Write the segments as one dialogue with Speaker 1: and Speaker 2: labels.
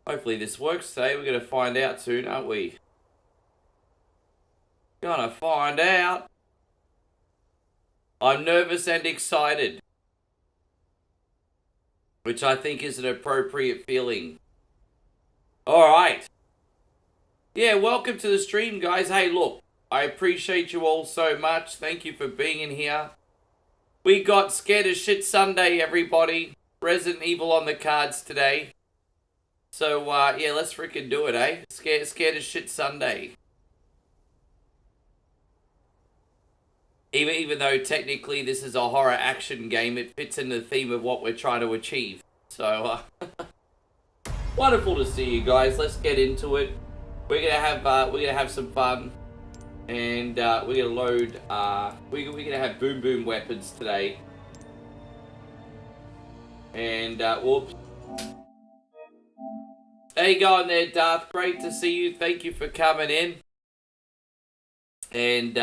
Speaker 1: Hopefully this works today. We're going to find out soon, aren't we? Gonna find out. I'm nervous and excited, which I think is an appropriate feeling. Alright. Yeah, welcome to the stream, guys. Hey, look, I appreciate you all so much. Thank you for being in here. We got Scared as Shit Sunday, everybody. Resident Evil on the cards today. So, yeah, let's freaking do it, eh? Scared as Shit Sunday. Even though technically this is a horror action game, it fits in the theme of what we're trying to achieve. So, wonderful to see you guys. Let's get into it. We're gonna have some fun, and we're gonna load. We're gonna have boom boom weapons today. And whoops. How you going there, Darth? Great to see you. Thank you for coming in. And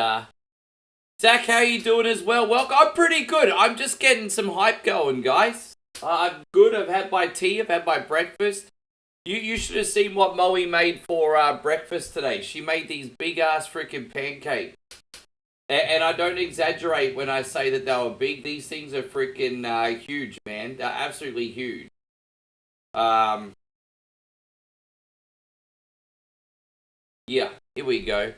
Speaker 1: Zach, how you doing as well? Welcome. I'm pretty good. I'm just getting some hype going, guys. I'm good. I've had my tea. I've had my breakfast. You should have seen what Moe made for breakfast today. She made these big-ass freaking pancakes. And I don't exaggerate when I say that they were big. These things are freaking huge, man. They're absolutely huge. Yeah, here we go.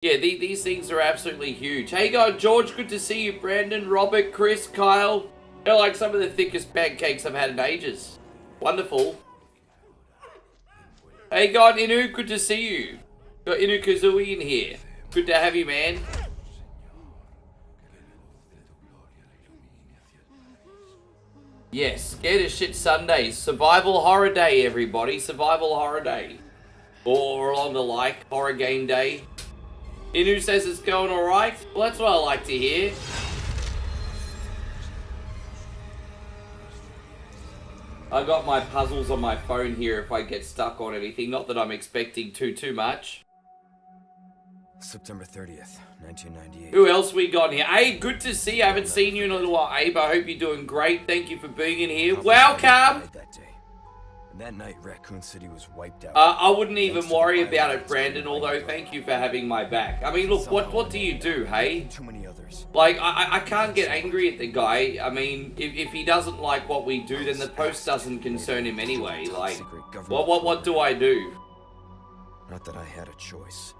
Speaker 1: Yeah, these things are absolutely huge. Hey, guys, George, good to see you. Brandon, Robert, Chris, Kyle. They're like some of the thickest pancakes I've had in ages. Wonderful. Hey, God, Inu, good to see you. Got Inu Kazooie in here. Good to have you, man. Yes, Scared as Shit Sunday. Survival Horror Day, everybody. Survival Horror Day. Or along the like, Horror Game Day. Inu says it's going alright. Well, that's what I like to hear. I got my puzzles on my phone here if I get stuck on anything. Not that I'm expecting too much.
Speaker 2: September 30th, 1998.
Speaker 1: Who else we got here? Hey, good to see you. I haven't seen you in a little while, Abe. I hope you're doing great. Thank you for being in here. Welcome!
Speaker 2: That night, Raccoon City was wiped out.
Speaker 1: I wouldn't even worry about it, Brandon, although thank you for having my back. I mean, look, what do you do, hey?
Speaker 2: Too many others.
Speaker 1: Like, I can't get angry at the guy. I mean, if he doesn't like what we do, then the post doesn't concern him anyway. Like, what do I do?
Speaker 2: Not that I had a choice.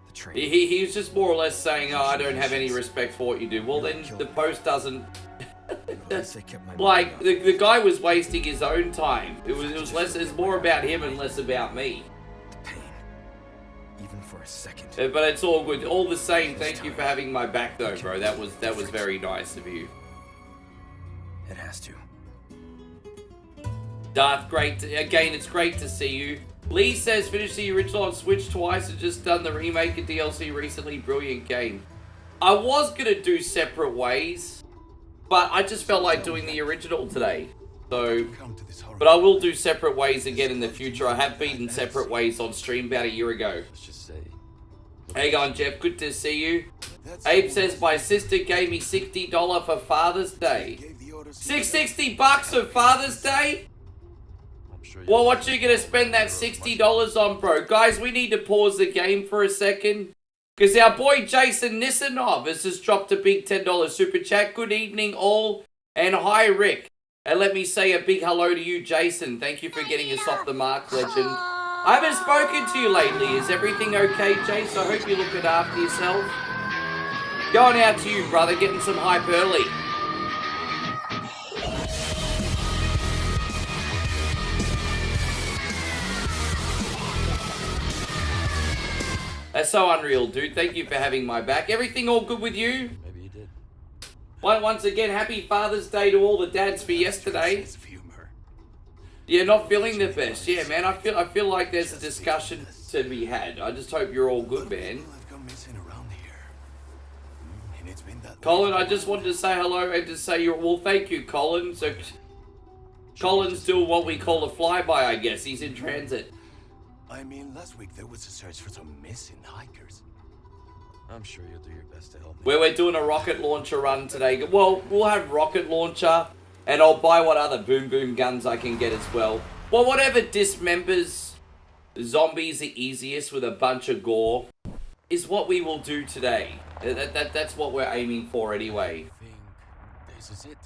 Speaker 2: The train.
Speaker 1: He was just more or less saying, oh, I don't have any respect for what you do. Well, then the post doesn't... Like, the guy was wasting his own time. It was more about him and less about me.
Speaker 2: The pain, even for a second.
Speaker 1: But it's all good. All the same, thank you for having my back, though, bro. That was very nice of you.
Speaker 2: It has to.
Speaker 1: Darth, great. Again, it's great to see you. Lee says, finished the original on Switch twice and just done the remake and DLC recently. Brilliant game. I was gonna do Separate Ways, but I just felt like doing the original today. So, but I will do Separate Ways again in the future. I have beaten Separate Ways on stream about a year ago. How you going, Jeff? Good to see you. Abe says, my sister gave me $60 for Father's Day. $60 for Father's Day? Well, what you gonna spend that $60 on, bro? Guys, we need to pause the game for a second. Because our boy Jason Nissanov has just dropped a big $10 super chat. Good evening all, and hi Rick. And let me say a big hello to you, Jason. Thank you for getting us off the mark, legend. I haven't spoken to you lately. Is everything okay, Jace? I hope you're looking after yourself. Going out to you, brother, getting some hype early. That's so unreal, dude. Thank you for having my back. Everything all good with you?
Speaker 2: Maybe you did.
Speaker 1: Once again, happy Father's Day to all the dads for yesterday. Yeah, not feeling the best. Yeah, man, I feel like there's a discussion to be had. I just hope you're all good, man. Colin, I just wanted to say hello and to say you're... Well, thank you, Colin. So, Colin's doing what we call a flyby, I guess. He's in transit.
Speaker 3: I mean, last week there was a search for some missing hikers.
Speaker 2: I'm sure you'll do your best to help me.
Speaker 1: Where we're doing a rocket launcher run today. Well, we'll have rocket launcher, and I'll buy what other boom boom guns I can get as well. Well, whatever dismembers zombies the easiest with a bunch of gore is what we will do today. That's what we're aiming for anyway.
Speaker 3: I think this is it.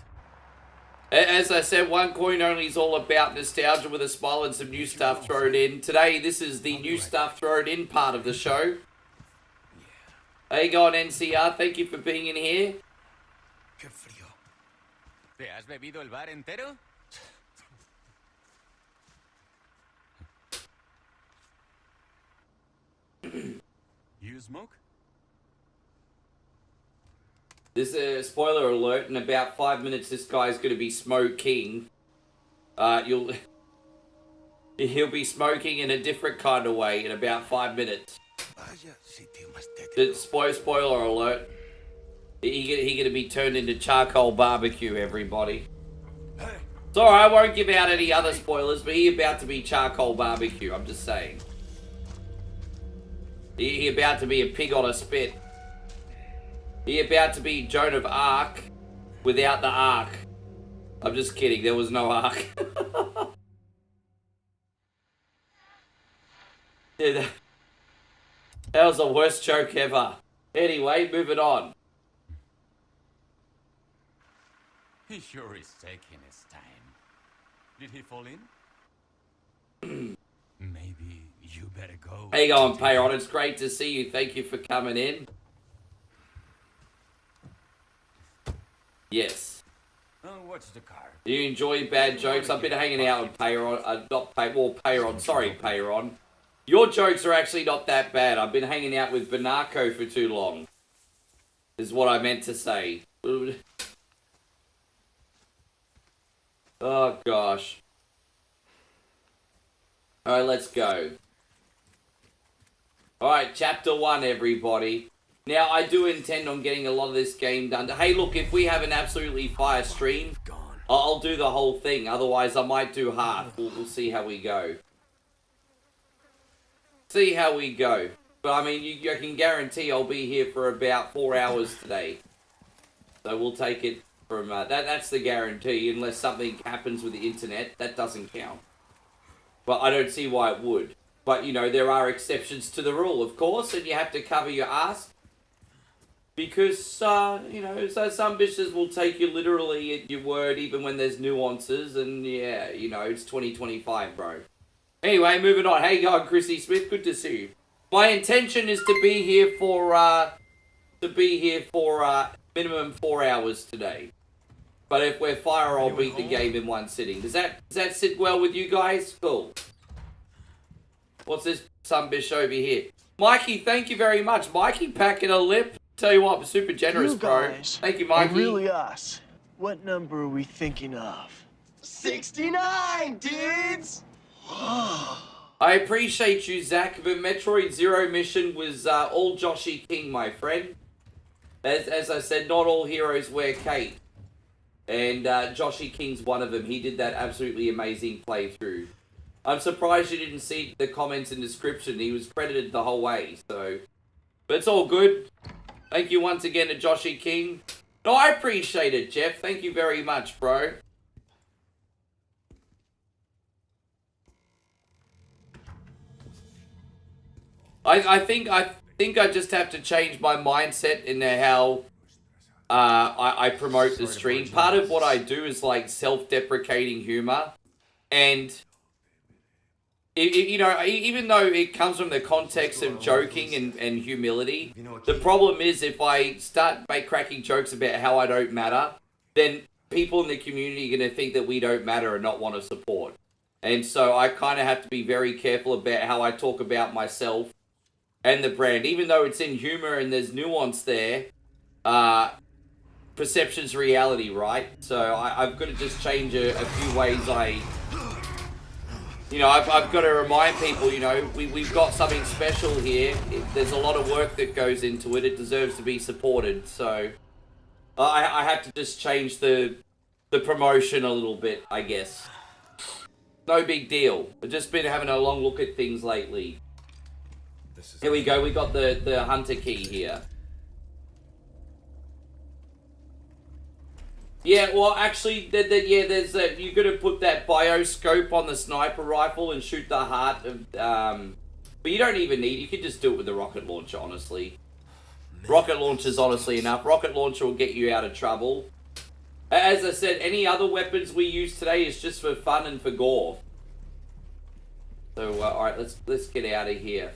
Speaker 1: As I said, One Coin Only is all about nostalgia with a smile and some new stuff thrown in. Today, this is the new stuff thrown in part of the show. How you going, NCR? Thank you for being in here.
Speaker 3: Qué frío.
Speaker 4: ¿Te has bebido el bar entero?
Speaker 3: You smoke?
Speaker 1: This is spoiler alert. In about 5 minutes, this guy's going to be smoking. He'll be smoking in a different kind of way in about 5 minutes.
Speaker 3: Vaya sitio más tétrico.
Speaker 1: Spoiler alert. He gonna be turned into charcoal barbecue, everybody.
Speaker 3: Hey,
Speaker 1: Sorry, I won't give out any other spoilers, but he about to be charcoal barbecue. I'm just saying. He about to be a pig on a spit. He about to be Joan of Arc without the arc. I'm just kidding. There was no arc. Dude, that was the worst joke ever. Anyway, moving on.
Speaker 4: He sure is taking his time. Did he fall in?
Speaker 3: maybe you better go.
Speaker 1: How you going, Payron? It's great to see you. Thank you for coming in. Yes.
Speaker 4: Oh, what's the car?
Speaker 1: Do you enjoy bad jokes? I've been hanging out with Payron. Payron. Sorry, Payron. Your jokes are actually not that bad. I've been hanging out with Banarco for too long. Is what I meant to say. Oh, gosh. Alright, let's go. Alright, chapter 1, everybody. Now, I do intend on getting a lot of this game done. Hey, look, if we have an absolutely fire stream, I'll do the whole thing. Otherwise, I might do half. We'll see how we go. See how we go. But, I mean, you can guarantee I'll be here for about 4 hours today. So, we'll take it from... That's the guarantee. Unless something happens with the internet, that doesn't count. But I don't see why it would. But, you know, there are exceptions to the rule, of course. And you have to cover your ass. Because, you know, so some bitches will take you literally at your word even when there's nuances. And, yeah, you know, it's 2025, bro. Anyway, moving on. Hey, going, Chrissy Smith. Good to see you. My intention is to be here for, minimum 4 hours today. But if we're fire, I'll beat the game in one sitting. Does that sit well with you guys? Cool. What's this some bitch over here? Mikey, thank you very much. Mikey packing a lip. Tell you what, I'm super generous, bro. Thank you, Mikey.
Speaker 5: Really us. What number are we thinking of? 69, dudes!
Speaker 1: I appreciate you, Zach, but Metroid Zero Mission was all Joshy King, my friend. As I said, not all heroes wear cape. And Joshy King's one of them. He did that absolutely amazing playthrough. I'm surprised you didn't see the comments and description. He was credited the whole way, so... But it's all good. Thank you once again to Joshy King. No, I appreciate it, Jeff. Thank you very much, bro. I think I just have to change my mindset in how I promote the stream. Part of what I do is like self-deprecating humor, and you know, even though it comes from the context of joking and humility, the problem is if I start by cracking jokes about how I don't matter, then people in the community are going to think that we don't matter and not want to support. And so I kind of have to be very careful about how I talk about myself and the brand. Even though it's in humor and there's nuance there, perception's reality, right? So I've got to just change a few ways you know, I've got to remind people, you know, we've got something special here. There's a lot of work that goes into it. It deserves to be supported. So I have to just change the promotion a little bit, I guess. No big deal. I've just been having a long look at things lately. Here we go. We got the hunter key here. Yeah, well, actually, yeah, there's a, you got to put that bioscope on the sniper rifle and shoot the heart of, but you don't even need, you can just do it with the rocket launcher, honestly. Rocket launcher's honestly enough. Rocket launcher will get you out of trouble. As I said, any other weapons we use today is just for fun and for gore. So, alright, let's get out of here.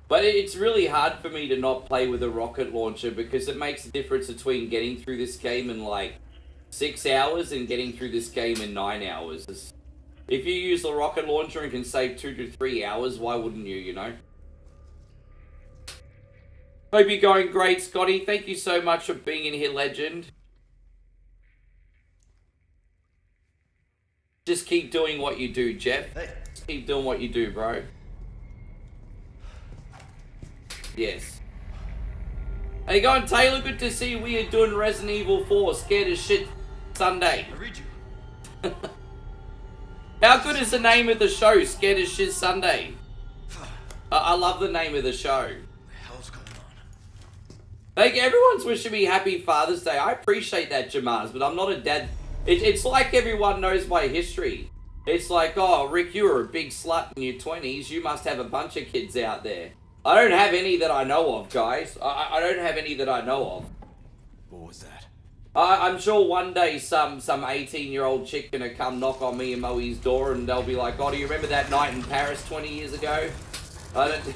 Speaker 1: But it's really hard for me to not play with a rocket launcher because it makes a difference between getting through this game in like 6 hours and getting through this game in 9 hours. If you use the rocket launcher and can save 2 to 3 hours, why wouldn't you, you know? Hope you're going great, Scotty. Thank you so much for being in here, legend. Just keep doing what you do, Jeff.
Speaker 2: Hey.
Speaker 1: Just keep doing what you do, bro. Yes. How you going, Taylor? Good to see you. We are doing Resident Evil 4. Scared as shit Sunday.
Speaker 2: I read you.
Speaker 1: How good is the name of the show? Scared as Shiz Sunday. I love the name of the show.
Speaker 2: What the hell's going on?
Speaker 1: Like, everyone's wishing me happy Father's Day. I appreciate that, Jamaz, but I'm not a dad. It's like everyone knows my history. It's like, oh, Rick, you were a big slut in your 20s. You must have a bunch of kids out there. I don't have any that I know of, guys. I don't have any that I know of.
Speaker 2: What was that?
Speaker 1: I'm sure one day some 18-year-old chick gonna come knock on me and Moe's door and they'll be like, oh, do you remember that night in Paris 20 years ago? I don't...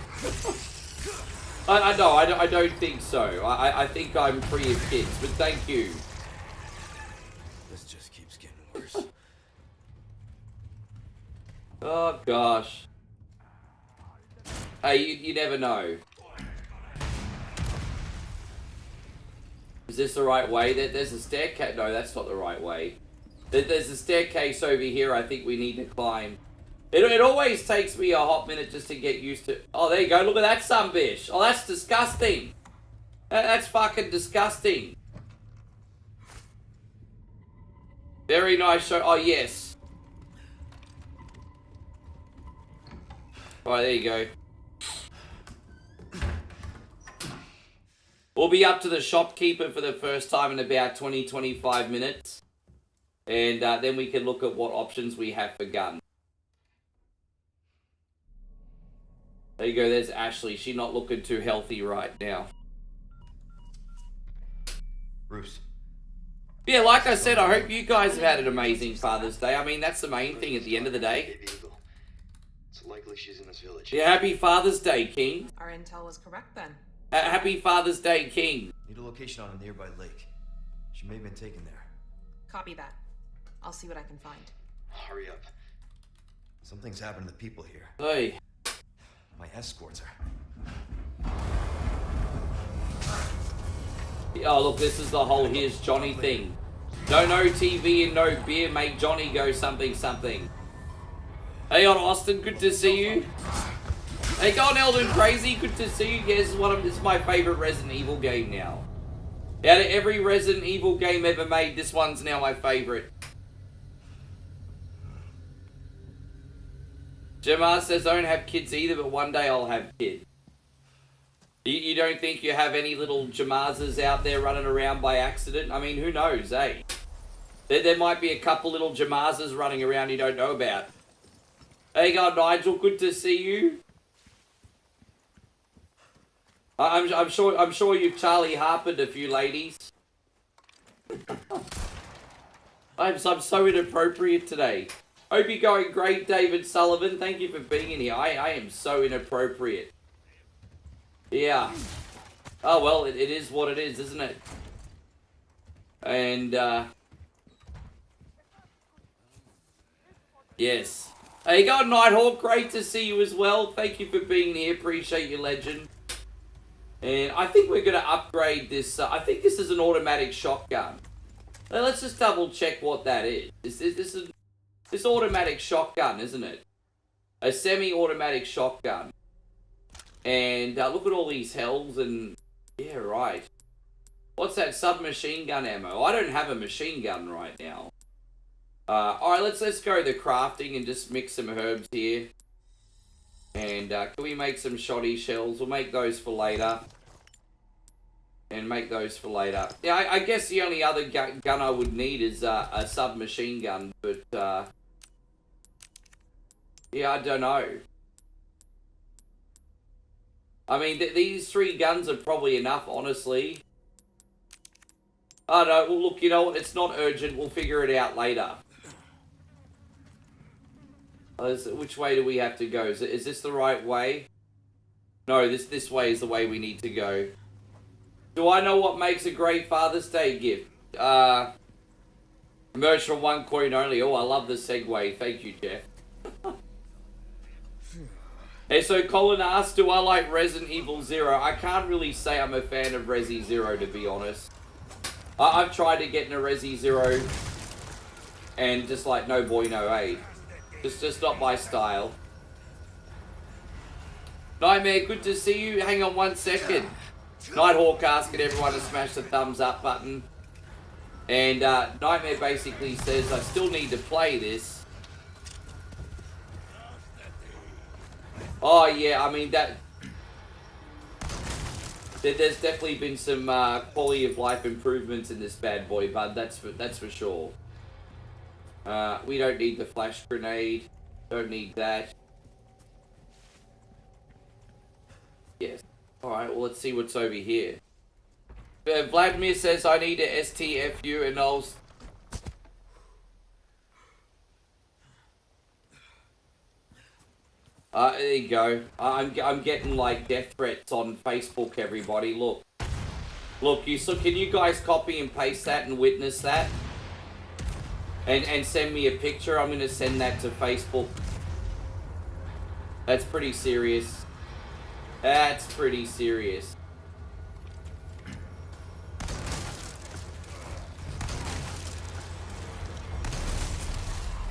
Speaker 1: I don't think so. I think I'm free of kids, but thank you.
Speaker 2: This just keeps getting worse.
Speaker 1: Oh, gosh. Hey, you never know. Is this the right way? There's a staircase. No, that's not the right way. There's a staircase over here I think we need to climb. It always takes me a hot minute just to get used to... Oh, there you go. Look at that sunbish. Oh, that's disgusting. That's fucking disgusting. Very nice show. Oh, yes. Alright, there you go. We'll be up to the shopkeeper for the first time in about 20-25 minutes. And then we can look at what options we have for guns. There you go, there's Ashley. She's not looking too healthy right now.
Speaker 2: Bruce.
Speaker 1: Yeah, like I said, I hope you guys have had an amazing Father's Day. I mean, that's the main thing at the end of the day.
Speaker 5: It's likely she's in this village.
Speaker 1: Yeah, happy Father's Day, King.
Speaker 6: Our intel was correct then.
Speaker 1: Happy Father's Day, King.
Speaker 2: Need a location on a nearby lake. She may have been taken there.
Speaker 6: Copy that. I'll see what I can find.
Speaker 5: Hurry up.
Speaker 2: Something's happened to the people here.
Speaker 1: Hey.
Speaker 2: My escorts are...
Speaker 1: Oh, look, this is the whole here's Johnny thing. No TV and no beer make Johnny go something something. Hey on Austin, good to see you. Hey, go on Eldon Crazy, good to see you. Yeah, this is my favorite Resident Evil game now. Out of every Resident Evil game ever made, this one's now my favorite. Jamar says, I don't have kids either, but one day I'll have kids. You don't think you have any little Jamazes out there running around by accident? I mean, who knows, eh? There might be a couple little Jamazes running around you don't know about. Hey, God, Nigel, good to see you. I'm sure you've Charlie Harpered a few ladies. I'm so inappropriate today. Hope you're going great, David Sullivan. Thank you for being in here. I am so inappropriate. Yeah. Oh, well, it is what it is, isn't it? And, yes. Hey, you go, Nighthawk. Great to see you as well. Thank you for being here. Appreciate your legend. And I think we're going to upgrade this. I think this is an automatic shotgun. Let's just double check what that is. This automatic shotgun, isn't it? A semi-automatic shotgun. And look at all these hells and... Yeah, right. What's that? Submachine gun ammo. I don't have a machine gun right now. Alright, let's go the crafting and just mix some herbs here. And can we make some shoddy shells? We'll make those for later. And make those for later. Yeah, I guess the only other gun I would need is a submachine gun. But, yeah, I don't know. I mean, these 3 guns are probably enough, honestly. Oh, no, well, look, you know what? It's not urgent. We'll figure it out later. Which way do we have to go? Is this the right way? No, this way is the way we need to go. Do I know what makes a great Father's Day gift? Merch from 1 coin only. Oh, I love the segue. Thank you, Jeff. Hey, so Colin asked, do I like Resident Evil 0? I can't really say I'm a fan of Resi 0, to be honest. I've tried to get into Resi 0, and just like, no boy, no aid. Just not my style. Nightmare, good to see you. Hang on 1 second. Nighthawk asking everyone to smash the thumbs up button. And Nightmare basically says, I still need to play this. Oh yeah, I mean there's definitely been some quality of life improvements in this bad boy, bud. That's for sure. We don't need the flash grenade. Don't need that. Yes. All right. Well, let's see what's over here. Vladimir says I need a STFU, and I'll. There you go. I'm getting like death threats on Facebook. Everybody, look. So can you guys copy and paste that and witness that? And send me a picture. I'm gonna send that to Facebook. That's pretty serious. That's pretty serious.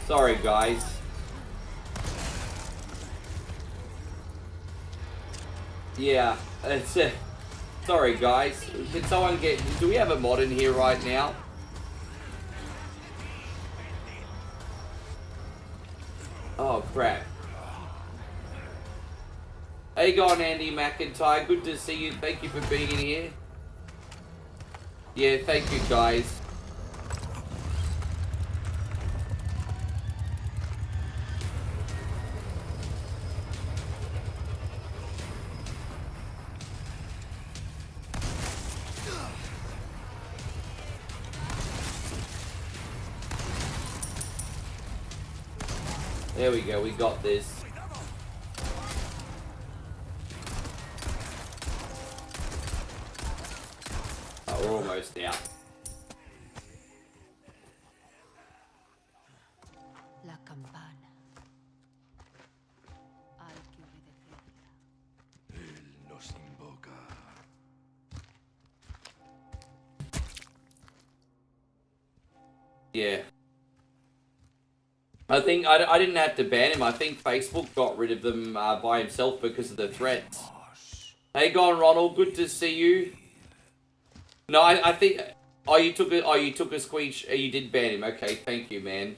Speaker 1: Sorry, guys. Yeah, that's it. Sorry, guys. Can someone get... Do we have a mod in here right now? Oh, crap. How you going, Andy McIntyre? Good to see you. Thank you for being here. Yeah, thank you, guys. There we go, we got this. Oh, we're almost out.
Speaker 7: La campana. Hay que obedecerla.
Speaker 3: Él nos invoca.
Speaker 1: Yeah. I think I didn't have to ban him. I think Facebook got rid of them by himself because of the threats. Hey, gone, Ronald. Good to see you. No, I think. Oh, you took a squeeze. You did ban him. Okay, thank you, man.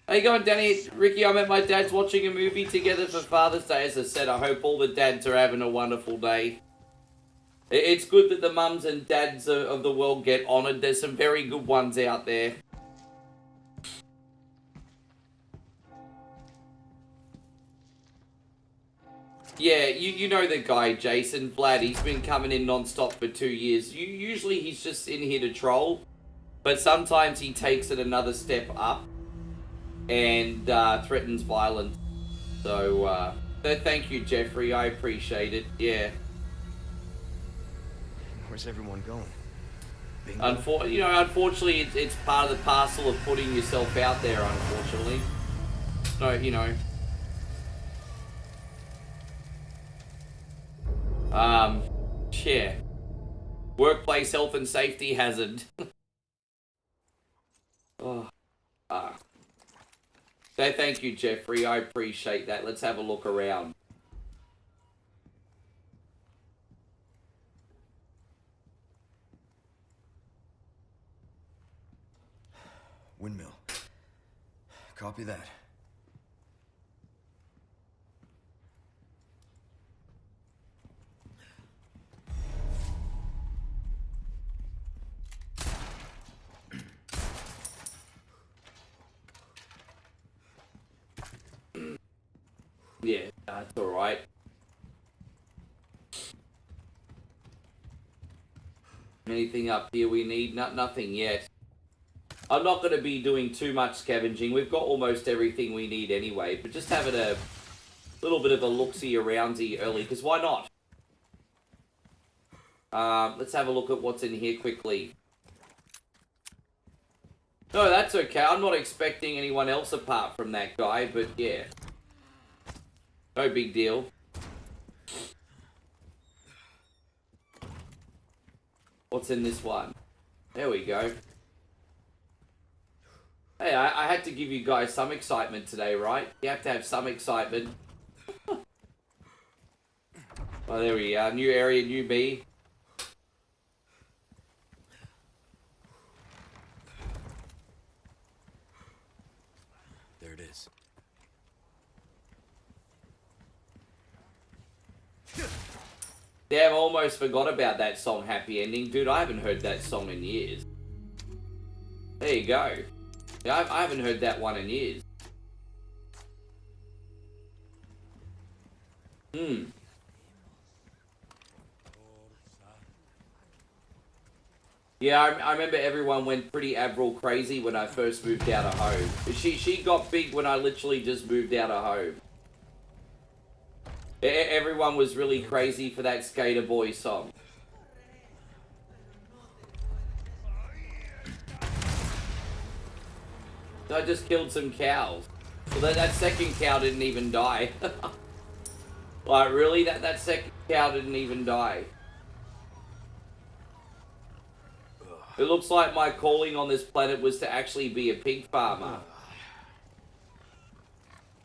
Speaker 1: Hey, going, Danny. Ricky, I'm at my dad's watching a movie together for Father's Day. As I said, I hope all the dads are having a wonderful day. It's good that the mums and dads of the world get honoured. There's some very good ones out there. Yeah, you know the guy, Jason, Vlad. He's been coming in non-stop for 2 years. Usually he's just in here to troll, but sometimes he takes it another step up and threatens violence. So, thank you, Jeffrey. I appreciate it. Yeah.
Speaker 2: Where's everyone going?
Speaker 1: Unfortunately, it's part of the parcel of putting yourself out there, unfortunately. So, you know. Yeah. Workplace health and safety hazard. Oh. So thank you, Jeffrey. I appreciate that. Let's have a look around.
Speaker 2: Windmill. Copy that.
Speaker 1: Yeah, that's alright. Anything up here we need? Nothing yet. I'm not going to be doing too much scavenging. We've got almost everything we need anyway. But just having a little bit of a look-see around-y early, because why not? Let's have a look at what's in here quickly. No, that's okay. I'm not expecting anyone else apart from that guy, but yeah. No big deal. What's in this one? There we go. Hey, I had to give you guys some excitement today, right? You have to have some excitement. Oh, there we are. New area, new me.
Speaker 2: There it is.
Speaker 1: Damn, I almost forgot about that song, Happy Ending. Dude, I haven't heard that song in years. There you go. Yeah, I haven't heard that one in years. Yeah, I remember everyone went pretty Avril crazy when I first moved out of home. She got big when I literally just moved out of home. Everyone was really crazy for that Skater Boy song. I just killed some cows. Well, that second cow didn't even die. Like, really? That second cow didn't even die. It looks like my calling on this planet was to actually be a pig farmer.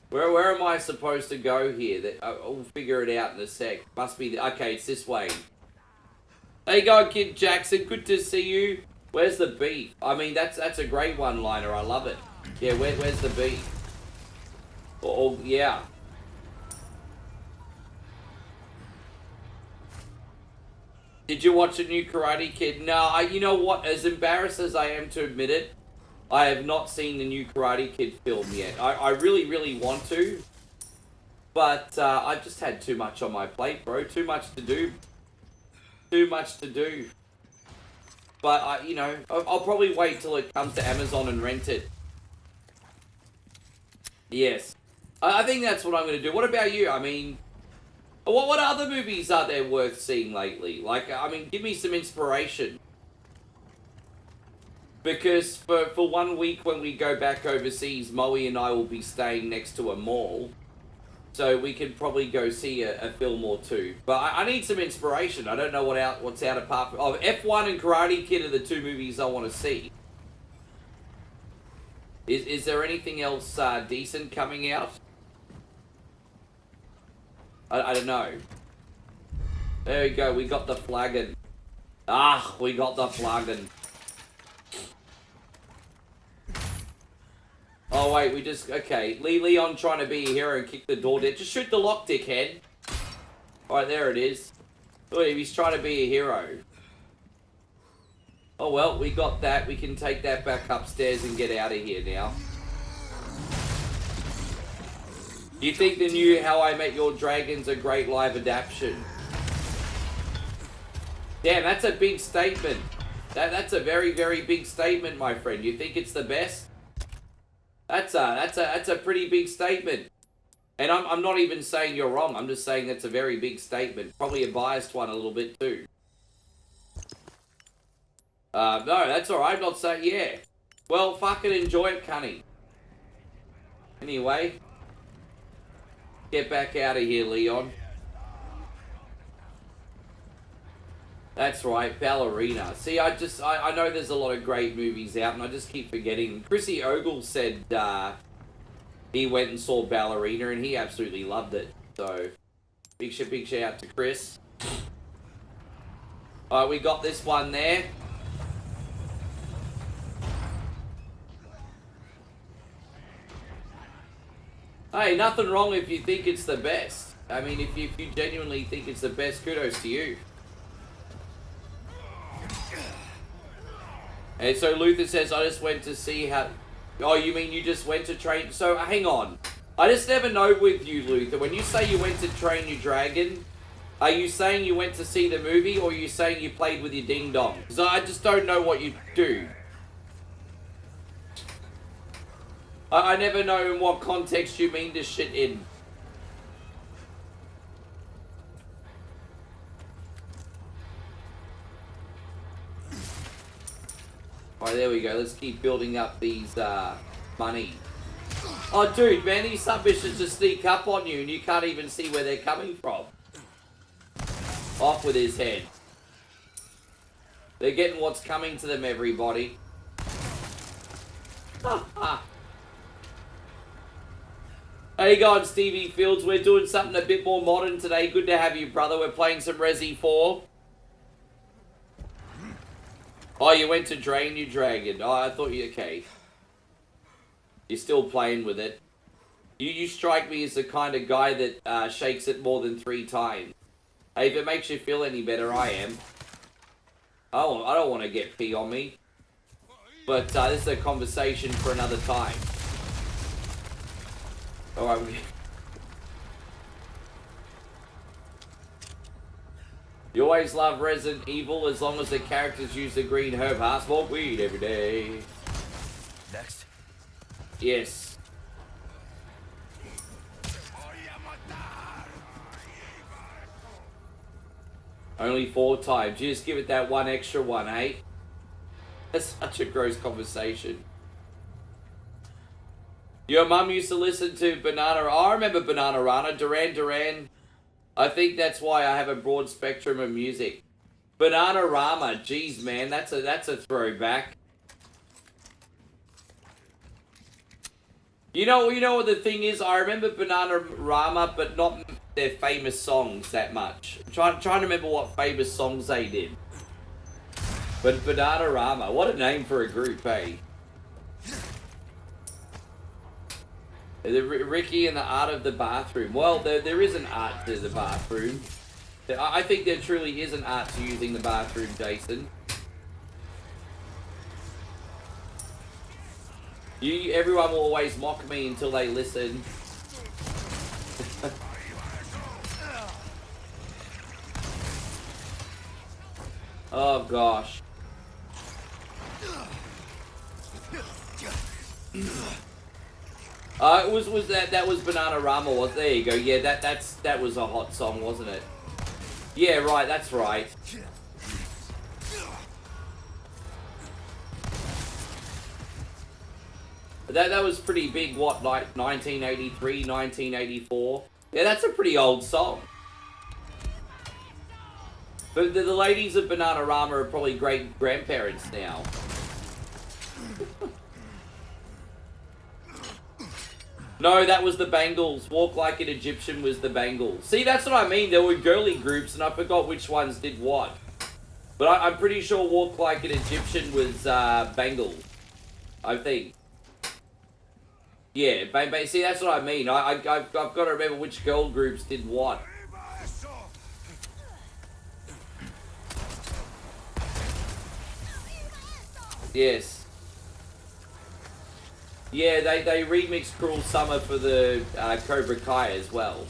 Speaker 1: Where am I supposed to go here? I'll figure it out in a sec. Must be... Okay, it's this way. There you go, Kid Jackson. Good to see you. Where's the beef? I mean, that's a great one-liner. I love it. Yeah, where's the beef? Oh, yeah. Did you watch the new Karate Kid? No, you know what? As embarrassed as I am to admit it, I have not seen the new Karate Kid film yet. I really, really want to. But I've just had too much on my plate, bro. Too much to do. Too much to do. But, you know, I'll probably wait till it comes to Amazon and rent it. Yes. I think that's what I'm going to do. What about you? I mean, what other movies are there worth seeing lately? Like, I mean, give me some inspiration. Because for 1 week when we go back overseas, Moe and I will be staying next to a mall. So we can probably go see a film or two. But I need some inspiration. I don't know what's out apart from... Oh, F1 and Karate Kid are the two movies I want to see. Is there anything else decent coming out? I don't know. There we go. We got the flagon. Ah, we got the flagon. Oh, wait, we just... Okay, Leon trying to be a hero and kick the door down. Just shoot the lock, dickhead. Alright, there it is. Look, he's trying to be a hero. Oh, well, we got that. We can take that back upstairs and get out of here now. Do you think the new How I Met Your Dragon's a great live adaptation? Damn, that's a big statement. That's a very, very big statement, my friend. You think it's the best? That's a pretty big statement. And I'm not even saying you're wrong. I'm just saying that's a very big statement. Probably a biased one a little bit too. No, that's alright. I'm not saying, yeah. Well, fucking enjoy it, cunny. Anyway. Get back out of here, Leon. That's right, Ballerina. See, I know there's a lot of great movies out, and I just keep forgetting. Chrissy Ogle said he went and saw Ballerina, and he absolutely loved it. So, big shout out to Chris. Alright, we got this one there. Hey, nothing wrong if you think it's the best. I mean, if you genuinely think it's the best, kudos to you. And so Luther says, I just went to see how... Oh, you mean you just went to train... So, hang on. I just never know with you, Luther. When you say you went to train your dragon, are you saying you went to see the movie, or are you saying you played with your ding-dong? Because I just don't know what you do. I never know in what context you mean this shit in. Alright, there we go. Let's keep building up these, money. Oh, dude, man, these submissions just sneak up on you and you can't even see where they're coming from. Off with his head. They're getting what's coming to them, everybody. Ha ha. How you going, Stevie Fields? We're doing something a bit more modern today. Good to have you, brother. We're playing some Resi 4. Oh, you went to drain your dragon. Oh, I thought you... Okay. You're still playing with it. You strike me as the kind of guy that shakes it more than 3 times. Hey, if it makes you feel any better, I am. I don't want to get pee on me. But this is a conversation for another time. Alright. You always love Resident Evil as long as the characters use the green herb. I smoke weed every day.
Speaker 2: Next.
Speaker 1: Yes. Only 4 times. You just give it that one extra one, eh? That's such a gross conversation. Your mum used to listen to Banana... I remember Bananarama, Duran Duran. I think that's why I have a broad spectrum of music. Bananarama, jeez, man, that's a throwback. You know what the thing is? I remember Bananarama, but not their famous songs that much. I'm trying to remember what famous songs they did. But Bananarama, what a name for a group, eh? Ricky and the art of the bathroom. Well, there is an art to the bathroom. I think there truly is an art to using the bathroom, Jason. Everyone will always mock me until they listen. Oh gosh. Was that was Bananarama, was there you go. Yeah, that was a hot song, wasn't it? Yeah, right, that's right. That was pretty big, what, like 1983, 1984? Yeah, that's a pretty old song. But the ladies of Bananarama are probably great grandparents now. No, that was the Bangles. Walk Like an Egyptian was the Bangles. See, that's what I mean. There were girly groups, and I forgot which ones did what. But I'm pretty sure Walk Like an Egyptian was Bangles. I think. Yeah, see, that's what I mean. I've got to remember which girl groups did what. Yes. Yeah, they remixed Cruel Summer for the Cobra Kai as well.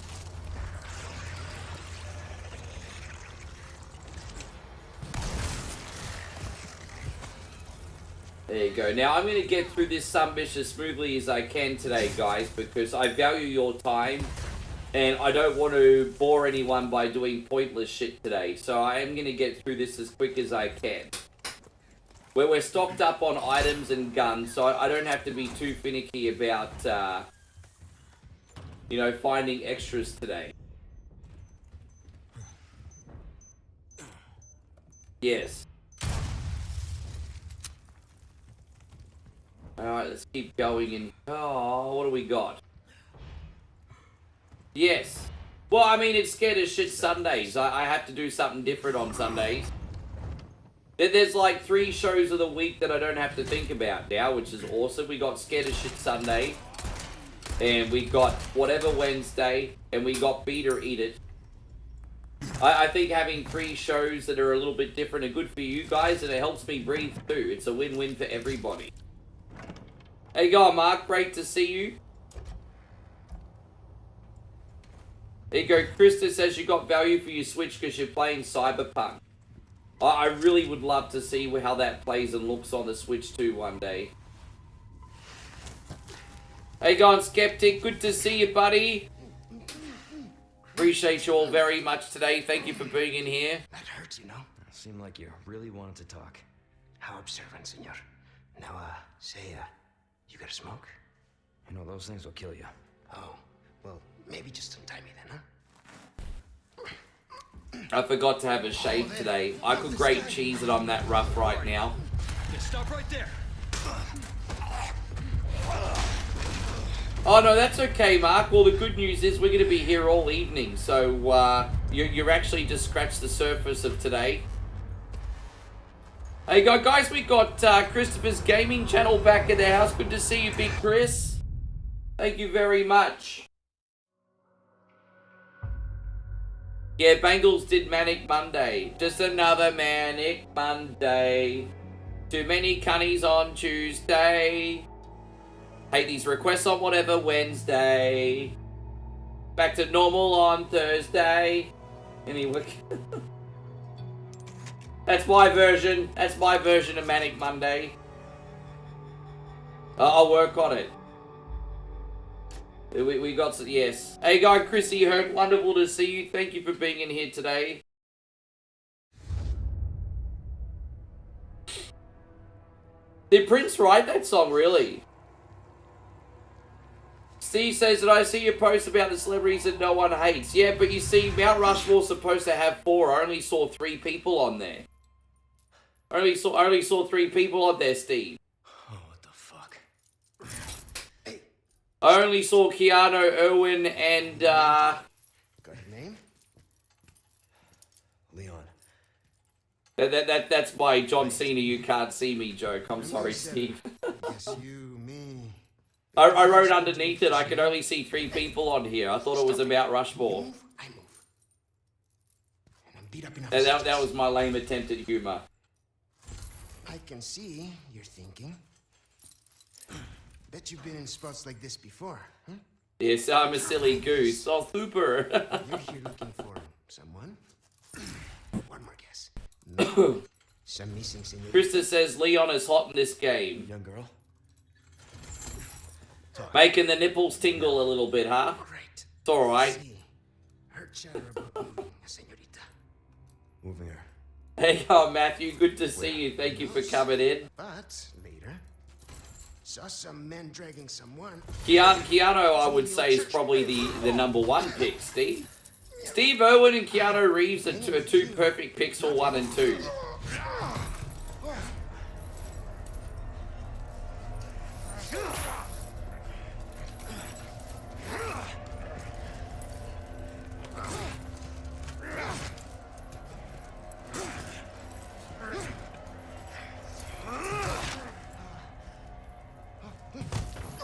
Speaker 1: There you go. Now, I'm going to get through this submission as smoothly as I can today, guys, because I value your time, and I don't want to bore anyone by doing pointless shit today. So I am going to get through this as quick as I can. Where we're stocked up on items and guns, so I don't have to be too finicky about, you know, finding extras today. Yes. Alright, let's keep going and... Oh, what do we got? Yes. Well, I mean, it's scared as shit Sundays. I have to do something different on Sundays. There's like 3 shows of the week that I don't have to think about now, which is awesome. We got Scared as Shit Sunday, and we got Whatever Wednesday, and we got Beat or Eat It. I think having 3 shows that are a little bit different are good for you guys, and it helps me breathe too. It's a win-win for everybody. How you going, Mark? Great to see you. There you go. Krista says you got value for your Switch because you're playing Cyberpunk. I really would love to see how that plays and looks on the Switch too one day. Hey, going Skeptic. Good to see you, buddy. Appreciate you all very much today. Thank you for being in here.
Speaker 3: That hurts, you know.
Speaker 2: Seemed like you really wanted to talk.
Speaker 3: How observant, senor. Now, say, you got a smoke?
Speaker 2: You know, those things will kill you.
Speaker 3: Oh, well, maybe just untie me then, huh?
Speaker 1: I forgot to have a shave today. I could grate cheese and I'm that rough right now.
Speaker 3: Yeah, stop right there.
Speaker 1: Oh no, that's okay, Mark. Well, the good news is we're going to be here all evening, so you're actually just scratched the surface of today. Hey guys, we got Christopher's gaming channel back in the house. Good to see you, Big Chris. Thank you very much. Yeah, Bengals did Manic Monday. Just another Manic Monday. Too many cunnies on Tuesday. Hate these requests on whatever Wednesday. Back to normal on Thursday. Anyway. That's my version. That's my version of Manic Monday. I'll work on it. We got some, yes. Hey guy, Chrissy Hurt, wonderful to see you. Thank you for being in here today. Did Prince write that song, really? Steve says that I see your post about the celebrities that no one hates. Yeah, but you see, Mount Rushmore's supposed to have 4. I only saw 3 people on there. I only saw 3 people on there, Steve.
Speaker 3: Oh, what the fuck?
Speaker 1: I only saw Keanu, Irwin, and
Speaker 3: Got your name?
Speaker 2: Leon.
Speaker 1: That's my John Cena you can't see me joke. I'm sorry, Steve.
Speaker 3: Yes, you, me.
Speaker 1: I wrote underneath it, I could only see 3 people on here. I thought it was a Mount Rushmore.
Speaker 3: Move, I move. And I'm beat up enough.
Speaker 1: That was my lame attempt at humor.
Speaker 3: I can see you're thinking. Bet you've been in spots like this before, huh?
Speaker 1: Yes, I'm a silly goose. Oh, super.
Speaker 3: You're here looking for someone? One more guess. Maybe some missing senorita.
Speaker 1: Krista says Leon is hot in this game.
Speaker 2: Young girl?
Speaker 1: Making the nipples tingle a little bit, huh?
Speaker 3: Great.
Speaker 1: It's alright.
Speaker 3: See, heard chatter about moving a senorita.
Speaker 2: Moving her.
Speaker 1: Hey, Matthew, good to see you. Thank you for coming in.
Speaker 3: But later, saw some men dragging someone.
Speaker 1: Keanu, I would say, is probably the number 1 pick, Steve. Steve Irwin and Keanu Reeves are 2 perfect picks for 1 and 2.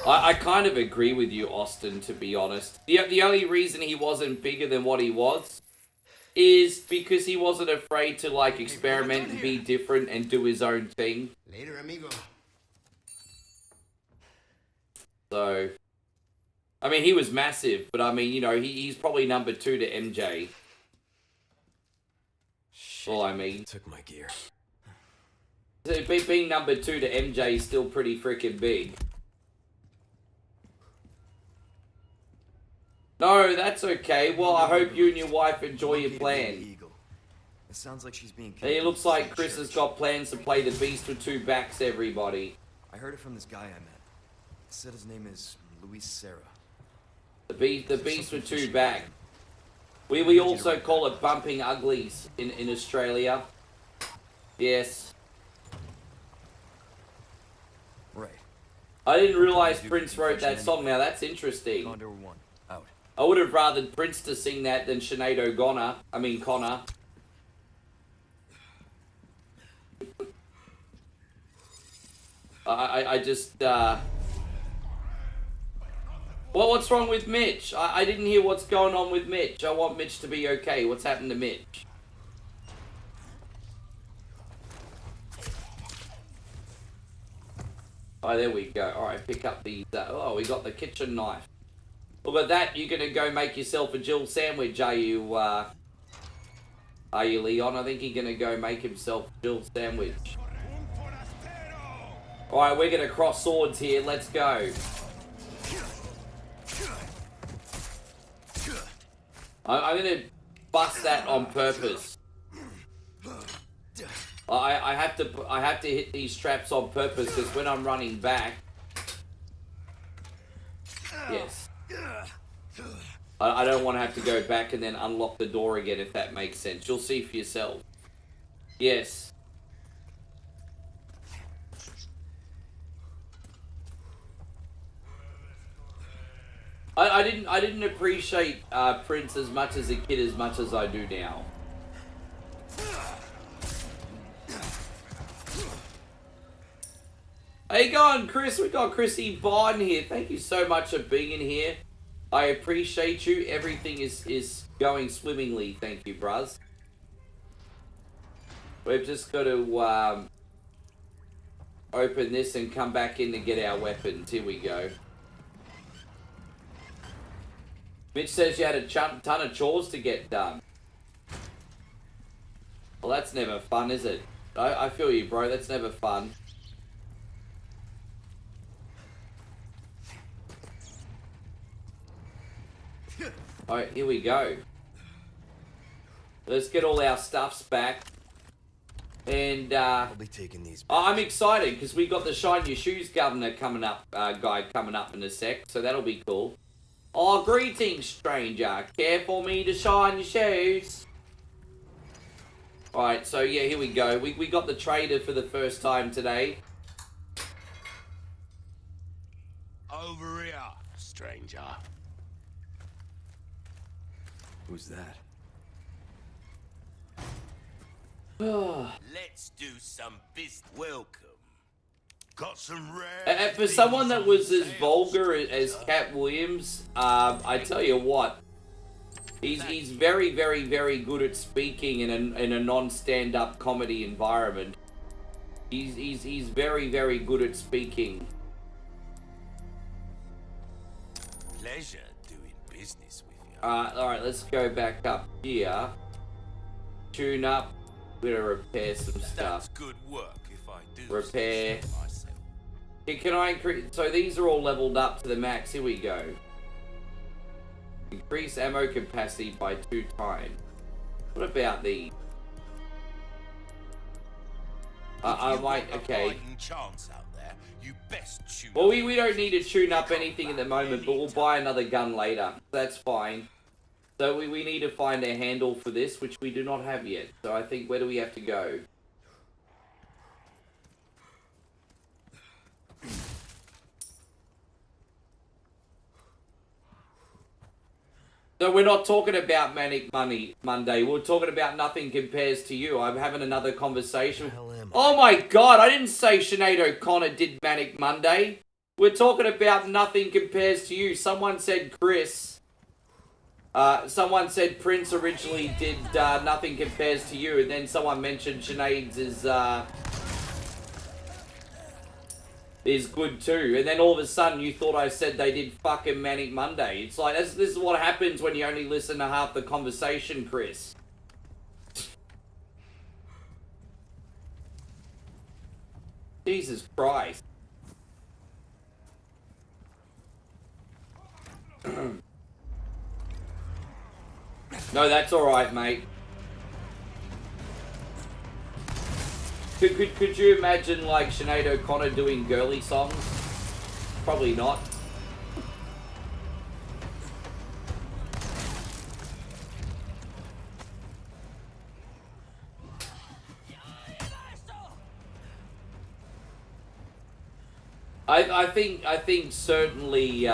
Speaker 1: I kind of agree with you, Austin, to be honest. The only reason he wasn't bigger than what he was is because he wasn't afraid to, like, experiment and be different and do his own thing.
Speaker 3: Later, amigo.
Speaker 1: So, I mean, he was massive, but I mean, you know, he's probably number 2 to MJ. All I mean.
Speaker 2: Took my gear.
Speaker 1: Being number 2 to MJ is still pretty freaking big. No, that's okay. Well, I hope you and your wife enjoy your plan.
Speaker 2: It sounds like she's being.
Speaker 1: Hey, it looks like Chris has got plans to play the Beast with 2 backs, everybody.
Speaker 2: I heard it from this guy I met. He said his name is Luis Serra.
Speaker 1: The Beast with 2 back. We also call it bumping uglies in Australia. Yes.
Speaker 2: Right.
Speaker 1: I didn't realize Prince wrote that song. Now that's interesting.
Speaker 2: Condor 1. Out.
Speaker 1: I would have rather Prince to sing that than Sinead O'Connor. Connor. I just, Well, what's wrong with Mitch? I didn't hear what's going on with Mitch. I want Mitch to be okay. What's happened to Mitch? Oh, there we go. Alright, pick up these. Oh, we got the kitchen knife. Look at that, you're gonna go make yourself a Jill sandwich, are you, Leon? I think he's gonna go make himself a Jill sandwich. Alright, we're gonna cross swords here, let's go. I'm gonna bust that on purpose. I have to hit these traps on purpose because when I'm running back, yes, I don't want to have to go back and then unlock the door again, if that makes sense. You'll see for yourself. Yes. I didn't appreciate Prince as much as a kid as much as I do now. Hey, going, Chris? We got Chrissy Bond here. Thank you so much for being in here. I appreciate you. Everything is going swimmingly. Thank you, bruz. We've just got to open this and come back in to get our weapons. Here we go. Mitch says you had a ton of chores to get done. Well, that's never fun, is it? I feel you, bro. That's never fun. Alright, here we go. Let's get all our stuffs back. And,
Speaker 2: I'll be taking these back.
Speaker 1: I'm excited because we got the Shine Your Shoes governor coming up, guy coming up in a sec, so that'll be cool. Oh, greetings, stranger. Care for me to shine your shoes? Alright, so yeah, here we go. We got the trader for the first time today.
Speaker 3: Over here, stranger.
Speaker 2: Who's that?
Speaker 3: Let's do some business. Welcome. Got some rare.
Speaker 1: And for someone that was as vulgar as Cat Williams, I tell you what, he's very, very, very good at speaking in a non-stand-up comedy environment. He's very, very good at speaking.
Speaker 3: Pleasure doing business with you.
Speaker 1: Alright, let's go back up here. Tune up. We're gonna repair some stuff.
Speaker 3: That's good work if I do.
Speaker 1: Repair.
Speaker 3: say so myself.
Speaker 1: Can I increase? So these are all leveled up to the max. Here we go. Increase ammo capacity by 2 times. What about the? I might. Okay.
Speaker 3: Chance out there, you best tune
Speaker 1: Well, we don't need to tune up anything at the moment, but we'll buy another gun later. That's fine. So we need to find a handle for this, which we do not have yet. So I think, where do we have to go? So we're not talking about Manic Monday. We're talking about Nothing Compares to You. I'm having another conversation.
Speaker 2: Hell am I?
Speaker 1: Oh my god, I didn't say Sinead O'Connor did Manic Monday. We're talking about Nothing Compares to You. Someone said Chris. Someone said Prince originally did Nothing Compares to You, and then someone mentioned Sinead's is good too. And then all of a sudden you thought I said they did fucking Manic Monday. It's like, this is what happens when you only listen to half the conversation, Chris. Jesus Christ. No, that's alright, mate. Could you imagine, like, Sinead O'Connor doing girly songs? Probably not. I think certainly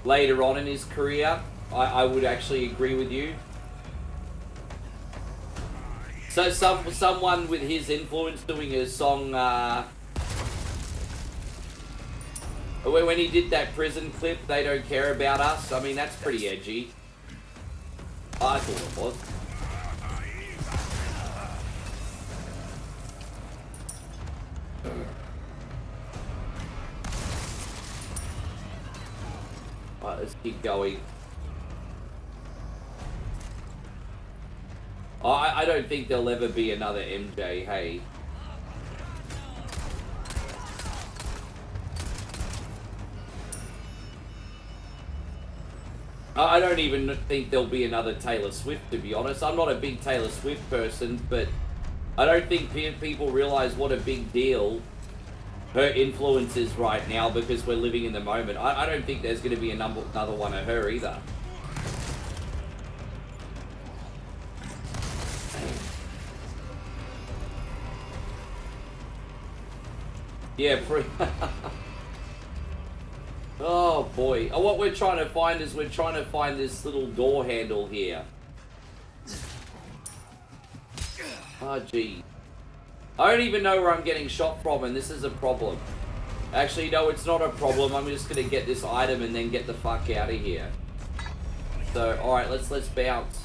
Speaker 1: later on in his career, I would actually agree with you. So someone with his influence doing a song when he did that prison clip, They Don't Care About Us. I mean, that's pretty edgy. I thought it was. keep going. I don't think there'll ever be another MJ, hey. I don't even think there'll be another Taylor Swift, to be honest. I'm not a big Taylor Swift person, but I don't think people realize what a big deal her influence is right now because we're living in the moment. I don't think there's going to be another one of her either. Yeah, oh boy. What we're trying to find is we're trying to find this little door handle here. Oh gee. I don't even know where I'm getting shot from, and this is a problem. Actually, no, it's not a problem. I'm just gonna get this item and then get the fuck out of here. So, alright, let's bounce.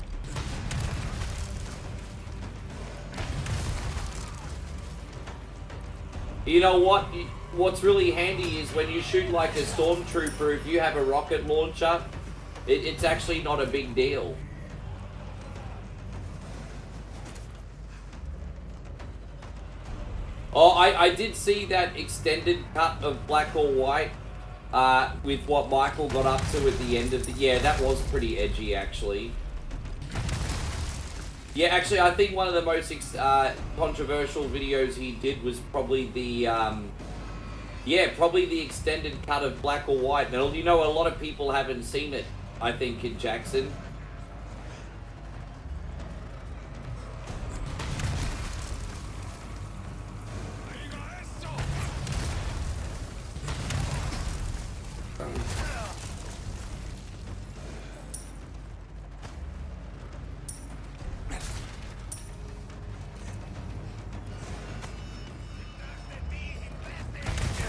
Speaker 1: You know what? What's really handy is when you shoot like a stormtrooper, if you have a rocket launcher, it's actually not a big deal. Oh, I did see that extended cut of Black or White with what Michael got up to at the end of the... Yeah, that was pretty edgy, actually. Yeah, actually, I think one of the most controversial videos he did was probably the... yeah, probably the extended cut of Black or White. Now, you know, a lot of people haven't seen it, I think, in Jackson.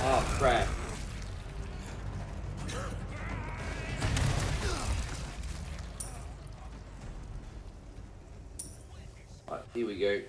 Speaker 1: Oh, crap. Right, here we go.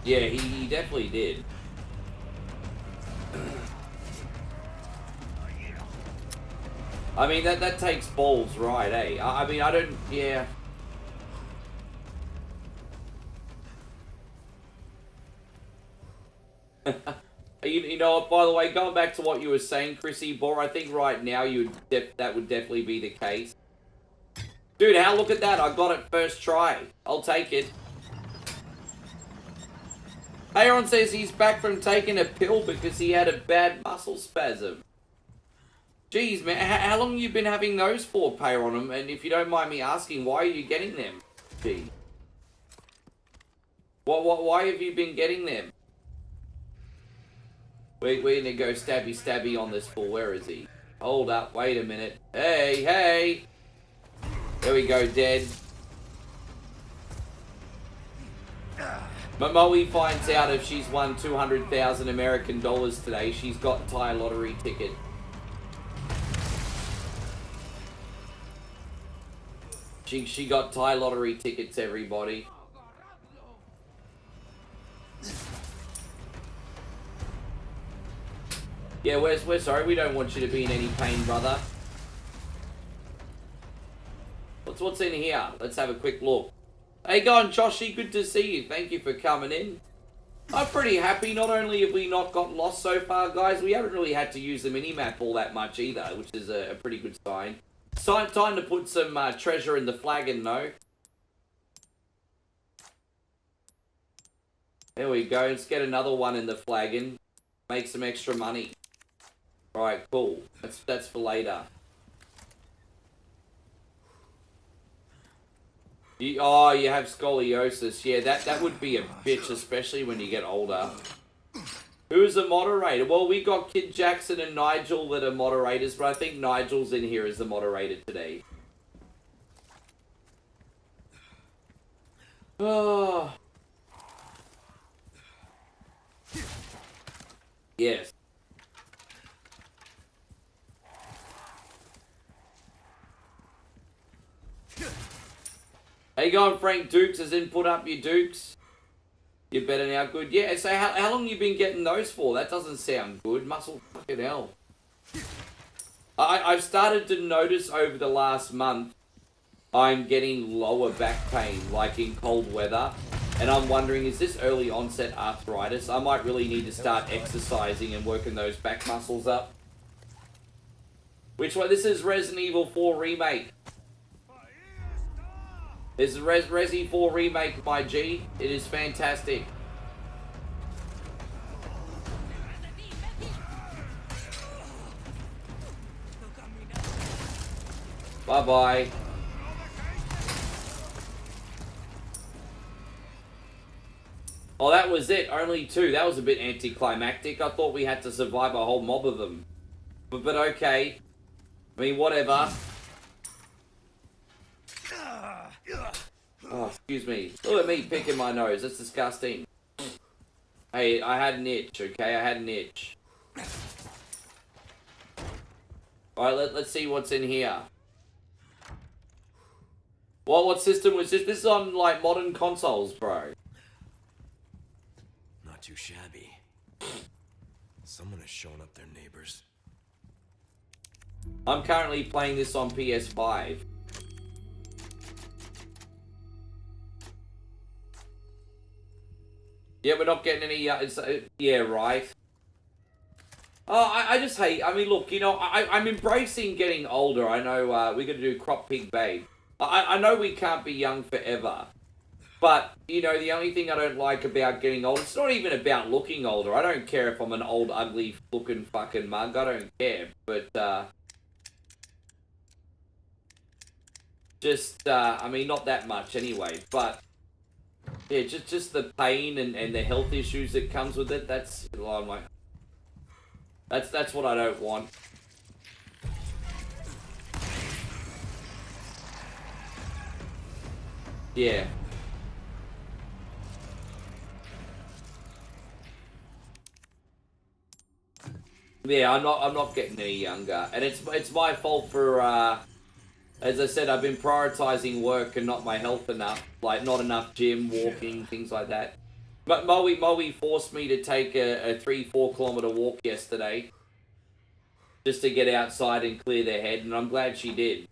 Speaker 1: Yeah, he definitely did. I mean, that takes balls, right, eh? I mean, I don't... Yeah. You know what, by the way, going back to what you were saying, Chrissy Boar, I think right now that would definitely be the case. Dude, look at that, I got it first try. I'll take it. Aaron says he's back from taking a pill because he had a bad muscle spasm. Jeez, man, how long have you been having those for, Payron? And if you don't mind me asking, why are you getting them? Gee. Why have you been getting them? We're gonna go stabby on this fool. Where is he? Hold up, wait a minute. Hey! There we go, dead. Moe finds out if she's won 200,000 American dollars today. She's got Thai lottery ticket. She got Thai lottery tickets, everybody. Yeah, we're sorry. We don't want you to be in any pain, brother. What's in here? Let's have a quick look. Hey, go on, Joshy. Good to see you. Thank you for coming in. I'm pretty happy. Not only have we not got lost so far, guys, we haven't really had to use the minimap all that much either, which is a pretty good sign. Time to put some treasure in the flagon, though. There we go. Let's get another one in the flagon. Make some extra money. Alright, cool. That's for later. You have scoliosis. Yeah, that would be a bitch, especially when you get older. Who's a moderator? Well, we got Kid Jackson and Nigel that are moderators, but I think Nigel's in here as the moderator today. Oh. Yes. How you going, Frank Dukes? As in, put up your Dukes. You're better now, good. Yeah, so how long you been getting those for? That doesn't sound good. Muscle fucking hell. I've started to notice over the last month I'm getting lower back pain, like in cold weather. And I'm wondering, is this early onset arthritis? I might really need to start exercising and working those back muscles up. Which one? This is Resident Evil 4 Remake. This is Resi 4 Remake, my G. It is fantastic. Bye-bye. Oh, that was it. Only 2. That was a bit anticlimactic. I thought we had to survive a whole mob of them. But okay. I mean, whatever. Oh, excuse me. Look at me picking my nose. That's disgusting. Hey, I had an itch, okay? I had an itch. Alright, let's see what's in here. Well, what system was this? This is on, like, modern consoles, bro.
Speaker 2: Not too shabby. Someone has shown up their neighbors.
Speaker 1: I'm currently playing this on PS5. Yeah, we're not getting any, yeah, right. Oh, I just hate, I mean, look, you know, I'm embracing getting older. I know, we're going to do Crop Pig Babe. I know we can't be young forever. But, you know, the only thing I don't like about getting old, it's not even about looking older. I don't care if I'm an old, ugly, looking fucking mug. I don't care. But, just, I mean, not that much anyway. But, yeah, just the pain and the health issues that comes with it, that's, I'm like, that's what I don't want. Yeah. Yeah, I'm not getting any younger, and it's my fault for as I said, I've been prioritizing work and not my health enough, like not enough gym, walking, things like that. But Moe forced me to take a 3-4 kilometer walk yesterday, just to get outside and clear their head, and I'm glad she did.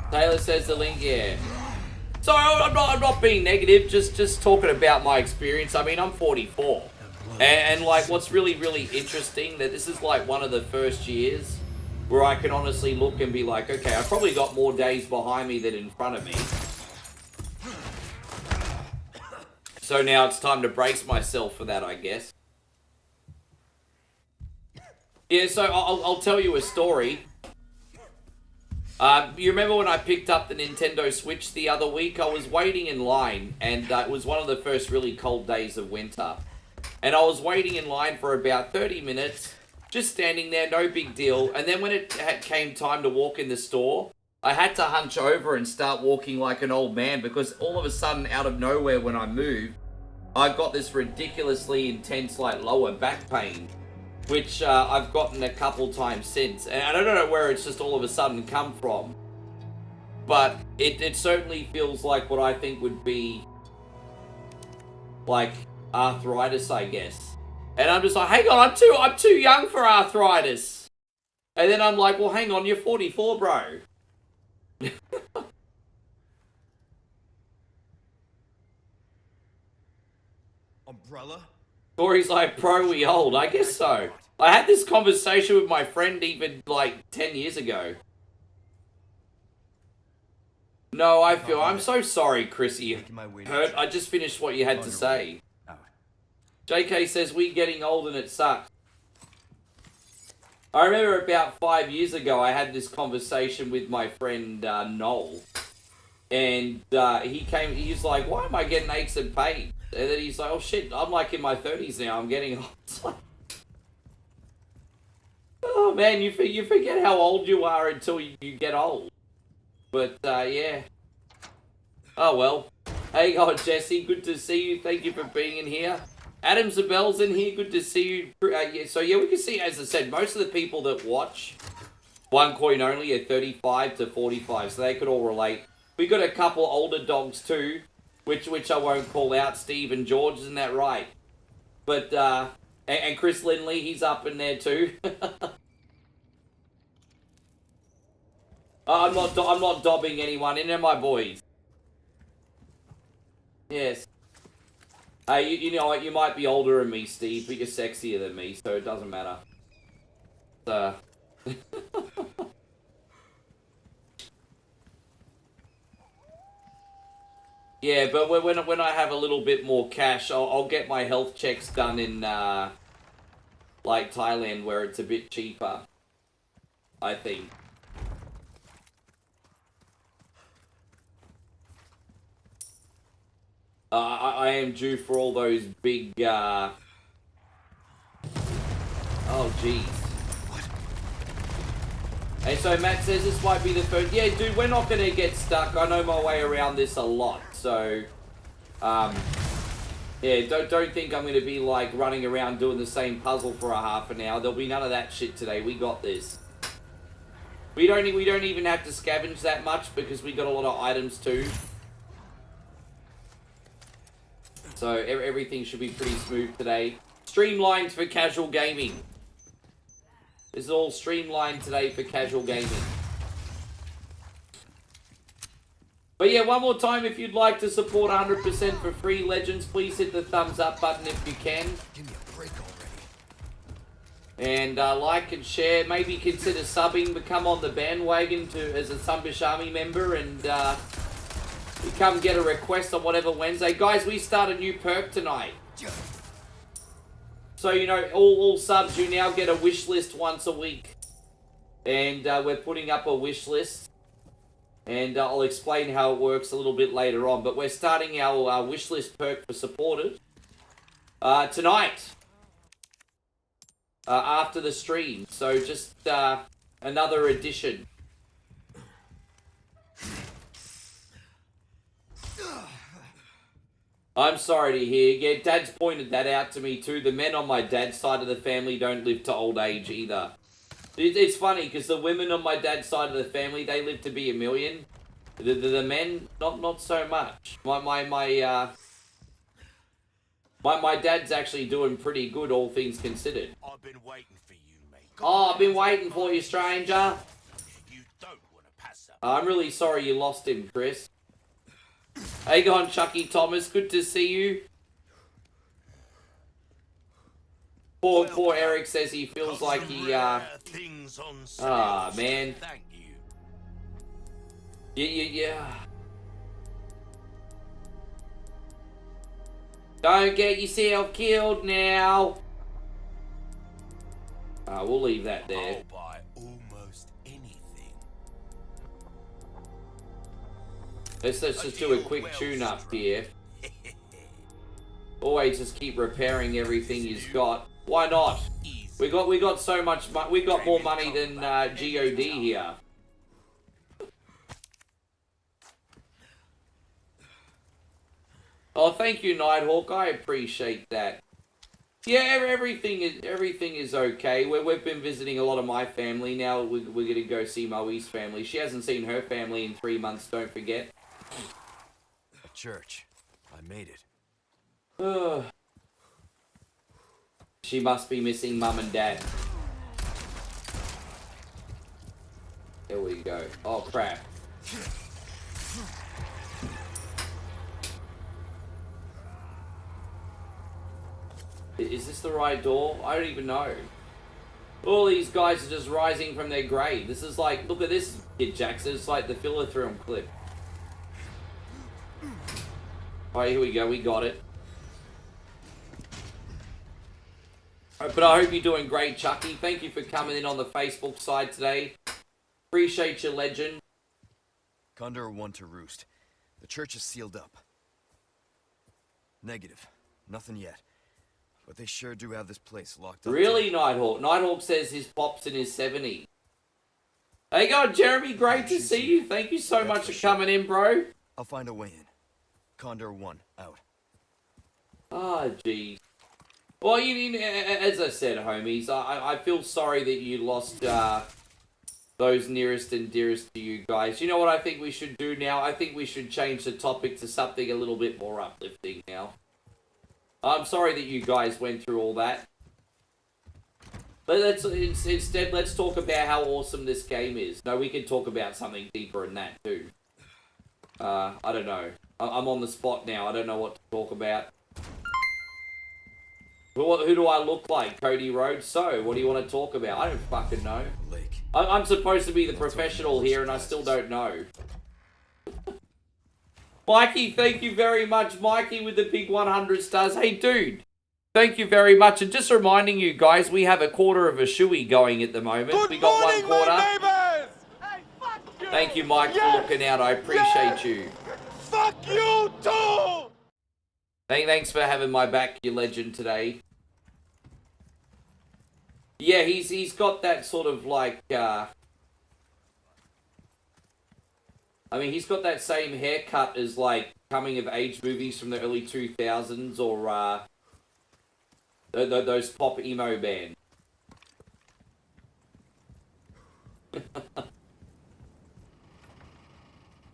Speaker 1: Taylor says the link, yeah. So I'm not being negative, just talking about my experience. I mean, I'm 44. And like, what's really interesting, that this is like one of the first years where I can honestly look and be like, okay, I've probably got more days behind me than in front of me. So now it's time to brace myself for that, I guess. Yeah, so I'll tell you a story. You remember when I picked up the Nintendo Switch the other week? I was waiting in line, and it was one of the first really cold days of winter. And I was waiting in line for about 30 minutes, just standing there, no big deal. And then when it came time to walk in the store, I had to hunch over and start walking like an old man, because all of a sudden, out of nowhere when I moved, I got this ridiculously intense, like, lower back pain, which I've gotten a couple times since. And I don't know where it's just all of a sudden come from. But it certainly feels like what I think would be, like, arthritis, I guess. And I'm just like, hang on, I'm too young for arthritis. And then I'm like, well, hang on, you're 44, bro.
Speaker 2: Umbrella?
Speaker 1: Corey's like, bro, we old. I guess so. I had this conversation with my friend even, like, 10 years ago. No, I'm so sorry, Chrissy. Hurt. I just finished what you had to say. JK says, we getting old and it sucks. I remember about 5 years ago, I had this conversation with my friend, Noel. And he was like, why am I getting aches and pains? And then he's like, oh shit, I'm like in my 30s now, I'm getting old. It's like, oh man, you forget how old you are until you get old. But, yeah. Oh well. Hey, God, Jesse, good to see you. Thank you for being in here. Adam Zabel's in here, good to see you. Yeah, so yeah, we can see, as I said, most of the people that watch One Coin Only are 35 to 45, so they could all relate. We got a couple older dogs too, which I won't call out, Steve and George, isn't that right? But, and Chris Lindley, he's up in there too. I'm not dobbing anyone in, am I, boys? Yes. Hey, you know what, you might be older than me, Steve, but you're sexier than me, so it doesn't matter. Yeah, but when I have a little bit more cash, I'll get my health checks done in, like Thailand, where it's a bit cheaper, I think. I am due for all those big, oh, jeez. And so Matt says this might be the first. Yeah, dude, we're not going to get stuck. I know my way around this a lot. So, yeah, don't think I'm going to be, like, running around doing the same puzzle for a half an hour. There'll be none of that shit today. We got this. We don't even have to scavenge that much because we got a lot of items, too. So everything should be pretty smooth today. Streamlined for casual gaming. This is all streamlined today for casual gaming. But yeah, one more time, if you'd like to support 100% for free, Legends, please hit the thumbs up button if you can.
Speaker 2: Give me a break already.
Speaker 1: And like and share. Maybe consider subbing, become on the bandwagon as a Sunbish Army member, and you come get a request on whatever Wednesday. Guys, we start a new perk tonight. So, you know, all subs, you now get a wish list once a week. And we're putting up a wish list. And I'll explain how it works a little bit later on. But we're starting our wish list perk for supporters tonight. After the stream. So just another addition. I'm sorry to hear. Yeah, Dad's pointed that out to me too. The men on my dad's side of the family don't live to old age either. It's funny because the women on my dad's side of the family, they live to be 1 million. The men, not so much. My dad's actually doing pretty good, all things considered.
Speaker 3: I've been waiting for you, mate.
Speaker 1: Oh, I've been waiting for you, stranger.
Speaker 3: You don't want to pass up.
Speaker 1: I'm really sorry you lost him, Chris. Hey, go on, Chucky Thomas. Good to see you. Poor Eric says he feels like he, man.
Speaker 3: Thank you.
Speaker 1: Yeah. Don't get yourself killed now. We'll leave that there.
Speaker 3: I'll buy almost anything.
Speaker 1: Let's just do a quick tune-up here. Always just keep repairing everything he's got. Why not? We got so much money. We got more money than God here. Oh, thank you, Nighthawk. I appreciate that. Yeah, everything is okay. We've been visiting a lot of my family now. We're gonna go see Moe's family. She hasn't seen her family in 3 months. Don't forget.
Speaker 2: A church. I made it.
Speaker 1: She must be missing Mum and Dad. There we go. Oh, crap. Is this the right door? I don't even know. All these guys are just rising from their grave. This is like, look at this, Kid Jackson. It's like the Philathrum clip. Alright, here we go. We got it. But I hope you're doing great, Chucky. Thank you for coming in on the Facebook side today. Appreciate your legend.
Speaker 2: Condor 1 to roost. The church is sealed up. Negative. Nothing yet. But they sure do have this place locked up.
Speaker 1: Really, Nighthawk? Nighthawk says his pop's in his 70s. Hey, God, Jeremy, great to see you. Thank you so much for coming in, bro.
Speaker 2: I'll find a way in. Condor 1, out.
Speaker 1: Ah, geez. Well, as I said, homies, I feel sorry that you lost those nearest and dearest to you guys. You know what I think we should do now? I think we should change the topic to something a little bit more uplifting now. I'm sorry that you guys went through all that. But instead, let's talk about how awesome this game is. No, we can talk about something deeper than that, too. I don't know. I'm on the spot now. I don't know what to talk about. Who do I look like? Cody Rhodes? So, what do you want to talk about? I don't fucking know. I'm supposed to be the professional here, and I still don't know. Mikey, thank you very much. Mikey with the big 100 stars. Hey, dude. Thank you very much. And just reminding you guys, we have a quarter of a shoey going at the moment. We got one quarter.
Speaker 5: Hey, fuck you!
Speaker 1: Thank you, Mike, for looking out. I appreciate you.
Speaker 5: Fuck you too!
Speaker 1: Thanks for having my back, you legend, today. Yeah, he's got that sort of like, I mean, he's got that same haircut as like coming of age movies from the early 2000s or those pop emo bands.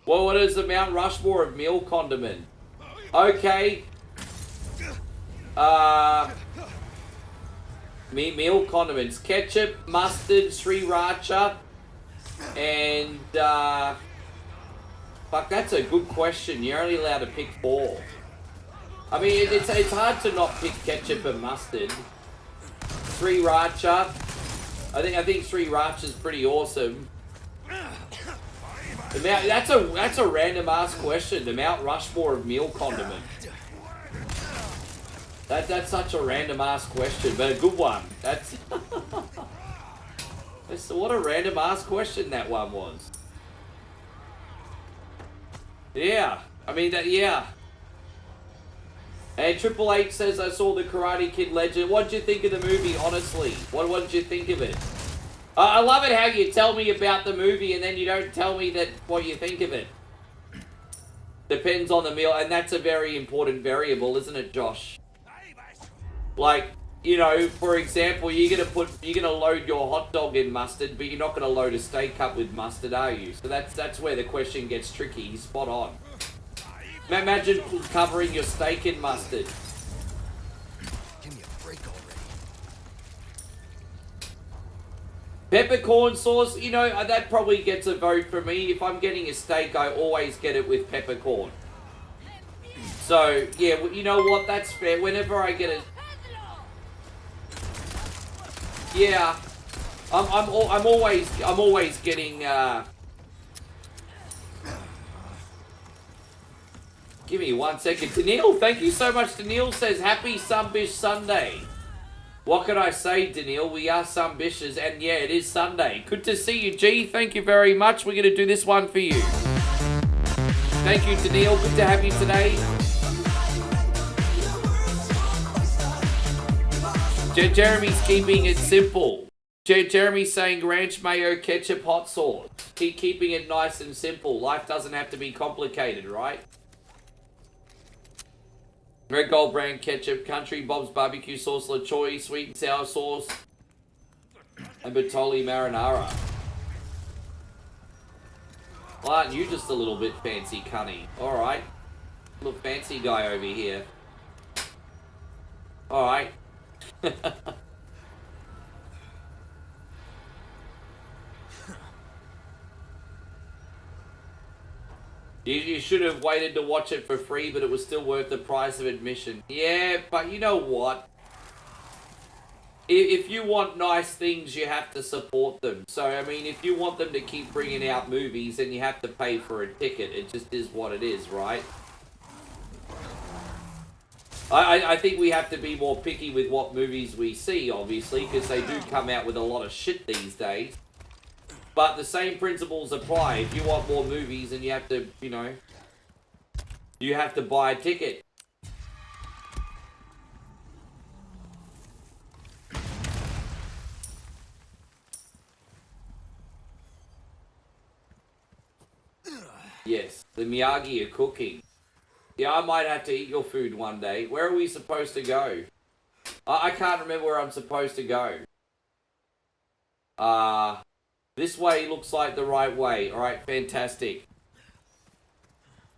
Speaker 1: Well, what is the Mount Rushmore of meal condiment? Okay. Meal condiments. Ketchup, mustard, sriracha, and, fuck, that's a good question. You're only allowed to pick 4. I mean, it's hard to not pick ketchup and mustard. Sriracha. I think sriracha's pretty awesome. That's a random ass question. The Mount Rushmore of meal condiment. That's such a random ass question, but a good one. That's what a random ass question that one was. Yeah, I mean that. Yeah. And Triple H says, I saw the Karate Kid Legend. What did you think of the movie, honestly? What did you think of it? I love it how you tell me about the movie and then you don't tell me what you think of it. Depends on the meal, and that's a very important variable, isn't it, Josh? Like, you know, for example, you're gonna load your hot dog in mustard, but you're not gonna load a steak up with mustard, are you? So that's where the question gets tricky. He's spot on. Imagine covering your steak in mustard.
Speaker 2: Give me a break already.
Speaker 1: Peppercorn sauce, you know, that probably gets a vote for me. If I'm getting a steak, I always get it with peppercorn. So, yeah, you know what? That's fair. Whenever I get a... Yeah. I'm always getting, Give me 1 second. Daniil, thank you so much. Daniil says, Happy Sunbish Sunday. What can I say, Daniil? We are Sunbishers, and yeah, it is Sunday. Good to see you, G. Thank you very much. We're going to do this one for you. Thank you, Daniil. Good to have you today. Jeremy's keeping it simple. Jeremy's saying ranch mayo ketchup hot sauce. Keeping it nice and simple. Life doesn't have to be complicated, right? Red Gold brand ketchup, Country Bob's barbecue sauce, La Choy, sweet and sour sauce, and Bertolli marinara. Well, aren't you just a little bit fancy, cunny? Alright. Little fancy guy over here. Alright. You should have waited to watch it for free, but it was still worth the price of admission. Yeah, but you know what? If you want nice things, you have to support them. So, I mean, if you want them to keep bringing out movies, then you have to pay for a ticket. It just is what it is, right? I think we have to be more picky with what movies we see, obviously, because they do come out with a lot of shit these days. But the same principles apply. If you want more movies, then you have to, you know, you have to buy a ticket. Yes, the Miyagi are cooking. Yeah, I might have to eat your food one day. Where are we supposed to go? I can't remember where I'm supposed to go. This way looks like the right way. Alright, fantastic.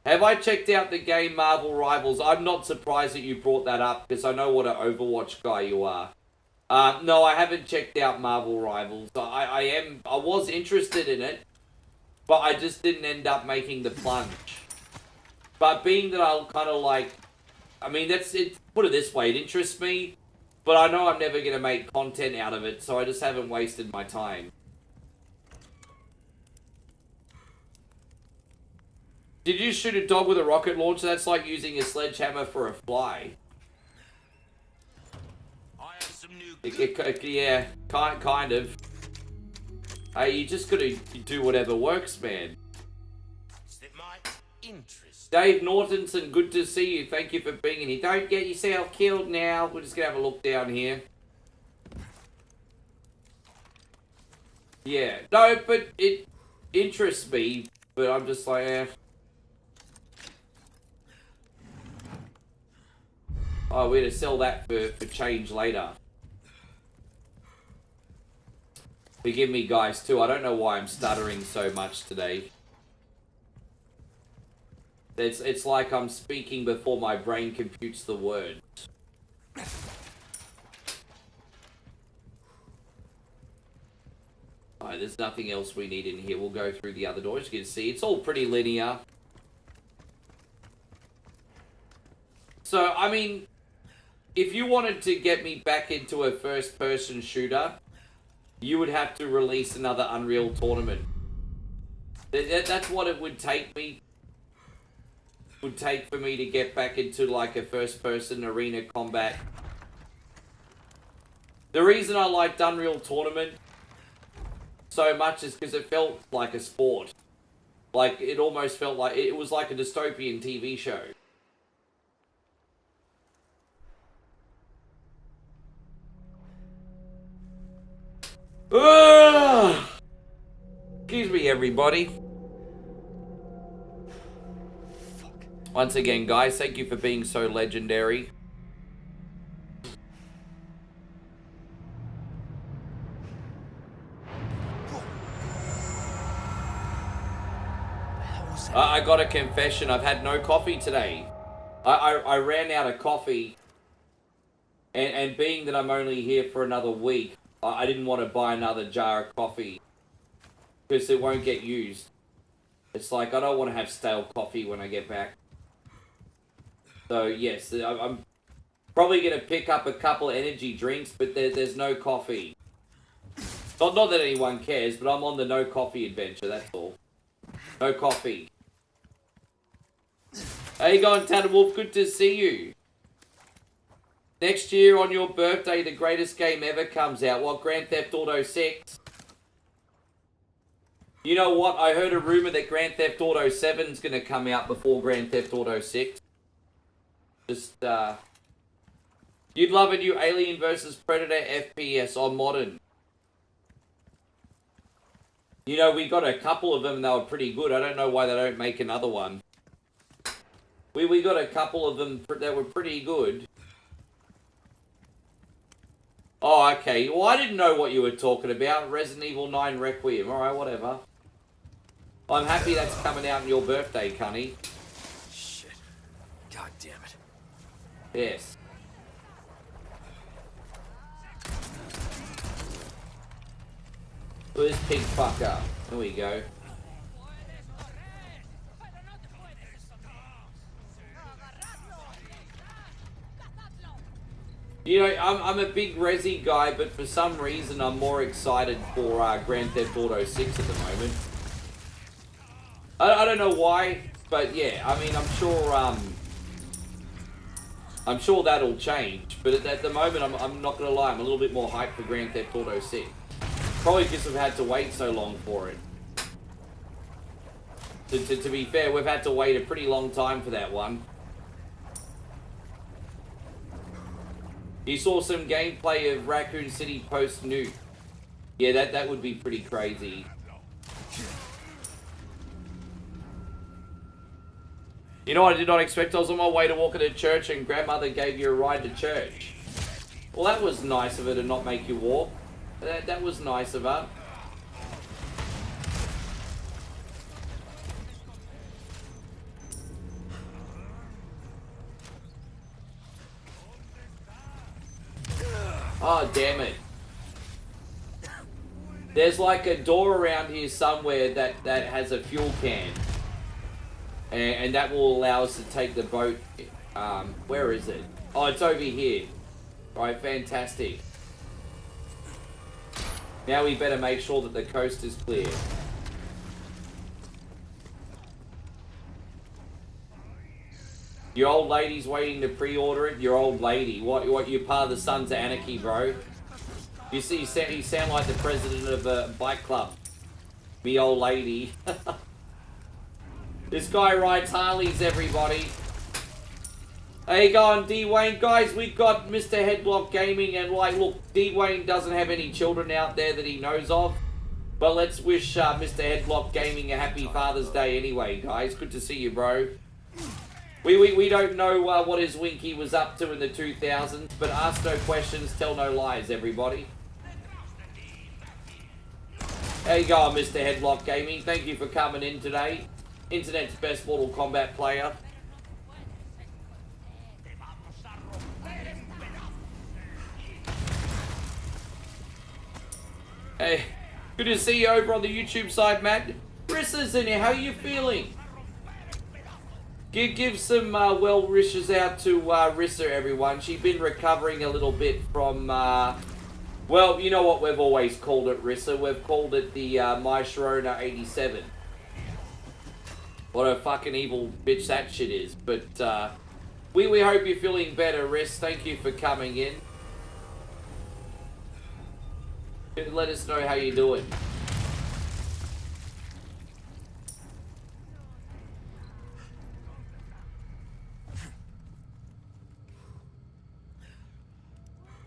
Speaker 1: Have I checked out the game Marvel Rivals? I'm not surprised that you brought that up, because I know what an Overwatch guy you are. No, I haven't checked out Marvel Rivals. I was interested in it, but I just didn't end up making the plunge. But being that I'll kind of like... I mean, that's it. Put it this way, it interests me, but I know I'm never going to make content out of it, so I just haven't wasted my time. Did you shoot a dog with a rocket launcher? That's like using a sledgehammer for a fly.
Speaker 3: I have some new
Speaker 1: Yeah, kind of. Hey, you just gotta do whatever works, man.
Speaker 3: that might interest.
Speaker 1: Dave Nortonson, good to see you. Thank you for being in here. Don't get yourself killed now. We're just gonna have a look down here. Yeah, no, but it interests me, but I'm just like, eh. Oh, we're gonna sell that for change later. Forgive me, guys, too. I don't know why I'm stuttering so much today. It's like I'm speaking before my brain computes the words. Alright, there's nothing else we need in here. We'll go through the other doors. You can see it's all pretty linear. So, I mean, if you wanted to get me back into a first-person shooter, you would have to release another Unreal tournament. That's what it would take me. Would take for me to get back into like a first-person arena combat. The reason I liked Unreal Tournament so much is because it felt like a sport. Like, it almost felt like it was like a dystopian TV show. Excuse me, everybody. Once again, guys, thank you for being so legendary. I got a confession. I've had no coffee today. I ran out of coffee. And being that I'm only here for another week, I didn't want to buy another jar of coffee. Because it won't get used. It's like, I don't want to have stale coffee when I get back. So, yes, I'm probably going to pick up a couple of energy drinks, but there's no coffee. Not that anyone cares, but I'm on the no coffee adventure, that's all. No coffee. How you going, Tanner Wolf? Good to see you. Next year on your birthday, the greatest game ever comes out. What, Grand Theft Auto 6? You know what? I heard a rumor that Grand Theft Auto 7 is going to come out before Grand Theft Auto 6. Just, you'd love a new Alien vs Predator FPS on modern. You know, we got a couple of them and they were pretty good. I don't know why they don't make another one. We got a couple of them that were pretty good. Oh, okay. Well, I didn't know what you were talking about. Resident Evil 9 Requiem. Alright, whatever. I'm happy that's coming out on your birthday, Cunny.
Speaker 2: Shit. God damn it.
Speaker 1: Yes. Look at this pig fucker. There we go. You know, I'm a big Resi guy, but for some reason I'm more excited for Grand Theft Auto 6 at the moment. I don't know why, but yeah, I mean, I'm sure that'll change. But at the moment, I'm not gonna lie, I'm a little bit more hyped for Grand Theft Auto 6. Probably because we've had to wait so long for it. To be fair, we've had to wait a pretty long time for that one. You saw some gameplay of Raccoon City post-nuke. Yeah, that would be pretty crazy. You know what I did not expect? I was on my way to walk into church and grandmother gave you a ride to church. Well, that was nice of her to not make you walk. That was nice of her. Oh, damn it. There's like a door around here somewhere that has a fuel can. And that will allow us to take the boat. Where is it? Oh, it's over here. Right, fantastic. Now we better make sure that the coast is clear. Your old lady's waiting to pre-order it. Your old lady. What? You're part of the Sons of Anarchy, bro. You see, you sound like the president of a bike club. Me old lady. This guy rides Harleys, everybody. How you going, D-Wayne? Guys, we've got Mr. Headlock Gaming, and like, look, D-Wayne doesn't have any children out there that he knows of. But let's wish Mr. Headlock Gaming a happy Father's Day anyway, guys. Good to see you, bro. We don't know what his Winky was up to in the 2000s, but ask no questions, tell no lies, everybody. How you going, Mr. Headlock Gaming? Thank you for coming in today. Internet's best Mortal Kombat player. Hey, good to see you over on the YouTube side, Matt. Rissa's in here, how are you feeling? Give some well wishes out to Rissa, everyone. She's been recovering a little bit from, well, you know what we've always called it, Rissa. We've called it the My Sharona 87. What a fucking evil bitch that shit is. But we hope you're feeling better, Riss. Thank you for coming in. Let us know how you're doing.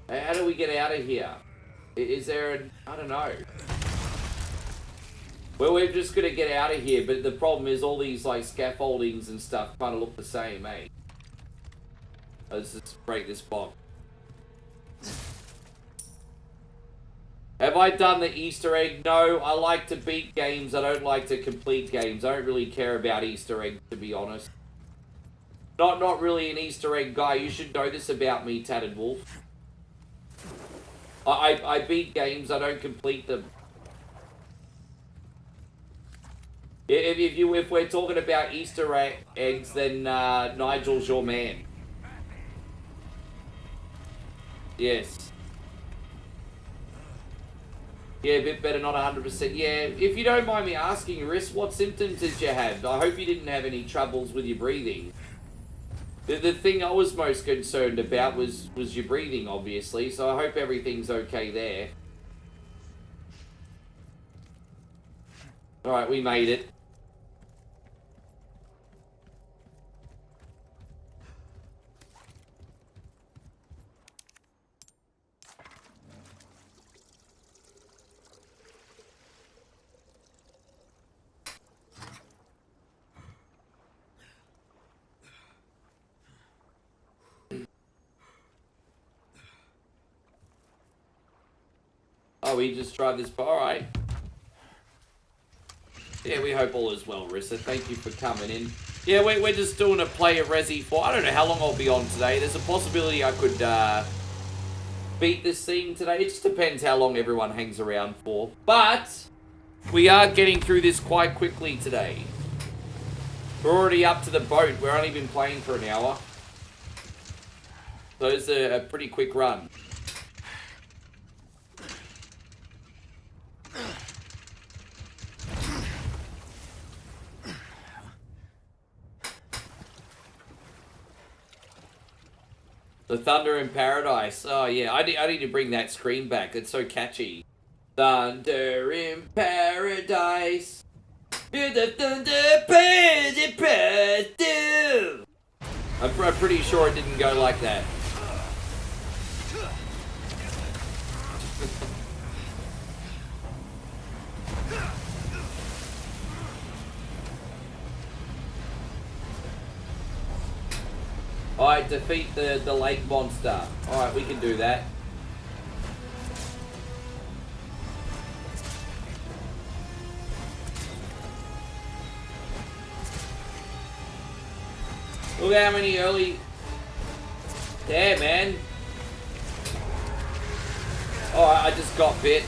Speaker 1: How do we get out of here? Is there an... I don't know. Well, we're just gonna get out of here, but the problem is all these, like, scaffoldings and stuff kind of look the same, eh? Let's just break this box. Have I done the Easter egg? No, I like to beat games. I don't like to complete games. I don't really care about Easter eggs, to be honest. Not really an Easter egg guy. You should know this about me, Tattered Wolf. I beat games, I don't complete them. If we're talking about Easter eggs, then Nigel's your man. Yes. Yeah, a bit better, not 100%. Yeah, if you don't mind me asking, Riss, what symptoms did you have? I hope you didn't have any troubles with your breathing. The thing I was most concerned about was your breathing, obviously, so I hope everything's okay there. Alright, we made it. Oh, we just tried this, alright. Yeah, we hope all is well, Rissa. Thank you for coming in. Yeah, we're just doing a play of Resi 4. I don't know how long I'll be on today. There's a possibility I could beat this scene today. It just depends how long everyone hangs around for. But we are getting through this quite quickly today. We're already up to the boat. We've only been playing for an hour. So it's a pretty quick run. The Thunder in Paradise. Oh, yeah. I need to bring that screen back. It's so catchy. Thunder in Paradise. Hear the thunder, I'm pretty sure it didn't go like that. Alright, defeat the lake monster. Alright, we can do that. Look how many early... There, man. Alright, I just got bit.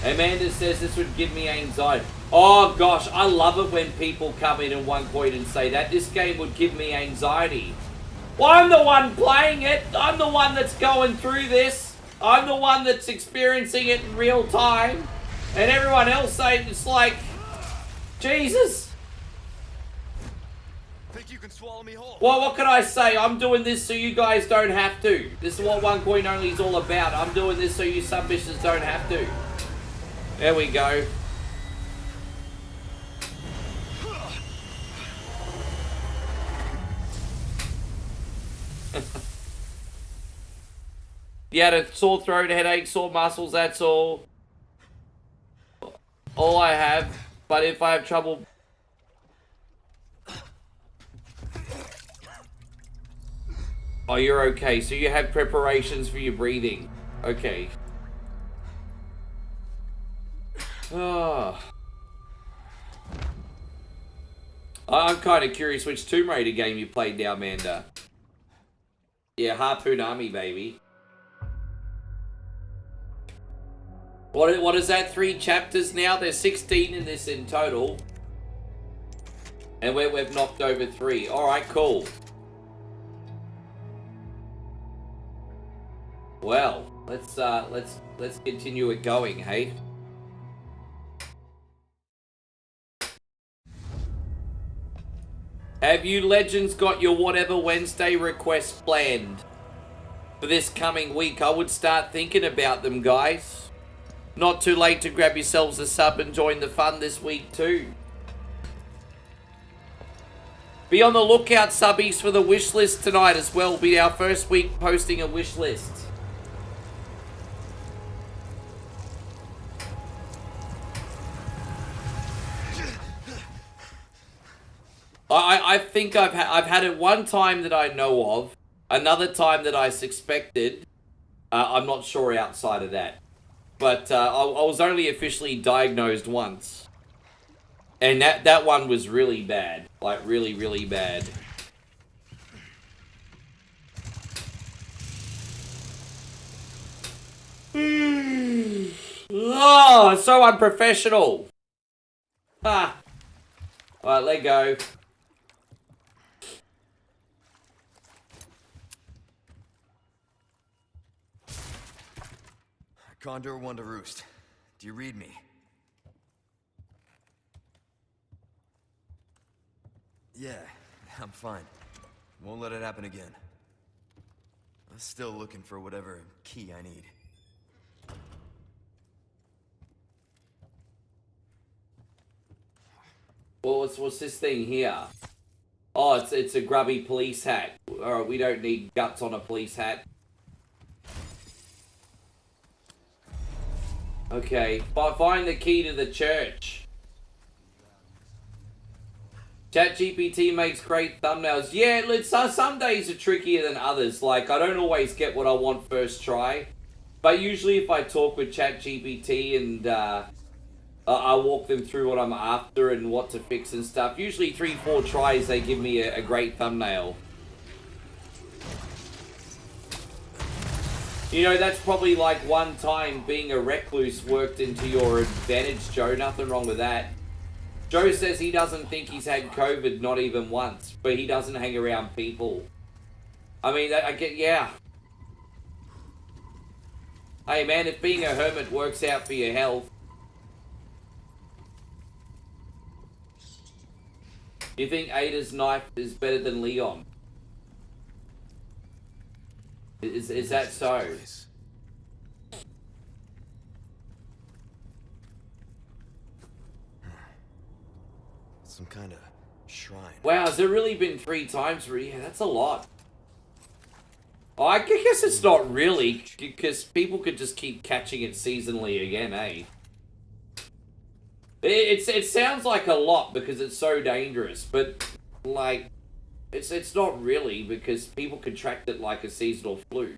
Speaker 1: Amanda says this would give me anxiety. Oh gosh, I love it when people come in at one point and say that. This game would give me anxiety. Well, I'm the one playing it. I'm the one that's going through this. I'm the one that's experiencing it in real time. And everyone else saying it's like, Jesus.
Speaker 2: Think you can swallow me whole?
Speaker 1: Well, what can I say? I'm doing this so you guys don't have to. This is what One Coin Only is all about. I'm doing this so you sub-bitches don't have to. There we go. Yeah, a sore throat, headache, sore muscles, that's all I have. But if I have trouble... Oh, you're okay. So you have preparations for your breathing. Okay. Oh. I'm kind of curious which Tomb Raider game you played now, Amanda. Yeah, Harpoon Army, baby. What is that? 3 chapters now? There's 16 in this in total. And we've knocked over 3. Alright, cool. Well, let's continue it going, hey? Have you legends got your whatever Wednesday requests planned for this coming week? I would start thinking about them, guys. Not too late to grab yourselves a sub and join the fun this week too. Be on the lookout, subbies, for the wish list tonight as well. It'll be our first week posting a wish list. I think I've had it one time that I know of, another time that I suspected. I'm not sure outside of that, but I was only officially diagnosed once, and that one was really bad, like really, really bad. Oh, so unprofessional. Ah. Alright, let go.
Speaker 2: Condor one to roost. Do you read me? Yeah, I'm fine. Won't let it happen again. I'm still looking for whatever key I need.
Speaker 1: Well, what's this thing here? Oh, it's a grubby police hat. Alright, we don't need guts on a police hat. Okay, find the key to the church. ChatGPT makes great thumbnails. Yeah, some days are trickier than others. Like, I don't always get what I want first try. But usually if I talk with ChatGPT and I walk them through what I'm after and what to fix and stuff, usually 3-4 tries they give me a great thumbnail. You know, that's probably like one time being a recluse worked into your advantage, Joe. Nothing wrong with that. Joe says he doesn't think he's had COVID, not even once, but he doesn't hang around people. I mean, I get, yeah. Hey man, if being a hermit works out for your health. You think Ada's knife is better than Leon? Is that so?
Speaker 2: Some kind of shrine.
Speaker 1: Wow, has there really been 3 times? Yeah, that's a lot. I guess it's not really, because people could just keep catching it seasonally again, eh? It sounds like a lot because it's so dangerous, but, like, it's not really, because people contract it like a seasonal flu.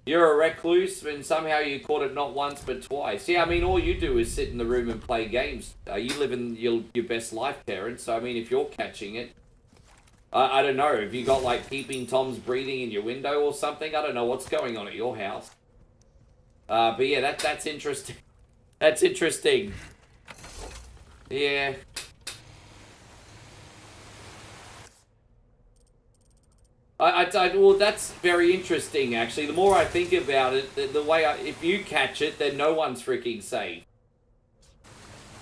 Speaker 1: You're a recluse, and somehow you caught it not once but twice. Yeah, I mean, all you do is sit in the room and play games. You live in your best life, Terrence, so I mean, if you're catching it, I don't know, have you got, like, peeping Toms breathing in your window or something? I don't know what's going on at your house. But yeah, that's interesting. That's interesting. Yeah. Well, that's very interesting, actually. The more I think about it, the way if you catch it, then no one's freaking safe.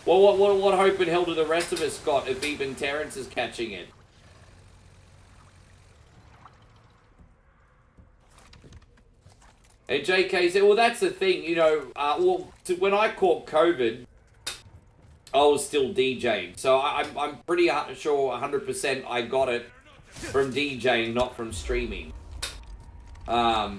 Speaker 1: Well, what hope in hell do the rest of us got if even Terrence is catching it? And JK said, well, that's the thing, you know, when I caught COVID, I was still DJing. So I'm pretty sure 100% I got it from DJing, not from streaming. But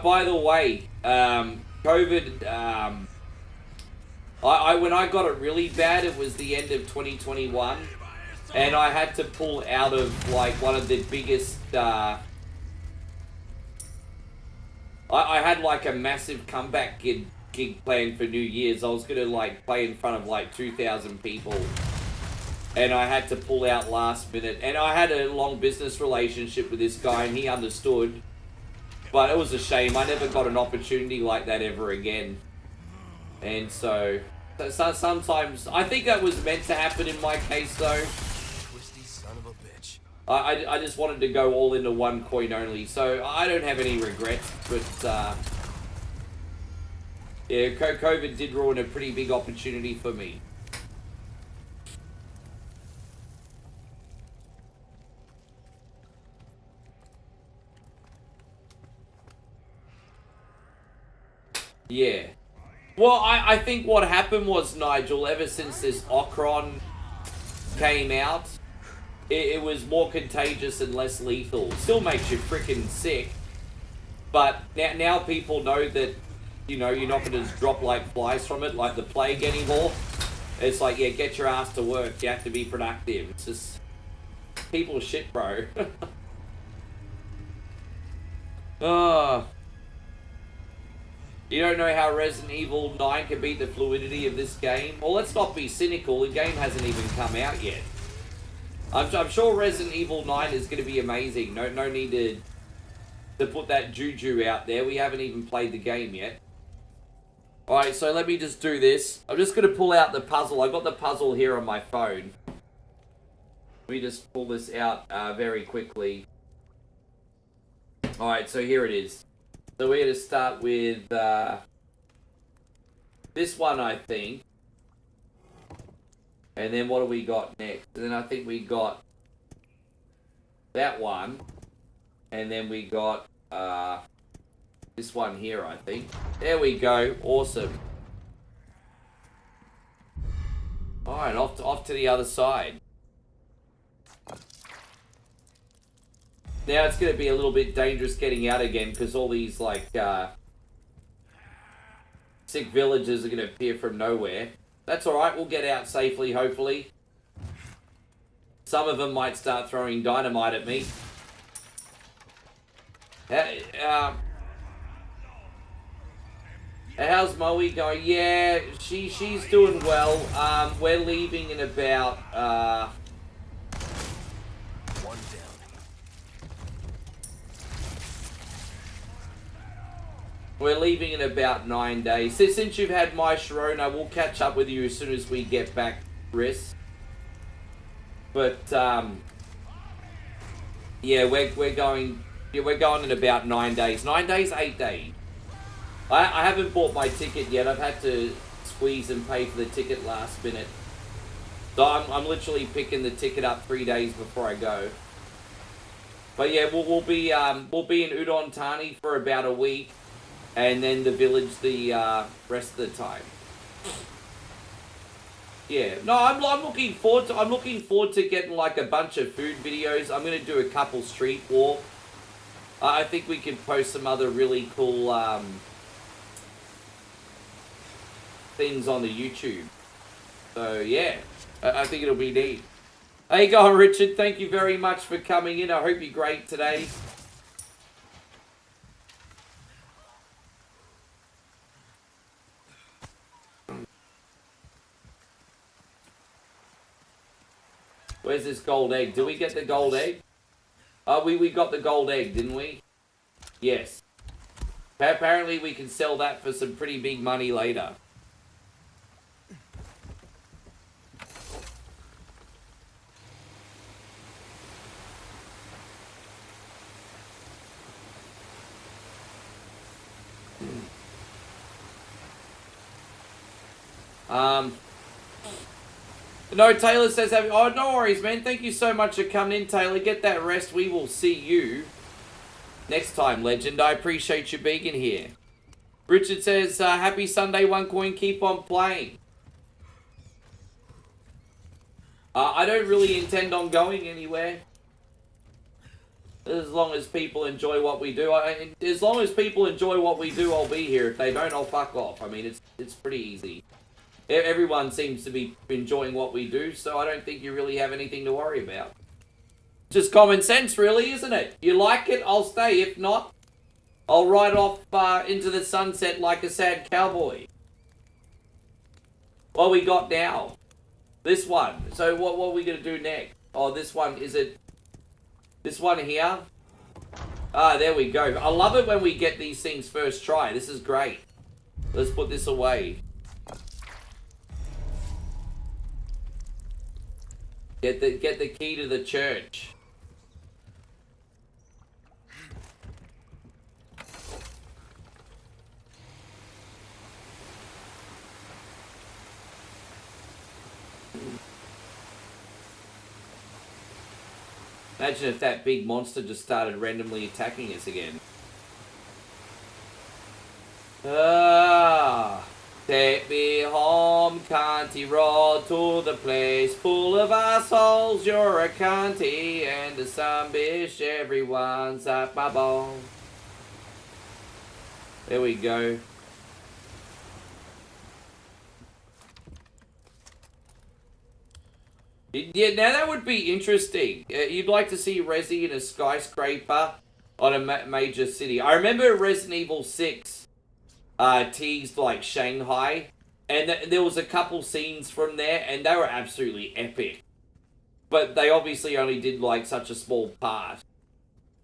Speaker 1: by the way, COVID, when I got it really bad, it was the end of 2021, and I had to pull out of, like, one of the biggest, I had, like, a massive comeback gig planned for New Year's. I was going to, like, play in front of, like, 2,000 people. And I had to pull out last minute. And I had a long business relationship with this guy, and he understood. But it was a shame. I never got an opportunity like that ever again. And so sometimes... I think that was meant to happen in my case, though.
Speaker 2: Twisty son of a bitch.
Speaker 1: I just wanted to go all into one coin only, so I don't have any regrets, but, yeah, COVID did ruin a pretty big opportunity for me. Yeah. Well, I think what happened was, Nigel, ever since this Ocron came out, it was more contagious and less lethal. Still makes you freaking sick. But now people know that, you know, you're not going to just drop like flies from it, like the plague anymore. It's like, yeah, get your ass to work. You have to be productive. It's just... people shit, bro. Oh. You don't know how Resident Evil 9 can beat the fluidity of this game? Well, let's not be cynical. The game hasn't even come out yet. I'm sure Resident Evil 9 is going to be amazing. No need to put that juju out there. We haven't even played the game yet. Alright, so let me just do this. I'm just going to pull out the puzzle. I've got the puzzle here on my phone. Let me just pull this out very quickly. Alright, so here it is. So we're going to start with this one, I think. And then what do we got next? And then I think we got that one. And then we got this one here, I think. There we go. Awesome. Alright, off to the other side. Now it's going to be a little bit dangerous getting out again because all these, like, sick villagers are going to appear from nowhere. That's alright, we'll get out safely, hopefully. Some of them might start throwing dynamite at me. How's Moe going? Yeah, she's doing well. We're leaving in about,
Speaker 2: One down.
Speaker 1: we're leaving in about 9 days. Since you've had my Sharona, we'll catch up with you as soon as we get back, Riss. But, yeah, we're going in about 9 days. 9 days, 8 days. I haven't bought my ticket yet. I've had to squeeze and pay for the ticket last minute. So I'm literally picking the ticket up 3 days before I go. But yeah, we'll be in Udon Thani for about a week. and then the village the rest of the time. Yeah, no, I'm looking forward to getting like a bunch of food videos. I'm gonna do a couple street walk. I think we could post some other really cool things on the YouTube. So yeah, I think it'll be neat. How you going, Richard? Thank you very much for coming in. I hope you're great today. Where's this gold egg? Did we get the gold egg? Oh, we got the gold egg, didn't we? Yes. Apparently we can sell that for some pretty big money later. No, Taylor says, oh, no worries, man. Thank you so much for coming in, Taylor. Get that rest. We will see you next time, legend. I appreciate you being here. Richard says, happy Sunday, OneCoin. Keep on playing. I don't really intend on going anywhere. As long as people enjoy what we do. As long as people enjoy what we do, I'll be here. If they don't, I'll fuck off. I mean, it's pretty easy. Everyone seems to be enjoying what we do, so I don't think you really have anything to worry about. Just common sense, really, isn't it? You like it, I'll stay. If not, I'll ride off into the sunset like a sad cowboy. What we got now? This one. So what are we going to do next? Oh, this one. Is it this one here? Ah, there we go. I love it when we get these things first try. This is great. Let's put this away. Get the key to the church. Imagine if that big monster just started randomly attacking us again. Take me home, Canty Road, to the place full of assholes. You're a cunty and a some bitch. Everyone's at my ball. There we go. Yeah, now that would be interesting. You'd like to see Resi in a skyscraper on a major city. I remember Resident Evil 6 teased like Shanghai, and there was a couple scenes from there, and they were absolutely epic. But they obviously only did like such a small part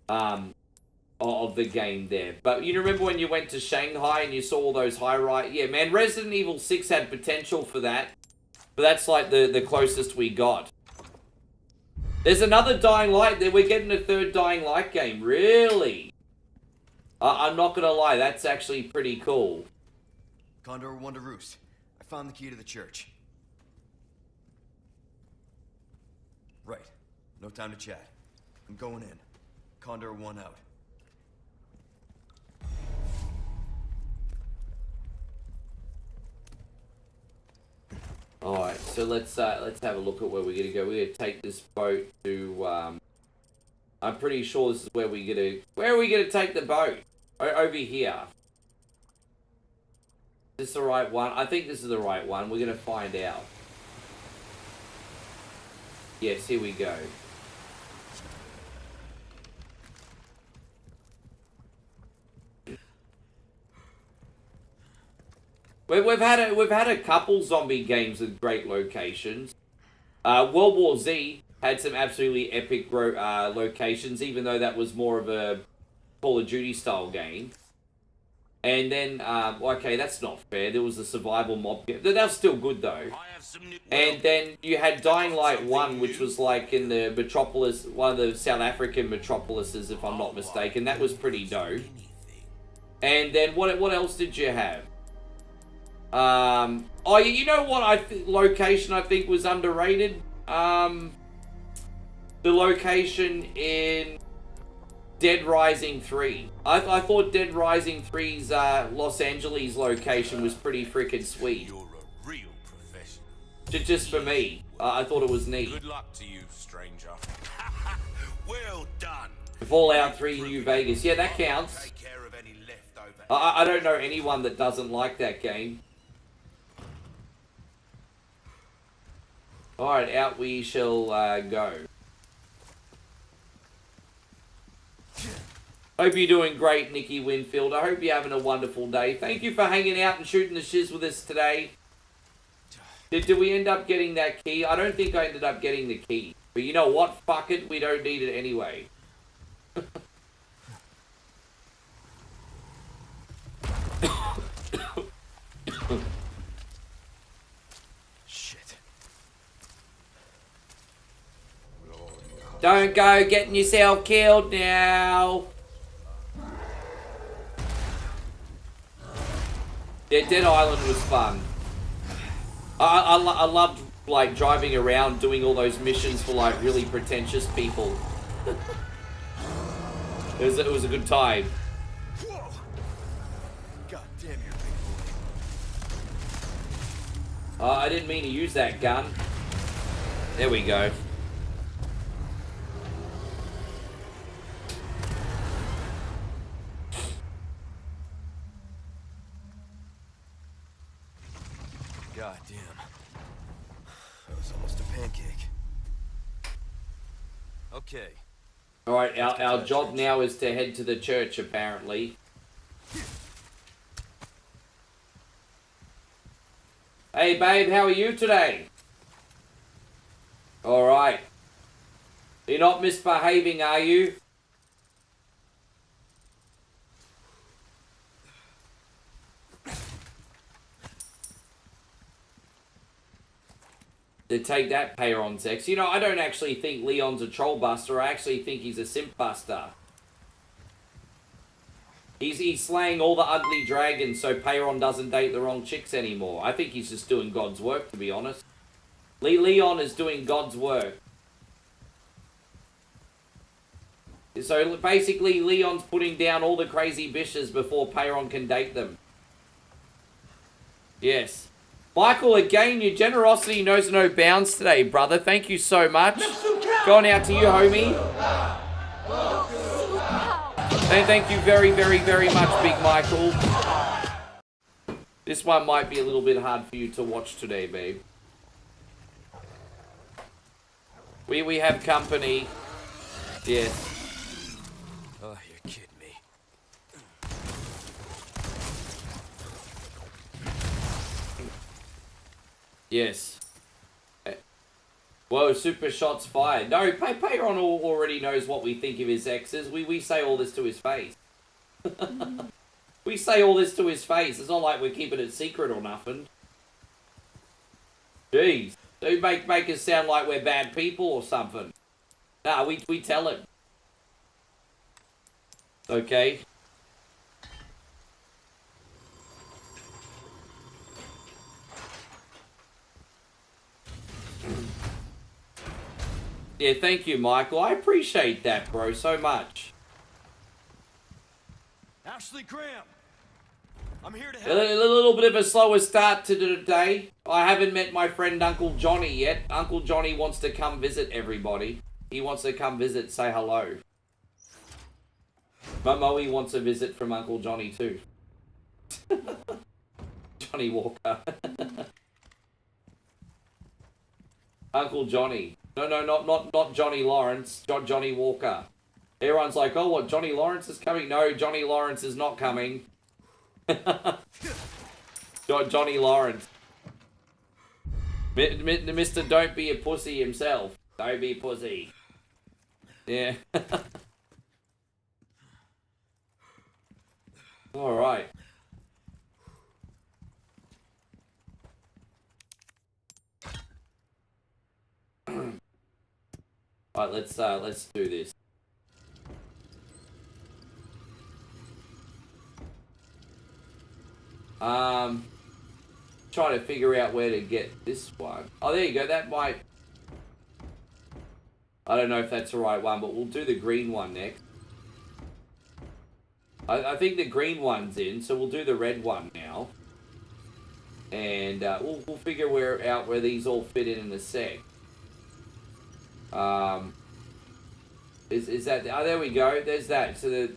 Speaker 1: of the game there. But you remember when you went to Shanghai and you saw all those high-rise... Yeah, man, Resident Evil 6 had potential for that. But that's like the closest we got. There's another Dying Light there. We're getting a third Dying Light game. Really? I'm not going to lie. That's actually pretty cool.
Speaker 2: Condor 1 to Roost. I found the key to the church. Right. No time to chat. I'm going in. Condor 1 out.
Speaker 1: Alright, so let's have a look at where we're gonna go. We're gonna take this boat to I'm pretty sure this is where are we gonna take the boat? Over here. Is this the right one? I think this is the right one. We're gonna find out. Yes, here we go. We've had a couple zombie games with great locations. World War Z had some absolutely epic locations, even though that was more of a Call of Duty style game. And then, okay, that's not fair. There was a survival mob game. That was still good though. And then you had Dying Light 1, which was like in the metropolis, one of the South African metropolises, if I'm not mistaken. That was pretty dope. And then what else did you have? Oh, you know what? Location I think was underrated. The location in Dead Rising 3. I thought Dead Rising 3's Los Angeles location was pretty freaking sweet.
Speaker 8: You're a real professional.
Speaker 1: Just for me. I thought it was neat.
Speaker 8: Good luck to you, stranger. Well done.
Speaker 1: Fallout 3 New Vegas. Yeah, that counts.
Speaker 8: Take care of any leftover.
Speaker 1: I don't know anyone that doesn't like that game. Alright, out we shall go. Hope you're doing great, Nikki Winfield. I hope you're having a wonderful day. Thank you for hanging out and shooting the shiz with us today. Did we end up getting that key? I don't think I ended up getting the key. But you know what? Fuck it. We don't need it anyway.
Speaker 2: Shit.
Speaker 1: Don't go getting yourself killed now. Yeah, Dead Island was fun. I loved like driving around doing all those missions for like really pretentious people. It was a good time.
Speaker 2: Whoa. God damn you, big boy.
Speaker 1: I didn't mean to use that gun. There we go.
Speaker 2: God damn. That was almost a pancake. Okay.
Speaker 1: Alright, our job now is to head to the church, apparently. Hey, babe, how are you today? Alright. You're not misbehaving, are you? To take that Peyron sex. You know, I don't actually think Leon's a troll buster. I actually think he's a simp buster. He's slaying all the ugly dragons so Peyron doesn't date the wrong chicks anymore. I think he's just doing God's work, to be honest. Leon is doing God's work. So basically, Leon's putting down all the crazy bitches before Peyron can date them. Yes. Michael, again, your generosity knows no bounds today, brother. Thank you so much. Going out to you, homie. And thank you very, very, very much, Big Michael. This one might be a little bit hard for you to watch today, babe. We have company. Yes.
Speaker 2: Oh, you're kidding me.
Speaker 1: Yes. Whoa, super shots fired. No, Peyron already knows what we think of his exes. We say all this to his face. We say all this to his face. It's not like we're keeping it secret or nothing. Jeez. Don't make us sound like we're bad people or something. Nah, we tell him. Okay. Yeah, thank you, Michael. I appreciate that, bro, so much.
Speaker 2: Ashley Graham, I'm here to
Speaker 1: A
Speaker 2: help.
Speaker 1: little bit of a slower start to the day. I haven't met my friend Uncle Johnny yet. Uncle Johnny wants to come visit everybody. He wants to come visit, say hello. Moe wants a visit from Uncle Johnny too. Johnny Walker. Uncle Johnny. No, not Johnny Lawrence. Johnny Walker. Everyone's like, oh, what, Johnny Lawrence is coming? No, Johnny Lawrence is not coming. Johnny Lawrence. Mr. Don't Be a Pussy himself. Don't be a pussy. Yeah. Alright. Alright, let's do this. Trying to figure out where to get this one. Oh, there you go. That might... I don't know if that's the right one, but we'll do the green one next. I think the green one's in, so we'll do the red one now. And we'll figure out where these all fit in a sec. Is that... Oh, there we go. There's that. So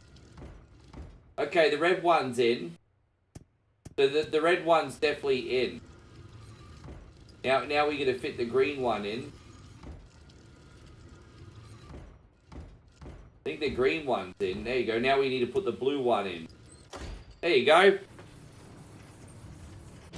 Speaker 1: okay, the red one's in. So the red one's definitely in. Now we're going to fit the green one in. I think the green one's in. There you go. Now we need to put the blue one in. There you go.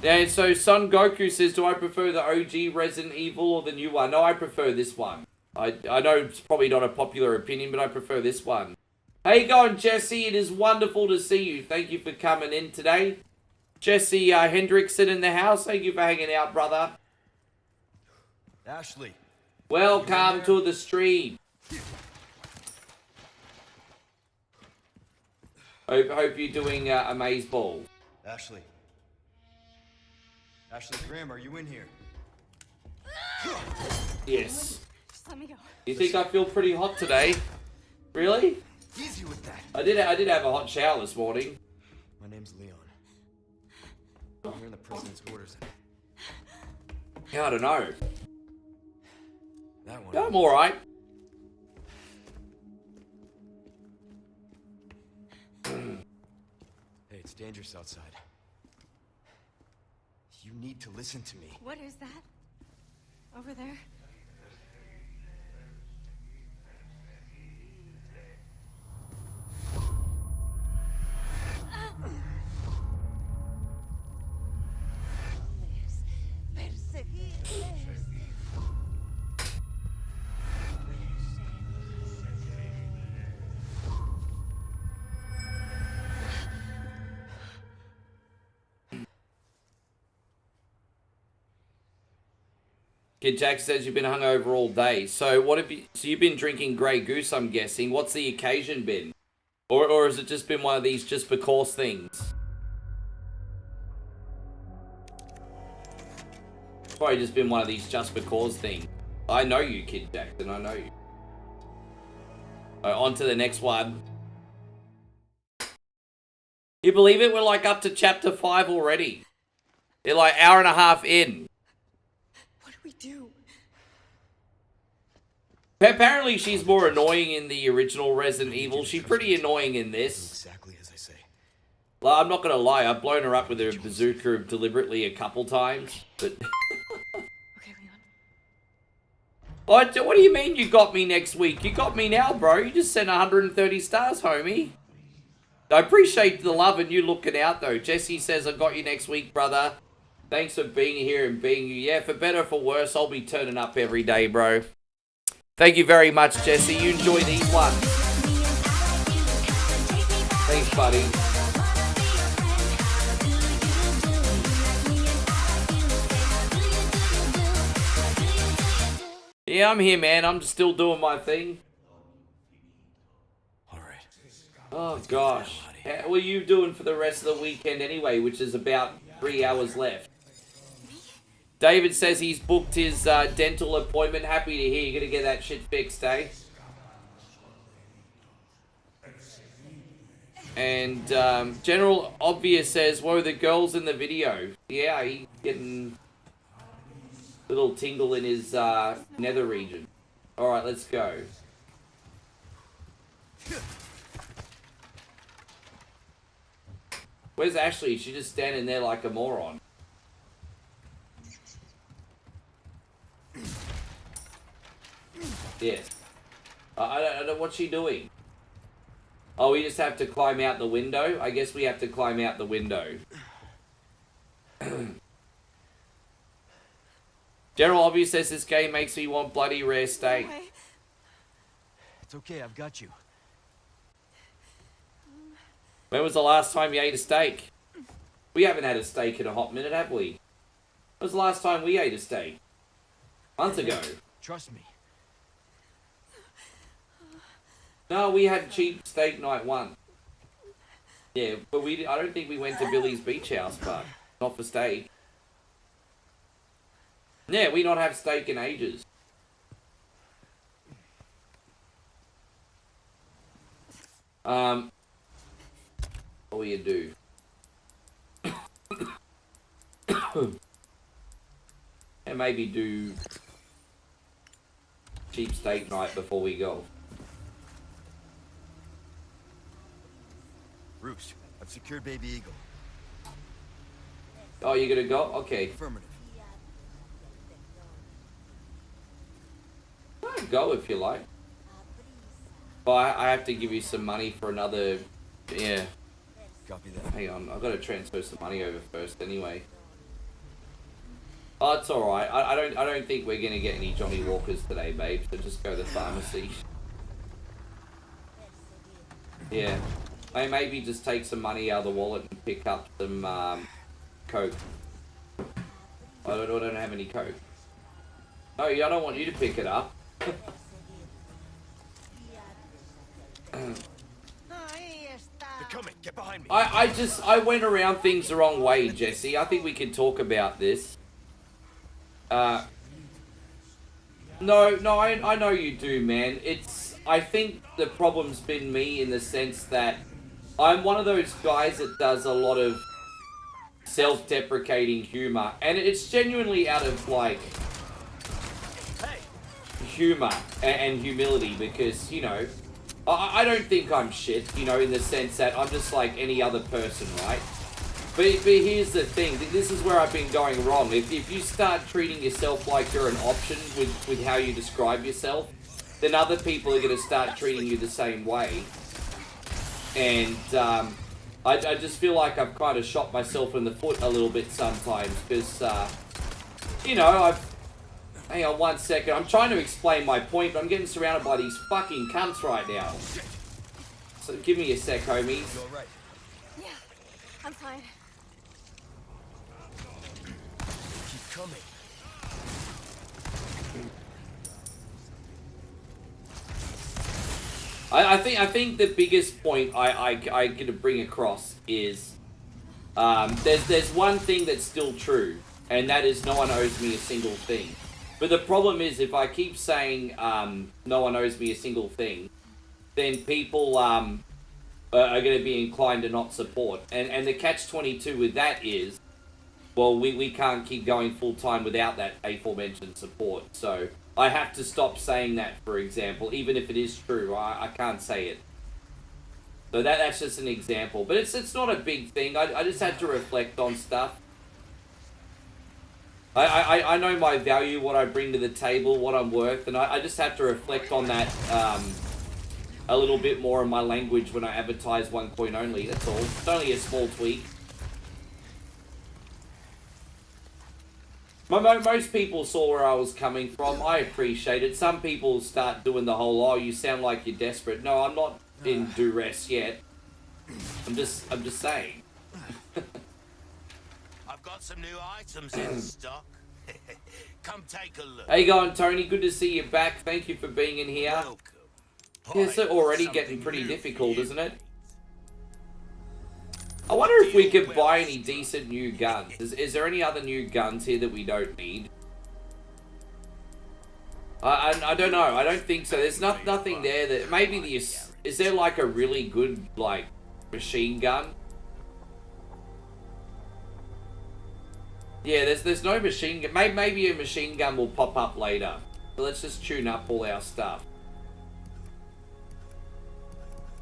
Speaker 1: And so Son Goku says, do I prefer the OG Resident Evil or the new one? No, I prefer this one. I know it's probably not a popular opinion, but I prefer this one. How you going, Jesse? It is wonderful to see you. Thank you for coming in today. Jesse Hendrickson in the house. Thank you for hanging out, brother.
Speaker 2: Ashley.
Speaker 1: Welcome to the stream. Hope you're doing amazeballs.
Speaker 2: Ashley. Ashley Graham, are you in here?
Speaker 1: Yes.
Speaker 7: Just let me go.
Speaker 1: You think I feel pretty hot today? Really?
Speaker 2: Easy with that.
Speaker 1: I did have a hot shower this morning.
Speaker 2: My name's Leon. I'm hearing the president's orders.
Speaker 1: Yeah, I don't know.
Speaker 2: That one.
Speaker 1: Yeah, I'm alright.
Speaker 2: Hey, it's dangerous outside. You need to listen to me.
Speaker 7: What is that? Over there?
Speaker 1: Kid Jack says you've been hungover all day. So what have you? So you've been drinking Grey Goose, I'm guessing. What's the occasion been? Or has it just been one of these just because things? Probably just been one of these just because things. I know you, Kid Jackson. I know you. On to the next one. You believe it? We're like up to chapter 5 already. They're like hour and a half in.
Speaker 7: Do?
Speaker 1: Apparently she's more annoying in the original Resident Evil. She's pretty annoying in this.
Speaker 2: Exactly as I say.
Speaker 1: Well, I'm not gonna lie, I've blown her up with a bazooka deliberately a couple times, but...
Speaker 7: Okay,
Speaker 1: What
Speaker 7: Leon.
Speaker 1: do you mean you got me next week? You got me now, bro. You just sent 130 stars, homie. I appreciate the love and you looking out, though. Jesse says, I got you next week, brother. Thanks for being here and being you. Yeah, for better or for worse, I'll be turning up every day, bro. Thank you very much, Jesse. You enjoy these ones. Thanks, buddy. Yeah, I'm here, man. I'm still doing my thing.
Speaker 2: All right.
Speaker 1: Oh, gosh. What are you doing for the rest of the weekend anyway, which is about 3 hours left? David says he's booked his dental appointment. Happy to hear you're going to get that shit fixed, eh? And General Obvious says, whoa, the girl's in the video. Yeah, he's getting a little tingle in his nether region. Alright, let's go. Where's Ashley? She's just standing there like a moron. Yes. I don't... What's she doing? Oh, we just have to climb out the window? I guess we have to climb out the window. General Obvious says this game makes me want bloody rare steak.
Speaker 2: It's okay, I've got you.
Speaker 1: When was the last time you ate a steak? We haven't had a steak in a hot minute, have we? When was the last time we ate a steak? Months ago.
Speaker 2: Trust me.
Speaker 1: No, we had cheap steak night once. Yeah, but I don't think we went to Billy's Beach House, but not for steak. Yeah, we not have steak in ages. before you do. And maybe do cheap steak night before we go.
Speaker 2: Roost, I've secured Baby Eagle.
Speaker 1: Oh, you're gonna go? Okay.
Speaker 2: Affirmative.
Speaker 1: Go if you like. But I have to give you some money for another. Yeah.
Speaker 2: Copy that.
Speaker 1: Hang on, I've got to transfer some money over first anyway. Oh, it's alright. I don't think we're gonna get any Johnny Walkers today, babe, so just go to the pharmacy. Yeah. Maybe just take some money out of the wallet and pick up some Coke. I don't have any Coke. No, I don't want you to pick it up.
Speaker 2: They're coming. Get behind me.
Speaker 1: I went around things the wrong way, Jesse. I think we can talk about this. No, I know you do, man. I think the problem's been me in the sense that I'm one of those guys that does a lot of self-deprecating humor, and it's genuinely out of, like, humor and humility, because, you know, I don't think I'm shit, you know, in the sense that I'm just like any other person, right? But here's the thing, this is where I've been going wrong. If you start treating yourself like you're an option with how you describe yourself, then other people are going to start treating you the same way. And I just feel like I've kind of shot myself in the foot a little bit sometimes, because, you know, hang on 1 second, I'm trying to explain my point, but I'm getting surrounded by these fucking cunts right now. So give me a sec, homies.
Speaker 7: Yeah, I'm fine.
Speaker 2: Keep coming.
Speaker 1: I think the biggest point I'm gonna bring across is there's one thing that's still true, and that is no one owes me a single thing. But the problem is, if I keep saying no one owes me a single thing, then people are going to be inclined to not support. And the catch-22 with that is, well, we can't keep going full-time without that aforementioned support. So I have to stop saying that, for example, even if it is true. I can't say it. So that's just an example. But it's not a big thing. I just had to reflect on stuff. I know my value, what I bring to the table, what I'm worth, and I just have to reflect on that a little bit more in my language when I advertise one coin only, that's all. It's only a small tweak. Most people saw where I was coming from. I appreciate it. Some people start doing the whole, oh, you sound like you're desperate. No, I'm not in duress yet. I'm just saying.
Speaker 8: I've got some new items in stock. Come take a look.
Speaker 1: How you going, Tony? Good to see you back. Thank you for being in here.
Speaker 8: Welcome.
Speaker 1: Yeah, it's already getting pretty difficult, isn't it? I wonder if we could buy any decent new guns. Is there any other new guns here that we don't need? I don't know. I don't think so. There's nothing there that... Maybe is there like a really good, like, machine gun? Yeah, there's no machine gun. Maybe a machine gun will pop up later. So let's just tune up all our stuff.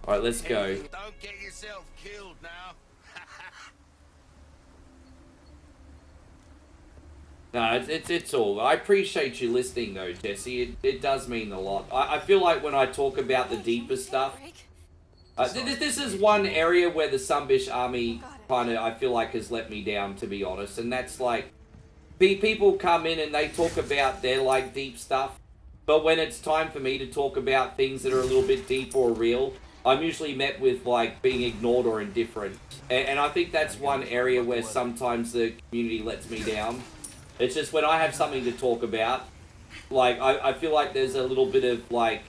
Speaker 1: Alright, let's go.
Speaker 8: Don't get yourself killed now.
Speaker 1: No, it's all. I appreciate you listening though, Jesse. It does mean a lot. I feel like when I talk about the deeper stuff, this is one area where the Sunbish army kind of, I feel like, has let me down, to be honest. And that's like, people come in and they talk about their like deep stuff, but when it's time for me to talk about things that are a little bit deep or real, I'm usually met with like being ignored or indifferent. And I think that's one area where sometimes the community lets me down. It's just when I have something to talk about, like, I feel like there's a little bit of, like,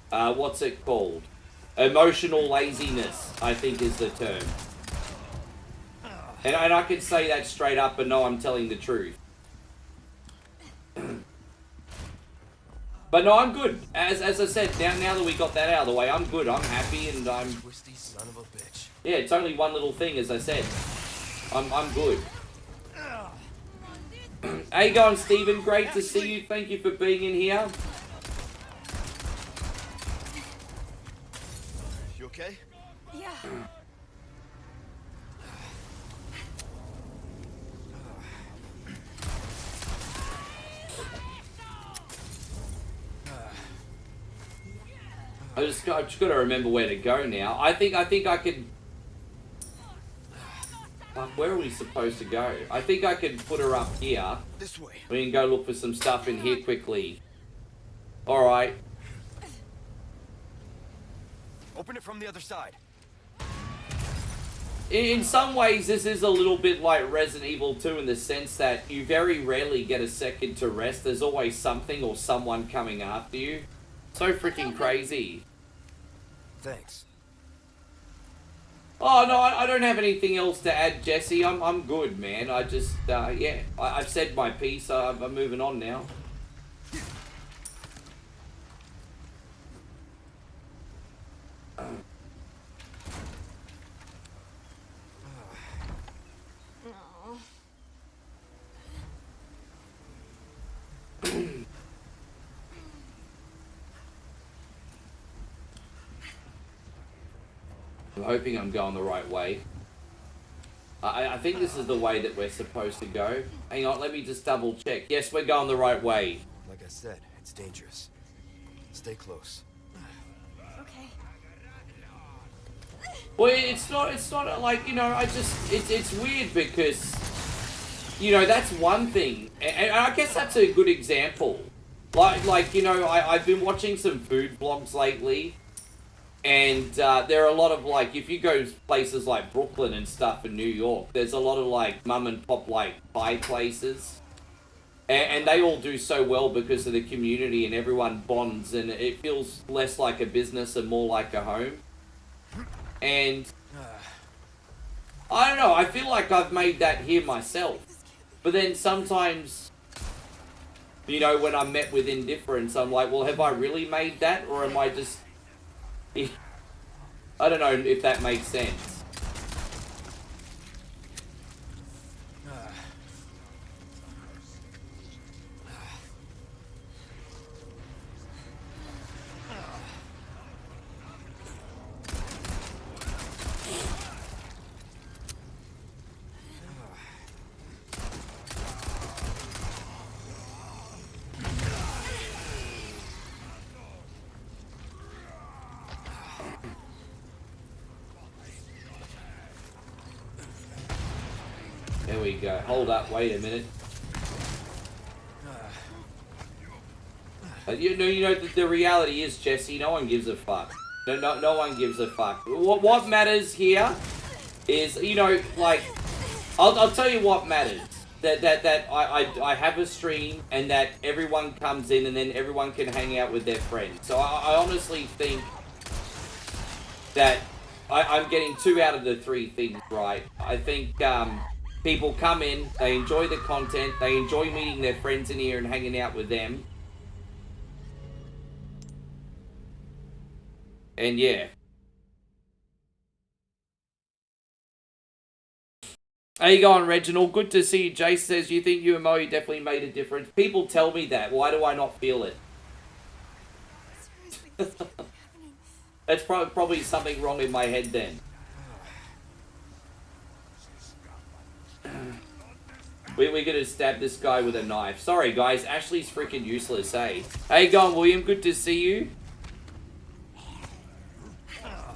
Speaker 1: what's it called? Emotional laziness, I think is the term. And I can say that straight up and know I'm telling the truth. But no, I'm good. As I said, now that we got that out of the way, I'm good. I'm happy, and I'm...
Speaker 2: Twisty son of a bitch.
Speaker 1: Yeah, it's only one little thing, as I said. I'm good. How you going, Stephen? Great to see you. Thank you for being in here.
Speaker 2: You okay?
Speaker 7: Yeah.
Speaker 1: I just got to remember where to go now. I think I could... Where are we supposed to go? I think I could put her up here.
Speaker 2: This way.
Speaker 1: We can go look for some stuff in here quickly. Alright.
Speaker 2: Open it from the other side.
Speaker 1: In some ways, this is a little bit like Resident Evil 2 in the sense that you very rarely get a second to rest. There's always something or someone coming after you. So freaking crazy.
Speaker 2: Thanks.
Speaker 1: Oh, no, I don't have anything else to add, Jesse. I'm good, man. I just, yeah, I've said my piece. I'm moving on now. I'm hoping I'm going the right way. I think this is the way that we're supposed to go. Hang on, let me just double check. Yes, we're going the right way.
Speaker 2: Like I said, it's dangerous. Stay close.
Speaker 7: Okay.
Speaker 1: Well, it's not like, you know, it's weird because, you know, that's one thing. And I guess that's a good example. Like you know, I've been watching some food vlogs lately. And there are a lot of, like, if you go places like Brooklyn and stuff in New York, there's a lot of, like, mum and pop, like, pie places. And they all do so well because of the community and everyone bonds and it feels less like a business and more like a home. And I don't know, I feel like I've made that here myself. But then sometimes, you know, when I'm met with indifference, I'm like, well, have I really made that? Or am I just... I don't know if that makes sense. There we go. Hold up. Wait a minute. You know the reality is, Jesse, no one gives a fuck. No one gives a fuck. What matters here is, you know, like, I'll tell you what matters. That I have a stream and that everyone comes in and then everyone can hang out with their friends. So I honestly think that I'm getting 2 out of the 3 things right. I think people come in, they enjoy the content, they enjoy meeting their friends in here and hanging out with them. And yeah. How you going, Reginald? Good to see you. Jace says, you think you and Moe definitely made a difference. People tell me that. Why do I not feel it? That's probably something wrong in my head then. We're gonna stab this guy with a knife. Sorry, guys. Ashley's freaking useless, eh? How you going, William? Good to see you.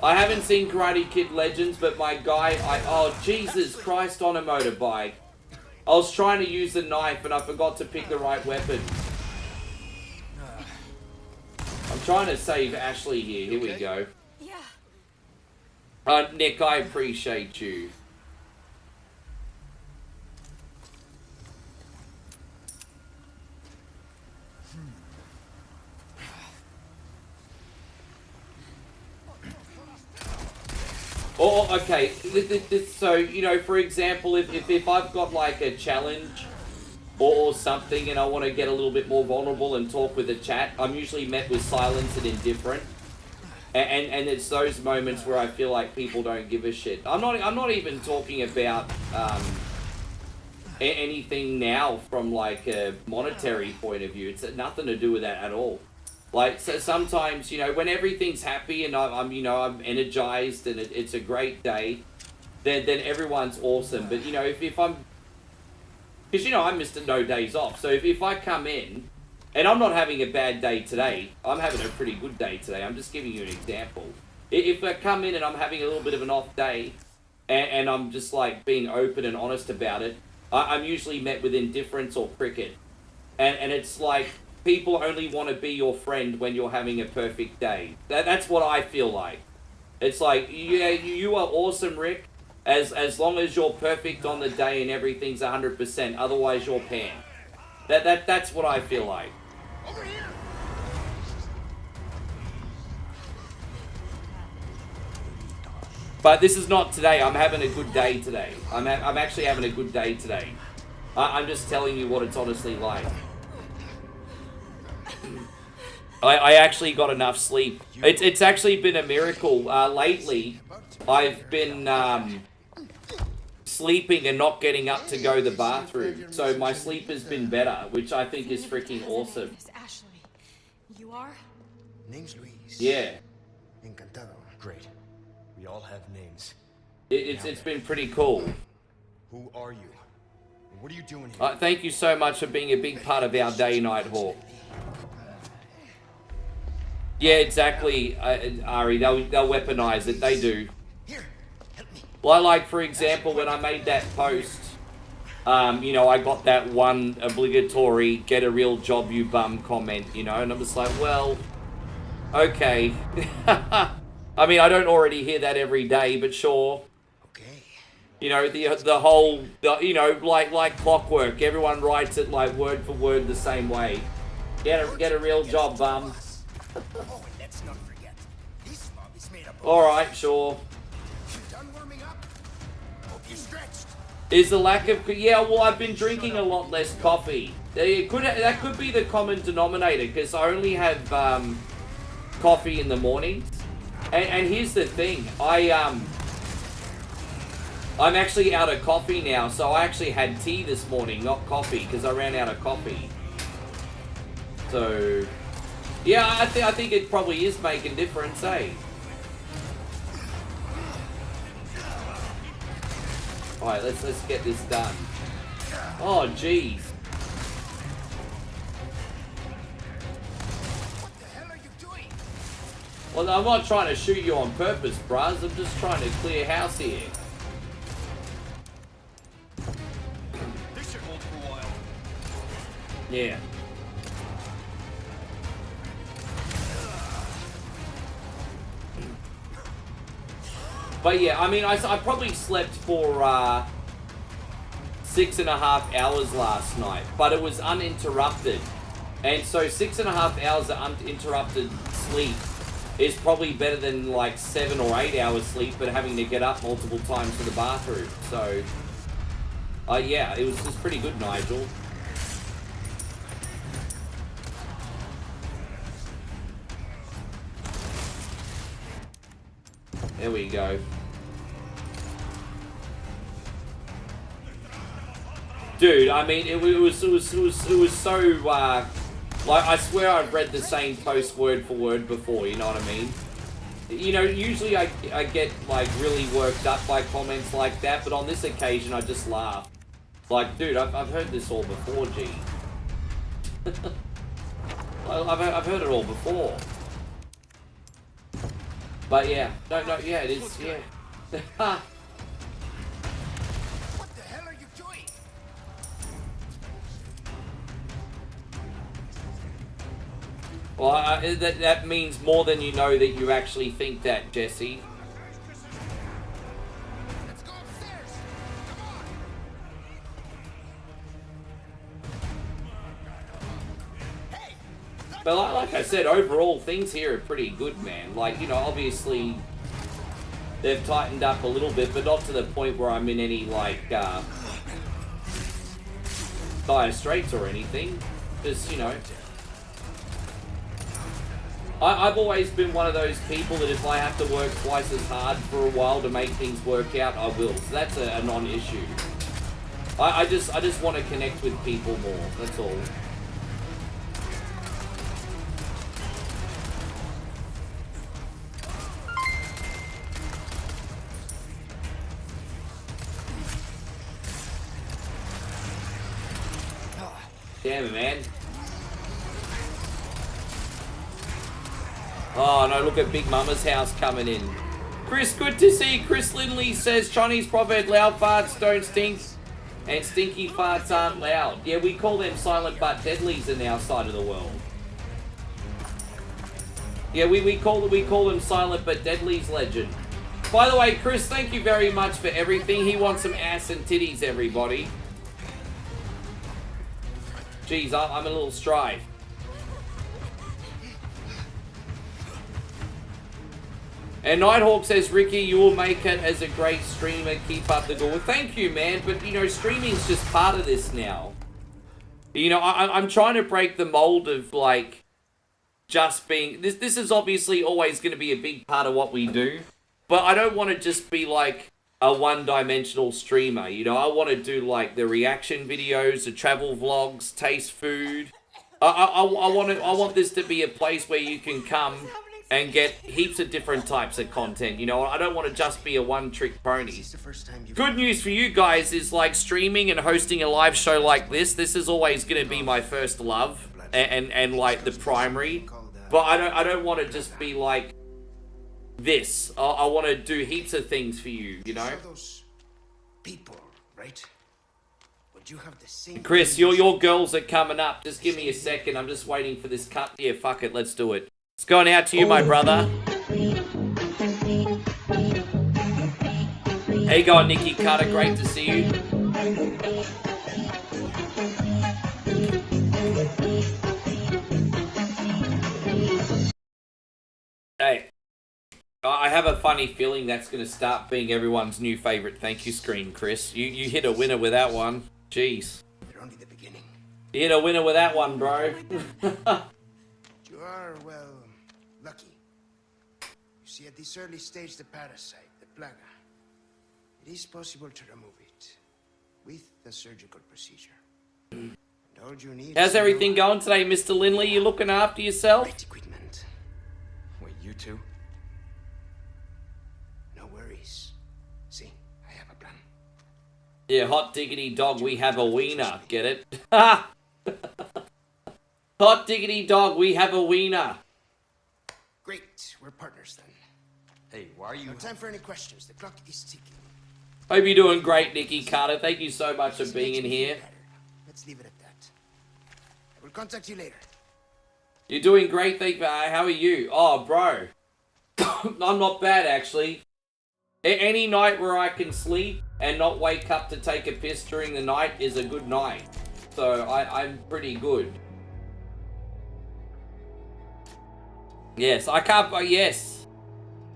Speaker 1: I haven't seen Karate Kid Legends, but my guy... Oh, Jesus Christ on a motorbike. I was trying to use the knife, and I forgot to pick the right weapon. I'm trying to save Ashley here. Here we go.
Speaker 7: Yeah.
Speaker 1: Nick, I appreciate you. Oh, okay. So, you know, for example, if I've got like a challenge or something, and I want to get a little bit more vulnerable and talk with the chat, I'm usually met with silence and indifferent. And it's those moments where I feel like people don't give a shit. I'm not even talking about anything now from like a monetary point of view. It's nothing to do with that at all. Like, so sometimes, you know, when everything's happy and I'm energized and it's a great day, then everyone's awesome. But you know, if I'm, because you know I'm Mr. No Days Off, so if I come in and I'm not having a bad day today, I'm having a pretty good day today. I'm just giving you an example. If I come in and I'm having a little bit of an off day, and I'm just like being open and honest about it, I'm usually met with indifference or cricket. And it's like, people only want to be your friend when you're having a perfect day. That's what I feel like. It's like, yeah, you are awesome, Rick, as long as you're perfect on the day and everything's 100%. Otherwise, you're pan. That's what I feel like.
Speaker 3: Over here!
Speaker 1: But this is not today. I'm having a good day today. I'm actually having a good day today. I'm just telling you what it's honestly like. I actually got enough sleep. It's actually been a miracle. Lately, I've been sleeping and not getting up to go to the bathroom. So my sleep has been better, which I think is freaking awesome.
Speaker 7: Miss Ashley. You are?
Speaker 3: Name's Luis.
Speaker 1: Yeah.
Speaker 3: Encantado. Great. We all have names.
Speaker 1: It's been pretty cool.
Speaker 3: Who are you? And what are you doing here?
Speaker 1: Thank you so much for being a big part of our day, Nighthawk. Yeah, exactly, Ari. They'll weaponize it. They do.
Speaker 3: Here, help me.
Speaker 1: Well, like, for example, when I made that post, you know, I got that one obligatory "get a real job, you bum" comment, you know, and I'm just like, well, okay. I mean, I don't already hear that every day, but sure.
Speaker 3: Okay.
Speaker 1: You know, the whole, you know, like clockwork. Everyone writes it like word for word the same way. Get a real job, bum.
Speaker 8: Oh, and let's not forget, this mob is made up of...
Speaker 1: All right, sure.
Speaker 8: You done warming up? Hope you stretched.
Speaker 1: Is the lack of... Yeah, well, I've been drinking a lot less coffee. That could be the common denominator, because I only have coffee in the mornings. And here's the thing. I'm actually out of coffee now, so I actually had tea this morning, not coffee, because I ran out of coffee. So... yeah, I think it probably is making a difference, eh? Alright, let's get this done. Oh, jeez.
Speaker 8: What the hell are you doing?
Speaker 1: Well, I'm not trying to shoot you on purpose, bros. I'm just trying to clear house here.
Speaker 8: This should hold for a while.
Speaker 1: Yeah. But yeah, I mean, I probably slept for 6.5 hours last night, but it was uninterrupted. And so 6.5 hours of uninterrupted sleep is probably better than like 7 or 8 hours sleep, but having to get up multiple times to the bathroom. So, yeah, it was just pretty good, Nigel. There we go. Dude, I mean, it was so, like, I swear I've read the same post word for word before, you know what I mean? You know, usually I get, like, really worked up by comments like that, but on this occasion I just laugh. Like, dude, I've heard this all before, G. I've heard it all before. But yeah, no, yeah, it is, yeah.
Speaker 8: What the hell are you doing?
Speaker 1: Well, that means more than you know that you actually think that, Jesse.
Speaker 8: Let's go upstairs. Come on. Hey,
Speaker 1: But like I said, overall, things here are pretty good, man. Like, you know, obviously, they've tightened up a little bit, but not to the point where I'm in any, like, dire straits or anything. Just, you know. I've always been one of those people that if I have to work twice as hard for a while to make things work out, I will. So that's a non-issue. I just want to connect with people more. That's all. Damn it, man. Oh no, look at Big Mama's house coming in. Chris, good to see you. Chris Lindley says Chinese proverb, loud farts don't stink and stinky farts aren't loud. Yeah, we call them silent but deadlies in our side of the world. Yeah, we call them silent but deadlies, legend. By the way, Chris, thank you very much for everything. He wants some ass and titties, everybody. Jeez, I'm a little strife. And Nighthawk says, Ricky, you will make it as a great streamer. Keep up the good work. Thank you, man. But, you know, streaming's just part of this now. You know, I'm trying to break the mold of, like, just being... This is obviously always going to be a big part of what we do. But I don't want to just be, like, a one-dimensional streamer. You know, I want to do, like, the reaction videos, the travel vlogs, taste food. I want this to be a place where you can come and get heaps of different types of content. You know, I don't want to just be a one-trick pony. Good news for you guys is, like, streaming and hosting a live show like this is always going to be my first love and like, the primary. But I don't want to just be, like, this. I want to do heaps of things for you, you know?
Speaker 3: Those people, right? Would you have the same
Speaker 1: Chris, your girls are coming up. Just give me a second. I'm just waiting for this cut. Yeah, fuck it. Let's do it. It's going out to you, my brother. How you going, Nikki Carter? Great to see you. Hey, I have a funny feeling that's going to start being everyone's new favorite thank you screen, Chris. You hit a winner with that one. Jeez.
Speaker 3: They're only the beginning.
Speaker 1: You hit a winner with that one, bro.
Speaker 3: You are, well, lucky. You see, at this early stage, the parasite, the plaga, it is possible to remove it with a surgical procedure. And all you need
Speaker 1: How's
Speaker 3: is
Speaker 1: everything going today, Mr. Lindley? You looking after yourself?
Speaker 3: right equipment.
Speaker 2: Wait, you two?
Speaker 3: No worries. See, I have a plan.
Speaker 1: Yeah, hot diggity dog, we have a wiener. Get it? Ha! Hot diggity dog, we have a wiener.
Speaker 3: Great, we're partners then.
Speaker 2: Hey, why are you...
Speaker 3: No time for any questions. The clock is ticking.
Speaker 1: Hope you're doing great, Nikki Carter. Thank you so much for being in here.
Speaker 3: Let's leave it at that. I will contact you later.
Speaker 1: You're doing great, thank you. How are you? Oh, bro. I'm not bad, actually. Any night where I can sleep and not wake up to take a piss during the night is a good night. So, I'm pretty good. Yes, I can't... yes.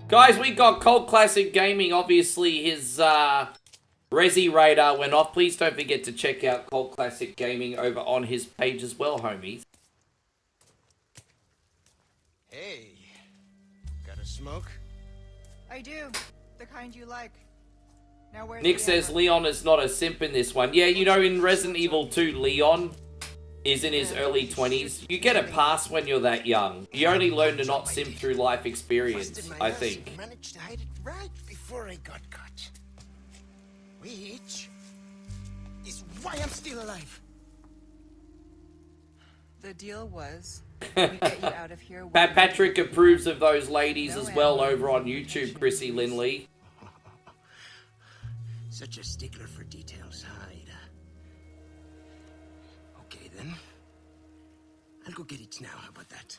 Speaker 1: Guys, we got Cold Classic Gaming. Obviously, his Resi radar went off. Please don't forget to check out Cold Classic Gaming over on his page as well, homies.
Speaker 3: Hey, got a smoke?
Speaker 9: I do. The kind you like. Now where's
Speaker 1: Nick
Speaker 9: the
Speaker 1: says
Speaker 9: other?
Speaker 1: Leon is not a simp in this one. Yeah, you know, in Resident Evil 2, Leon is in his early 20s. You get a pass when you're that young. You only learn to not simp through life experience, I think.
Speaker 3: I managed to hide it right before I got caught. Which is why I'm still alive.
Speaker 9: The deal was we get you out of here.
Speaker 1: Patrick approves of those ladies as well over on YouTube, Chrissy Lindley.
Speaker 3: Such a stickler for details, Hyde. Okay, then. I'll go get it now. How about that?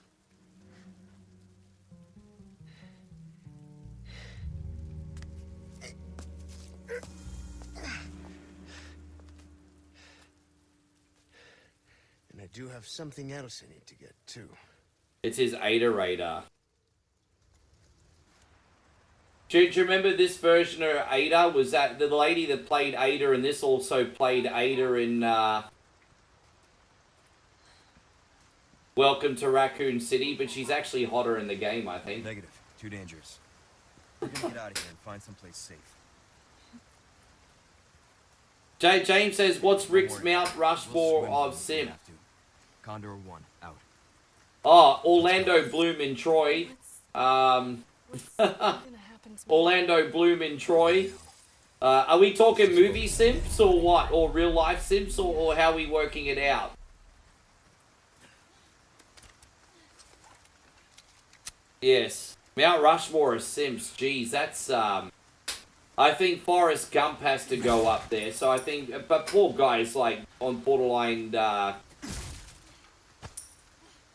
Speaker 3: And I do have something else I need to get, too.
Speaker 1: It's his Ada radar. Do you remember this version of Ada? Was that the lady that played Ada, and this also played Ada in Welcome to Raccoon City, but she's actually hotter in the game, I think.
Speaker 2: Negative. Too dangerous. We're gonna get out of here and find someplace safe.
Speaker 1: James says, what's Rick's Mount Rushmore of Sim?
Speaker 2: Condor 1, out.
Speaker 1: Oh, Orlando Bloom in Troy. Orlando Bloom in Troy. Are we talking movie Sims or what? Or real life Sims or how are we working it out? Yes. Mount Rushmore of Sims. Jeez, that's, I think Forrest Gump has to go up there. So I think, but poor guy's like on borderline,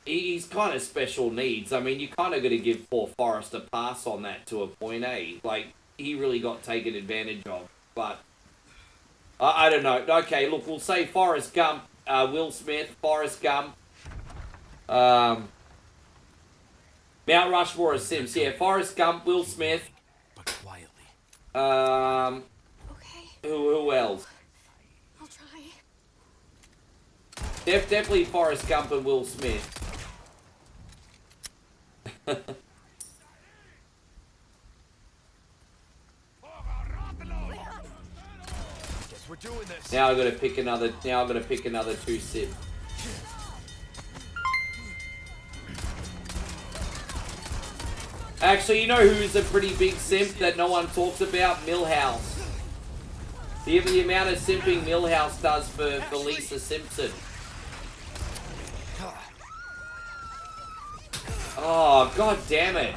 Speaker 1: he's kind of special needs. I mean, you kind of got to give poor Forrest a pass on that to a point, eh? Like, he really got taken advantage of. But, I don't know. Okay, look, we'll say Forrest Gump, Will Smith, Forrest Gump, Mount Rushmore of Sims. Yeah, Forrest Gump, Will Smith.
Speaker 8: But quietly.
Speaker 7: Okay.
Speaker 1: Who else?
Speaker 7: I'll try.
Speaker 1: Definitely Forrest Gump and Will Smith.
Speaker 2: Guess we're doing this.
Speaker 1: Now I've got to pick another. Now I've got to pick another 2 Sim. Actually, you know who's a pretty big simp that no one talks about? Milhouse. The amount of simping Milhouse does for Lisa Simpson. Oh, god damn it.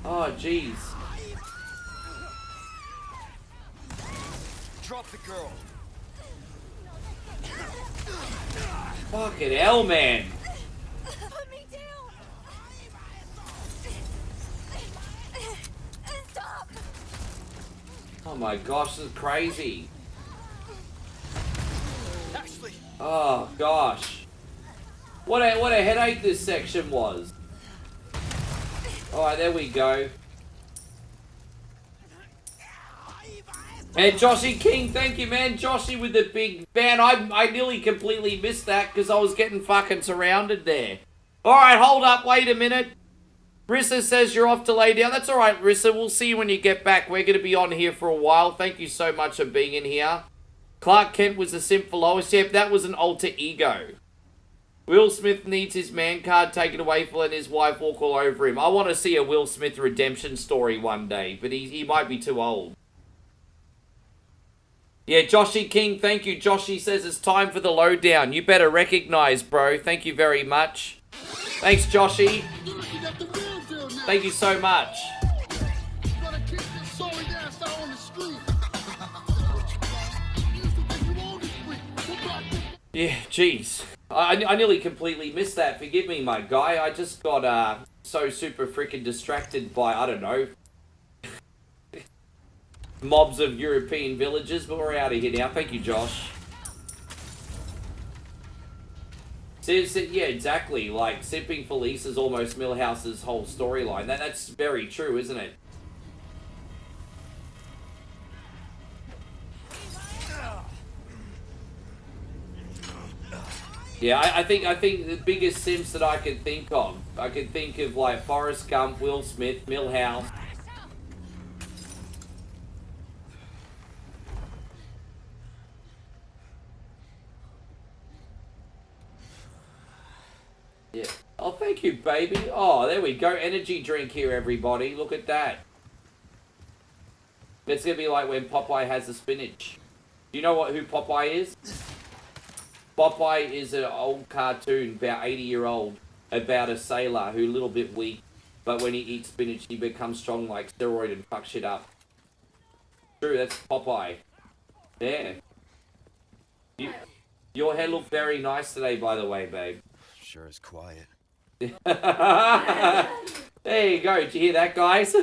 Speaker 1: Oh, jeez.
Speaker 2: Drop the girl.
Speaker 1: Fucking hell, man.
Speaker 7: Put me down. Stop.
Speaker 1: Oh my gosh, this is crazy.
Speaker 2: Ashley.
Speaker 1: Oh gosh. What a headache this section was. Alright, there we go. And Joshy King, thank you, man. Joshy with the big ban. I nearly completely missed that because I was getting fucking surrounded there. Alright, hold up. Wait a minute. Rissa says you're off to lay down. That's alright, Rissa. We'll see you when you get back. We're going to be on here for a while. Thank you so much for being in here. Clark Kent was a simp for Lois. Yep, that was an alter ego. Will Smith needs his man card taken away for letting his wife walk all over him. I want to see a Will Smith redemption story one day, but he might be too old. Yeah, Joshy King, thank you. Joshy says it's time for the lowdown. You better recognize, bro. Thank you very much. Thanks, Joshy. Thank you so much. Yeah, jeez. I nearly completely missed that. Forgive me, my guy. I just got so super freaking distracted by, I don't know, mobs of European villages, but we're out of here now. Thank you, Josh. Yeah, exactly. Like, simping for Lisa is almost Millhouse's whole storyline. That's very true, isn't it? Yeah, I think the biggest Sims that I could think of, like Forrest Gump, Will Smith, Millhouse. Yeah. Oh, thank you, baby. Oh, there we go. Energy drink here, everybody. Look at that. It's going to be like when Popeye has the spinach. Do you know who Popeye is? Popeye is an old cartoon, about 80-year-old, about a sailor who's a little bit weak, but when he eats spinach, he becomes strong like steroid and fucks shit up. True, that's Popeye. Yeah. Your hair looked very nice today, by the way, babe.
Speaker 2: Sure is quiet.
Speaker 1: There you go. Did you hear that, guys?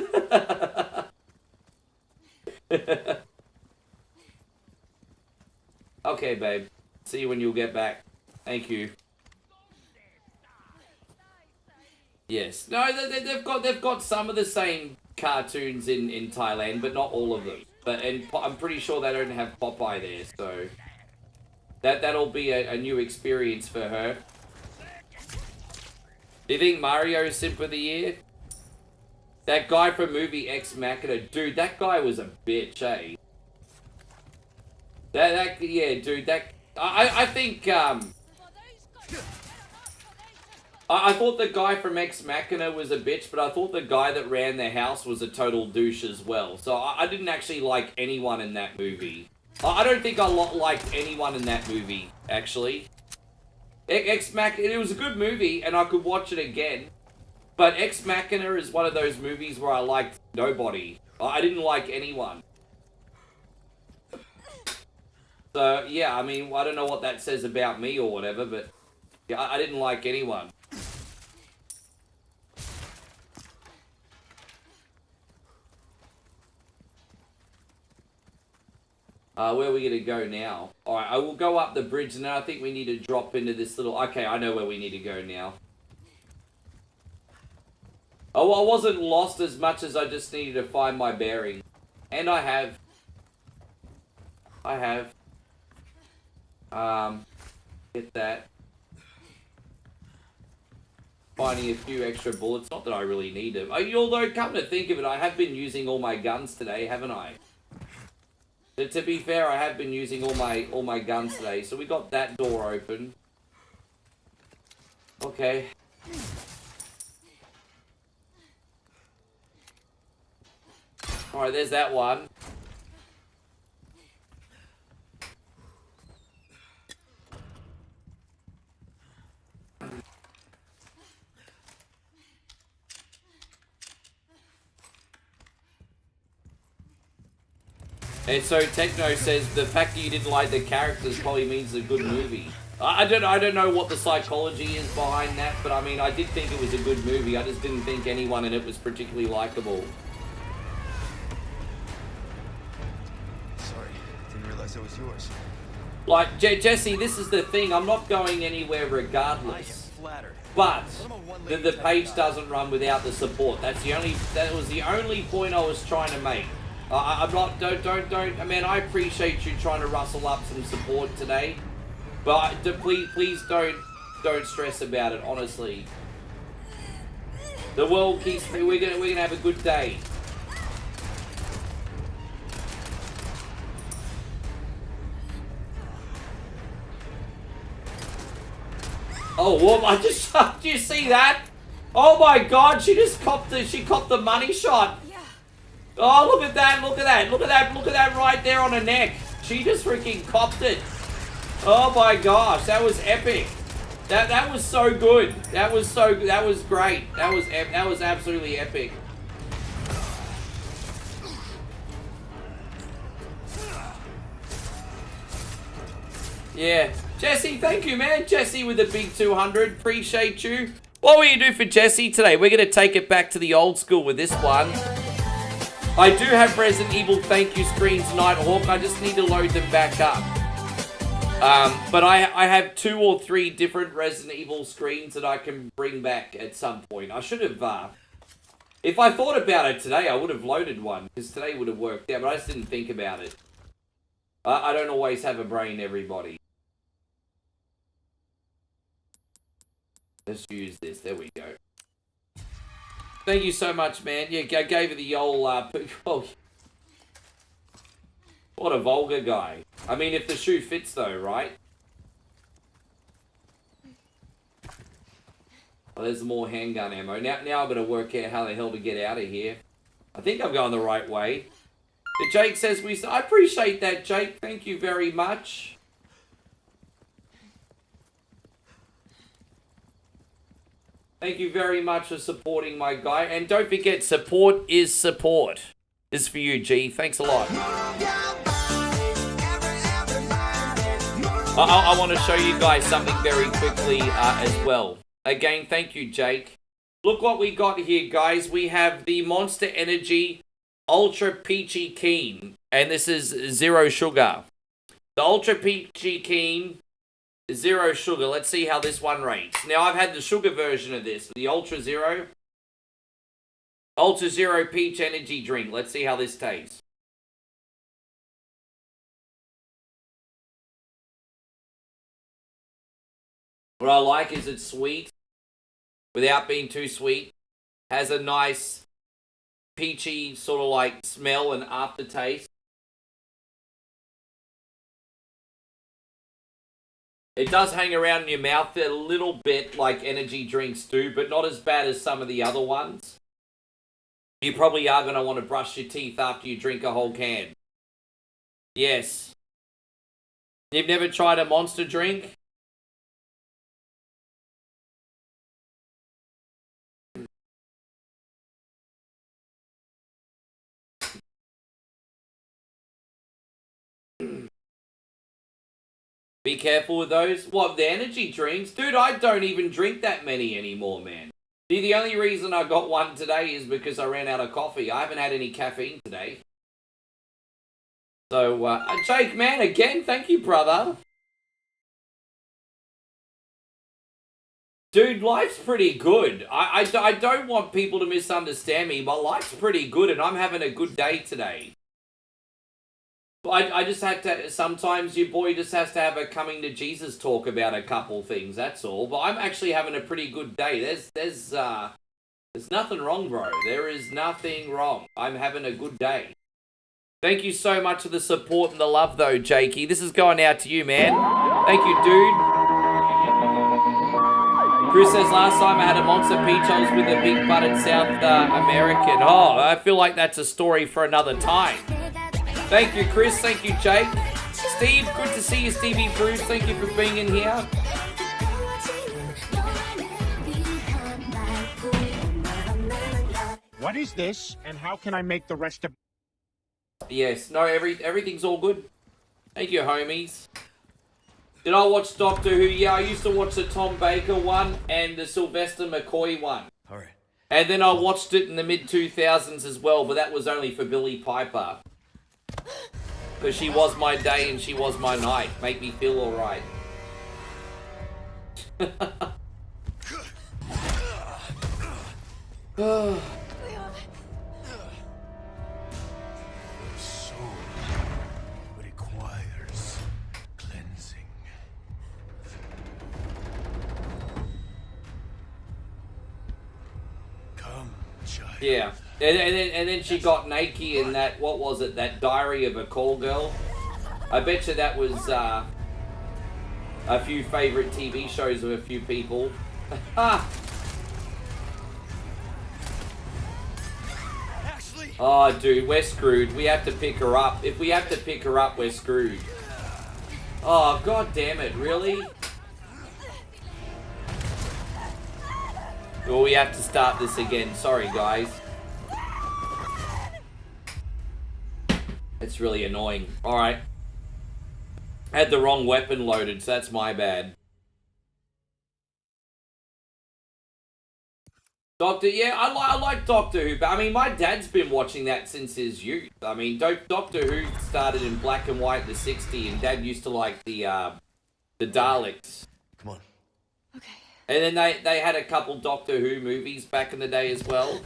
Speaker 1: Okay, babe. See you when you'll get back. Thank you. Yes. No, they've got some of the same cartoons in Thailand, but not all of them. And I'm pretty sure they don't have Popeye there, so that'll be a new experience for her. Do you think Mario's Simp of the Year? That guy from movie Ex Machina, dude, that guy was a bitch, eh? Yeah, dude, I think, I thought the guy from Ex Machina was a bitch, but I thought the guy that ran their house was a total douche as well. So I didn't actually like anyone in that movie. I don't think I liked anyone in that movie, actually. Ex Machina, it was a good movie, and I could watch it again. But Ex Machina is one of those movies where I liked nobody. I didn't like anyone. So, yeah, I mean, I don't know what that says about me or whatever, but yeah, I didn't like anyone. Where are we going to go now? Alright, I will go up the bridge, and then I think we need to drop into this little... Okay, I know where we need to go now. Oh, I wasn't lost as much as I just needed to find my bearing. And I have. Get that. Finding a few extra bullets. Not that I really need them. Although, come to think of it, I have been using all my guns today, haven't I? To be fair, I have been using all my guns today. So we got that door open. Okay. Alright, there's that one. And so Techno says the fact that you didn't like the characters probably means it's a good movie. I don't know what the psychology is behind that, but I mean, I did think it was a good movie. I just didn't think anyone in it was particularly likable.
Speaker 2: Sorry, didn't realize it was yours.
Speaker 1: Like, Jesse, this is the thing. I'm not going anywhere regardless. But the page doesn't run without the support. That was the only point I was trying to make. I'm not, I mean, I appreciate you trying to rustle up some support today, but please don't stress about it, honestly. The world keeps, we're gonna have a good day. Oh, well, I just, do you see that? Oh my God, she copped the money shot. Oh, look at that, look at that, look at that, look at that right there on her neck. She just freaking copped it. Oh my gosh, that was epic. That was so good. That was great. That was absolutely epic. Yeah. Jesse, thank you, man. Jesse with the big 200. Appreciate you. What will you do for Jesse today? We're going to take it back to the old school with this one. I do have Resident Evil thank you screens, Nighthawk. I just need to load them back up. But I have 2 or 3 different Resident Evil screens that I can bring back at some point. I should have, if I thought about it today, I would have loaded one, because today would have worked out, but I just didn't think about it. I don't always have a brain, everybody. Let's use this. There we go. Thank you so much, man. Yeah, I gave her the old, oh, what a vulgar guy. I mean, if the shoe fits though, right? Oh, there's more handgun ammo. Now I've got to work out how the hell to get out of here. I think I'm going the right way. But Jake says I appreciate that, Jake. Thank you very much. Thank you very much for supporting my guy. And don't forget, support is support. This is for you, G. Thanks a lot. I want to show you guys something very quickly as well. Again, thank you, Jake. Look what we got here, guys. We have the Monster Energy Ultra Peachy Keen. And this is 0 sugar. The Ultra Peachy Keen, 0 sugar. Let's see how this one rates. Now, I've had the sugar version of this, the Ultra Zero. Ultra Zero Peach Energy Drink. Let's see how this tastes. What I like is it's sweet without being too sweet. Has a nice peachy sort of like smell and aftertaste. It does hang around in your mouth a little bit like energy drinks do, but not as bad as some of the other ones. You probably are going to want to brush your teeth after you drink a whole can. Yes. You've never tried a Monster drink? Be careful with those. What, the energy drinks? Dude, I don't even drink that many anymore, man. See, the only reason I got one today is because I ran out of coffee. I haven't had any caffeine today. So, Jake, man, again, thank you, brother. Dude, life's pretty good. I don't want people to misunderstand me. My life's pretty good, and I'm having a good day today. I just have to, sometimes your boy just has to have a coming to Jesus talk about a couple things, that's all. But I'm actually having a pretty good day. There's nothing wrong, bro. There is nothing wrong. I'm having a good day. Thank you so much for the support and the love, though, Jakey. This is going out to you, man. Thank you, dude. Chris says, last time I had a Monster Peach, I was with a big butted South American. Oh, I feel like that's a story for another time. Thank you, Chris. Thank you, Jake. Steve, good to see you, Stevie Bruce. Thank you for being in here.
Speaker 10: What is this, and how can I make the rest of...
Speaker 1: Yes, no, everything's all good. Thank you, homies. Did I watch Doctor Who? Yeah, I used to watch the Tom Baker one and the Sylvester McCoy one.
Speaker 2: All right.
Speaker 1: And then I watched it in the mid-2000s as well, but that was only for Billie Piper. Because she was my day and she was my night. Make me feel alright.
Speaker 8: Soul requires cleansing. Come, child.
Speaker 1: Yeah. And then she got naked in that, what was it, that Diary of a Call Girl? I bet you that was a few favourite TV shows of a few people. Oh, dude, we're screwed. We have to pick her up. If we have to pick her up, we're screwed. Oh, god damn it, really? Well, we have to start this again. Sorry, guys. It's really annoying. Alright. I had the wrong weapon loaded, so that's my bad. Doctor, yeah, I like Doctor Who, but I mean, my dad's been watching that since his youth. I mean, Doctor Who started in black and white in the 60s, and Dad used to like the Daleks.
Speaker 2: Come on.
Speaker 7: Okay.
Speaker 1: And then they had a couple Doctor Who movies back in the day as well.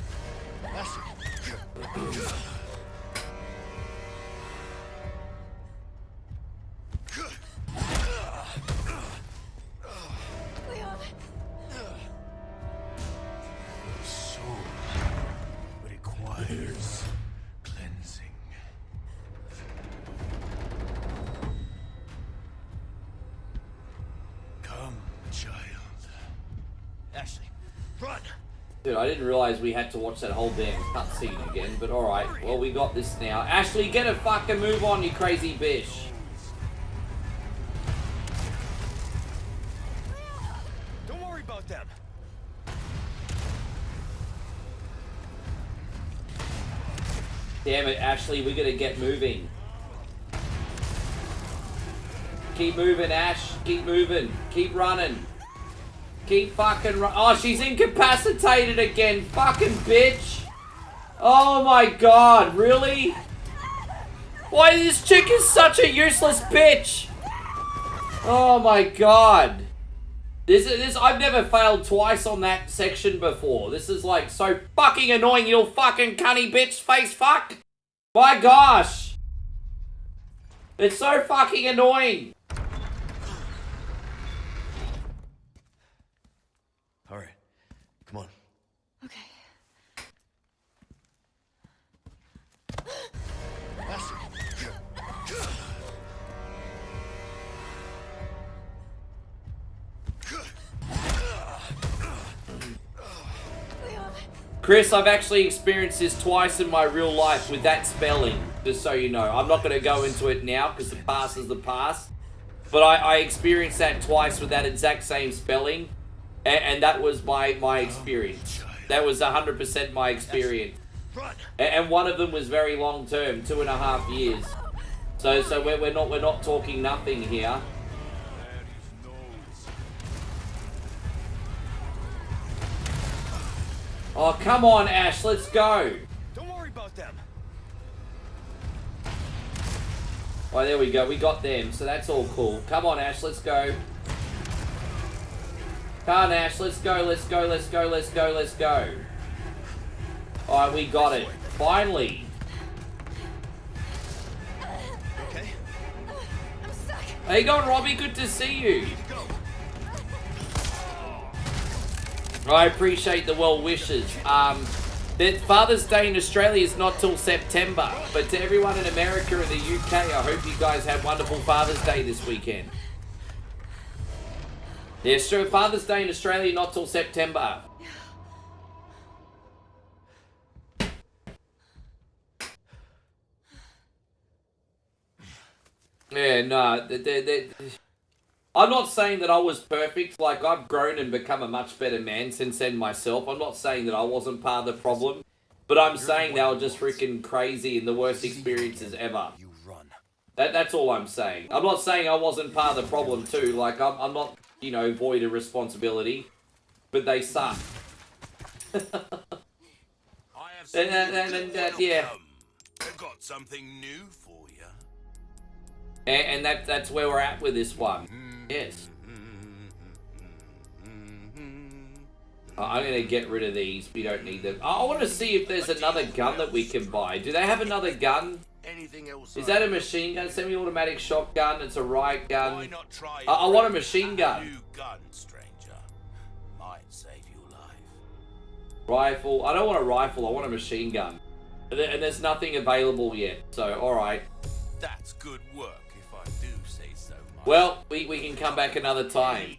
Speaker 8: Requires cleansing. Come, child. Ashley, run!
Speaker 1: Dude, I didn't realize we had to watch that whole damn cutscene again, but alright. Well, we got this now. Ashley, get a fucking move on, you crazy bitch.
Speaker 8: Don't worry about them.
Speaker 1: Damn it, Ashley, we gotta get moving. Keep moving, Ash. Keep moving. Keep running. Keep fucking run. Oh, she's incapacitated again. Fucking bitch. Oh my god, really? Why, this chick is such a useless bitch. Oh my god. I've never failed twice on that section before. This is like so fucking annoying, you little fucking cunny bitch face fuck. My gosh. It's so fucking annoying.
Speaker 2: All right, come on.
Speaker 7: Okay.
Speaker 1: Chris, I've actually experienced this twice in my real life with that spelling, just so you know. I'm not going to go into it now because the past is the past. But I experienced that twice with that exact same spelling. And that was my experience. That was 100% my experience. And one of them was very long term, 2.5 years. So we're not talking nothing here. Oh, come on, Ash, let's go.
Speaker 2: Don't worry about them.
Speaker 1: Oh, there we go. We got them, so that's all cool. Come on, Ash, let's go. Come on, Ash, let's go, let's go, let's go, let's go, let's go. Alright, we got it. Finally.
Speaker 2: Okay.
Speaker 7: I'm stuck.
Speaker 1: How you going, Robbie? Good to see you. I appreciate the well wishes. That Father's Day in Australia is not till September, but to everyone in America and the UK, I hope you guys have wonderful Father's Day this weekend. Yeah, sure, Father's Day in Australia not till September. Yeah, no, I'm not saying that I was perfect. Like, I've grown and become a much better man since then myself. I'm not saying that I wasn't part of the problem. But I'm saying they were just freaking crazy and the worst experiences ever.
Speaker 2: You run.
Speaker 1: That's all I'm saying. I'm not saying I wasn't part of the problem too. Like, I'm not, you know, void of responsibility. But they suck. Yeah.
Speaker 8: I've got something new for you.
Speaker 1: And that's where we're at with this one. Yes. I'm going to get rid of these. We don't need them. I want to see if there's another gun that we can buy. Do they have another gun?
Speaker 8: Anything else?
Speaker 1: Is that a machine gun? Semi-automatic shotgun? It's a riot gun.
Speaker 8: Why not try
Speaker 1: I want a machine gun.
Speaker 8: New gun, stranger. Might save your life.
Speaker 1: Rifle. I don't want a rifle. I want a machine gun. And there's nothing available yet. So, alright.
Speaker 8: That's good work, if I do say so myself.
Speaker 1: Well, we can come back another time.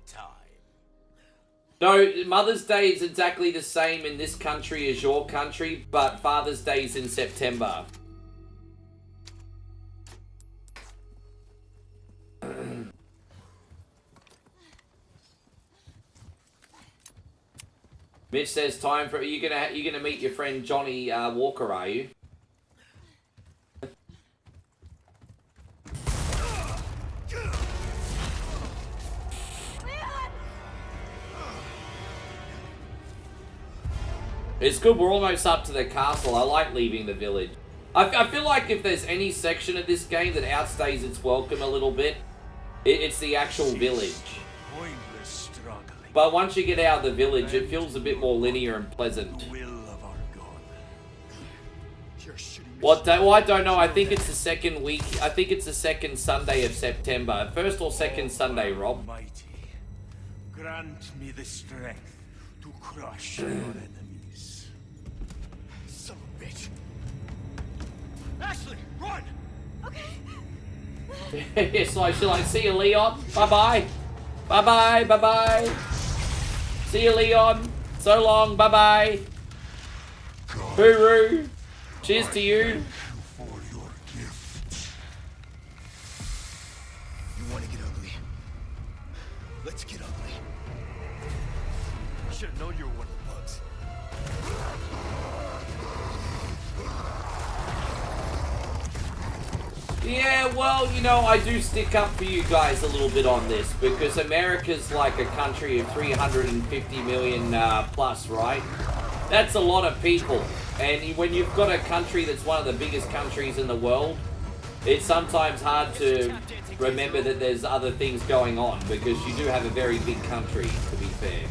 Speaker 1: No, Mother's Day is exactly the same in this country as your country, but Father's Day is in September. Mitch says, "Time for you're gonna meet your friend Johnny Walker, are you?" It's good, we're almost up to the castle. I like leaving the village. I feel like if there's any section of this game that outstays its welcome a little bit, it's the actual village. But once you get out of the village, it feels a bit more linear and pleasant. What day? Well, I don't know. I think it's the second week. I think it's the second Sunday of September. First or second Sunday, Rob.
Speaker 5: Grant me the strength to crush your enemies. Son of a bitch. Ashley, run!
Speaker 7: Okay.
Speaker 1: It's like, she's like, see you, Leon. Bye-bye. Bye-bye. Bye-bye. See you, Leon. So long. Bye-bye. Hooroo. Cheers to you.
Speaker 3: You want to get ugly? Let's get ugly.
Speaker 5: I should have known you were one of the bugs.
Speaker 1: Yeah, well, you know, I do stick up for you guys a little bit on this because America's like a country of 350 million plus, right? That's a lot of people. And when you've got a country that's one of the biggest countries in the world, it's sometimes hard to remember that there's other things going on, because you do have a very big country, to be fair.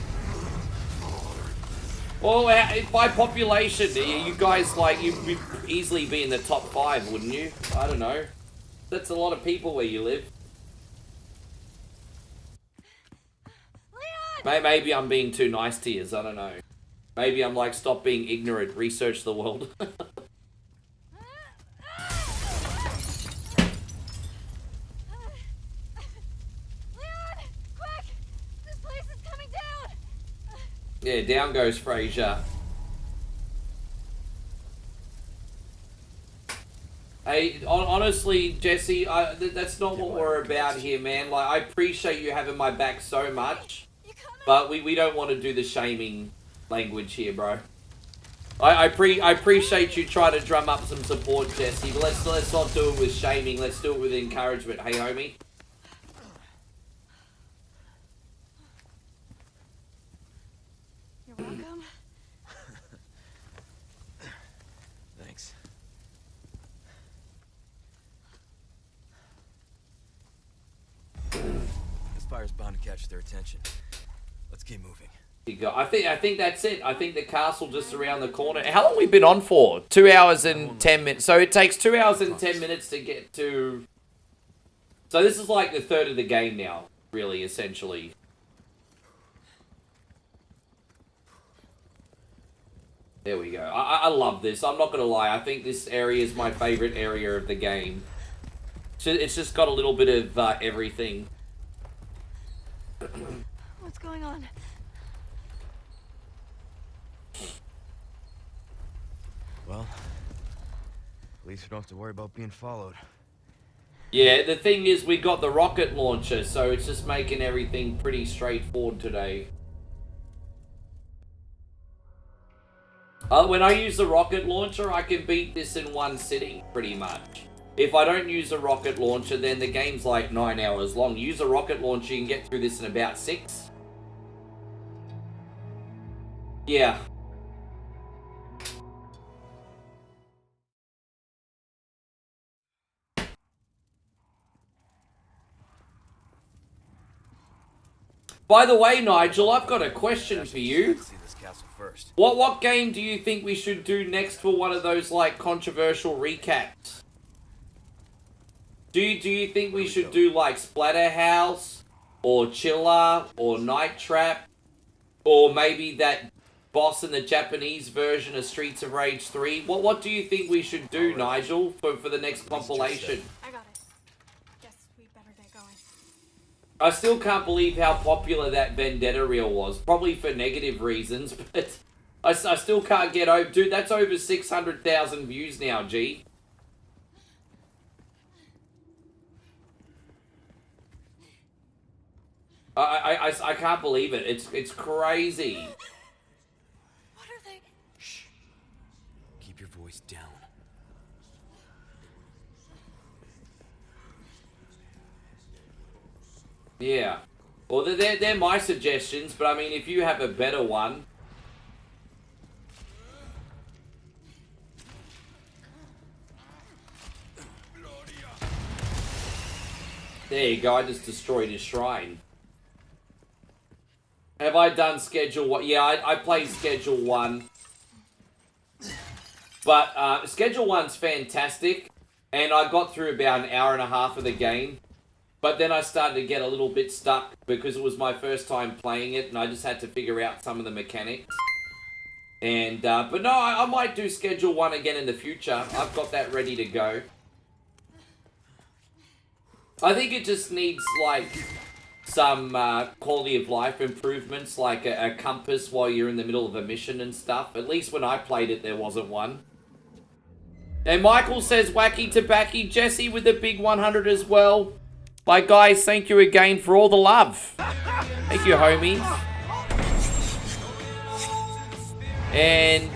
Speaker 1: Well, by population, you guys, like, you'd easily be in the top 5, wouldn't you? I don't know. That's a lot of people where you live. Maybe I'm being too nice to yous, I don't know. Maybe I'm like, stop being ignorant, research the world. Yeah, down goes Fraser. Hey, honestly, Jesse, that's not what we're about here, man. Like, I appreciate you having my back so much, but we don't want to do the shaming language here, bro. I appreciate you trying to drum up some support, Jesse, but let's not do it with shaming. Let's do it with encouragement. Hey, homie.
Speaker 7: Welcome.
Speaker 2: Thanks. This fire's bound to catch their attention. Let's keep moving.
Speaker 1: I think that's it. I think the castle just around the corner. How long have we been on for? 2 hours and 10 minutes. So it takes 2 hours and 10 minutes to get to... So this is like the third of the game now, really, essentially. There we go. I love this. I'm not going to lie. I think this area is my favorite area of the game. So it's just got a little bit of everything.
Speaker 7: What's going on?
Speaker 2: Well, at least we don't have to worry about being followed.
Speaker 1: Yeah, the thing is, we got the rocket launcher, so it's just making everything pretty straightforward today. When I use the rocket launcher, I can beat this in one sitting, pretty much. If I don't use a rocket launcher, then the game's like 9 hours long. Use a rocket launcher, you can get through this in about 6. Yeah. By the way, Nigel, I've got a question for you. What game do you think we should do next for one of those, like, controversial recaps? Do you think we should do, like, Splatterhouse, or Chiller, or Night Trap, or maybe that boss in the Japanese version of Streets of Rage 3? What do you think we should do, Nigel, for the next compilation?
Speaker 6: I got it. Guess we better get going.
Speaker 1: I still can't believe how popular that Vendetta reel was. Probably for negative reasons, but I still can't get over... Dude, that's over 600,000 views now, G. I can't believe it. It's crazy.
Speaker 7: What are they?
Speaker 2: Shh. Keep your voice down.
Speaker 1: Yeah. Well, they're my suggestions, but I mean, if you have a better one... There you go, I just destroyed his shrine. Have I done Schedule 1? Yeah, I played Schedule 1. But Schedule 1's fantastic, and I got through about an hour and a half of the game. But then I started to get a little bit stuck because it was my first time playing it, and I just had to figure out some of the mechanics. And but no, I might do Schedule 1 again in the future. I've got that ready to go. I think it just needs, like, some quality of life improvements, like a compass while you're in the middle of a mission and stuff. At least when I played it, there wasn't one. And Michael says, wacky tobacco. Jesse with the big 100 as well. My guys, thank you again for all the love. Thank you, homies. And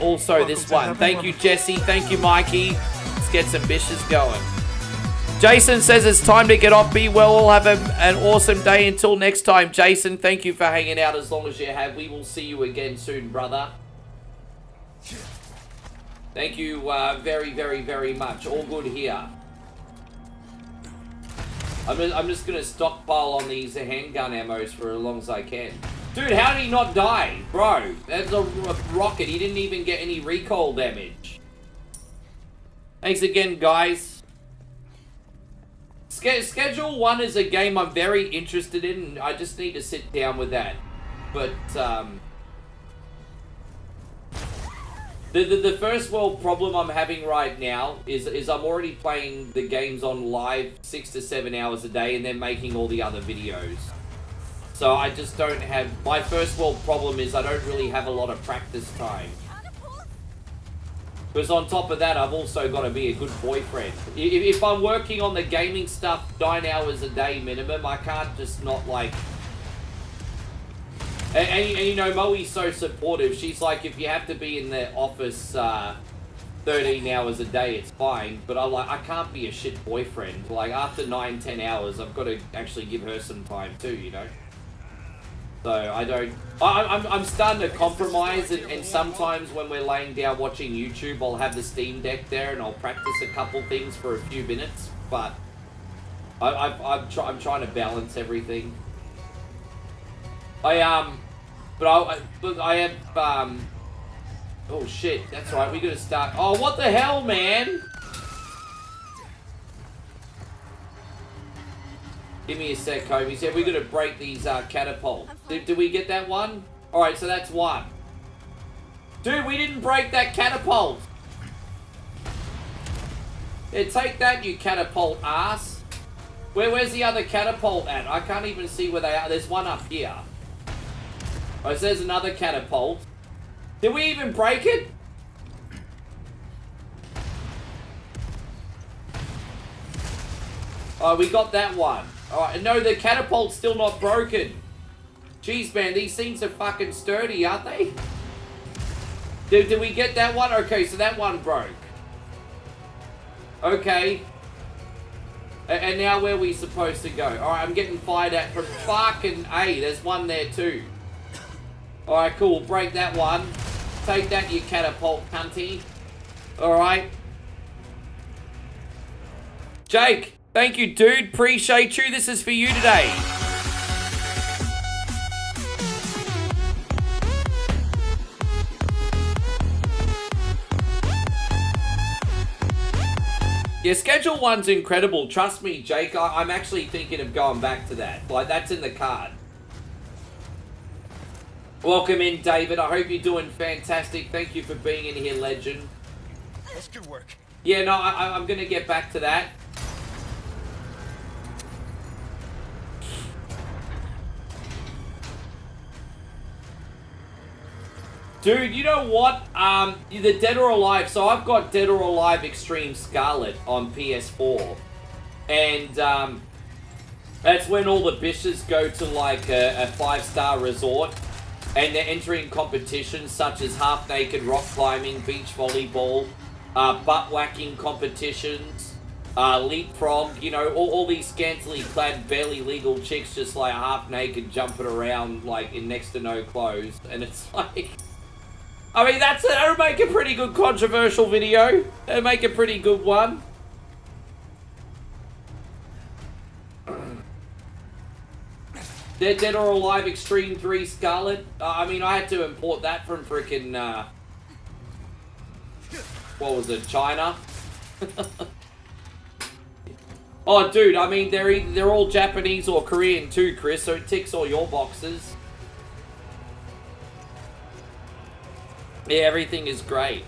Speaker 1: also this one. Thank you, Jesse. Thank you, Mikey. Let's get some bishes going. Jason says it's time to get off. Be well. All have an awesome day. Until next time, Jason, thank you for hanging out as long as you have. We will see you again soon, brother. Thank you very, very, very much. All good here. I'm just gonna stockpile on these handgun ammos for as long as I can. Dude, how did he not die? Bro, that's a rocket. He didn't even get any recoil damage. Thanks again, guys. Schedule 1 is a game I'm very interested in. I just need to sit down with that. But, The first world problem I'm having right now is I'm already playing the games on live 6 to 7 hours a day and then making all the other videos. So I just don't have... My first world problem is I don't really have a lot of practice time. Because on top of that, I've also got to be a good boyfriend. If I'm working on the gaming stuff 9 hours a day minimum, I can't just not like... And you know, Moe's so supportive. She's like, if you have to be in the office 13 hours a day, it's fine. But I can't be a shit boyfriend. Like, after 9, 10 hours, I've got to actually give her some time too, you know? So, I don't... I'm starting to compromise, and sometimes when we're laying down watching YouTube, I'll have the Steam Deck there, and I'll practice a couple things for a few minutes. But I'm trying to balance everything. But I have, oh shit, that's right, we gotta start. Oh, what the hell, man? Give me a sec, Kobe. He said we gotta break these, catapults. Did we get that one? Alright, so that's one. Dude, we didn't break that catapult. Yeah, take that, you catapult ass. Where's the other catapult at? I can't even see where they are. There's one up here. Oh, so there's another catapult. Did we even break it? Oh, we got that one. Alright, no, the catapult's still not broken. Jeez, man, these things are fucking sturdy, aren't they? Did we get that one? Okay, so that one broke. Okay. And now where are we supposed to go? Alright, I'm getting fired at from fucking A. There's one there too. Alright, cool. Break that one. Take that, you catapult cunty. Alright. Jake, thank you, dude. Appreciate you. This is for you today. Yeah, Schedule 1's incredible. Trust me, Jake. I'm actually thinking of going back to that. Like, that's in the card. Welcome in, David. I hope you're doing fantastic. Thank you for being in here, legend.
Speaker 5: That's good work.
Speaker 1: Yeah, no, I'm going to get back to that. Dude, you know what? The Dead or Alive. So I've got Dead or Alive Extreme Scarlet on PS4. And that's when all the bitches go to like a 5-star resort. And they're entering competitions such as half-naked rock climbing, beach volleyball, butt-whacking competitions, leapfrog, you know, all these scantily clad, barely legal chicks just like half-naked jumping around like in next to no clothes. And it's like... I mean, that'll make a pretty good controversial video. That'll make a pretty good one. Dead or Alive Extreme 3 Scarlet. I mean, I had to import that from frickin', what was it, China? Oh, dude, I mean, they're all Japanese or Korean too, Chris, so it ticks all your boxes. Yeah, everything is great.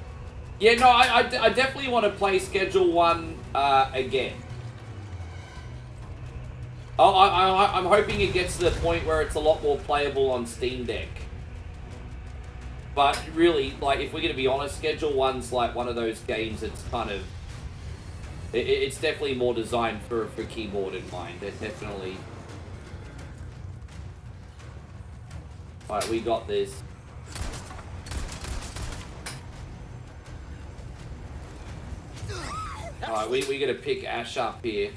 Speaker 1: Yeah, no, I definitely want to play Schedule 1 again. I'm hoping it gets to the point where it's a lot more playable on Steam Deck. But really, like, if we're going to be honest, Schedule 1's like one of those games that's kind of... It's definitely more designed for keyboard in mind. It definitely... Alright, we got this. Alright, we gotta pick Ash up here.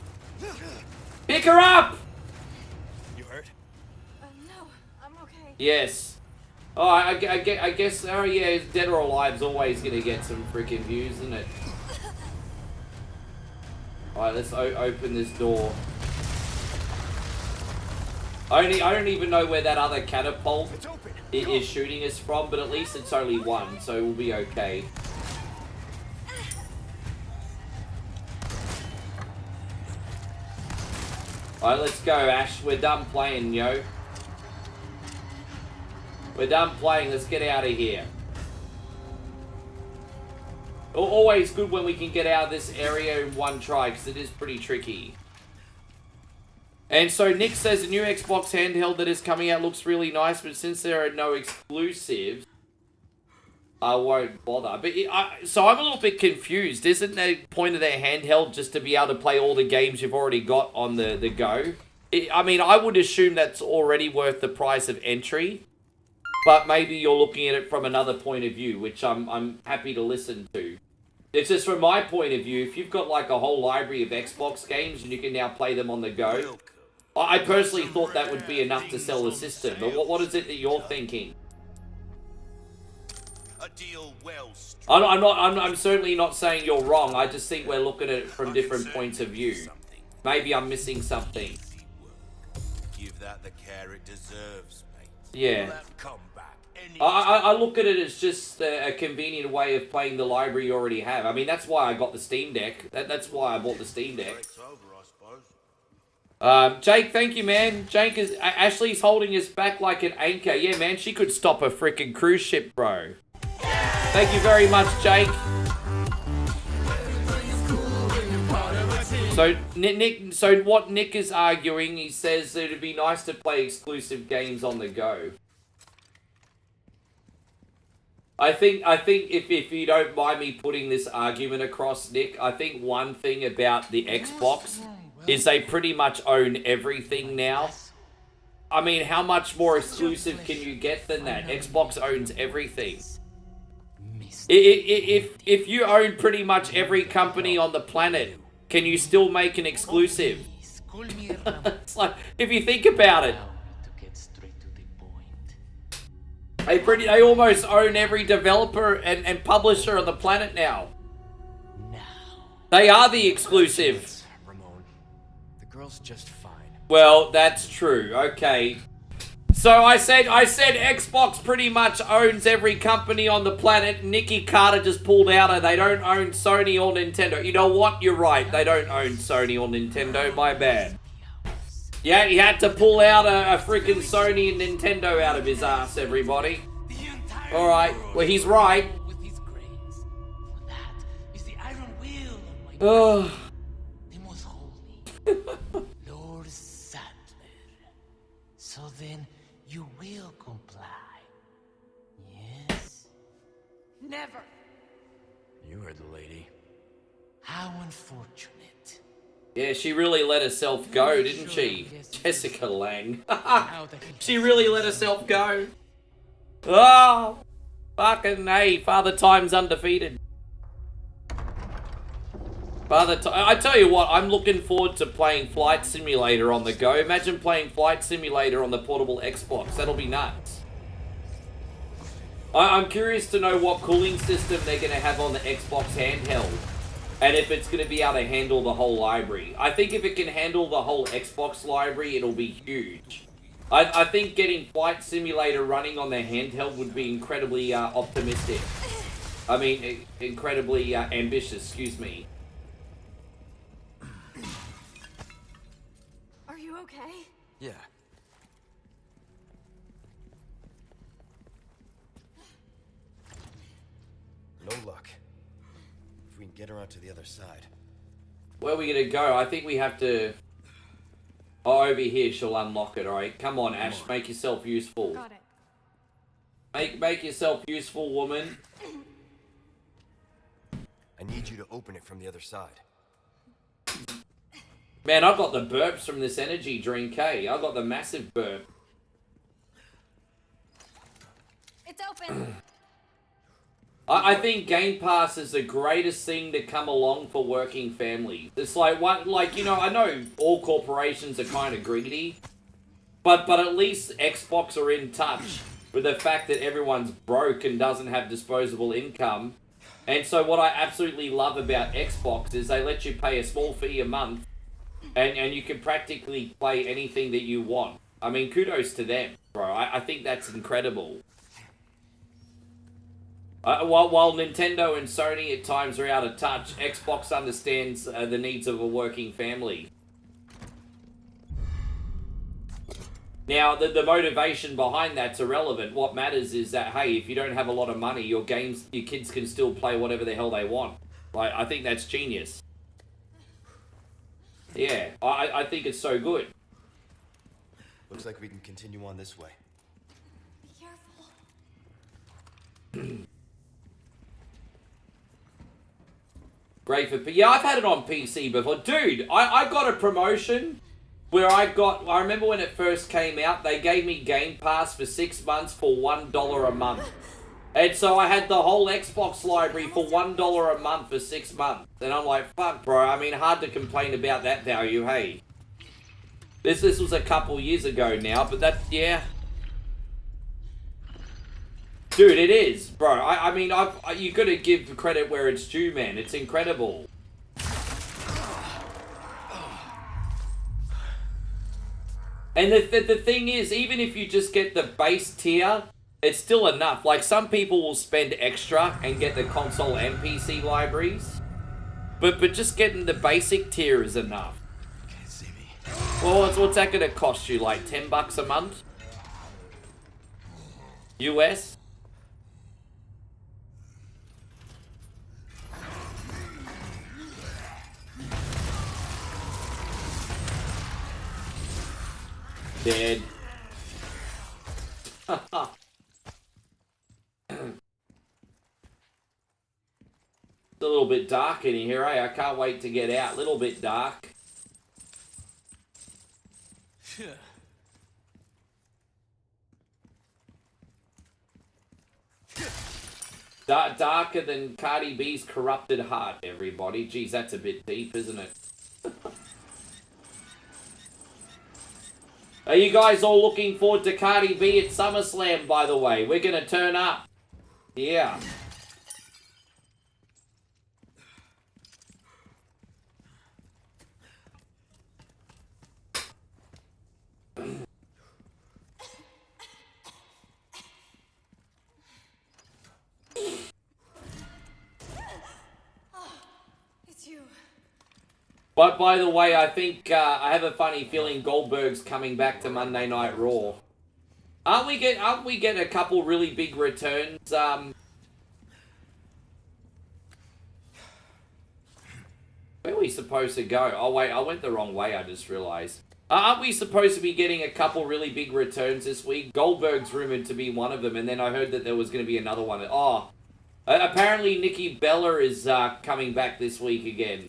Speaker 1: Pick her up!
Speaker 5: You hurt?
Speaker 7: No, I'm okay.
Speaker 1: Yes. Oh, I guess, oh yeah, Dead or Alive's always gonna get some freaking views, isn't it? Alright, let's open this door. I don't even know where that other catapult is shooting us from, but at least it's only one, so we'll be okay. Alright, let's go, Ash. We're done playing, yo. We're done playing. Let's get out of here. Always good when we can get out of this area in one try, because it is pretty tricky. And so Nick says the new Xbox handheld that is coming out looks really nice, but since there are no exclusives, I won't bother. But so I'm a little bit confused. Isn't the point of their handheld just to be able to play all the games you've already got on the go? I mean, I would assume that's already worth the price of entry, but maybe you're looking at it from another point of view, which I'm happy to listen to. It's just from my point of view, if you've got like a whole library of Xbox games and you can now play them on the go, I personally thought that would be enough to sell the system. But what is it that you're thinking?
Speaker 8: A deal well
Speaker 1: I'm certainly not saying you're wrong. I just think we're looking at it from different points of view. Maybe I'm missing something.
Speaker 8: Give that the care it deserves, mate.
Speaker 1: Yeah. I look at it as just a convenient way of playing the library you already have. I mean, that's why I got the Steam Deck. That's why I bought the Steam Deck. Jake, thank you, man. Ashley's holding us back like an anchor. Yeah, man, she could stop a freaking cruise ship, bro. Thank you very much, Jake. So what Nick is arguing, he says that it'd be nice to play exclusive games on the go. I think if you don't mind me putting this argument across, Nick, I think one thing about the Xbox is they pretty much own everything now. I mean, how much more exclusive can you get than that? Xbox owns everything. If you own pretty much every company on the planet, can you still make an exclusive? It's like, if you think about it, they almost own every developer and publisher on the planet now. They are the exclusive.
Speaker 2: Ramon, the girl's just fine.
Speaker 1: Well, that's true. Okay. So I said Xbox pretty much owns every company on the planet. Nicky Carter just pulled out and they don't own Sony or Nintendo. You know what? You're right. They don't own Sony or Nintendo. My bad. Yeah, he had to pull out a freaking Sony and Nintendo out of his ass, everybody. Alright, well, he's right. Oh.
Speaker 11: Lord Sattler. So then you will comply. Yes?
Speaker 9: Never.
Speaker 2: You heard the lady.
Speaker 11: How unfortunate.
Speaker 1: Yeah, she really let herself go, didn't she? Jessica Lange. She really let herself go. Oh, fucking A. Father Time's undefeated. I tell you what, I'm looking forward to playing Flight Simulator on the go. Imagine playing Flight Simulator on the portable Xbox. That'll be nuts. I'm curious to know what cooling system they're going to have on the Xbox handheld. And if it's going to be able to handle the whole library. I think if it can handle the whole Xbox library, it'll be huge. I think getting Flight Simulator running on their handheld would be incredibly optimistic. I mean, incredibly ambitious, excuse me.
Speaker 7: Are you okay?
Speaker 2: Yeah. No luck. If we can get her out to the other side.
Speaker 1: Where are we going to go? I think we have to... Oh, over here she'll unlock it, alright? Come on, Ash, make yourself useful.
Speaker 7: Got it.
Speaker 1: Make yourself useful, woman.
Speaker 2: I need you to open it from the other side.
Speaker 1: Man, I've got the burps from this energy drink, hey? I've got the massive burp.
Speaker 7: It's open.
Speaker 1: I think Game Pass is the greatest thing to come along for working families. It's like, you know, I know all corporations are kind of greedy, but at least Xbox are in touch with the fact that everyone's broke and doesn't have disposable income. And so what I absolutely love about Xbox is they let you pay a small fee a month and you can practically play anything that you want. I mean, kudos to them, bro. I think that's incredible. While Nintendo and Sony at times are out of touch, Xbox understands the needs of a working family. Now, the motivation behind that's irrelevant. What matters is that, hey, if you don't have a lot of money, your kids can still play whatever the hell they want. Like, I think that's genius. Yeah, I think it's so good.
Speaker 2: Looks like we can continue on this way.
Speaker 7: Be careful.
Speaker 1: Great for... Yeah, I've had it on PC before. Dude, I got a promotion where I remember when it first came out, they gave me Game Pass for 6 months for $1 a month. And so I had the whole Xbox library for $1 a month for 6 months. And I'm like, fuck, bro. I mean, hard to complain about that value, hey. This was a couple years ago now, but that, yeah. Dude, it is, bro. I mean, you gotta give credit where it's due, man. It's incredible. And the thing is, even if you just get the base tier, it's still enough. Like, some people will spend extra and get the console and PC libraries. But just getting the basic tier is enough.
Speaker 2: Can't see me.
Speaker 1: Well, what's that gonna cost you? Like $10 a month? US? Dead. It's a little bit dark in here, eh? I can't wait to get out. A little bit dark. Darker than Cardi B's corrupted heart, everybody. Jeez, that's a bit deep, isn't it? Are you guys all looking forward to Cardi B at SummerSlam, by the way? We're gonna turn up. Yeah. But by the way, I think I have a funny feeling Goldberg's coming back to Monday Night Raw. Aren't we getting a couple really big returns? Where are we supposed to go? Oh wait, I went the wrong way. I just realized. Aren't we supposed to be getting a couple really big returns this week? Goldberg's rumored to be one of them, and then I heard that there was going to be another one. Oh, apparently Nikki Bella is coming back this week again.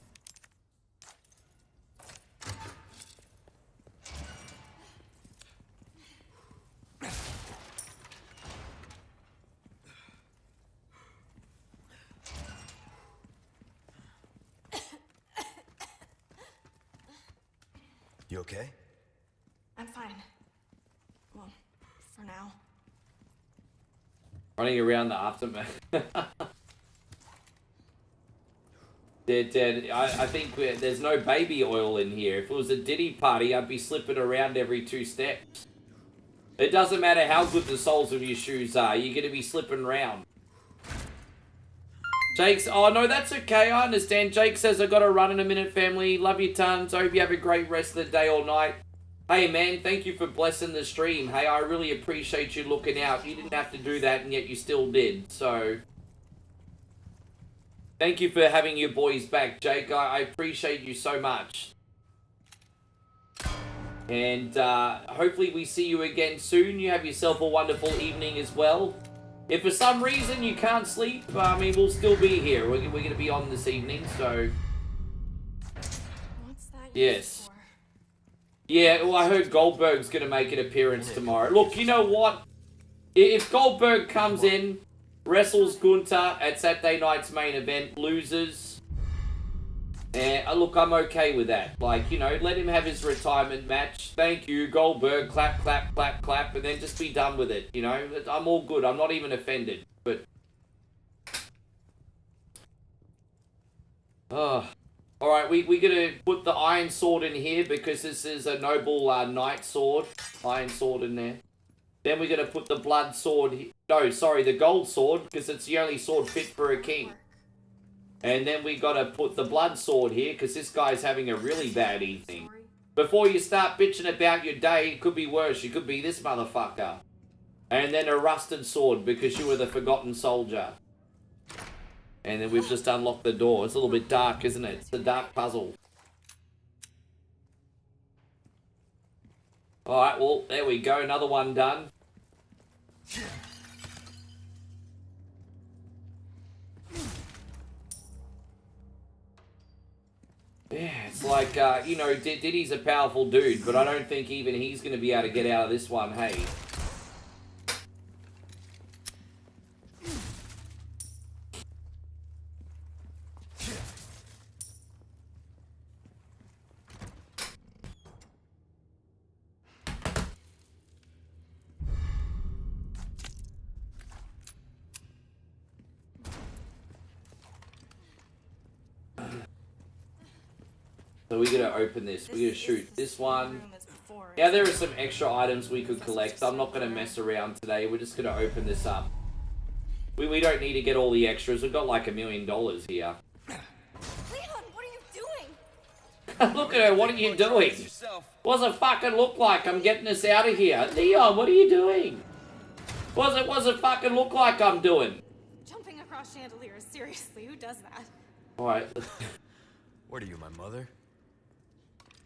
Speaker 2: You okay?
Speaker 7: I'm fine. Well, for now.
Speaker 1: Running around the aftermath. Dead. I think there's no baby oil in here. If it was a Diddy party, I'd be slipping around every 2 steps. It doesn't matter how good the soles of your shoes are. You're going to be slipping around. Jake's... Oh, no, that's okay. I understand. Jake says, I got to run in a minute, family. Love you tons. I hope you have a great rest of the day or night. Hey, man, thank you for blessing the stream. Hey, I really appreciate you looking out. You didn't have to do that, and yet you still did. So, thank you for having your boys back, Jake. I appreciate you so much. And hopefully we see you again soon. You have yourself a wonderful evening as well. If for some reason you can't sleep, I mean, we'll still be here. We're going to be on this evening, so...
Speaker 7: What's that
Speaker 1: yes. Yeah, well, I heard Goldberg's going to make an appearance tomorrow. Look, you know what? If Goldberg comes in, wrestles Gunther at Saturday night's main event, loses... look, I'm okay with that. Like, you know, let him have his retirement match. Thank you, Goldberg. Clap, clap, clap, clap. And then just be done with it, you know? I'm all good. I'm not even offended. But... oh. Alright, we're gonna put the iron sword in here because this is a noble knight sword. Iron sword in there. Then we're gonna put the blood sword... No, sorry, the gold sword, because it's the only sword fit for a king. And then we gotta put the blood sword here, because this guy's having a really bad evening. Before you start bitching about your day, it could be worse. You could be this motherfucker. And then a rusted sword, because you were the forgotten soldier. And then we've just unlocked the door. It's a little bit dark, isn't it? It's a dark puzzle. Alright, well, there we go. Another one done. Yeah, it's like, you know, Diddy's a powerful dude, but I don't think even he's going to be able to get out of this one, hey? So we're gonna open this. We're gonna shoot this one. Yeah, there are some extra items we could collect. I'm not gonna mess around today. We're just gonna open this up. We don't need to get all the extras. We've got like $1 million here.
Speaker 7: Leon, what are you doing?
Speaker 1: Look at her. What are you doing? What does it fucking look like? I'm getting us out of here. Leon, what are you doing? What does it fucking look like I'm doing?
Speaker 6: Jumping across chandeliers. Seriously, who does that?
Speaker 1: Alright.
Speaker 2: What are you, my mother?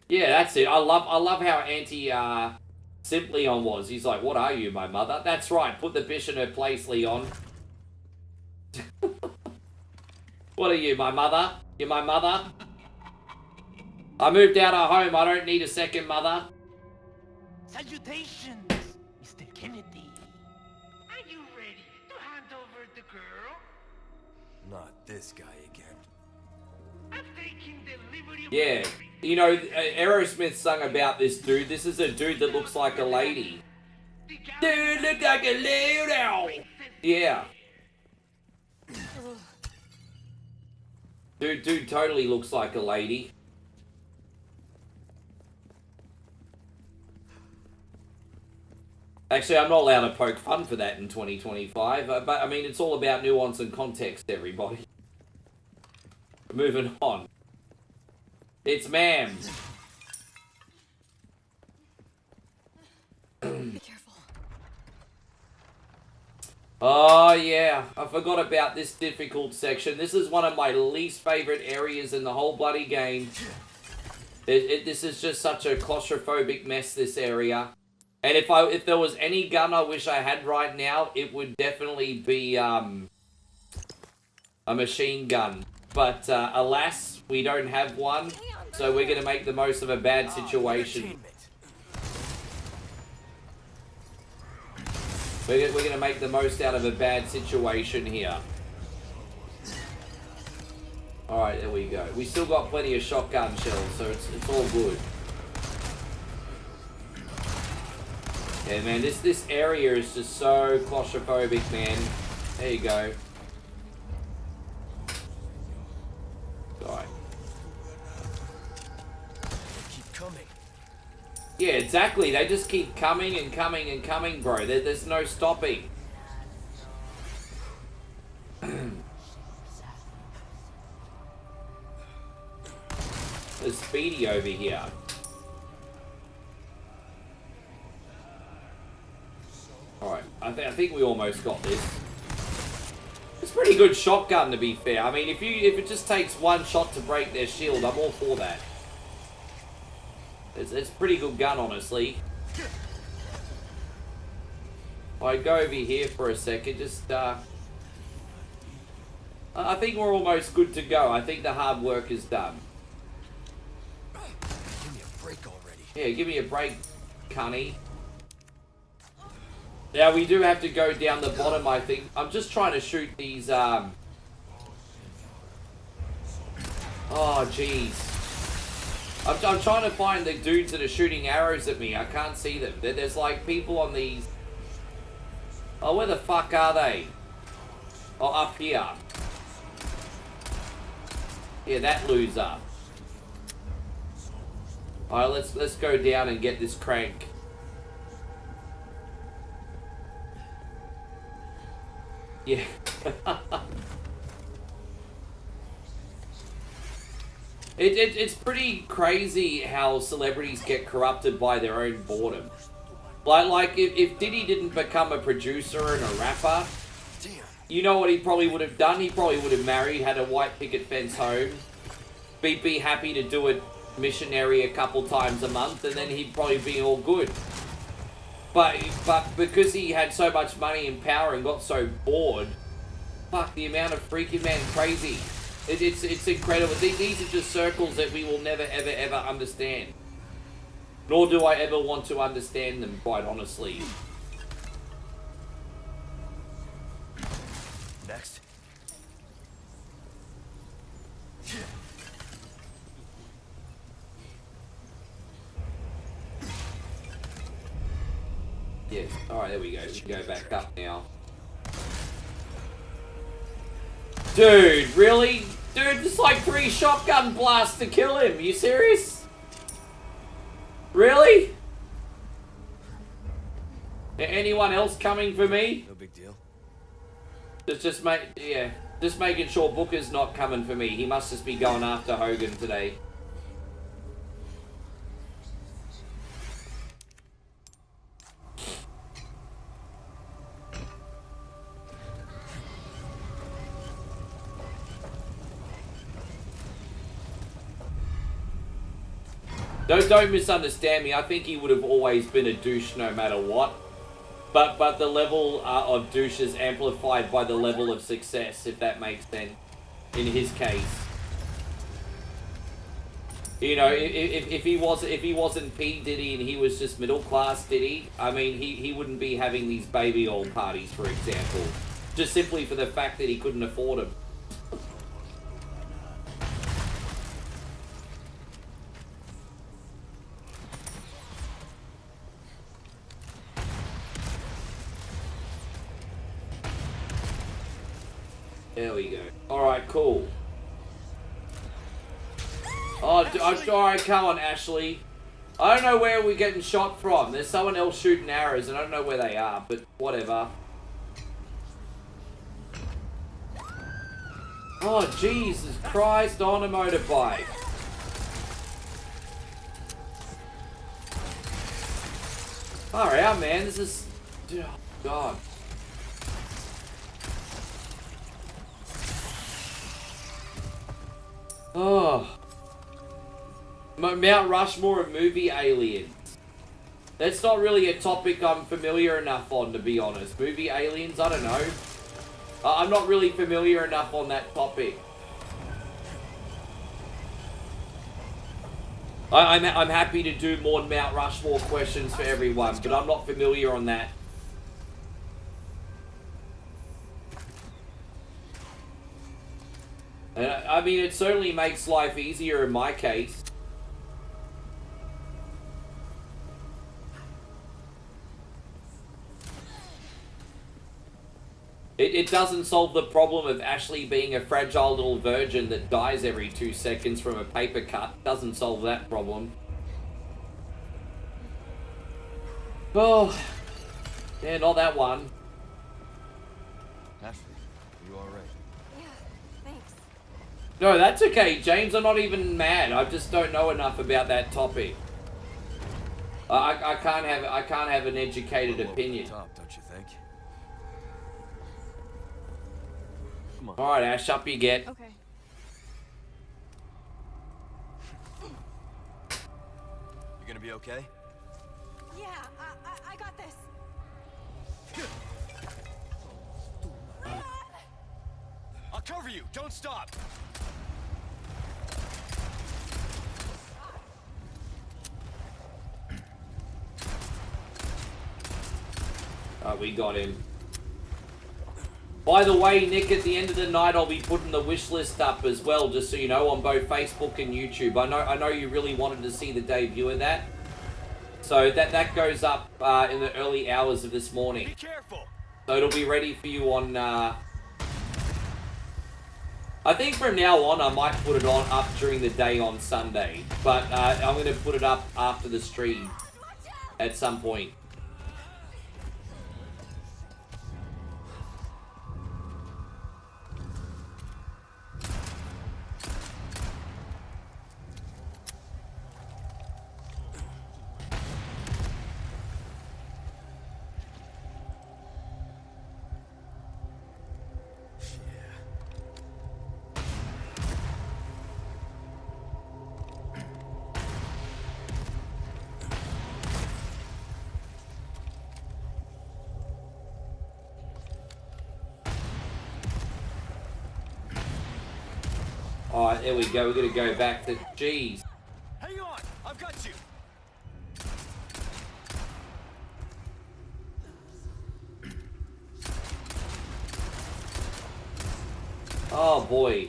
Speaker 1: Yeah, that's it. I love how Simpleon was. He's like, what are you, my mother? That's right. Put the bitch in her place, Leon. What are you, my mother? You're my mother? I moved out of home. I don't need a second mother.
Speaker 11: Salutations, Mr. Kennedy. Are you ready to hand over the girl?
Speaker 2: Not this guy again.
Speaker 11: I'm taking delivery of
Speaker 1: Yeah. You know, Aerosmith sung about this dude. This is a dude that looks like a lady. Dude, look like a lady. Yeah. Dude totally looks like a lady. Actually, I'm not allowed to poke fun for that in 2025. But, I mean, it's all about nuance and context, everybody. Moving on. It's ma'am.
Speaker 7: Be careful.
Speaker 1: Oh, yeah. I forgot about this difficult section. This is one of my least favorite areas in the whole bloody game. This is just such a claustrophobic mess, this area. And if there was any gun I wish I had right now, it would definitely be a machine gun. But alas, we don't have one, so we're going to make the most of a bad situation. We're going to make the most out of a bad situation here. Alright, there we go. We still got plenty of shotgun shells, so it's all good. Yeah, man, this area is just so claustrophobic, man. There you go. Alright.
Speaker 2: Keep coming.
Speaker 1: Yeah, exactly. They just keep coming and coming and coming, bro. There's no stopping. There's Speedy over here. Alright, I think we almost got this. It's a pretty good shotgun, to be fair. I mean, if it just takes one shot to break their shield, I'm all for that. It's a pretty good gun, honestly. I'd go over here for a second, just, I think we're almost good to go. I think the hard work is done.
Speaker 2: Give me a break already.
Speaker 1: Yeah, give me a break, cunny. Now, we do have to go down the bottom, I think. I'm just trying to shoot these, oh, jeez. I'm trying to find the dudes that are shooting arrows at me. I can't see them. There's, like, people on these... Oh, where the fuck are they? Oh, up here. Yeah, that loser. Alright, let's go down and get this crank. Yeah. It's pretty crazy how celebrities get corrupted by their own boredom. Like if Diddy didn't become a producer and a rapper, you know what he probably would have done? He probably would have married, had a white picket fence home, be happy to do it missionary a couple times a month, and then he'd probably be all good. But because he had so much money and power and got so bored, fuck, the amount of freaking man crazy. It's incredible. These are just circles that we will never, ever, ever understand. Nor do I ever want to understand them, quite honestly.
Speaker 2: Next.
Speaker 1: Yes. Alright, there we go. We can go back up now. Dude, really? Dude, just like 3 shotgun blasts to kill him. Are you serious? Really? Anyone else coming for me?
Speaker 2: No big deal.
Speaker 1: Just making sure Booker's not coming for me. He must just be going after Hogan today. Don't misunderstand me. I think he would have always been a douche no matter what. But the level of douche is amplified by the level of success, if that makes sense, in his case. You know, if he wasn't P. Diddy and he was just middle class Diddy, I mean, he wouldn't be having these baby oil parties, for example. Just simply for the fact that he couldn't afford them. There we go. Alright, cool. Oh, alright, come on, Ashley. I don't know where we're getting shot from. There's someone else shooting arrows, and I don't know where they are, but whatever. Oh, Jesus Christ, on a motorbike. Alright, man, this is... Oh, God. Oh. Mount Rushmore of movie aliens. That's not really a topic I'm familiar enough on, to be honest. Movie aliens? I don't know. I'm not really familiar enough on that topic. I'm happy to do more Mount Rushmore questions for everyone, but I'm not familiar on that. I mean, it certainly makes life easier in my case. It doesn't solve the problem of Ashley being a fragile little virgin that dies every 2 seconds from a paper cut. Doesn't solve that problem. Oh, yeah, not that one.
Speaker 2: Ashley, are you alright?
Speaker 1: No, that's okay, James. I'm not even mad. I just don't know enough about that topic. I can't have an educated opinion.
Speaker 2: Top, don't you think? Come on.
Speaker 1: All right, Ash, up you get.
Speaker 6: Okay.
Speaker 2: You gonna be okay?
Speaker 7: Yeah, I got this.
Speaker 5: I'll cover you. Don't stop.
Speaker 1: We got him. By the way, Nick, at the end of the night, I'll be putting the wish list up as well, just so you know, on both Facebook and YouTube. I know you really wanted to see the debut of that. So that goes up in the early hours of this morning.
Speaker 5: Be careful.
Speaker 1: So it'll be ready for you on I think from now on, I might put it on up during the day on Sunday. But I'm going to put it up after the stream at some point. Alright, there we go. We're gonna go back to... Jeez.
Speaker 5: Hang on! I've got you!
Speaker 1: Oh, boy.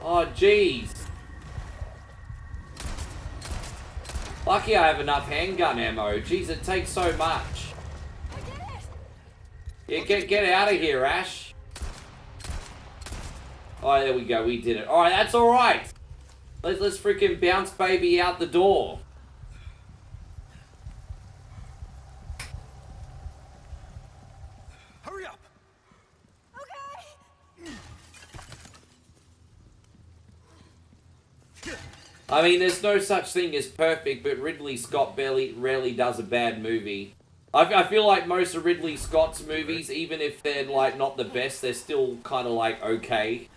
Speaker 1: Oh, jeez. Lucky I have enough handgun ammo. Jeez, it takes so much. Yeah, get out of here, Ash. Oh, there we go. We did it. All right, that's all right. Let's freaking bounce baby out the door.
Speaker 5: Hurry up!
Speaker 1: I mean, there's no such thing as perfect, but Ridley Scott rarely does a bad movie. I feel like most of Ridley Scott's movies, even if they're, like, not the best, they're still kind of, like, okay.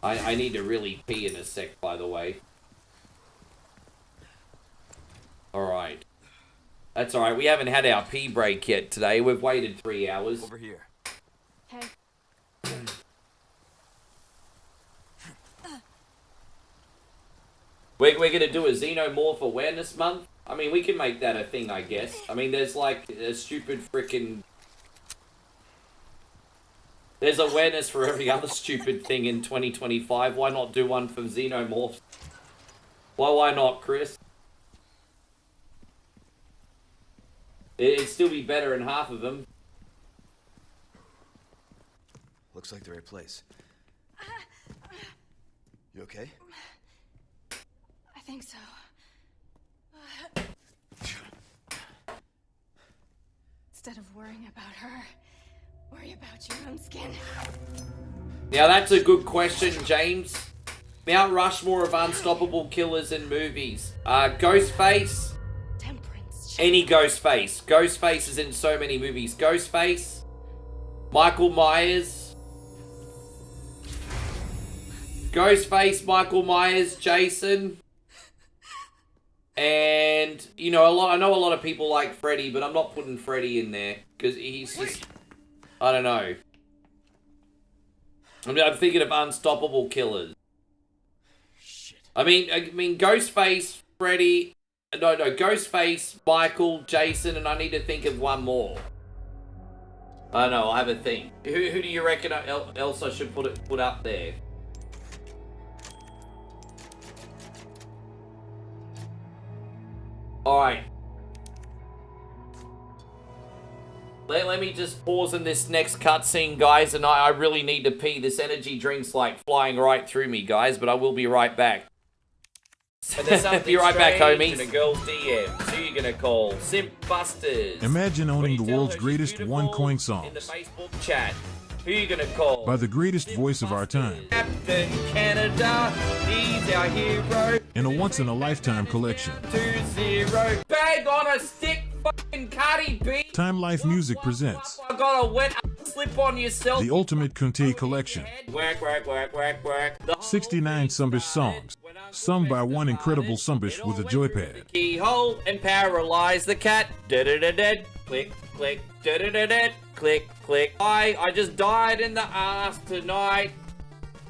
Speaker 1: I need to really pee in a sec, by the way. Alright. That's alright, we haven't had our pee break yet today. We've waited 3 hours.
Speaker 2: Over here.
Speaker 7: Okay.
Speaker 1: We're gonna do a Xenomorph Awareness Month? I mean, we can make that a thing, I guess. I mean, there's like a stupid frickin'... There's awareness for every other stupid thing in 2025. Why not do one for Xenomorphs? Why not, Chris? It'd still be better than half of them.
Speaker 2: Looks like the right place. You okay?
Speaker 7: I think so. Instead of worrying about her, worry about your own skin.
Speaker 1: Now that's a good question, James. Mount Rushmore of unstoppable killers in movies. Ghostface. Any Ghostface. Ghostface is in so many movies. Ghostface. Michael Myers. Ghostface, Michael Myers, Jason. And, you know, I know a lot of people like Freddy, but I'm not putting Freddy in there. Because he's just... I don't know. I'm thinking of unstoppable killers. I mean, Ghostface, Freddy... No, Ghostface, Michael, Jason, and I need to think of one more. I don't know, I'll have a think. Who do you reckon else I should put up there? Alright. Let me just pause in this next cutscene, guys, and I really need to pee. This energy drink's like flying right through me, guys, but I will be right back. Be right back, homies. In a girl's DMs. Who you gonna call? Simp Busters.
Speaker 12: Imagine owning the world's greatest one-coin songs.
Speaker 1: In the Facebook chat. Who you gonna call?
Speaker 12: By the greatest voice of our time.
Speaker 1: Captain Canada, he's our hero.
Speaker 12: In a once-in-a-lifetime collection.
Speaker 1: 2-0. Bag on a stick, fucking Cardi B.
Speaker 12: Time Life Music presents.
Speaker 1: I got a wet slip on yourself.
Speaker 12: The Ultimate Kunte Collection.
Speaker 1: Work.
Speaker 12: 69 Sumbish songs. Sung by one incredible Sumbish with a joypad.
Speaker 1: Keyhole and paralyze the cat. Click, click, click, click. I just died in the ass tonight.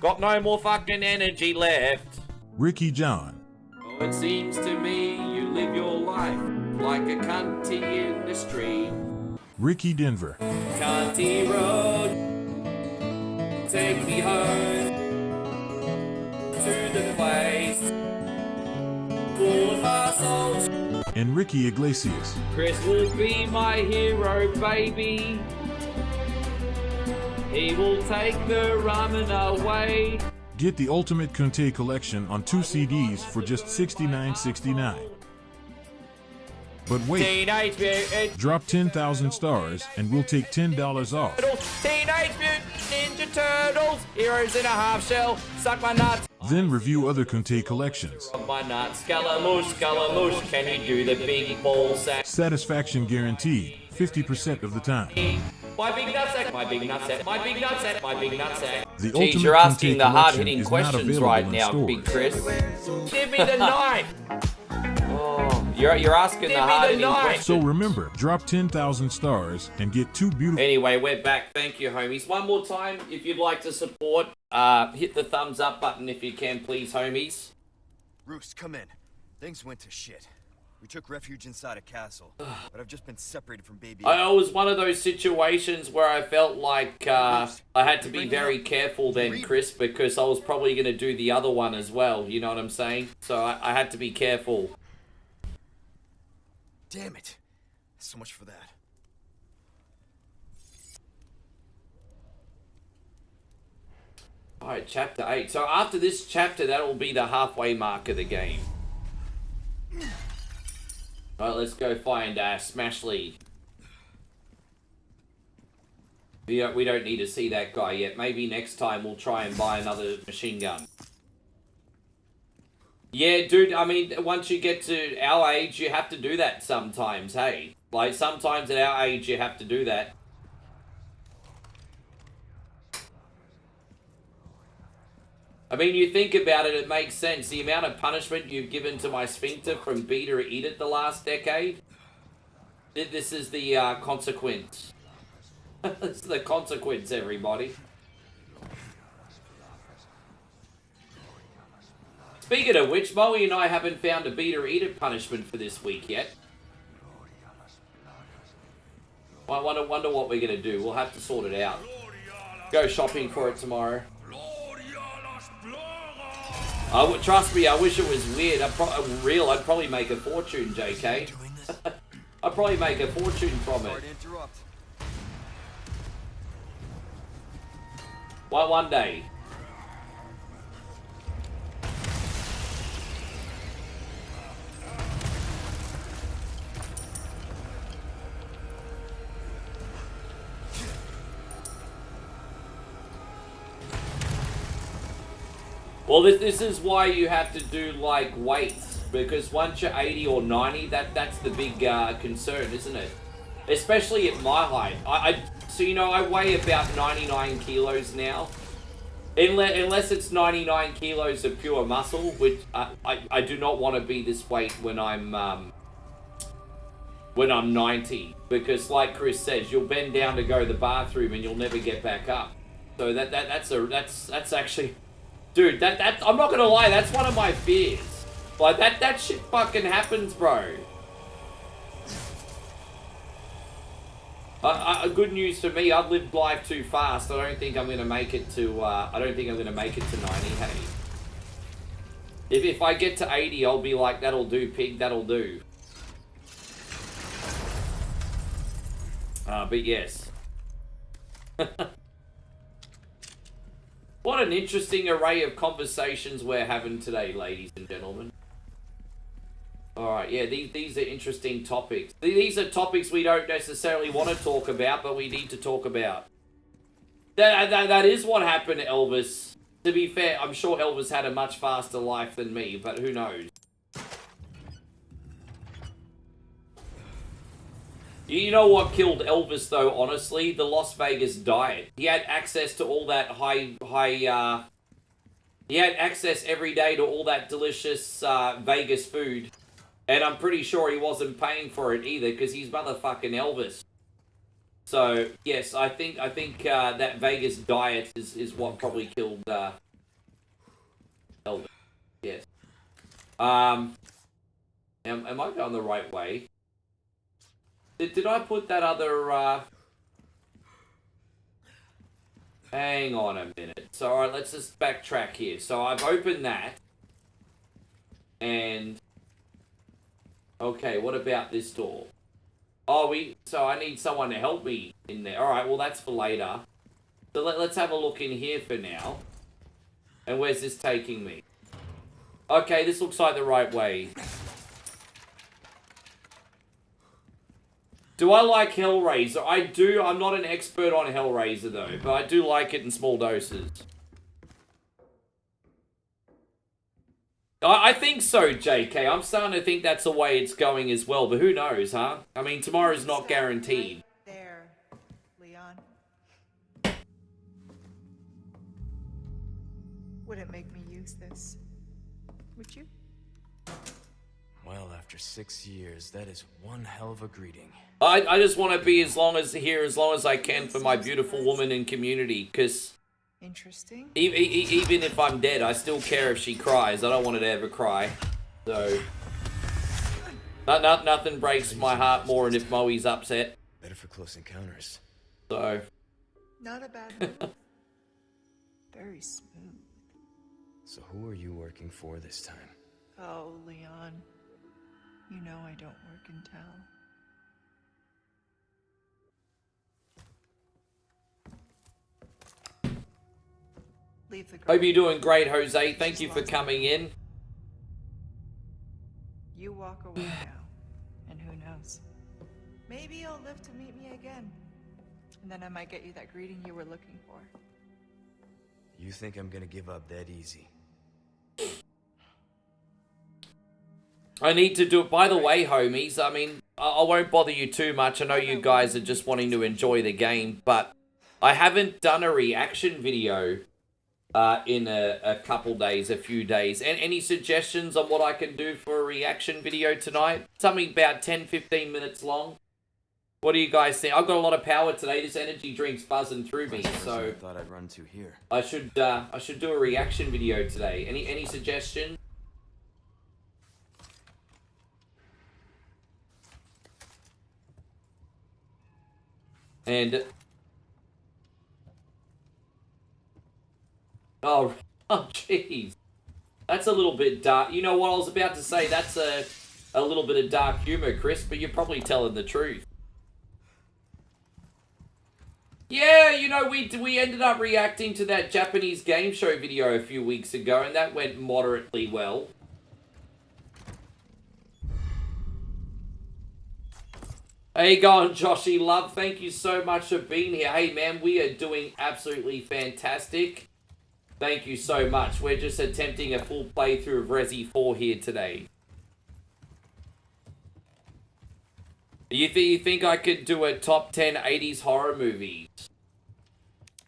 Speaker 1: Got no more fucking energy left.
Speaker 12: Ricky John.
Speaker 1: Oh, it seems to me you live your life like a cunty in the street.
Speaker 12: Ricky Denver.
Speaker 1: Cunty road. take me home to the place full of assholes.
Speaker 12: Enrique Iglesias.
Speaker 1: Chris will be my hero, baby. He will take the ramen away.
Speaker 12: Get the Ultimate Kunte collection on 2 CDs for just $69.69. But wait,
Speaker 1: Teenage Mutant
Speaker 12: drop 10,000 stars and we'll take $10 off.
Speaker 1: Teenage Mutant Ninja Turtles, heroes in a half shell, suck my nuts.
Speaker 12: Then review other Kunte collections.
Speaker 1: My nuts, Scaramouche, can you do the big ball sack?
Speaker 12: Satisfaction guaranteed, 50% of the time.
Speaker 1: My big nutsack, my big nutsack, my big nutsack, my big nutsack.
Speaker 12: The
Speaker 1: Jeez,
Speaker 12: Ultimate
Speaker 1: you're asking
Speaker 12: Kunte
Speaker 1: the hard-hitting
Speaker 12: collection is not
Speaker 1: questions
Speaker 12: available
Speaker 1: right
Speaker 12: in
Speaker 1: now,
Speaker 12: stores.
Speaker 1: Big Chris. Give me the knife. Oh, you're asking the hard-hitting questions.
Speaker 12: So remember, drop 10,000 stars and get 2 beautiful...
Speaker 1: Anyway, we're back. Thank you, homies. One more time, if you'd like to support, hit the thumbs up button if you can, please, homies.
Speaker 2: Roost, come in. Things went to shit. We took refuge inside a castle, but I've just been separated from baby.
Speaker 1: I was one of those situations where I felt like I had to be very careful then, Chris, because I was probably going to do the other one as well, you know what I'm saying? So I had to be careful.
Speaker 2: Damn it. So much for that.
Speaker 1: Alright, chapter 8. So after this chapter, that'll be the halfway mark of the game. Alright, let's go find Smashley. We don't need to see that guy yet. Maybe next time we'll try and buy another machine gun. Yeah, dude, I mean, once you get to our age, you have to do that sometimes, hey? Like, sometimes at our age, you have to do that. I mean, you think about it, it makes sense. The amount of punishment you've given to my sphincter from Beat or Eat It the last decade, this is the consequence. This is the consequence, everybody. Speaking of which, Moe and I haven't found a Beat or Eat It punishment for this week yet. I wonder what we're going to do. We'll have to sort it out. Go shopping for it tomorrow. Trust me, I wish it was weird. I'd probably make a fortune, JK. I'd probably make a fortune from it. One day. Well, this is why you have to do, like, weights, because once you're 80 or 90, that's the big concern, isn't it? Especially at my height. So, you know, I weigh about 99 kilos now. Unless it's 99 kilos of pure muscle, which I do not want to be this weight when I'm 90. Because, like Chris says, you'll bend down to go to the bathroom and you'll never get back up. So that's actually... Dude, I'm not gonna lie, that's one of my fears. Like, that shit fucking happens, bro. Good news for me, I've lived life too fast. I don't think I'm gonna make it to, 90, hey. If I get to 80, I'll be like, that'll do, pig, that'll do. But yes. What an interesting array of conversations we're having today, ladies and gentlemen. Alright, yeah, these are interesting topics. These are topics we don't necessarily want to talk about, but we need to talk about. That is what happened to Elvis. To be fair, I'm sure Elvis had a much faster life than me, but who knows? You know what killed Elvis, though, honestly? The Las Vegas diet. He had access to all that he had access every day to all that delicious Vegas food. And I'm pretty sure he wasn't paying for it either, because he's motherfucking Elvis. So, yes, I think that Vegas diet is what probably killed Elvis. Yes. Am I going the right way? Did I put that other, Hang on a minute. So, alright, let's just backtrack here. So, I've opened that. And... Okay, what about this door? Oh, so I need someone to help me in there. Alright, well, that's for later. So, let's have a look in here for now. And where's this taking me? Okay, this looks like the right way. Do I like Hellraiser? I do. I'm not an expert on Hellraiser, though. But I do like it in small doses. I think so, JK. I'm starting to think that's the way it's going as well. But who knows, huh? I mean, tomorrow's not guaranteed.
Speaker 9: Right there, Leon. Wouldn't make me use this. Would you?
Speaker 2: Well, after 6 years, that is one hell of a greeting.
Speaker 1: I just want to be as long as I can for my beautiful woman and community, because
Speaker 9: interesting.
Speaker 1: Even if I'm dead, I still care if she cries. I don't want her to ever cry. So nothing breaks my heart more than if Moe's upset.
Speaker 2: Better for close encounters.
Speaker 1: So
Speaker 9: not a bad move. Very smooth.
Speaker 2: So who are you working for this time?
Speaker 9: Oh, Leon. You know I don't work in town. Leave the
Speaker 1: hope you're doing great, Jose. Thank you for coming in.
Speaker 9: You walk away now, and who knows? Maybe you'll live to meet me again. And then I might get you that greeting you were looking for.
Speaker 2: You think I'm gonna give up that easy?
Speaker 1: I need to do it. By the way, homies, I mean, I won't bother you too much. I know you guys are just wanting to enjoy the game, but I haven't done a reaction video in a couple days, a few days. And any suggestions on what I can do for a reaction video tonight? Something about 10-15 minutes long. What do you guys think? I've got a lot of power today. This energy drink's buzzing through me, so
Speaker 2: I thought I'd run to here.
Speaker 1: I should do a reaction video today. Any suggestions? And oh jeez, that's a little bit dark. You know what I was about to say? That's a little bit of dark humor, Chris. But you're probably telling the truth. Yeah, you know, we ended up reacting to that Japanese game show video a few weeks ago, and that went moderately well. How you going, Joshy Love? Thank you so much for being here. Hey, man, we are doing absolutely fantastic. Thank you so much. We're just attempting a full playthrough of Resi 4 here today. You think I could do a top 10 80s horror movies?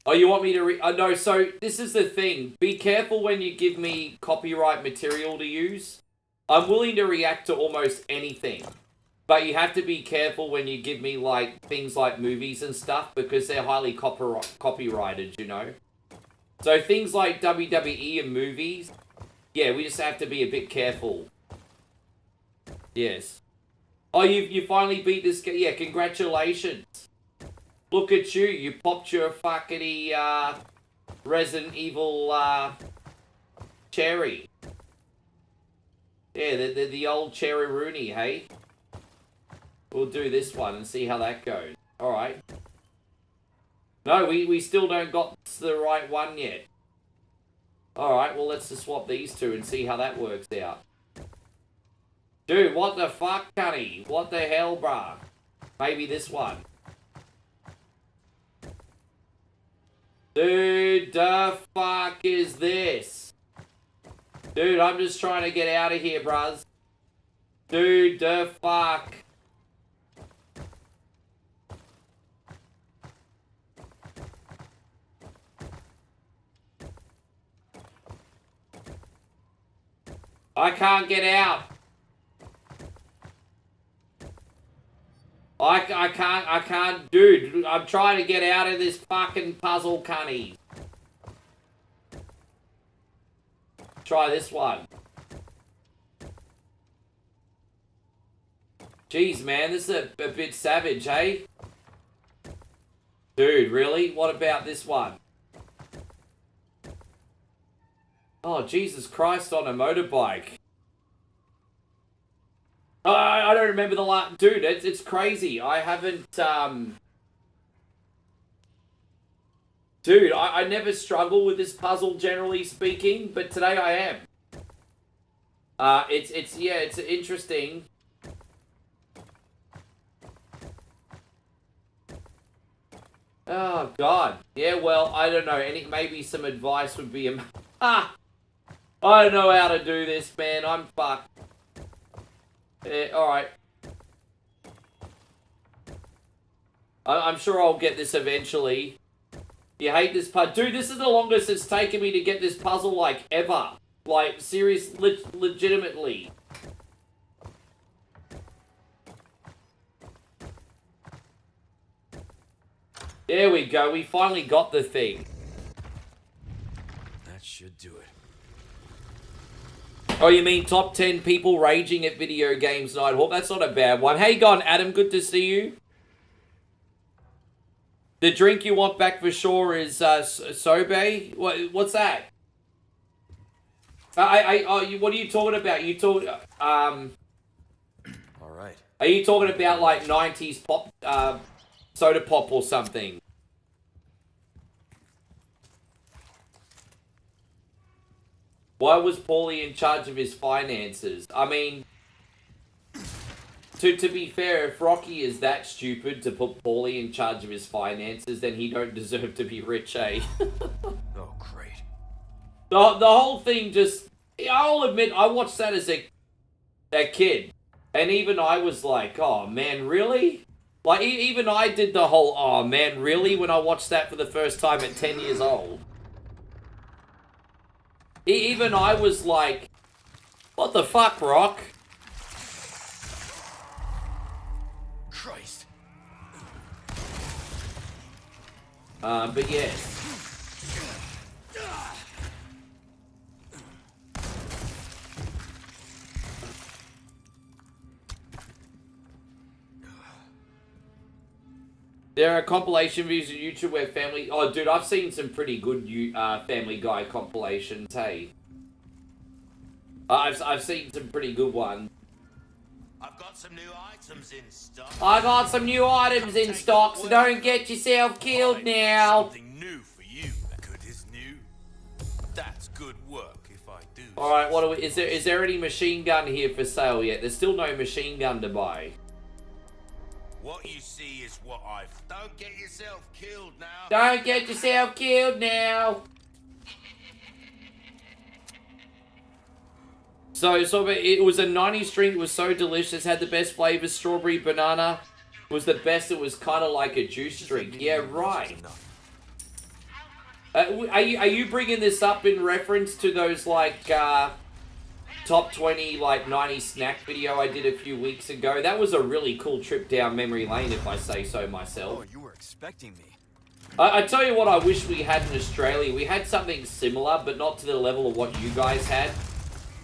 Speaker 1: Oh, you want me to no, so this is the thing. Be careful when you give me copyright material to use. I'm willing to react to almost anything. But you have to be careful when you give me, like, things like movies and stuff, because they're highly copyrighted, you know? So things like WWE and movies, yeah, we just have to be a bit careful. Yes. Oh, you finally beat this game. Yeah, congratulations. Look at you. You popped your fuckity, Resident Evil, cherry. Yeah, the old cherry Rooney, hey? We'll do this one and see how that goes. Alright. No, we still don't got the right one yet. Alright, well, let's just swap these two and see how that works out. Dude, what the fuck, Cunny? What the hell, bruh? Maybe this one. Dude, the fuck is this? Dude, I'm just trying to get out of here, bruhs. Dude, the fuck. I can't get out. I can't, dude. I'm trying to get out of this fucking puzzle, cunny. Try this one. Jeez, man, this is a bit savage, hey? Dude, really? What about this one? Oh, Jesus Christ, on a motorbike. I don't remember the last... Dude, it's crazy. I haven't, Dude, I never struggle with this puzzle, generally speaking, but today I am. It's interesting. Oh, God. Yeah, well, I don't know. Maybe some advice would be... I don't know how to do this, man. I'm fucked. Alright. I'm sure I'll get this eventually. You hate this puzzle. Dude, this is the longest it's taken me to get this puzzle, like, ever. Like, legitimately. There we go. We finally got the thing.
Speaker 2: That should do it.
Speaker 1: Oh, you mean top 10 people raging at video games, Nighthawk? That's not a bad one. Hey, gone, Adam. Good to see you. The drink you want back for sure is Sobe. What's that? What are you talking about?
Speaker 2: All right.
Speaker 1: Are you talking about like 90s pop, soda pop or something? Why was Paulie in charge of his finances? I mean, to be fair, if Rocky is that stupid to put Paulie in charge of his finances, then he don't deserve to be rich, eh?
Speaker 2: Oh, great.
Speaker 1: The whole thing just... I'll admit, I watched that as a kid. And even I was like, oh, man, really? Like, even I did the whole, oh, man, really? When I watched that for the first time at 10 years old. Even I was like, what the fuck, Rock?
Speaker 2: Christ.
Speaker 1: But yes. There are compilation views on YouTube where family... Oh, dude, I've seen some pretty good Family Guy compilations, hey. I've seen some pretty good ones.
Speaker 8: I've got some new items in stock.
Speaker 1: I got some new items in stock, so don't get yourself killed now.
Speaker 8: Something new for you. Good is new. That's good work if I do.
Speaker 1: Alright, what do we... Is there any machine gun here for sale yet? There's still no machine gun to buy.
Speaker 8: What you see is what I've... Don't get yourself killed now.
Speaker 1: Don't get yourself killed now. So it was a 90s drink. It was so delicious. Had the best flavors. Strawberry banana was the best. It was kind of like a juice drink. Yeah, right. Are you bringing this up in reference to those like top 20 like 90s snack video I did a few weeks ago? That was a really cool trip down memory lane, if I say so myself.
Speaker 2: Oh, you were expecting me.
Speaker 1: I tell you what I wish we had in Australia. We had something similar, but not to the level of what you guys had.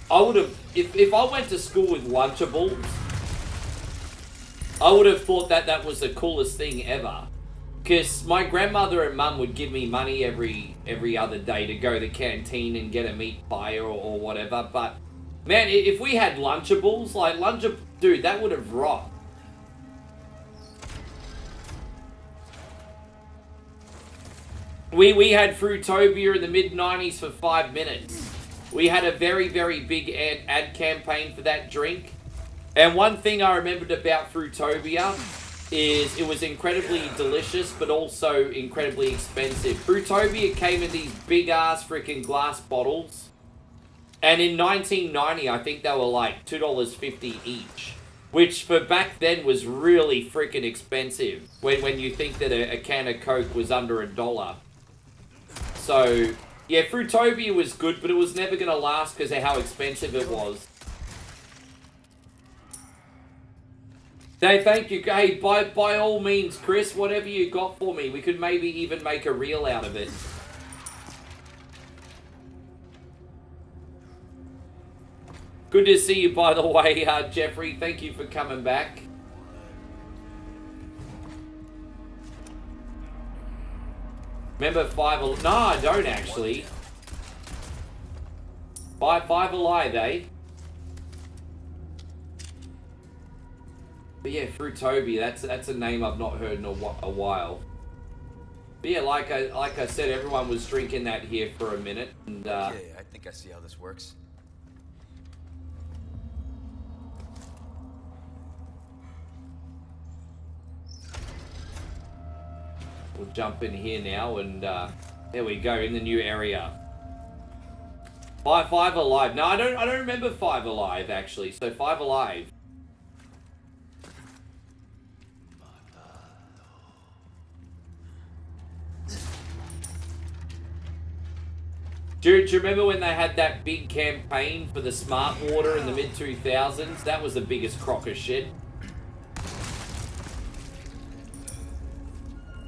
Speaker 1: I would have, if I went to school with Lunchables, I would have thought that was the coolest thing ever. Because my grandmother and mum would give me money every other day to go to the canteen and get a meat pie or whatever. But, man, if we had Lunchables, like dude, that would have rocked. We had Fruitopia in the mid-90s for 5 minutes. We had a very, very big ad campaign for that drink. And one thing I remembered about Fruitopia is it was incredibly delicious, but also incredibly expensive. Fruitopia came in these big-ass freaking glass bottles. And in 1990, I think they were like $2.50 each. Which, for back then, was really freaking expensive. When you think that a can of Coke was under $1. So... yeah, Fruitopia was good, but it was never going to last because of how expensive it was. Hey, thank you. Hey, by all means, Chris, whatever you got for me, we could maybe even make a reel out of it. Good to see you, by the way, Jeffrey. Thank you for coming back. Remember 5... No, I don't actually. Five alive, eh? But yeah, Fruitobi, that's a name I've not heard in a while. But yeah, like I said, everyone was drinking that here for a minute, and
Speaker 2: Okay, I think I see how this works.
Speaker 1: we'll jump in here now, and there we go, in the new area. Five alive. No, I don't remember Five Alive actually. So Five Alive. Do you remember when they had that big campaign for the smart water in the mid-2000s? That was the biggest crock of shit.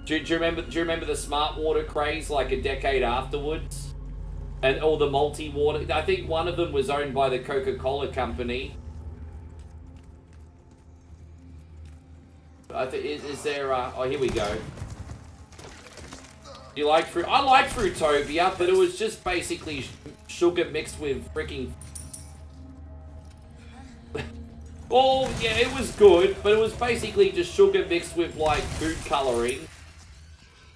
Speaker 1: Do you remember the smart water craze like a decade afterwards? And all the multi-water... I think one of them was owned by the Coca-Cola company. I think is there... oh, here we go. You like fruit? I like Fruitopia, but it was just basically sugar mixed with freaking... oh, yeah, it was good, but it was basically just sugar mixed with, like, food coloring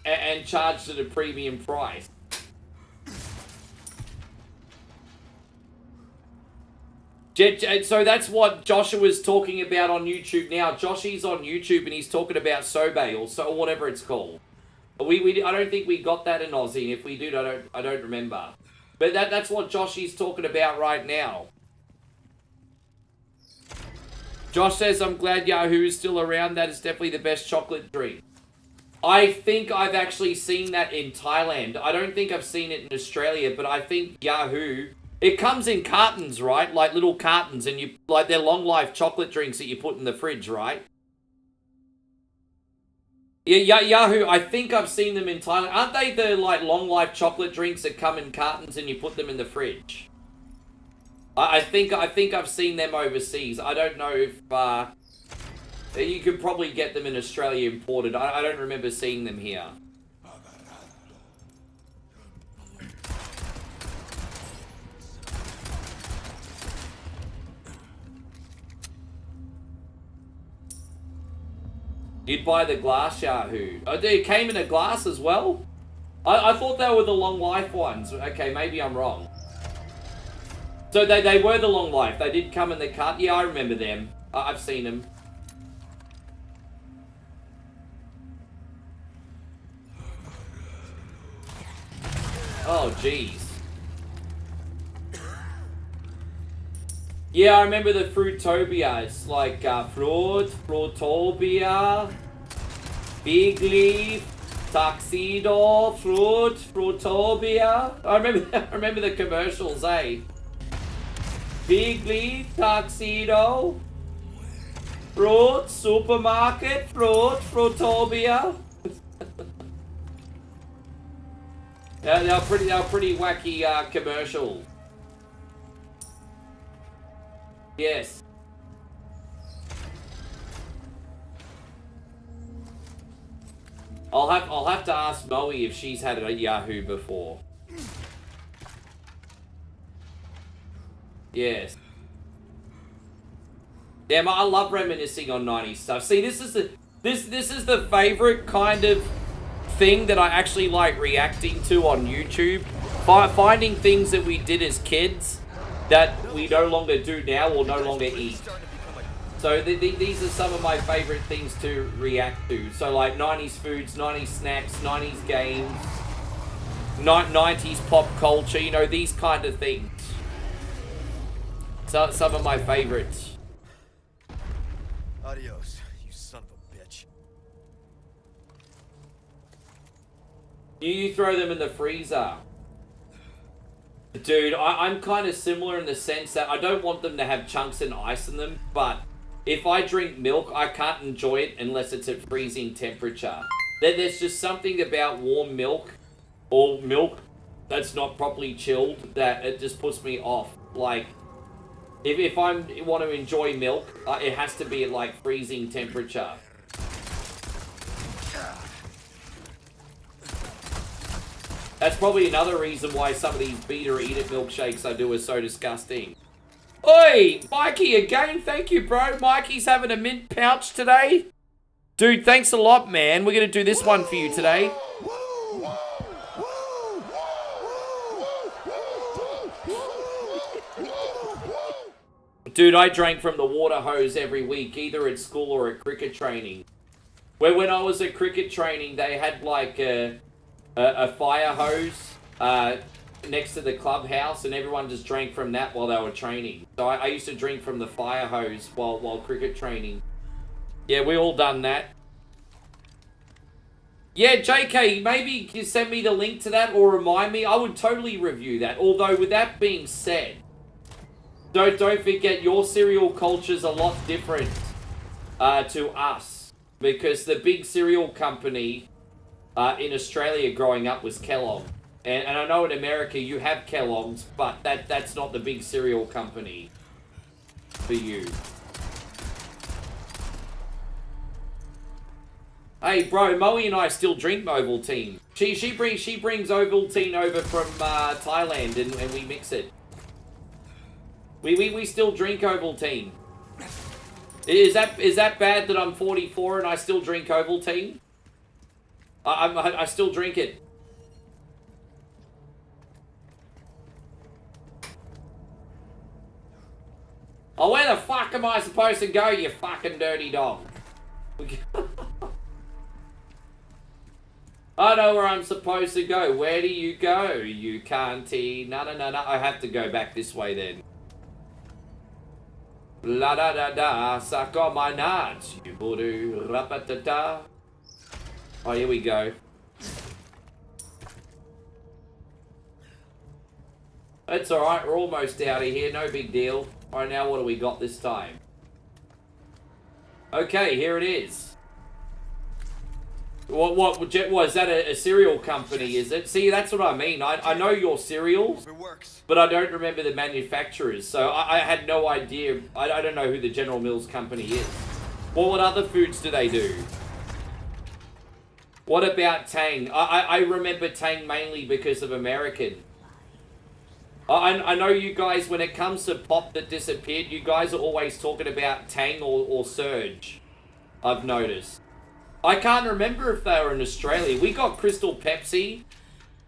Speaker 1: and charged at a premium price. So that's what Joshua's talking about on YouTube now. Joshy's on YouTube and he's talking about Sobe or whatever it's called. I don't think we got that in Aussie. If we did, I don't remember. But that's what Joshy's talking about right now. Josh says, I'm glad Yahoo is still around. That is definitely the best chocolate drink. I think I've actually seen that in Thailand. I don't think I've seen it in Australia, but I think Yahoo... It comes in cartons, right? Like little cartons, and you like they're long life chocolate drinks that you put in the fridge, right? Yeah, Yahoo, I think I've seen them in Thailand. Aren't they the like long life chocolate drinks that come in cartons and you put them in the fridge? I think I've seen them overseas. I don't know if you could probably get them in Australia imported. I don't remember seeing them here. You'd buy the glass Yahoo. Oh, it came in a glass as well? I thought they were the long life ones. Okay, maybe I'm wrong. So they were the long life. They did come in the cut. Yeah, I remember them. I've seen them. Oh, jeez. Yeah, I remember the Fruitopia. It's like Fruitopia, Big Leaf, Tuxedo, Fruitopia. I remember the commercials, eh? Big Leaf, Tuxedo, Fruit, Supermarket, Fruitopia. They were pretty wacky commercials. Yes. I'll have to ask Moe if she's had a Yahoo before. Yes. Damn, I love reminiscing on 90s stuff. See, this is the favorite kind of thing that I actually like reacting to on YouTube. Finding things that we did as kids that we no longer do now or no longer eat. So these are some of my favorite things to react to. So like 90s foods, 90s snacks, 90s games, 90s pop culture, you know, these kind of things. So some of my favorites.
Speaker 2: Adios, you son of a bitch.
Speaker 1: You throw them in the freezer. Dude, I'm kind of similar in the sense that I don't want them to have chunks and ice in them, but if I drink milk, I can't enjoy it unless it's at freezing temperature. There's just something about warm milk or milk that's not properly chilled that it just puts me off. Like, if I want to enjoy milk, it has to be at like freezing temperature. That's probably another reason why some of these beat or eat it milkshakes I do are so disgusting. Oi, Mikey again. Thank you, bro. Mikey's having a mint pouch today. Dude, thanks a lot, man. We're going to do this one for you today. Dude, I drank from the water hose every week, either at school or at cricket training. Where when I was at cricket training, they had like a fire hose next to the clubhouse, and everyone just drank from that while they were training. So I used to drink from the fire hose while cricket training. Yeah, we all done that. Yeah, JK, maybe you send me the link to that or remind me. I would totally review that. Although, with that being said, don't forget, your cereal culture's a lot different to us. Because the big cereal company in Australia growing up was Kellogg. And I know in America you have Kellogg's, but that's not the big cereal company for you. Hey, bro, Moe and I still drink Ovaltine. She brings Ovaltine over from Thailand and we mix it. We still drink Ovaltine. Is that bad that I'm 44 and I still drink Ovaltine? I still drink it. Oh, where the fuck am I supposed to go, you fucking dirty dog? I know where I'm supposed to go. Where do you go, you canty? No. I have to go back this way then. La da da da, suck on my nuts, you voodoo, da. Oh, here we go. It's alright, we're almost out of here, no big deal. Alright, now what do we got this time? Okay, here it is. What is that a cereal company, is it? See, that's what I mean. I know your cereals, but I don't remember the manufacturers, so I had no idea. I don't know who the General Mills company is. Well, what other foods do they do? What about Tang? I remember Tang mainly because of American. I know you guys, when it comes to pop that disappeared, you guys are always talking about Tang or Surge, I've noticed. I can't remember if they were in Australia. We got Crystal Pepsi,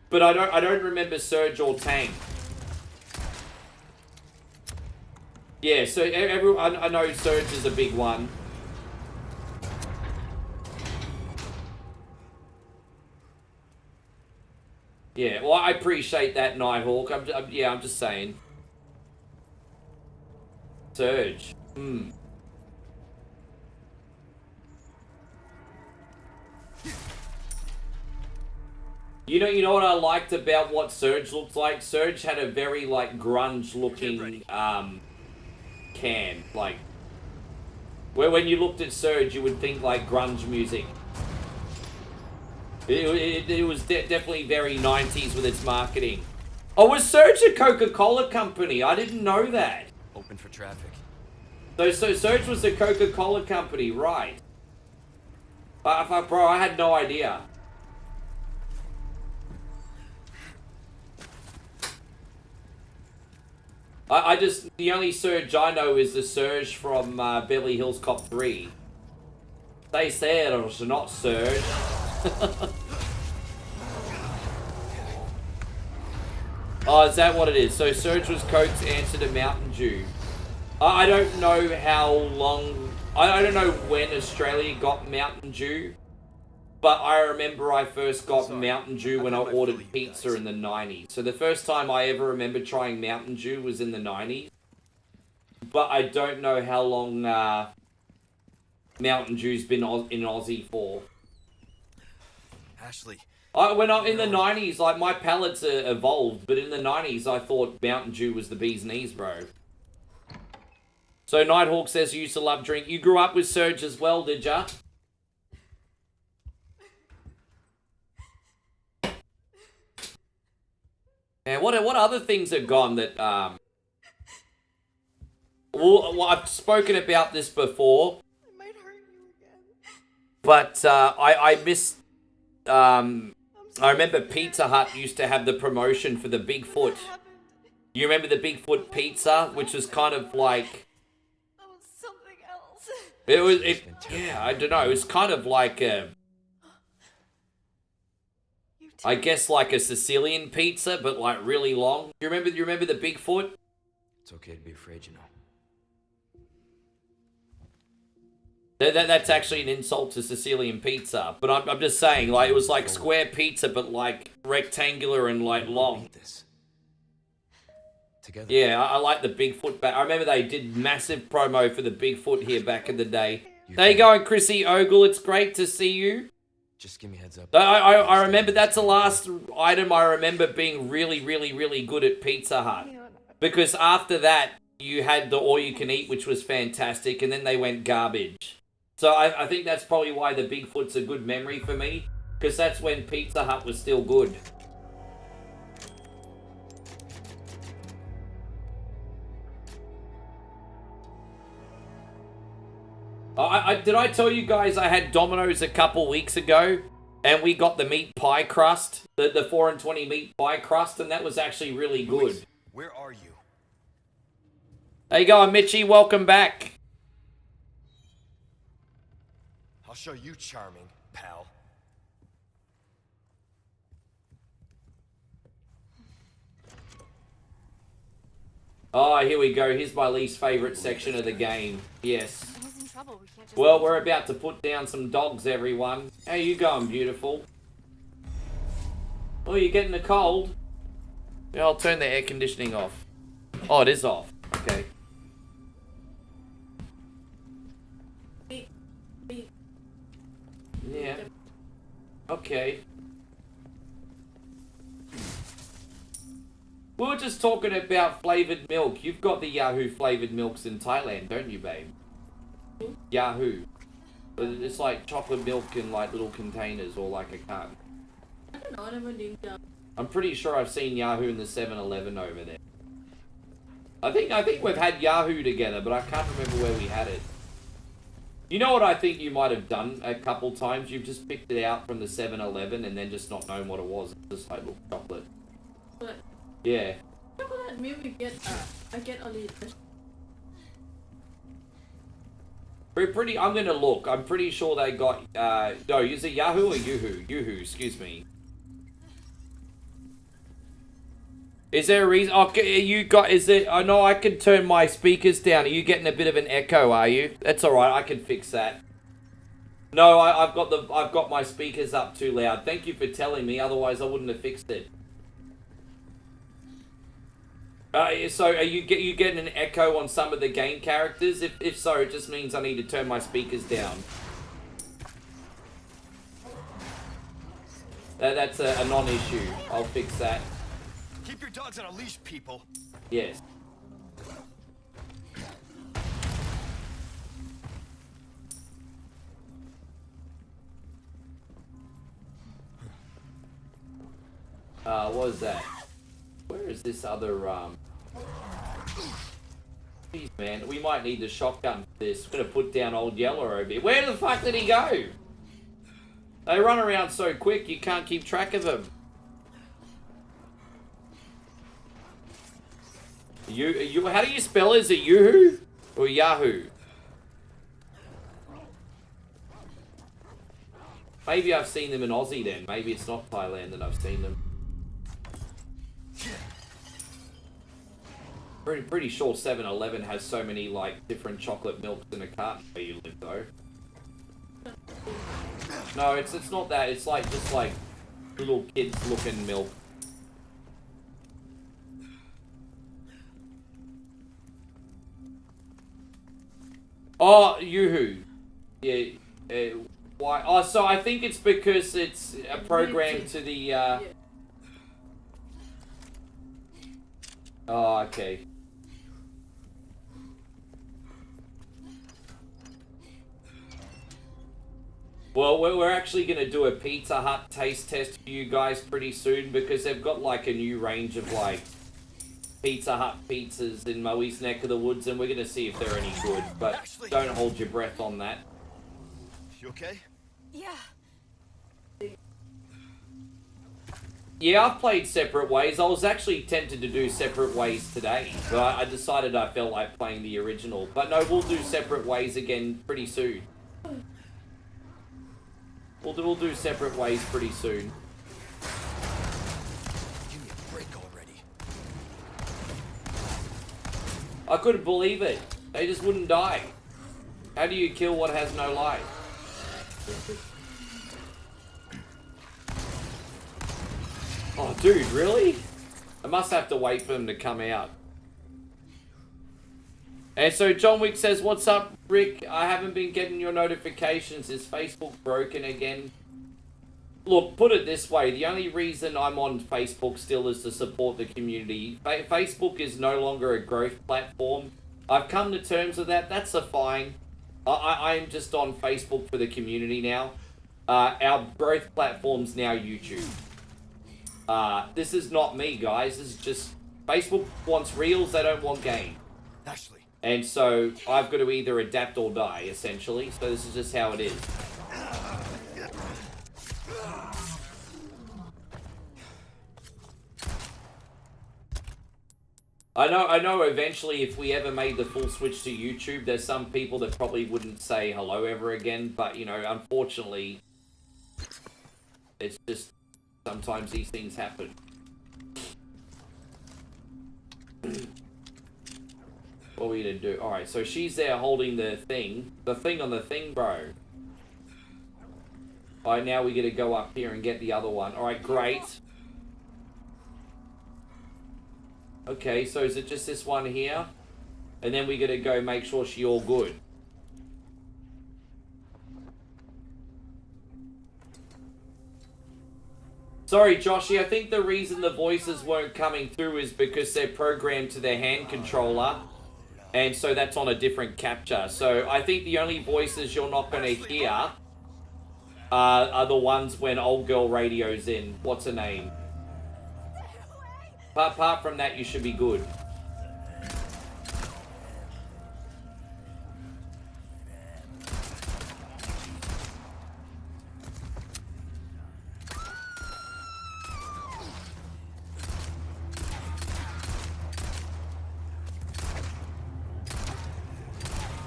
Speaker 1: but I don't remember Surge or Tang. Yeah, so everyone, I know Surge is a big one. Yeah, well, I appreciate that, Nighthawk. I'm just saying. Surge. You know what I liked about what Surge looks like? Surge had a very, like, grunge-looking, can. Like, where when you looked at Surge, you would think, like, grunge music. It was definitely very 90s with its marketing. Oh, was Surge a Coca-Cola company? I didn't know that.
Speaker 2: Open for traffic.
Speaker 1: So Surge was a Coca-Cola company, right? Bro, I had no idea. The only Surge I know is the Surge from Beverly Hills Cop 3. They said it was not Surge. Oh, is that what it is? So Surge was Coke's answer to Mountain Dew. I don't know how long... I don't know when Australia got Mountain Dew. But I remember I first got Mountain Dew when I ordered pizza in the 90s. So the first time I ever remember trying Mountain Dew was in the 90s. But I don't know how long Mountain Dew's been in Aussie for.
Speaker 2: Ashley.
Speaker 1: In the 90s, like, my palates evolved, but in the 90s, I thought Mountain Dew was the bee's knees, bro. So Nighthawk says you used to love drink. You grew up with Surge as well, did ya? And what other things are gone that, well, I've spoken about this before. I might hurt you again. But, I miss, I remember Pizza Hut used to have the promotion for the Bigfoot. You remember the Bigfoot pizza, which was kind of like...
Speaker 7: That was something else.
Speaker 1: Yeah, I don't know. It was kind of like a... I guess like a Sicilian pizza, but like really long. You remember the Bigfoot?
Speaker 2: It's okay to be afraid, you know.
Speaker 1: That's actually an insult to Sicilian pizza. But I'm just saying, like, it was like square pizza, but like rectangular and like long.
Speaker 2: Together.
Speaker 1: Yeah, I like the Bigfoot. I remember they did massive promo for the Bigfoot here back in the day. There you go, Chrissy Ogle. It's great to see you.
Speaker 2: Just give me a heads up.
Speaker 1: I remember that's the last item I remember being really, really, really good at Pizza Hut. Because after that, you had the all-you-can-eat, which was fantastic, and then they went garbage. So I think that's probably why the Bigfoot's a good memory for me, because that's when Pizza Hut was still good. Did I tell you guys I had Domino's a couple weeks ago, and we got the meat pie crust, the 4 and 20 meat pie crust, and that was actually really good.
Speaker 2: Where are you?
Speaker 1: There you go, Mitchie. Welcome back.
Speaker 2: I'll show you charming, pal.
Speaker 1: Oh, here we go. Here's my least favorite section of the game. Yes. Well, we're about to put down some dogs, everyone. How you going, beautiful? Oh, you're getting a cold? Yeah, I'll turn the air conditioning off. Oh, it is off. Okay. Yeah. Okay. We were just talking about flavored milk. You've got the Yahoo flavored milks in Thailand, don't you, babe? Yahoo. But it's like chocolate milk in like little containers or like a carton.
Speaker 13: I don't know, I never did that.
Speaker 1: I'm pretty sure I've seen Yahoo in the 7-Eleven over there. I think we've had Yahoo together, but I can't remember where we had it. You know what I think you might have done a couple times? You've just picked it out from the 7-Eleven and then just not known what it was. It's just like little chocolate.
Speaker 13: But
Speaker 1: Yeah.
Speaker 13: chocolate milk we get, I get only
Speaker 1: I'm gonna look. I'm pretty sure they got, no, is it Yahoo or Yoo-hoo? Yoo-hoo, excuse me. Is there a reason? Oh, you got, is it, I know I can turn my speakers down. Are you getting a bit of an echo, are you? That's alright, I can fix that. No, I've got my speakers up too loud. Thank you for telling me, otherwise I wouldn't have fixed it. So are you getting an echo on some of the game characters? If so, it just means I need to turn my speakers down. That's a non-issue. I'll fix that.
Speaker 2: Keep your dogs on a leash, people.
Speaker 1: Yes. What was that? Where is this other, Jeez, man, we might need the shotgun for this. We're gonna put down old Yeller over here. Where the fuck did he go? They run around so quick, you can't keep track of them. How do you spell it? Is it Yoo-hoo or Yahoo? Maybe I've seen them in Aussie then. Maybe it's not Thailand that I've seen them. Pretty sure 7-Eleven has so many like different chocolate milks in a carton where you live though. No, it's not that. It's like just like little kids looking milk. Oh, Yoo-hoo. Yeah. Why? Oh, so I think it's because it's a program to the. Oh, okay. Well, we're actually going to do a Pizza Hut taste test for you guys pretty soon because they've got like a new range of like Pizza Hut pizzas in Moe's neck of the woods and we're going to see if they're any good, but don't hold your breath on that.
Speaker 2: You okay?
Speaker 7: Yeah.
Speaker 1: Yeah, I've played Separate Ways. I was actually tempted to do Separate Ways today, but I decided I felt like playing the original. But no, we'll do Separate Ways again pretty soon. We'll do Separate Ways pretty soon.
Speaker 2: Give me a break already.
Speaker 1: I couldn't believe it. They just wouldn't die. How do you kill what has no life? Oh, dude, really? I must have to wait for them to come out. And so John Wick says, what's up, Rick? I haven't been getting your notifications. Is Facebook broken again? Look, put it this way. The only reason I'm on Facebook still is to support the community. Facebook is no longer a growth platform. I've come to terms with that. That's fine. I'm just on Facebook for the community now. Our growth platform's now YouTube. This is not me, guys. This is just... Facebook wants reels, they don't want game.
Speaker 2: Ashley.
Speaker 1: And so, I've got to either adapt or die, essentially. So this is just how it is. I know eventually if we ever made the full switch to YouTube, there's some people that probably wouldn't say hello ever again. But, you know, unfortunately, it's just... sometimes these things happen. What are we gonna do? Alright, so she's there holding the thing. The thing on the thing, bro. Alright, now we gotta go up here and get the other one. Alright, great. Okay, so is it just this one here? And then we gotta go make sure she all good. Sorry, Joshy, I think the reason the voices weren't coming through is because they're programmed to their hand controller. And so that's on a different capture. So I think the only voices you're not going to hear are the ones when old girl radio's in. What's her name? Apart from that, you should be good.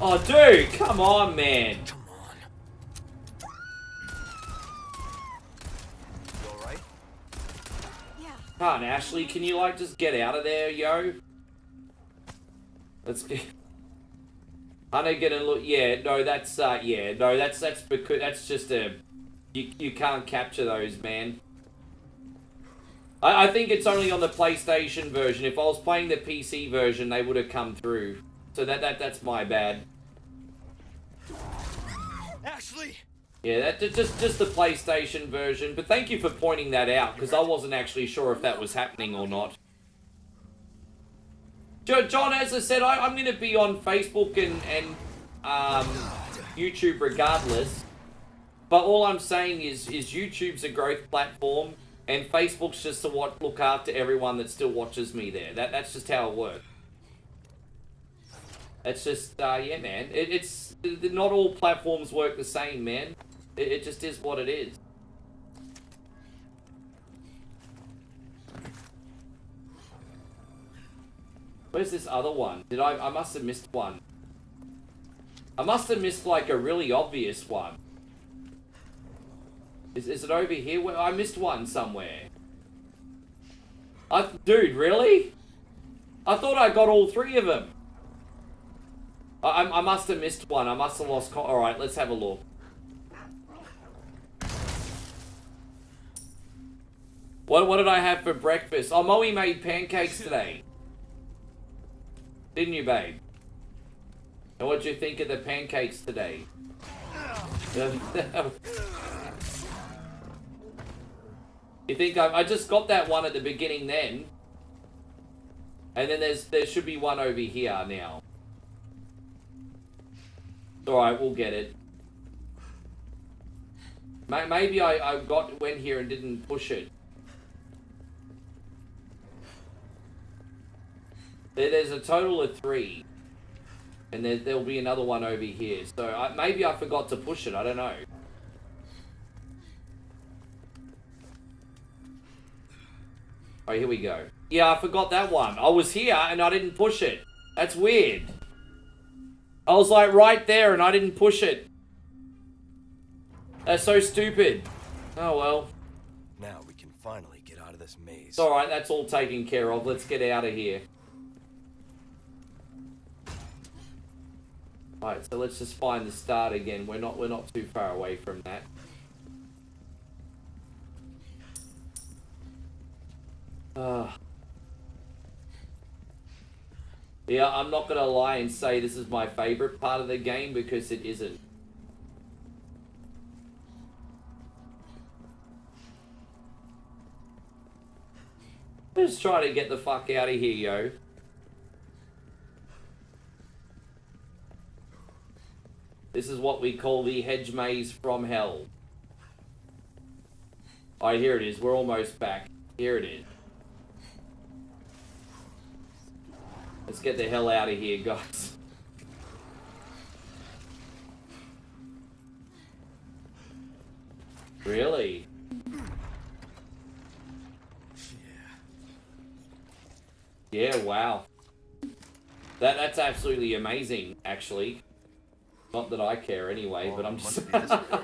Speaker 1: Oh, dude, come on, man.
Speaker 2: Come on. You alright?
Speaker 7: Yeah.
Speaker 1: Come on, Ashley, can you, like, just get out of there, yo? Let's get... I know gonna look... Yeah, no, that's, yeah, no, that's because... That's just a... You can't capture those, man. I think it's only on the PlayStation version. If I was playing the PC version, they would have come through. So that's my bad.
Speaker 2: Ashley!
Speaker 1: Yeah, that's just the PlayStation version. But thank you for pointing that out, because I wasn't actually sure if that was happening or not. John, as I said, I'm going to be on Facebook and YouTube regardless. But all I'm saying is YouTube's a growth platform, and Facebook's just to look after everyone that still watches me there. That's just how it works. It's just, yeah, man. It's not all platforms work the same, man. It just is what it is. Where's this other one? I must have missed one. I must have missed, like, a really obvious one. Is it over here? Well, I missed one somewhere. Dude, really? I thought I got all three of them. I must have missed one. I must have lost... Alright, let's have a look. What did I have for breakfast? Oh, Moe made pancakes today. Didn't you, babe? And what'd you think of the pancakes today? You think I just got that one at the beginning then? And then there should be one over here now. Alright, we'll get it. Maybe I went here and didn't push it. There's a total of 3. And there'll be another one over here. So maybe I forgot to push it, I don't know. Oh, here we go. Yeah, I forgot that one. I was here and I didn't push it. That's weird. I was like right there and I didn't push it. That's so stupid. Oh well.
Speaker 2: Now we can finally get out of this maze.
Speaker 1: It's alright, that's all taken care of. Let's get out of here. Alright, so let's just find the start again. We're not too far away from that. Yeah, I'm not gonna lie and say this is my favorite part of the game because it isn't. Just try to get the fuck out of here, yo. This is what we call the hedge maze from hell. Oh, here it is. We're almost back. Here it is. Let's get the hell out of here, guys. Really? Yeah, wow. That's absolutely amazing, actually. Not that I care anyway, but I'm just... I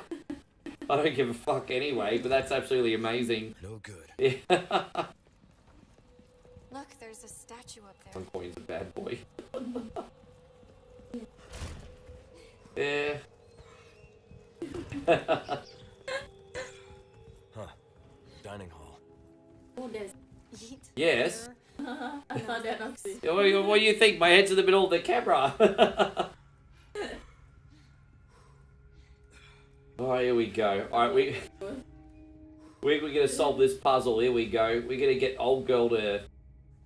Speaker 1: don't give a fuck anyway, but that's absolutely amazing.
Speaker 2: No good.
Speaker 1: Yeah.
Speaker 6: Look, there's a statue up there.
Speaker 1: Coin's a bad boy. Yeah.
Speaker 2: Huh. Dining hall.
Speaker 13: Oh, there's...
Speaker 1: Yes.
Speaker 13: I thought that was it.
Speaker 1: What do you think? My head's in the middle of the camera. Oh, here we go. Alright, we're gonna solve this puzzle. Here we go. We're gonna get old girl to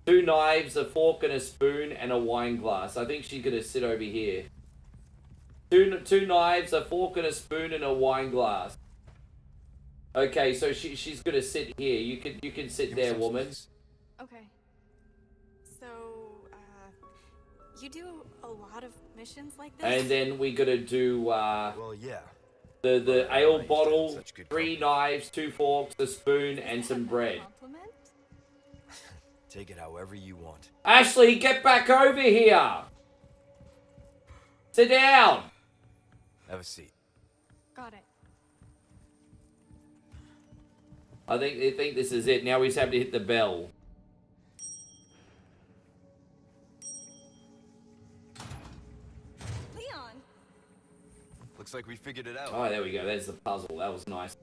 Speaker 1: 2 knives, a fork and a spoon, and a wine glass. I think she's gonna sit over here. Two knives, a fork and a spoon, and a wine glass. Okay, so she's gonna sit here. You can sit there, woman.
Speaker 6: Okay. So, you do a lot of missions like this?
Speaker 1: And then we gotta do
Speaker 2: well, yeah.
Speaker 1: The ale bottle, 3 knives, 2 forks, a spoon, and some bread.
Speaker 2: Take it however you want.
Speaker 1: Ashley, get back over here! Sit down!
Speaker 2: Have a seat.
Speaker 6: Got it.
Speaker 1: I think this is it. Now we just have to hit the bell.
Speaker 6: Leon!
Speaker 2: Looks like we figured it out.
Speaker 1: Oh, there we go. There's the puzzle. That was nice.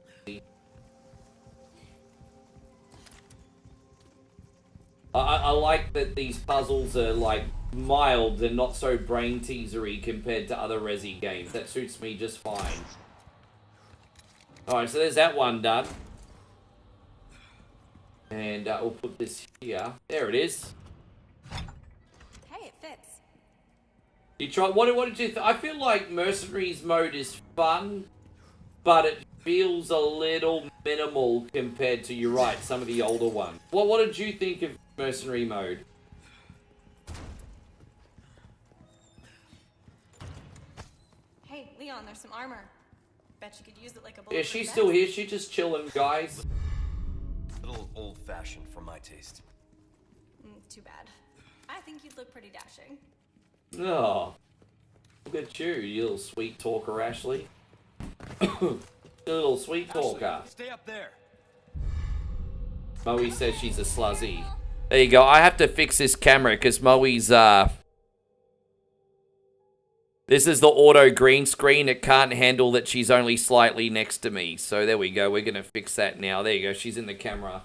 Speaker 1: I like that these puzzles are like mild and not so brain teasery compared to other Resi games. That suits me just fine. Alright, so there's that one done. And we'll put this here. There it is.
Speaker 6: Hey, it fits.
Speaker 1: You try. What did you? I feel like Mercenaries mode is fun, but it feels a little minimal compared to, you're right, some of the older ones. What did you think of Mercenary mode?
Speaker 6: Hey, Leon, there's some armor. Bet you could use it like a bullet.
Speaker 1: Yeah, she's still here. She's just chilling, guys.
Speaker 2: A little old-fashioned for my taste.
Speaker 6: Too bad. I think you'd look pretty dashing.
Speaker 1: Oh, look at you, you little sweet talker, Ashley. You little sweet talker.
Speaker 2: Ashley, stay up there.
Speaker 1: Moe says she's a sluzzy. There you go. I have to fix this camera because Moe's this is the auto green screen. It can't handle that she's only slightly next to me. So there we go. We're gonna fix that now. There you go. She's in the camera.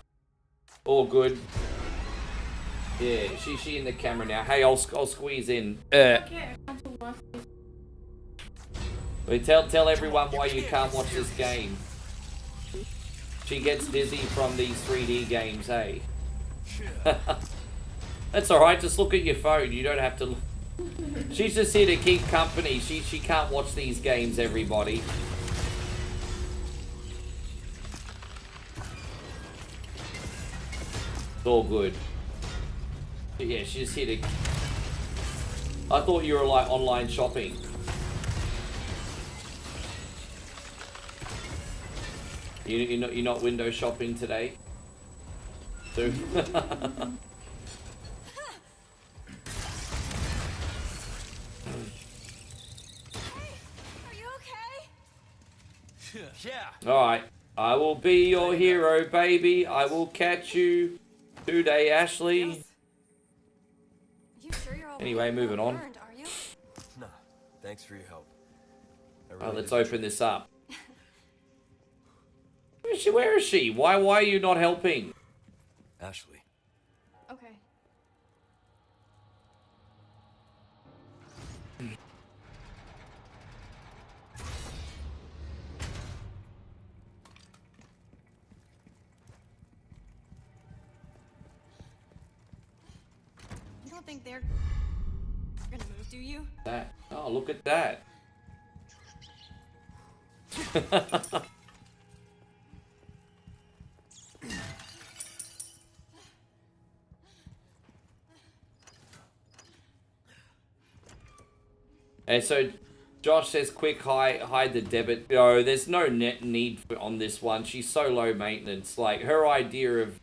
Speaker 1: All good. Yeah, she in the camera now. Hey, I'll squeeze in. Wait, tell everyone why you can't watch this game. She gets dizzy from these 3D games, hey? That's alright, just look at your phone. You don't have to... She's just here to keep company. She can't watch these games, everybody. It's all good. But yeah, she's just here to... I thought you were like online shopping. You're not window shopping today? too.
Speaker 6: Are you okay?
Speaker 2: Yeah.
Speaker 1: Alright. I will be your hero, baby. I will catch you today, Ashley.
Speaker 6: You sure you're all
Speaker 1: Anyway, moving on.
Speaker 6: burned, are you?
Speaker 2: No, thanks for your help. I
Speaker 1: Oh,
Speaker 2: really
Speaker 1: let's
Speaker 2: did
Speaker 1: open this up. Where is she? Why are you not helping?
Speaker 2: Ashley.
Speaker 6: Okay. You don't think they're gonna move, do you?
Speaker 1: That. Oh, look at that. And so Josh says quick hide the debit. No, there's no net need on this one. She's so low maintenance. Like her idea of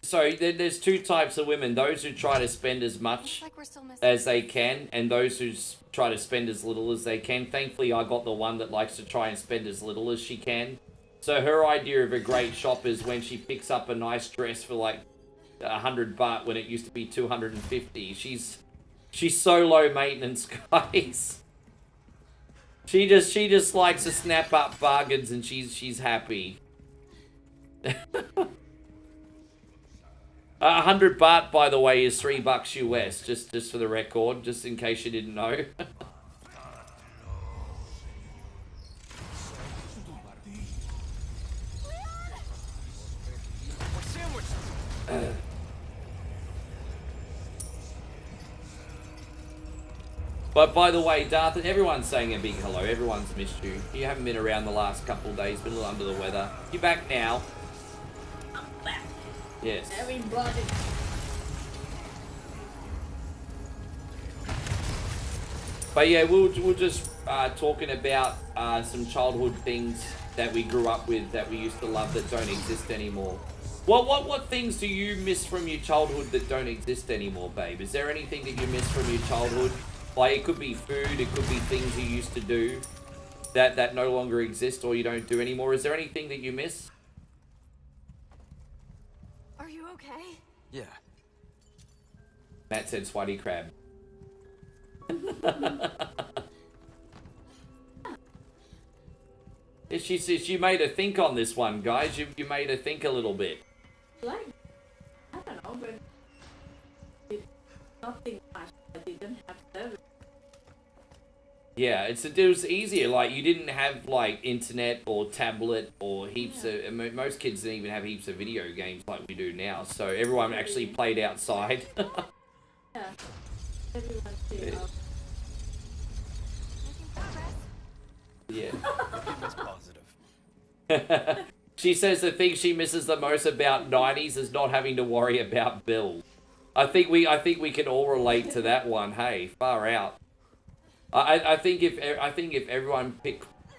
Speaker 1: so there's two types of women: those who try to spend as much as they can, and those who try to spend as little as they can. Thankfully, I got the one that likes to try and spend as little as she can. So her idea of a great shop is when she picks up a nice dress for like 100 baht when it used to be 250. She's so low maintenance, guys. She just likes to snap up bargains and she's happy. 100 baht, by the way, is $3 US. Just for the record, just in case you didn't know. But by the way, Darth, everyone's saying a big hello. Everyone's missed you. You haven't been around the last couple of days. Been a little under the weather. You're back now.
Speaker 13: I'm back.
Speaker 1: Yes.
Speaker 13: Everybody.
Speaker 1: But yeah, we'll just talking about some childhood things that we grew up with that we used to love that don't exist anymore. What things do you miss from your childhood that don't exist anymore, babe? Is there anything that you miss from your childhood? Like, it could be food, it could be things you used to do that no longer exist or you don't do anymore. Is there anything that you miss?
Speaker 6: Are you okay?
Speaker 2: Yeah.
Speaker 1: Matt said Swatty Crab. She made her think on this one, guys. You made her think a little bit.
Speaker 13: Like, I don't know, but it's nothing much. I didn't have service.
Speaker 1: Yeah, it was easier. Like, you didn't have like internet or tablet or heaps of. Most kids didn't even have heaps of video games like we do now. So everyone actually played outside.
Speaker 13: Yeah, everyone stayed out.
Speaker 1: Yeah.
Speaker 2: That's positive.
Speaker 1: She says the thing she misses the most about 90s is not having to worry about bills. I think we can all relate to that one. Hey, far out. I think if everyone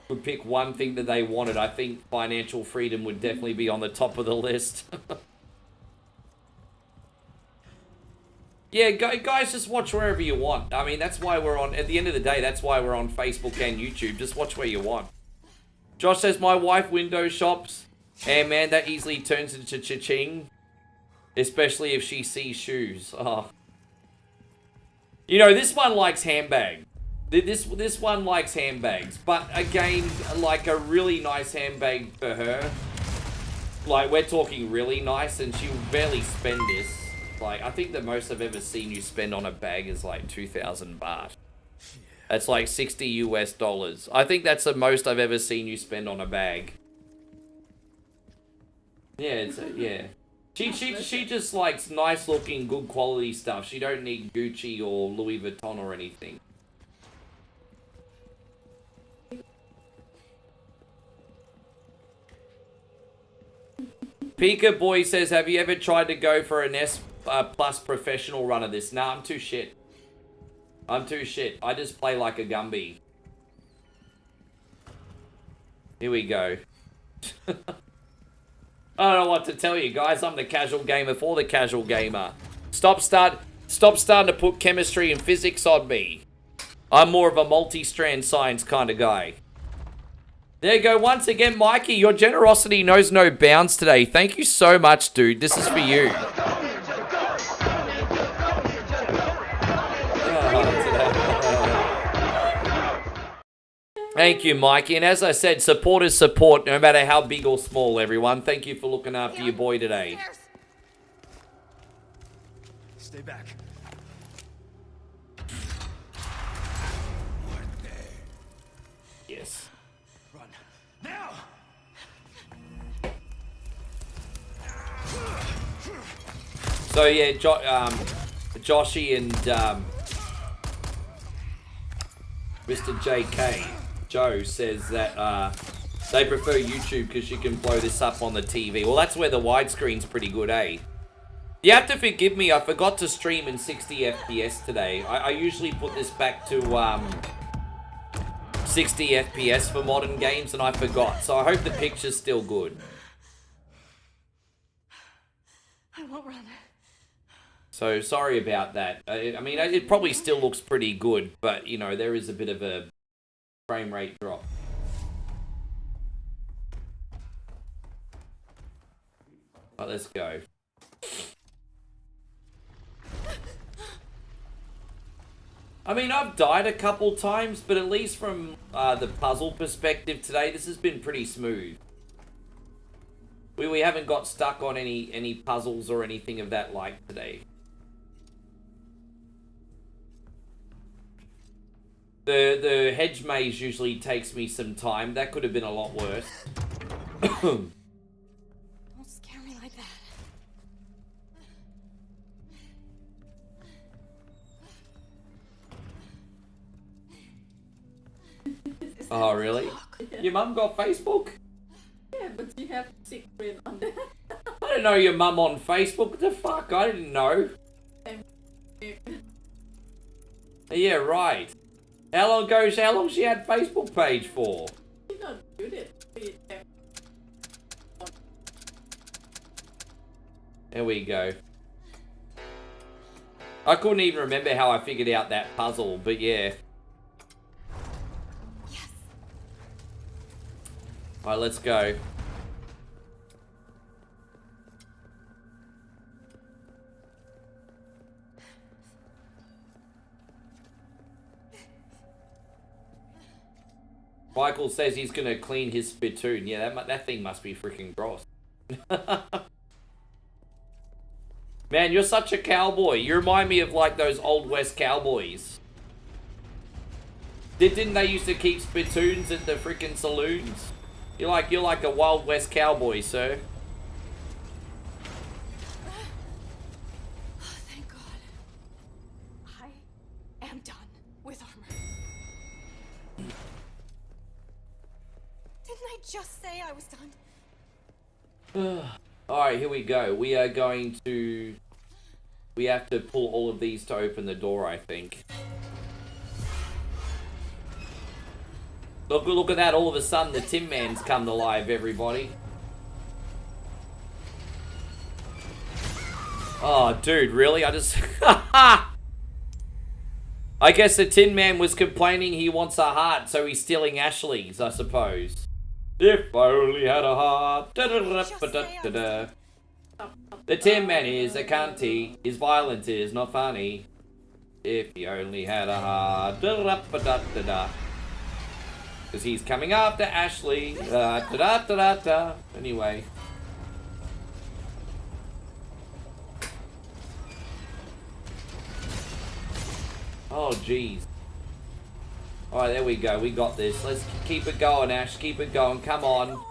Speaker 1: would pick one thing that they wanted, I think financial freedom would definitely be on the top of the list. Yeah, guys, just watch wherever you want. I mean, that's why we're on, at the end of the day, that's why we're on Facebook and YouTube. Just watch where you want. Josh says, my wife window shops, and man, that easily turns into cha-ching. Especially if she sees shoes. Oh. You know, this one likes handbag. This one likes handbags. But again, like a really nice handbag for her. Like, we're talking really nice, and she'll barely spend this. Like, I think the most I've ever seen you spend on a bag is like 2,000 baht. That's like $60 US. I think that's the most I've ever seen you spend on a bag. Yeah, yeah. She just likes nice looking, good quality stuff. She don't need Gucci or Louis Vuitton or anything. Pika Boy says, have you ever tried to go for an S plus professional run of this? Nah, I'm too shit. I'm too shit. I just play like a Gumby. Here we go. I don't know what to tell you, guys. I'm the casual gamer for the casual gamer. Stop starting to put chemistry and physics on me. I'm more of a multi-strand science kind of guy. There you go. Once again, Mikey, your generosity knows no bounds today. Thank you so much, dude. This is for you. Thank you, Mikey. And as I said, support is support, no matter how big or small, everyone. Thank you for looking after your boy today.
Speaker 2: Stay back.
Speaker 1: Yes.
Speaker 5: Run. Now!
Speaker 1: So, yeah, Joshy and Mr. JK, Joe, says that they prefer YouTube because you can blow this up on the TV. Well, that's where the widescreen's pretty good, eh? You have to forgive me, I forgot to stream in 60 FPS today. I usually put this back to 60 FPS for modern games, and I forgot. So I hope the picture's still good.
Speaker 7: I won't run.
Speaker 1: So sorry about that. I mean, it probably still looks pretty good, but, you know, there is a bit of a frame rate drop. But let's go. I mean, I've died a couple times, but at least from the puzzle perspective today, this has been pretty smooth. We haven't got stuck on any puzzles or anything of that like today. The hedge maze usually takes me some time. That could have been a lot worse.
Speaker 6: Don't scare me like that.
Speaker 1: Oh, really? Your mum got Facebook?
Speaker 13: Yeah, but you have secret on that.
Speaker 1: I didn't know your mum on Facebook. What the fuck? I didn't know. Yeah, right. How long she had Facebook page for?
Speaker 13: You don't do it.
Speaker 1: There we go. I couldn't even remember how I figured out that puzzle, but yeah.
Speaker 6: Yes.
Speaker 1: Alright, let's go. Michael says he's gonna clean his spittoon. Yeah, that thing must be freaking gross. Man, you're such a cowboy. You remind me of like those old West cowboys. Didn't they used to keep spittoons at the freaking saloons? You're like a Wild West cowboy, sir.
Speaker 6: Oh, thank God. I am done with armor. Didn't I just say I was done?
Speaker 1: Alright, here we go. We are going to... We have to pull all of these to open the door, I think. Look at that. All of a sudden, the Tin Man's come to life, everybody. Oh, dude, really? I just... I guess the Tin Man was complaining he wants a heart, so he's stealing Ashley's, I suppose. If I only had a heart. The Tin Man is a cunty. His violence is not funny. If he only had a heart. Because he's coming after Ashley. Anyway. Oh, jeez. Alright, there we go. We got this. Let's keep it going, Ash. Keep it going. Come on.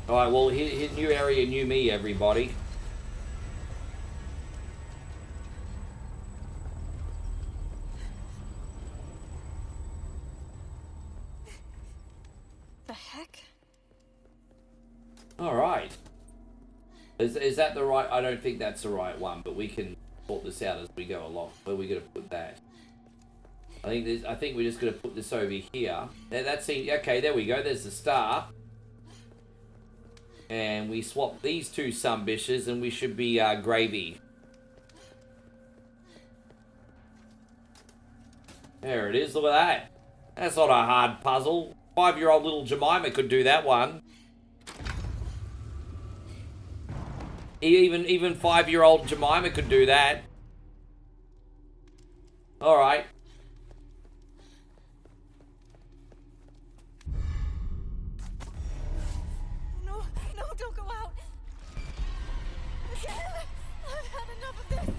Speaker 1: Alright, well, hit new area, new me, everybody.
Speaker 6: The heck?
Speaker 1: Alright. Is that the right... I don't think that's the right one, but we can sort this out as we go along. Where are we gonna put that? I think we're just gonna put this over here. That seems okay. There we go. There's the star. And we swap these two sumbitches, and we should be gravy. There it is. Look at that. That's not a hard puzzle. 5-year-old little Jemima could do that one. Even 5-year-old Jemima could do that. All right.
Speaker 7: No, don't go out. I've had enough of this.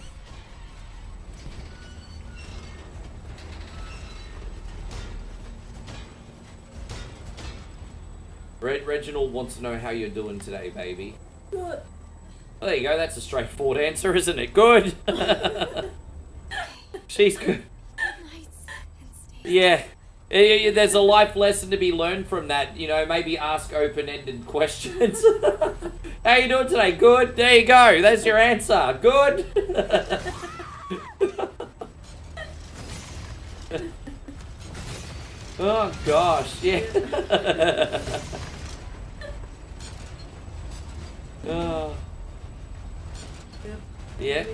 Speaker 1: Reginald wants to know how you're doing today, baby.
Speaker 13: Good.
Speaker 1: Well, there you go. That's a straightforward answer, isn't it? Good. She's good. Yeah. There's a life lesson to be learned from that. You know, maybe ask open-ended questions. How you doing today? Good. There you go. That's your answer. Good. Oh, gosh. Yeah. Oh. Yeah.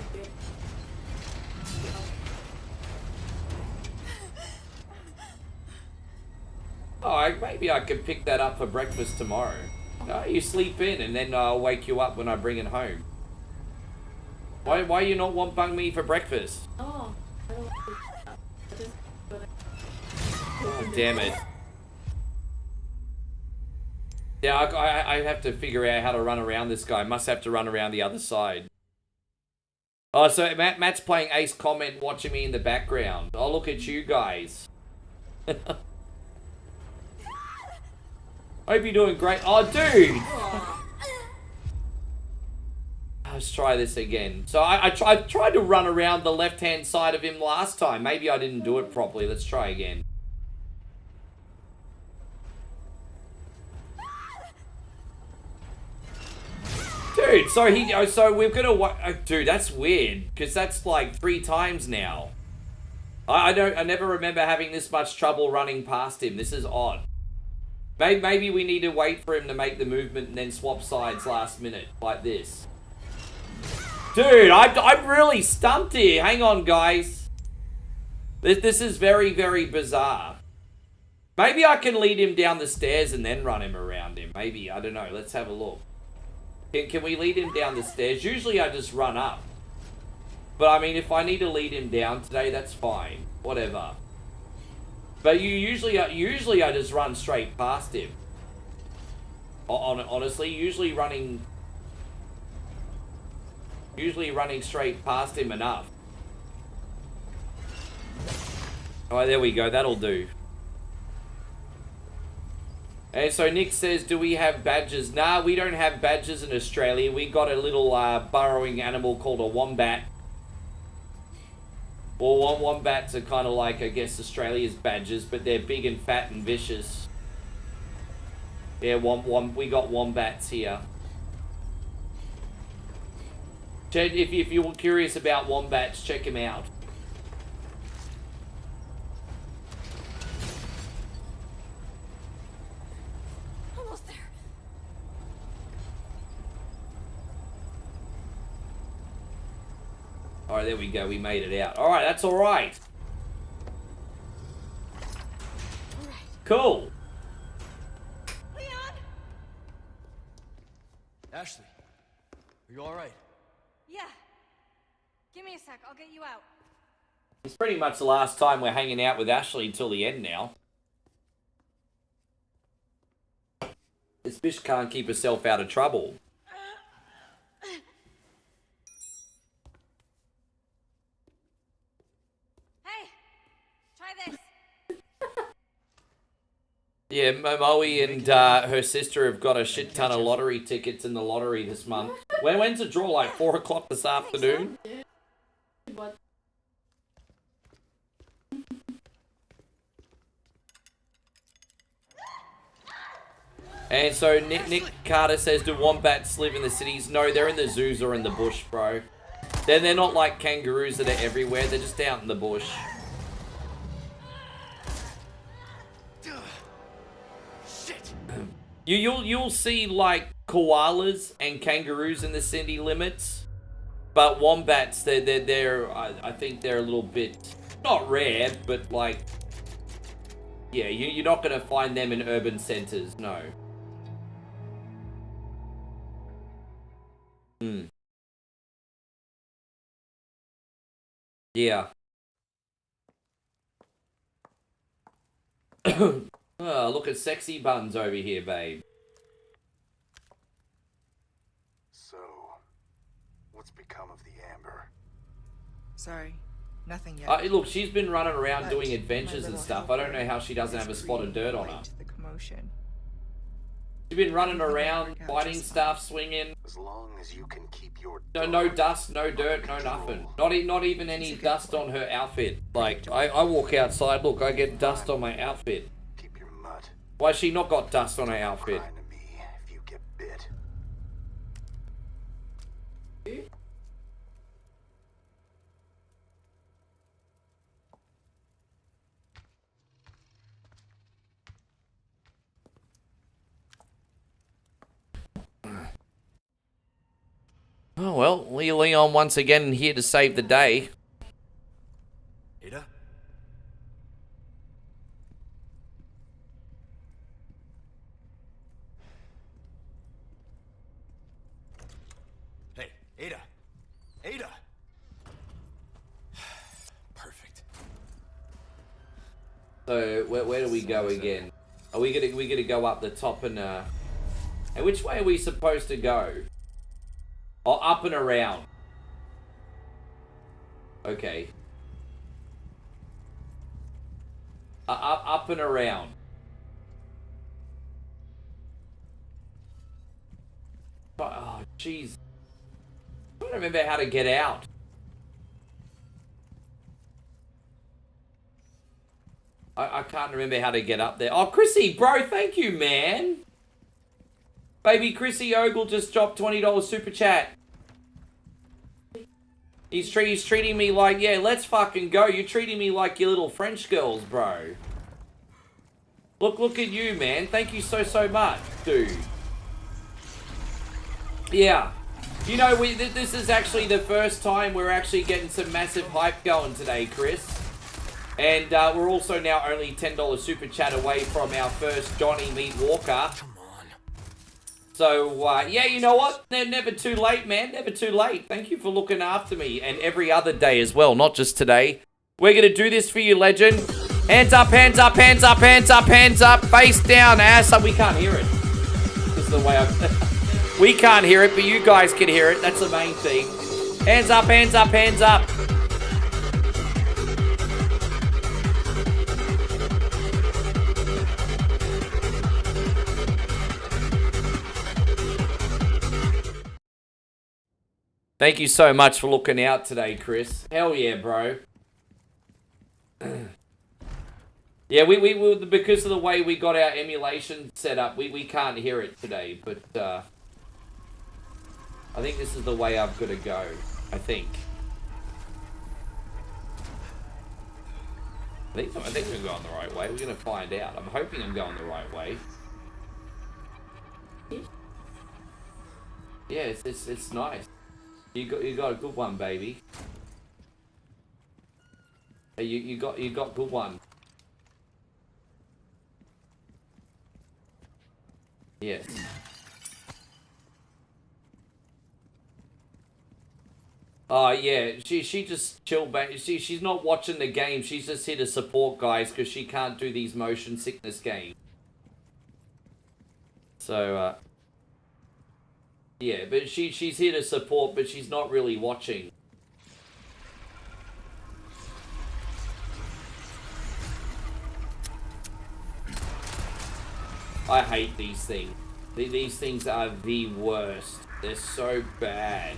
Speaker 1: Oh, maybe I could pick that up for breakfast tomorrow. No, you sleep in and then I'll wake you up when I bring it home. Why you not want bung me for breakfast?
Speaker 13: Oh, I don't like it.
Speaker 1: Oh, damn it. Yeah, I have to figure out how to run around this guy. Must have to run around the other side. Oh, so Matt's playing Ace Comment, watching me in the background. Oh, look at you guys. Hope you're doing great. Oh, dude! Let's try this again. So I tried to run around the left-hand side of him last time. Maybe I didn't do it properly. Let's try again. Dude, so we're gonna, dude, that's weird, because that's like 3 times now. I never remember having this much trouble running past him. This is odd. Maybe we need to wait for him to make the movement and then swap sides last minute, like this. Dude, I'm really stumped here. Hang on, guys. This is very, very bizarre. Maybe I can lead him down the stairs and then run him around him. Maybe, I don't know. Let's have a look. Can we lead him down the stairs? Usually I just run up. But I mean, if I need to lead him down today, that's fine. Whatever. But usually I just run straight past him. Honestly, usually running straight past him enough. Alright, there we go. That'll do. And so Nick says, do we have badgers? Nah, we don't have badgers in Australia. We got a little burrowing animal called a wombat. Well, wombats are kind of like, I guess, Australia's badgers, but they're big and fat and vicious. Yeah, we got wombats here. If you're curious about wombats, check them out.
Speaker 7: Almost there.
Speaker 1: All right, there we go. We made it out. All right, that's all right.
Speaker 7: All right.
Speaker 1: Cool.
Speaker 7: Leon!
Speaker 2: Ashley, are you all right?
Speaker 7: Yeah. Give me a sec. I'll get you out.
Speaker 1: It's pretty much the last time we're hanging out with Ashley until the end now. This bitch can't keep herself out of trouble.
Speaker 7: Hey! Try this.
Speaker 1: Yeah, Moe and her sister have got a shit ton of lottery tickets in the lottery this month. When's the draw? Like 4 o'clock this afternoon?
Speaker 13: What?
Speaker 1: And so Nick Carter says, do wombats live in the cities? No, they're in the zoos or in the bush, bro. They're not like kangaroos that are everywhere. They're just out in the bush.
Speaker 5: Shit.
Speaker 1: You'll see like koalas and kangaroos in the city limits, but wombats they're I think they're a little bit not rare, but like yeah, you're not gonna find them in urban centers, no. Yeah. Oh, look at sexy buns over here, babe.
Speaker 5: So, what's become of the Amber?
Speaker 9: Sorry, nothing yet.
Speaker 1: Look, she's been running around
Speaker 9: But
Speaker 1: doing
Speaker 9: my
Speaker 1: adventures and
Speaker 9: little
Speaker 1: stuff. I don't know
Speaker 9: helper
Speaker 1: how she doesn't have a spot of dirt on her.
Speaker 9: to the commotion.
Speaker 1: She's been running
Speaker 9: Everything will
Speaker 1: around,
Speaker 9: work out
Speaker 1: fighting
Speaker 9: just
Speaker 1: stuff, swinging.
Speaker 5: As long as you can keep your
Speaker 1: No dust, no dirt, no nothing. Not even any dust on her outfit. Like, I walk outside, look, I get dust on my outfit.
Speaker 5: Keep your mud.
Speaker 1: Why has she not got dust on her outfit?
Speaker 5: Crying to me if you get bit.
Speaker 1: Oh well, Leon once again here to save the day.
Speaker 2: Ada? Hey, Ada! Ada! Perfect.
Speaker 1: So where do we go again? Are we gonna go up the top and which way are we supposed to go? Oh, up and around. Okay. Up and around. Oh, jeez. I don't remember how to get out. I can't remember how to get up there. Oh, Chrissy, bro, thank you, man. Baby Chrissy Ogle just dropped $20 super chat. He's treating me like, yeah, let's fucking go. You're treating me like your little French girls, bro. Look at you, man. Thank you so much, dude. Yeah. You know, this is actually the first time we're actually getting some massive hype going today, Chris. And we're also now only $10 super chat away from our first Johnny Meat Walker. So, yeah, you know what? They're never too late, man. Never too late. Thank you for looking after me. And every other day as well, not just today. We're going to do this for you, legend. Hands up, hands up, hands up, hands up, hands up. Face down, ass up. We can't hear it. This is the way I... We can't hear it, but you guys can hear it. That's the main thing. Hands up, hands up, hands up. Thank you so much for looking out today, Chris. Hell yeah, bro. Yeah, we because of the way we got our emulation set up, we can't hear it today, but I think this is the way I've got to go. I think we're going the right way. We're gonna find out. I'm hoping I'm going the right way. Yeah, it's nice. You got a good one, baby. Hey, you got good one. Yes. Oh yeah, she just chill back. She's not watching the game. She's just here to support guys because she can't do these motion sickness games. So yeah, but she's here to support, but she's not really watching. I hate these things. These things are the worst. They're so bad.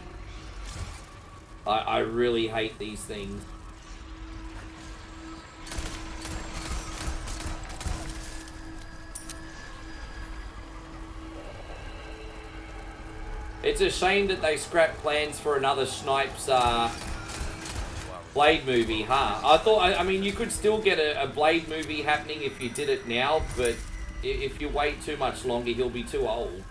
Speaker 1: I really hate these things. It's a shame that they scrapped plans for another Snipes Blade movie, huh? I mean, you could still get a Blade movie happening if you did it now, but if you wait too much longer, he'll be too old.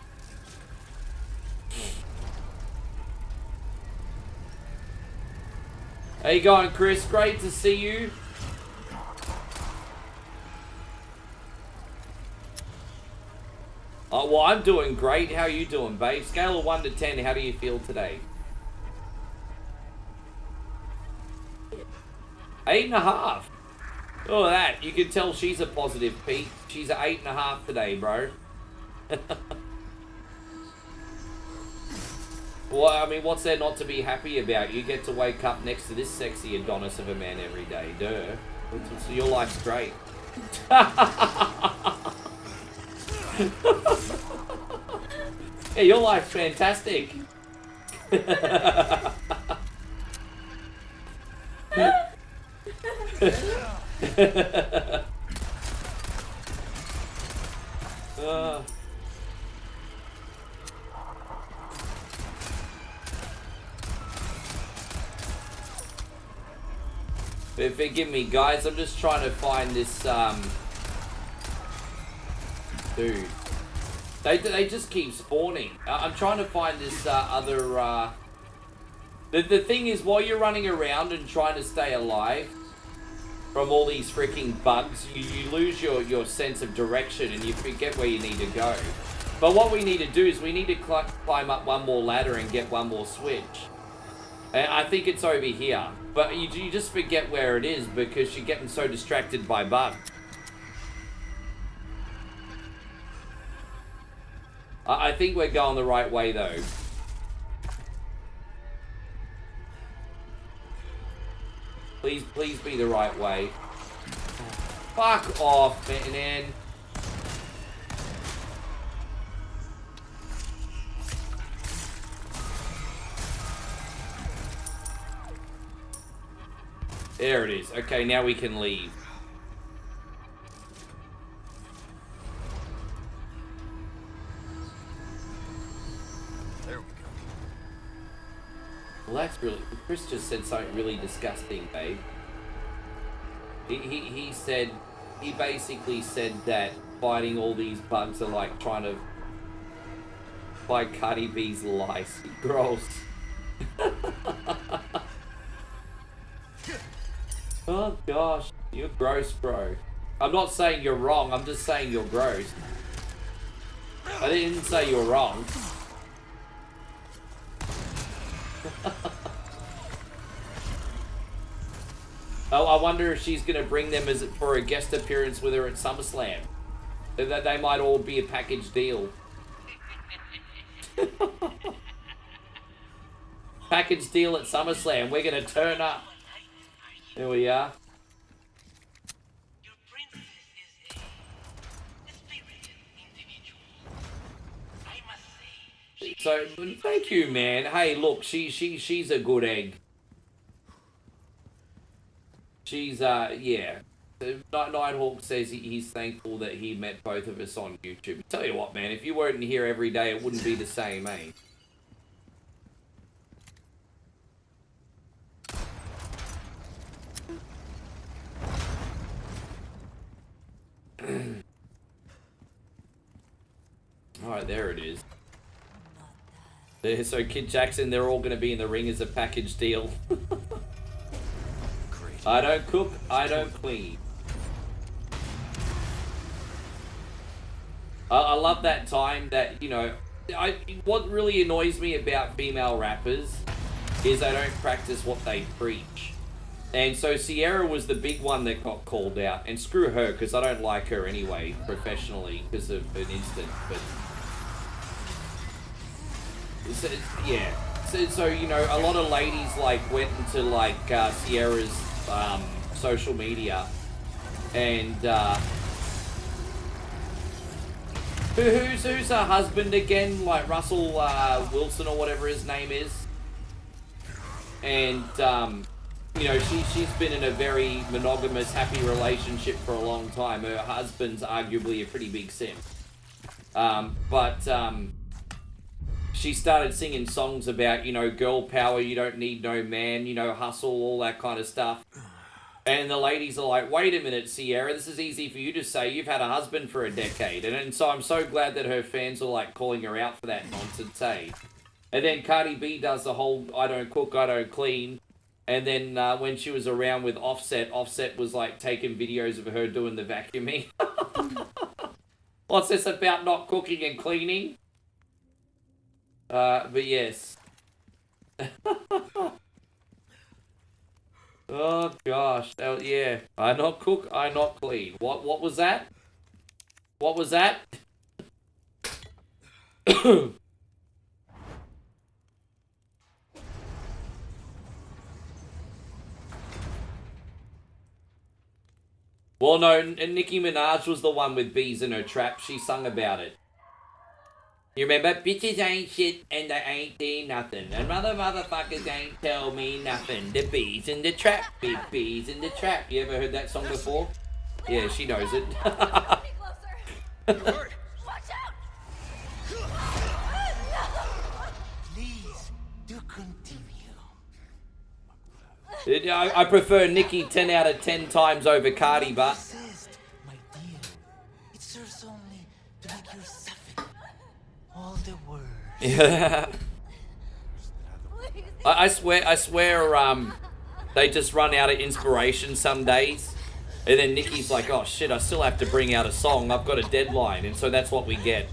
Speaker 1: How you going, Chris? Great to see you. Oh, well, I'm doing great. How are you doing, babe? Scale of 1 to 10, how do you feel today? 8.5. Oh, that. You can tell she's a positive, Pete. She's at 8.5 today, bro. Well, I mean, what's there not to be happy about? You get to wake up next to this sexy Adonis of a man every day. Duh. So your life's great. Yeah, your life's fantastic. Forgive me, guys. I'm just trying to find this, dude. They just keep spawning. I'm trying to find this, other, The thing is, while you're running around and trying to stay alive from all these freaking bugs, you lose your sense of direction and you forget where you need to go. But what we need to do is we need to climb up one more ladder and get one more switch. And I think it's over here. But you just forget where it is because you're getting so distracted by bugs. I think we're going the right way, though. Please be the right way. Fuck off, man. There it is. Okay, now we can leave.
Speaker 2: There we go.
Speaker 1: Well, that's really... Chris just said something really disgusting, babe. He said... He basically said that fighting all these bugs are like trying to fight Cardi B's lice. Gross. Oh gosh, you're gross, bro. I'm not saying you're wrong, I'm just saying you're gross. I didn't say you're wrong. Oh, I wonder if she's gonna bring them as for a guest appearance with her at SummerSlam. That they might all be a package deal. Package deal at SummerSlam. We're gonna turn up. There we are. So thank you, man. Hey, look, she's a good egg. She's yeah. Nighthawk says he's thankful that he met both of us on YouTube. Tell you what, man, if you weren't here every day, it wouldn't be the same, eh? Alright, there it is. So Kid Jackson, they're all going to be in the ring as a package deal. I don't cook, I don't clean. I love that time that, you know, what really annoys me about female rappers is they don't practice what they preach. And so Sierra was the big one that got called out. And screw her, because I don't like her anyway, professionally, because of an incident. But so, yeah. So, you know, a lot of ladies, like, went into, like, Sierra's social media. And, who's her husband again? Like, Russell Wilson or whatever his name is. And, you know, she's been in a very monogamous, happy relationship for a long time. Her husband's arguably a pretty big simp. But she started singing songs about, you know, girl power, you don't need no man, you know, hustle, all that kind of stuff. And the ladies are like, wait a minute, Sierra, this is easy for you to say. You've had a husband for a decade. And so I'm so glad that her fans are like calling her out for that nonsense, hey? And then Cardi B does the whole, I don't cook, I don't clean. And then when she was around with Offset, Offset was like taking videos of her doing the vacuuming. What's this about not cooking and cleaning? But yes. Oh gosh, yeah. I not cook, I not clean. What was that? What was that? Well, no, and Nicki Minaj was the one with bees in her trap. She sung about it. You remember? Bitches ain't shit and they ain't do nothing. And motherfuckers ain't tell me nothing. The bees in the trap, big bees in the trap. You ever heard that song before? Yeah, she knows it.
Speaker 11: Please, do continue.
Speaker 1: I prefer Nicki 10 out of 10 times over Cardi, but...
Speaker 11: My dear, it serves only to make you suffer. All the words.
Speaker 1: Yeah. I swear, they just run out of inspiration some days. And then Nicki's like, oh shit, I still have to bring out a song. I've got a deadline. And so that's what we get.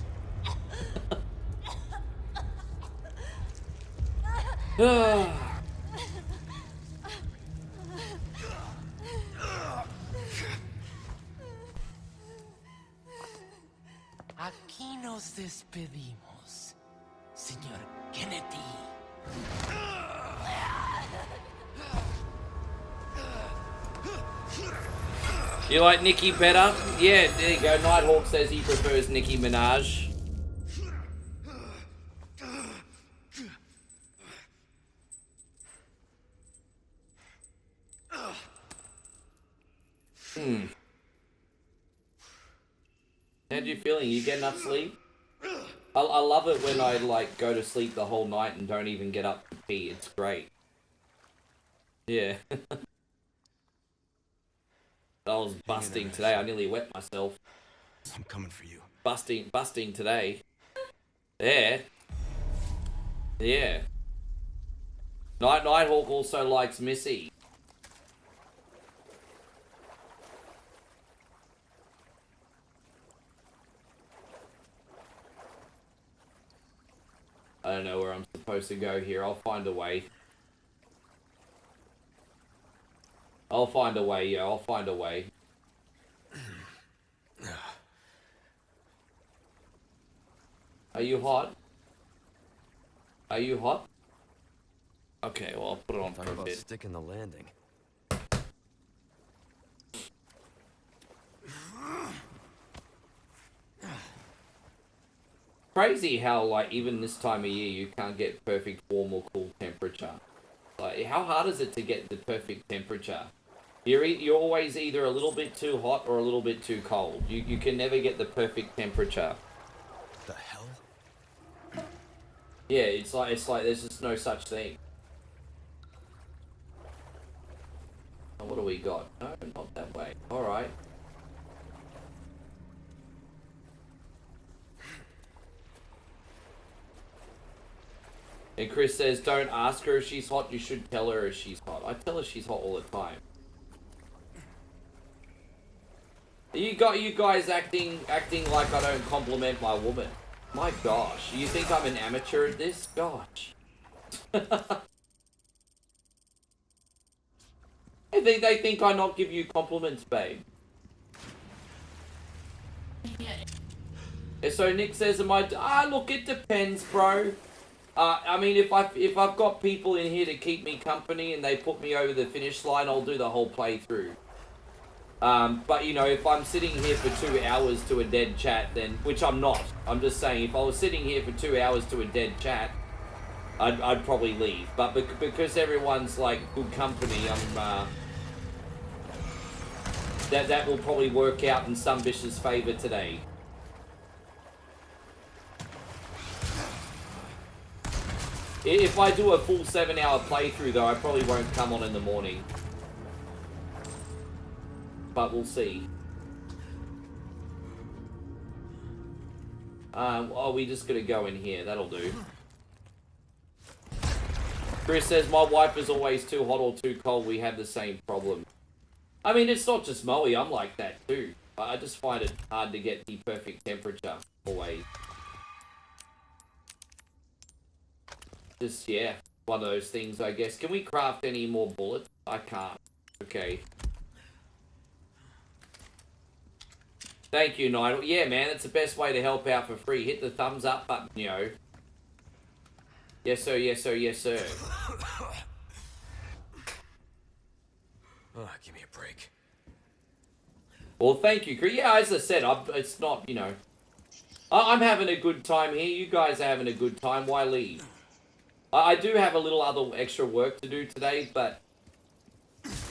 Speaker 11: Aquí nos despedimos, señor Kennedy.
Speaker 1: You like Nicki better? Yeah, there you go. Nighthawk says he prefers Nicki Minaj. How'd you feeling? You get enough sleep? I love it when I like go to sleep the whole night and don't even get up to pee. It's great. Yeah. I was busting today. I nearly wet myself.
Speaker 2: I'm coming for you.
Speaker 1: Busting today. Yeah. Yeah. Nighthawk also likes Missy. I don't know where I'm supposed to go here. I'll find a way. I'll find a way, yeah, I'll find a way. Are you hot? Are you hot? Okay, well, I'll put it on for a bit.
Speaker 2: Sticking the landing.
Speaker 1: Crazy how, like, even this time of year, you can't get perfect warm or cool temperature. Like, how hard is it to get the perfect temperature? You're always either a little bit too hot or a little bit too cold. You can never get the perfect temperature.
Speaker 2: The hell?
Speaker 1: Yeah, it's like there's just no such thing. Oh, what do we got? No, not that way. Alright. And Chris says, don't ask her if she's hot, you should tell her if she's hot. I tell her she's hot all the time. You guys acting like I don't compliment my woman. My gosh, you think I'm an amateur at this? Gosh. They think I not give you compliments, babe. And so Nick says, look, it depends, bro. I mean, if I've got people in here to keep me company and they put me over the finish line, I'll do the whole playthrough. But, you know, if I'm sitting here for 2 hours to a dead chat, then, which I'm not. I'm just saying, if I was sitting here for 2 hours to a dead chat, I'd probably leave. But because everyone's, like, good company, that will probably work out in some Bish's favour today. If I do a full 7-hour playthrough, though, I probably won't come on in the morning. But we'll see. Oh, we just gotta go in here. That'll do. Chris says, my wife is always too hot or too cold. We have the same problem. I mean, it's not just Moe. I'm like that, too. I just find it hard to get the perfect temperature. Always. Just, yeah. One of those things, I guess. Can we craft any more bullets? I can't. Okay. Thank you, Nigel. Yeah, man, that's the best way to help out for free. Hit the thumbs up button, you know. Yes, sir, yes, sir, yes, sir.
Speaker 2: Oh, give me a break.
Speaker 1: Well, thank you, Chris. Yeah, as I said, it's not, you know. I'm having a good time here. You guys are having a good time. Why leave? I do have a little other extra work to do today, but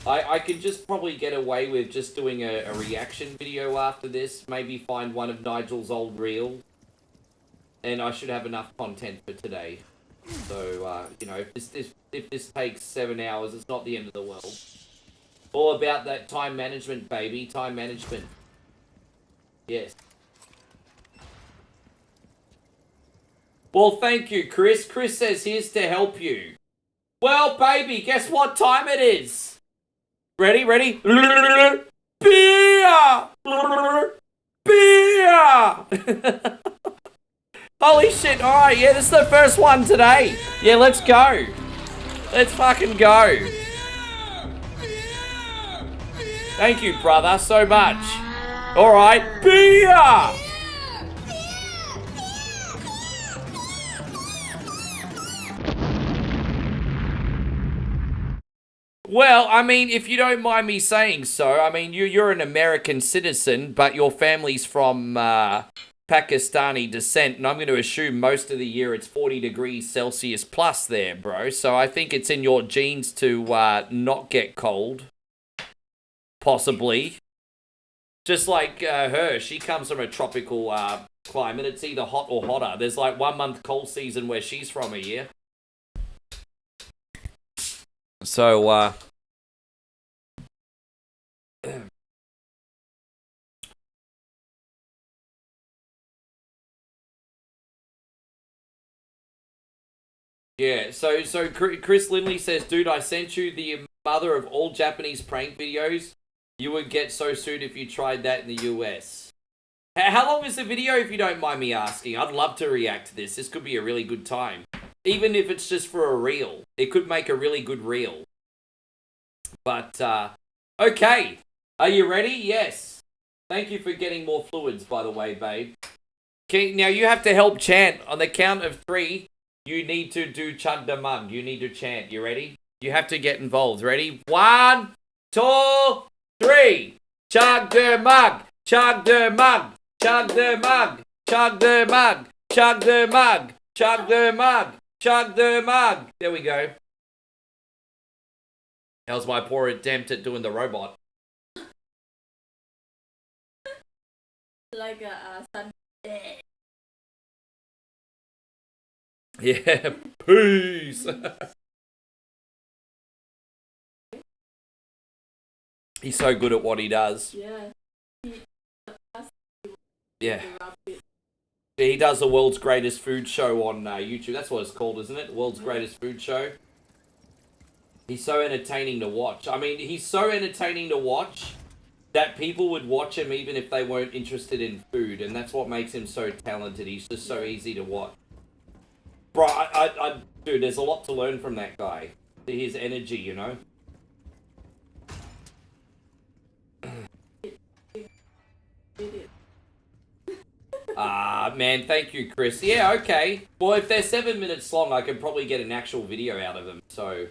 Speaker 1: I could just probably get away with just doing a reaction video after this. Maybe find one of Nigel's old reels. And I should have enough content for today. So, you know, if this takes 7 hours, it's not the end of the world. All about that time management, baby. Time management. Yes. Well, thank you, Chris. Chris says here's to help you. Well, baby, guess what time it is? Ready? Ready? Beer! Beer! Holy shit, alright, yeah, this is the first one today. Yeah, let's go. Let's fucking go. Thank you, brother, so much. Alright, beer! Well, I mean, if you don't mind me saying so, I mean, you're an American citizen, but your family's from Pakistani descent, and I'm going to assume most of the year it's 40 degrees Celsius plus there, bro. So I think it's in your genes to not get cold. Possibly. Just like her, she comes from a tropical climate. It's either hot or hotter. There's like 1 month cold season where she's from a year. So, yeah, so Chris Lindley says, dude, I sent you the mother of all Japanese prank videos. You would get so sued if you tried that in the US. How long is the video, if you don't mind me asking? I'd love to react to this. This could be a really good time. Even if it's just for a reel. It could make a really good reel. But, okay. Are you ready? Yes. Thank you for getting more fluids, by the way, babe. Okay, now you have to help chant. On the count of 3, you need to do chug the mug. You need to chant. You ready? You have to get involved. Ready? 1, 2, 3. Chug the mug. Chug the mug. Chug the mug. Chug the mug. Chug the mug. Chug the mug. Chug the mug. There we go. That was my poor attempt at doing the robot.
Speaker 13: Like a Sunday.
Speaker 1: Yeah, peace. He's so good at what he does.
Speaker 13: Yeah.
Speaker 1: Yeah. He does the world's greatest food show on YouTube. That's what it's called, isn't it? World's greatest food show. He's so entertaining to watch. I mean, he's so entertaining to watch that people would watch him even if they weren't interested in food. And that's what makes him so talented. He's just so easy to watch. Bro, dude, there's a lot to learn from that guy. His energy, you know? Man, thank you, Chris. Yeah, okay. Well, if they're 7 minutes long, I could probably get an actual video out of them, so...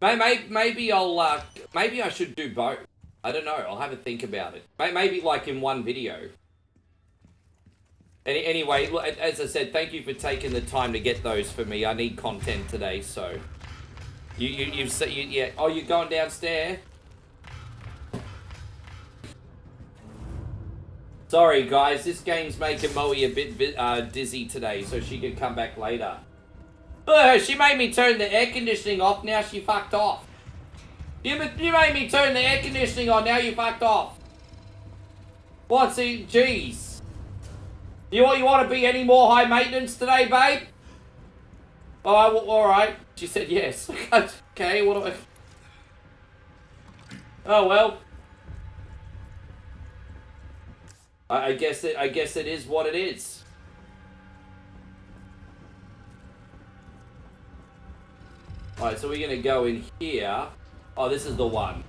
Speaker 1: Maybe I'll, maybe I should do both. I don't know, I'll have a think about it. Maybe, like, in one video. Anyway, as I said, thank you for taking the time to get those for me. I need content today, so... Yeah. Oh, you're going downstairs? Sorry, guys. This game's making Moe a bit dizzy today, so she can come back later. She made me turn the air conditioning off. Now she fucked off. You made me turn the air conditioning on. Now you fucked off. What? See, jeez. You want to be any more high maintenance today, babe? Oh, all right. She said yes. Okay. What do I? Oh well. I guess it is what it is. All right. So we're gonna go in here. Oh, this is the one.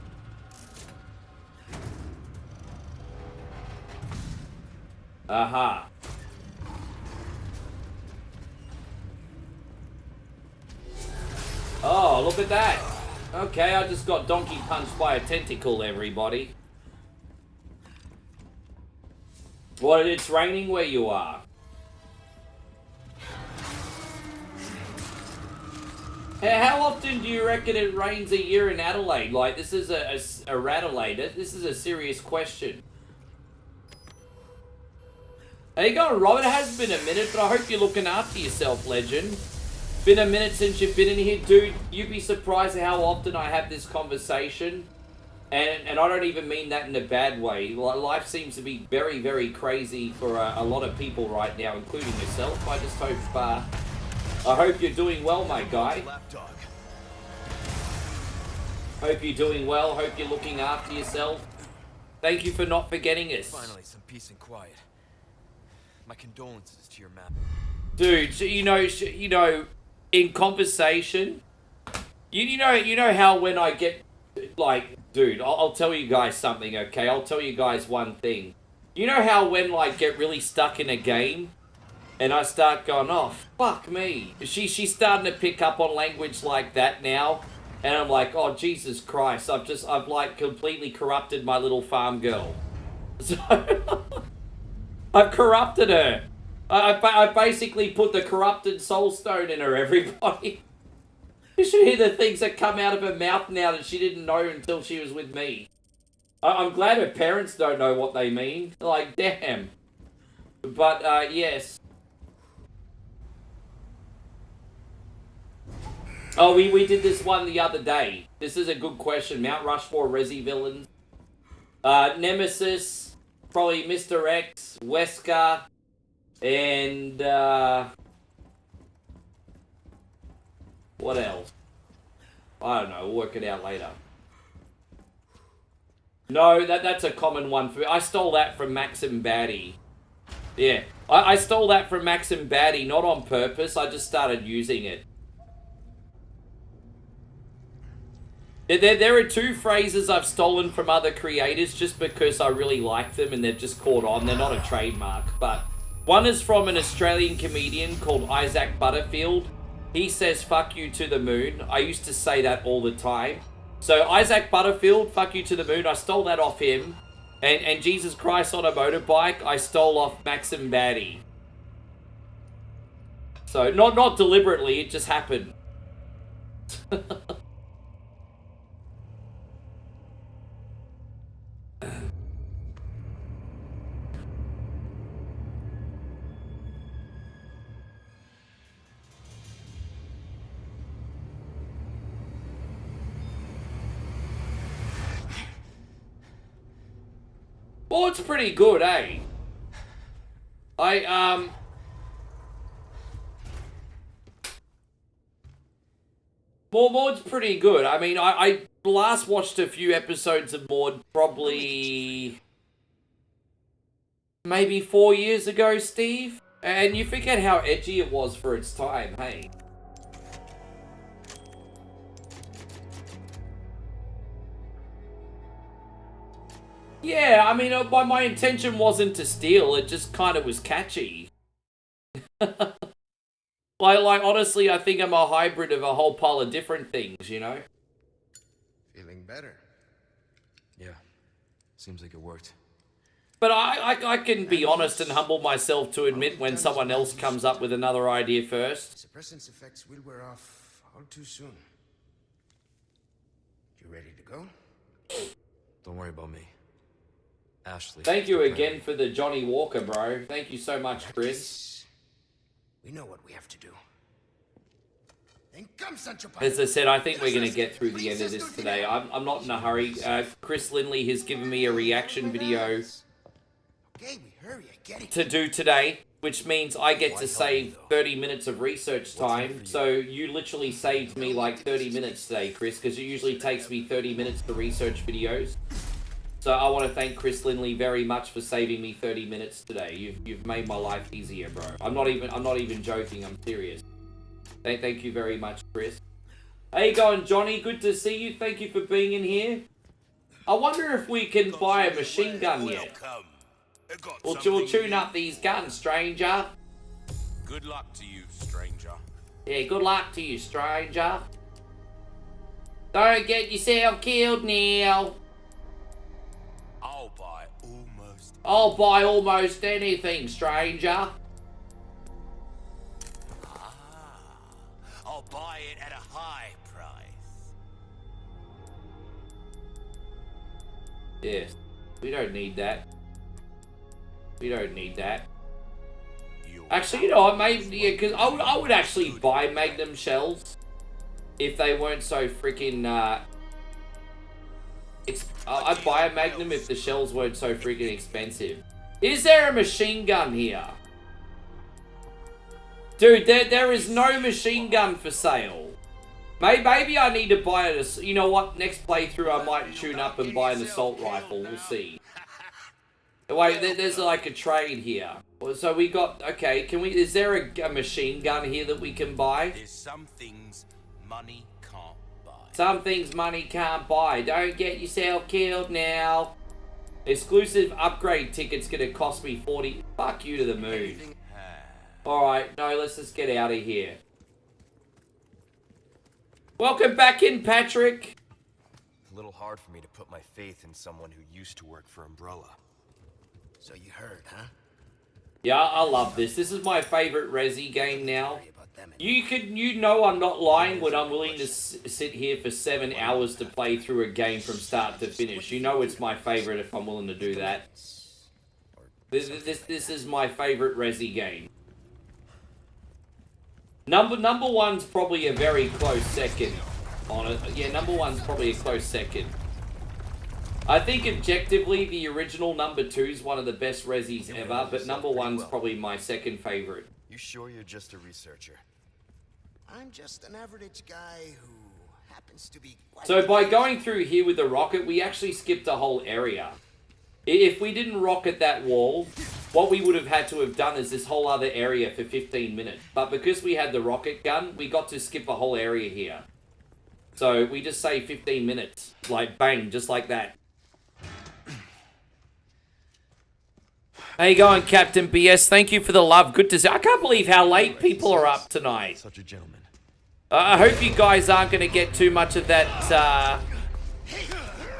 Speaker 1: Aha. Oh, look at that. Okay, I just got donkey punched by a tentacle, everybody. What, it's raining where you are? How often do you reckon it rains a year in Adelaide? Like, this is a Radelaide. This is a serious question. How you going, Robert? It has been a minute, but I hope you're looking after yourself, legend. Been a minute since you've been in here, dude. You'd be surprised at how often I have this conversation, and I don't even mean that in a bad way. Life seems to be very, very crazy for a lot of people right now, including yourself. I just hope you're doing well, my guy. Hope you're doing well. Hope you're looking after yourself. Thank you for not forgetting us.
Speaker 2: Finally, some peace and quiet. My condolences to your map.
Speaker 1: Dude, you know, in conversation, you know how when I get, like, dude, I'll tell you guys something, okay? I'll tell you guys one thing. You know how when, like, get really stuck in a game, and I start going, oh, fuck me. She's starting to pick up on language like that now, and I'm like, oh, Jesus Christ, I've like, completely corrupted my little farm girl. So, I've corrupted her. I basically put the corrupted soul stone in her, everybody. You should hear the things that come out of her mouth now that she didn't know until she was with me. I'm glad her parents don't know what they mean. Like, damn. But, yes. Oh, we did this one the other day. This is a good question. Mount Rushmore Resi villains. Nemesis, probably Mr. X, Wesker, and, what else? I don't know, we'll work it out later. No, that's a common one for me. I stole that from Maxim Batty. Yeah, I stole that from Maxim Batty, not on purpose, I just started using it. There are two phrases I've stolen from other creators just because I really like them and they've just caught on. They're not a trademark, but one is from an Australian comedian called Isaac Butterfield. He says, fuck you to the moon. I used to say that all the time. So Isaac Butterfield, fuck you to the moon. I stole that off him. And Jesus Christ on a motorbike, I stole off Maxim Batty. So not deliberately, it just happened. Well, it's pretty good, eh? Maud's pretty good. I mean, I last watched a few episodes of Maud probably maybe 4 years ago, Steve. And you forget how edgy it was for its time, hey? Yeah, I mean, my intention wasn't to steal, it just kind of was catchy. like, honestly, I think I'm a hybrid of a whole pile of different things, you know?
Speaker 3: Feeling better?
Speaker 2: Yeah, seems like it worked.
Speaker 1: But I can be honest and humble myself to admit when someone else comes up with another idea first.
Speaker 3: Suppressant's effects will wear off all too soon. You ready to go?
Speaker 2: Don't worry about me. Ashley.
Speaker 1: Thank you again for the Johnny Walker, bro. Thank you so much, Chris.
Speaker 3: We know what we have to do. Then come, Sancho
Speaker 1: As I said, I think we're going to get through the end of this today. I'm not in a hurry. Chris Lindley has given me a reaction video to do today, which means I get to save 30 minutes of research time. So you literally saved me like 30 minutes today, Chris, because it usually takes me 30 minutes to research videos. So I want to thank Chris Lindley very much for saving me 30 minutes today. You've made my life easier, bro. I'm not even joking. I'm serious. Thank you very much, Chris. How you going, Johnny? Good to see you. Thank you for being in here. I wonder if we can buy a machine gun yet. We'll tune up these guns, stranger.
Speaker 8: Good luck to you, stranger.
Speaker 1: Yeah, good luck to you, stranger. Don't get yourself killed now. I'll buy almost anything, stranger.
Speaker 8: I'll buy it at a high price.
Speaker 1: Yes, we don't need that. We don't need that. Actually, you know what, maybe, yeah, because I would actually buy Magnum shells if they weren't so freaking, I'd buy a Magnum if the shells weren't so freaking expensive. Is there a machine gun here? Dude, there is no machine gun for sale. Maybe I need to buy it. You know what? Next playthrough, I might tune up and buy an assault rifle. We'll see. Wait, there's like a trade here. So we got, okay, is there a machine gun here that we can buy?
Speaker 8: There's some things money can't buy.
Speaker 1: Some things money can't buy. Don't get yourself killed now. Exclusive upgrade ticket's gonna cost me 40. Fuck you to the moon. Alright, no, let's just get out of here. Welcome back in, Patrick.
Speaker 2: A little hard for me to put my faith in someone who used to work for Umbrella.
Speaker 3: So you heard, huh?
Speaker 1: Yeah, I love this. This is my favorite Resi game now. You know I'm not lying when I'm willing to sit here for 7 hours to play through a game from start to finish. You know it's my favorite if I'm willing to do that. This is my favorite Resi game. Number one's probably a very close second on it. Yeah, number one's probably a close second. I think objectively the original number 2 is one of the best Resis ever, but number one's probably my second favorite.
Speaker 2: You sure you're just a researcher?
Speaker 3: I'm just an average guy who happens to be quite...
Speaker 1: So by going through here with the rocket, we actually skipped a whole area. If we didn't rocket that wall, what we would have had to have done is this whole other area for 15 minutes. But because we had the rocket gun, we got to skip a whole area here. So we just saved 15 minutes. Like, bang, just like that. How you going, Captain BS? Thank you for the love. Good to see. I can't believe how late people are up tonight.
Speaker 2: Such a gentleman.
Speaker 1: I hope you guys aren't going to get too much of that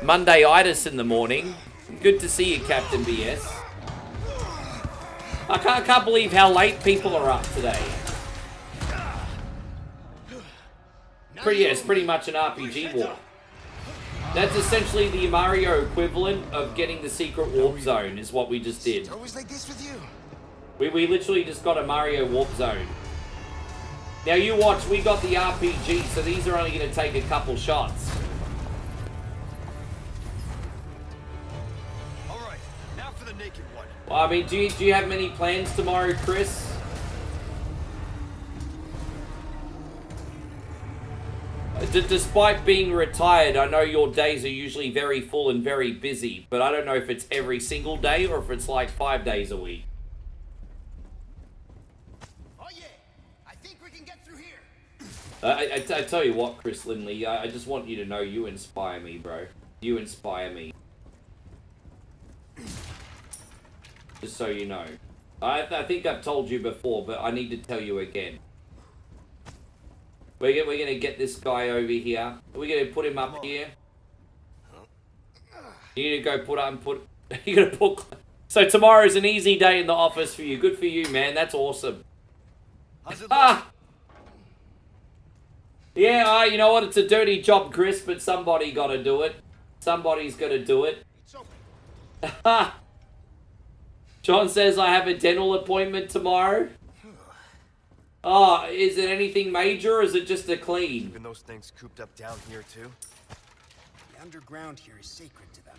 Speaker 1: Monday-itis in the morning. Good to see you, Captain BS. I can't believe how late people are up today. It's pretty much an RPG war. That's essentially the Mario equivalent of getting the secret warp zone, is what we just did.
Speaker 3: It's always like this with you.
Speaker 1: We literally just got a Mario warp zone. Now you watch, we got the RPG, so these are only going to take a couple shots.
Speaker 5: Alright, now for the naked one.
Speaker 1: Well, I mean, do you have many plans tomorrow, Chris? Despite being retired, I know your days are usually very full and very busy, but I don't know if it's every single day or if it's like 5 days a week.
Speaker 3: Oh yeah, I think we can get through here.
Speaker 1: I tell you what, Chris Lindley, I just want you to know you inspire me, bro. You inspire me. Just so you know. I think I've told you before, but I need to tell you again. We're gonna get this guy over here. We're gonna put him up here. You need to go you're gonna put. So tomorrow's an easy day in the office for you. Good for you, man. That's awesome. Yeah, you know what? It's a dirty job, Chris, but somebody gotta do it. Somebody's gotta do it. John says I have a dental appointment tomorrow. Oh, is it anything major or is it just a clean?
Speaker 2: Even those things cooped up down here too?
Speaker 3: The underground here is sacred to them.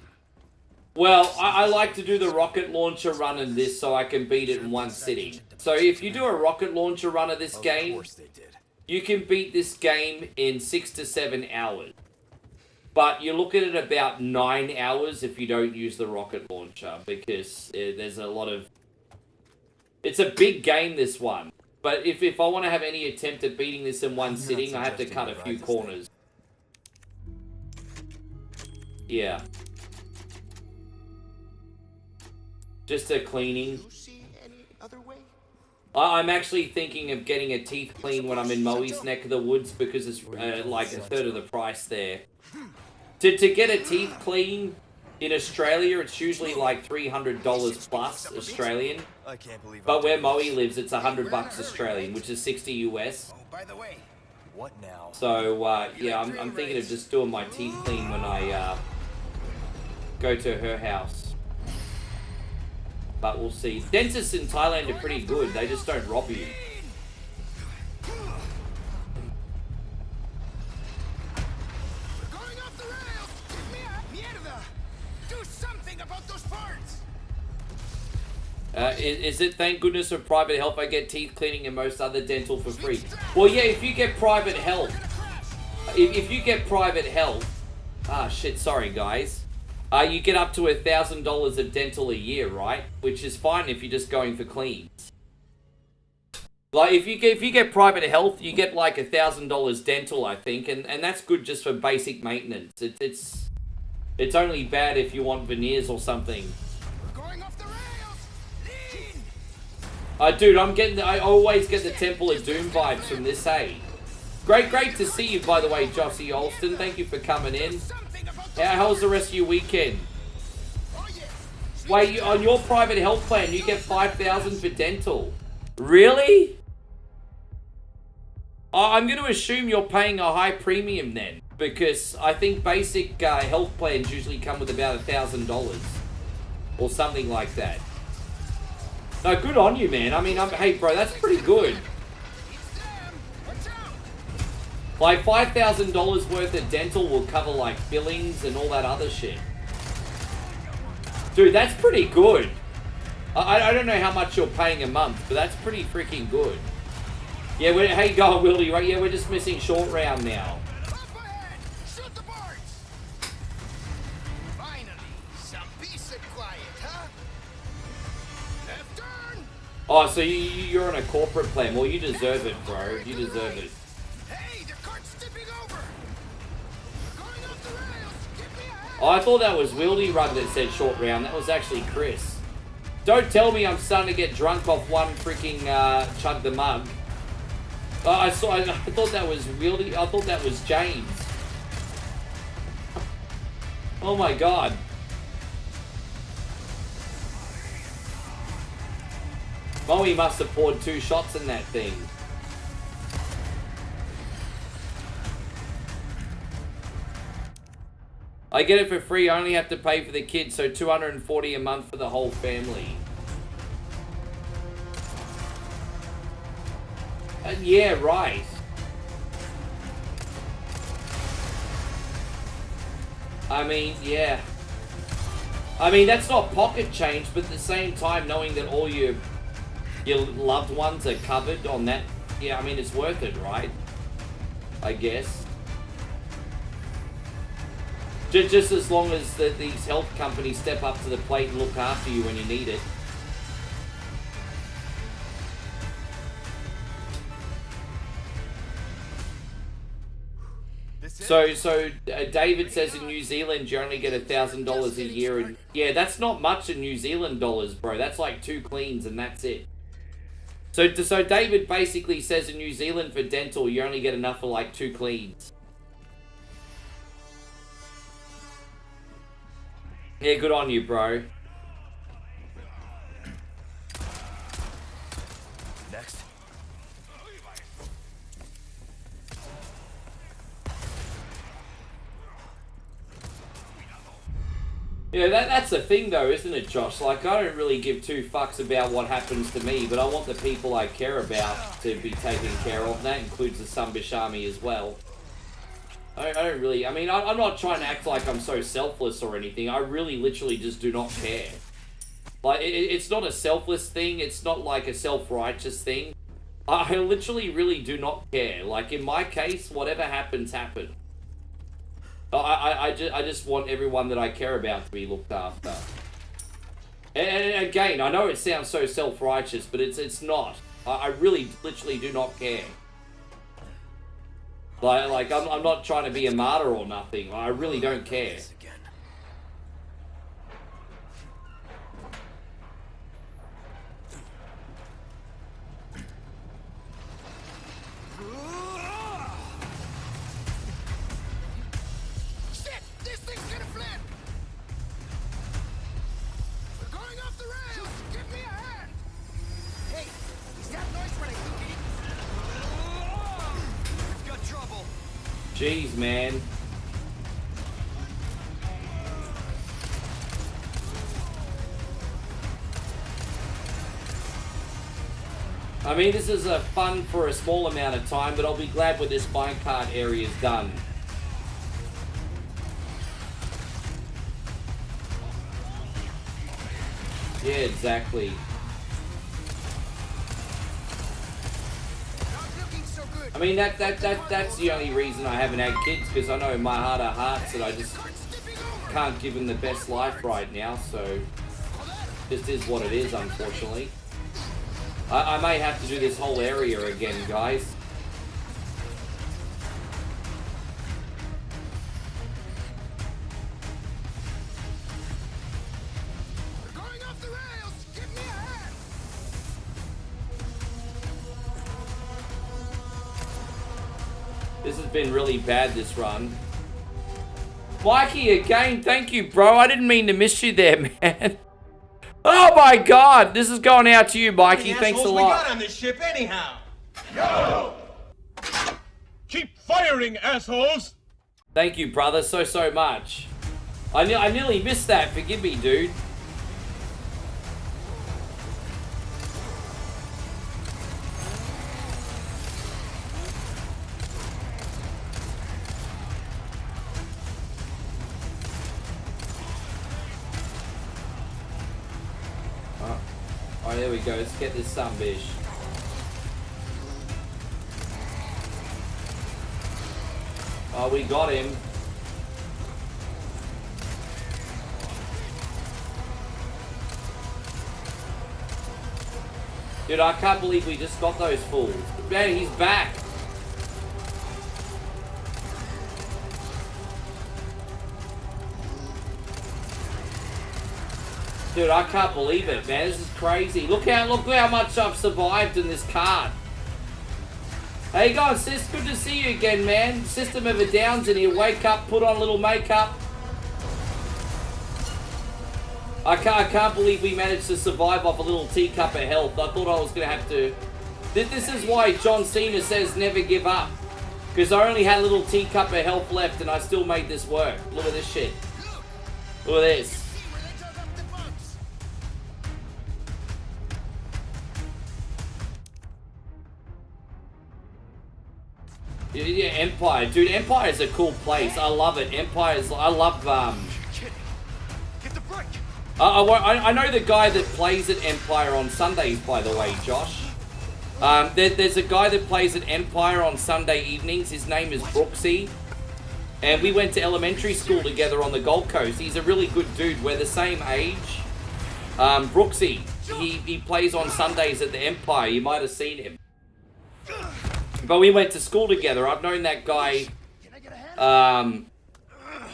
Speaker 1: Well, I like to do the rocket launcher run in this so I can beat it in one sitting. So if you do a rocket launcher run of this game, you can beat this game in 6 to 7 hours. But you look at it about 9 hours if you don't use the rocket launcher, because there's a lot of... It's a big game, this one. But if I want to have any attempt at beating this in one sitting, I have to cut a few corners. Yeah. Just a cleaning. I'm actually thinking of getting a teeth clean when I'm in Moe's neck of the woods because it's like a third of the price there. To get a teeth clean in Australia, it's usually like $300 plus Australian. But where Moe lives, it's $100 Australian, which is 60 US.
Speaker 2: What now?
Speaker 1: So yeah, I'm thinking of just doing my teeth clean when I go to her house. But we'll see. Dentists in Thailand are pretty good. They just don't rob you. Is it thank goodness for private health I get teeth cleaning and most other dental for free? Well, yeah, if you get private health, if you get private health, shit, sorry guys, you get up to $1,000 of dental a year, right? Which is fine if you're just going for cleans. Like if you get private health, you get like $1,000 dental, I think, and that's good just for basic maintenance. It's only bad if you want veneers or something. Dude, I always get the Temple of Doom vibes from this, hey. Great to see you, by the way, Jossie Alston. Thank you for coming in. How was the rest of your weekend? Wait, on your private health plan, you get $5,000 for dental. Really? I'm going to assume you're paying a high premium then, because I think basic health plans usually come with about $1,000 or something like that. No, good on you, man. I mean, hey, bro, that's pretty good. Like, $5,000 worth of dental will cover, like, billings and all that other shit. Dude, that's pretty good. I don't know how much you're paying a month, but that's pretty freaking good. Yeah, how you going, Wildy? Right? Yeah, we're just missing short round now. Oh, so you're on a corporate plan. Well, you deserve it, bro. You deserve it. Oh, I thought that was Wildy Rug that said short round. That was actually Chris. Don't tell me I'm starting to get drunk off one freaking chug the mug. I thought that was Wildy. I thought that was James. Oh my god. Moe must have poured 2 shots in that thing. I get it for free. I only have to pay for the kids, so $240 a month for the whole family. Yeah, right. I mean, yeah. I mean, that's not pocket change, but at the same time, knowing that all your loved ones are covered on that, yeah, I mean, it's worth it, right? I guess. Just as long as these health companies step up to the plate and look after you when you need it. So David says in New Zealand you only get $1,000 a year, and yeah, that's not much in New Zealand dollars, bro. That's like 2 cleans and that's it. So David basically says in New Zealand for dental you only get enough for like 2 cleans. Yeah, good on you, bro.
Speaker 2: Next.
Speaker 1: Yeah, that's the thing though, isn't it, Josh? Like, I don't really give two fucks about what happens to me, but I want the people I care about to be taken care of, and that includes the Sunbish army as well. I don't really, I mean, I'm not trying to act like I'm so selfless or anything. I really literally just do not care. Like, it's not a selfless thing, it's not like a self-righteous thing. I literally really do not care. Like, in my case, whatever happens, happens. I just want everyone that I care about to be looked after. And again, I know it sounds so self-righteous, but it's not. I really literally do not care. Like I'm not trying to be a martyr or nothing. I really don't care. Jeez, man. I mean, this is fun for a small amount of time, but I'll be glad when this minecart area is done. Yeah, exactly. I mean, that's the only reason I haven't had kids, because I know in my heart of hearts that I just can't give them the best life right now, so just is what it is, unfortunately. I may have to do this whole area again, guys. This has been really bad, this run. Mikey, again, thank you, bro. I didn't mean to miss you there, man. Oh my god, this is going out to you, Mikey. Thanks a lot.
Speaker 5: We got on this ship anyhow. Go! Keep firing, assholes!
Speaker 1: Thank you, brother, so much. I nearly missed that. Forgive me, dude. Oh, there we go. Let's get this sunbish. Oh, we got him. Dude, I can't believe we just got those fools. Man, he's back. Dude, I can't believe it, man. This is crazy. Look how much I've survived in this card. How you going, sis? Good to see you again, man. System of a Down's in here. Wake up, put on a little makeup. I can't believe we managed to survive off a little teacup of health. I thought I was going to have to... This is why John Cena says never give up. Because I only had a little teacup of health left and I still made this work. Look at this shit. Look at this. Yeah, Empire. Dude, Empire is a cool place. I love it. Empire's... I love... I know the guy that plays at Empire on Sundays, by the way, Josh. There's a guy that plays at Empire on Sunday evenings. His name is Brooksy. And we went to elementary school together on the Gold Coast. He's a really good dude. We're the same age. Brooksy. He plays on Sundays at the Empire. You might have seen him. But we went to school together. I've known that guy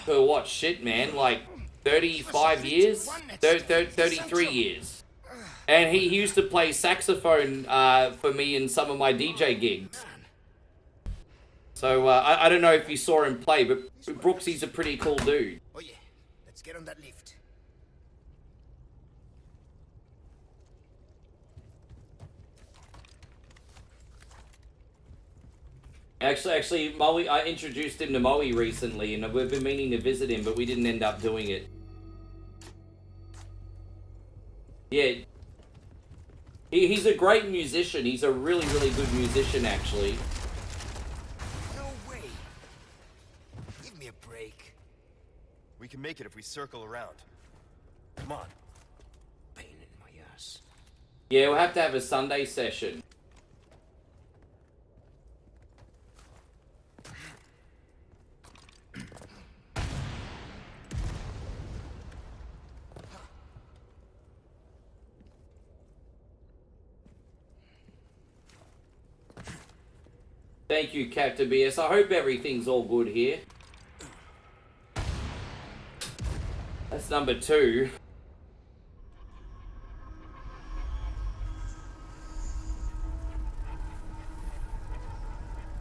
Speaker 1: for what shit, man? Like 35 years? 33 years. And he used to play saxophone for me in some of my DJ gigs. So I don't know if you saw him play, but Brooksy's a pretty cool dude.
Speaker 3: Oh yeah, let's get on that lift.
Speaker 1: Actually, Moe, I introduced him to Moe recently, and we've been meaning to visit him, but we didn't end up doing it. Yeah. He's a great musician. He's a really, really good musician, actually.
Speaker 3: No way. Give me a break.
Speaker 2: We can make it if we circle around. Come on.
Speaker 3: Pain in my ass.
Speaker 1: Yeah, we'll have to have a Sunday session. Thank you, Captain BS. I hope everything's all good here. That's number 2.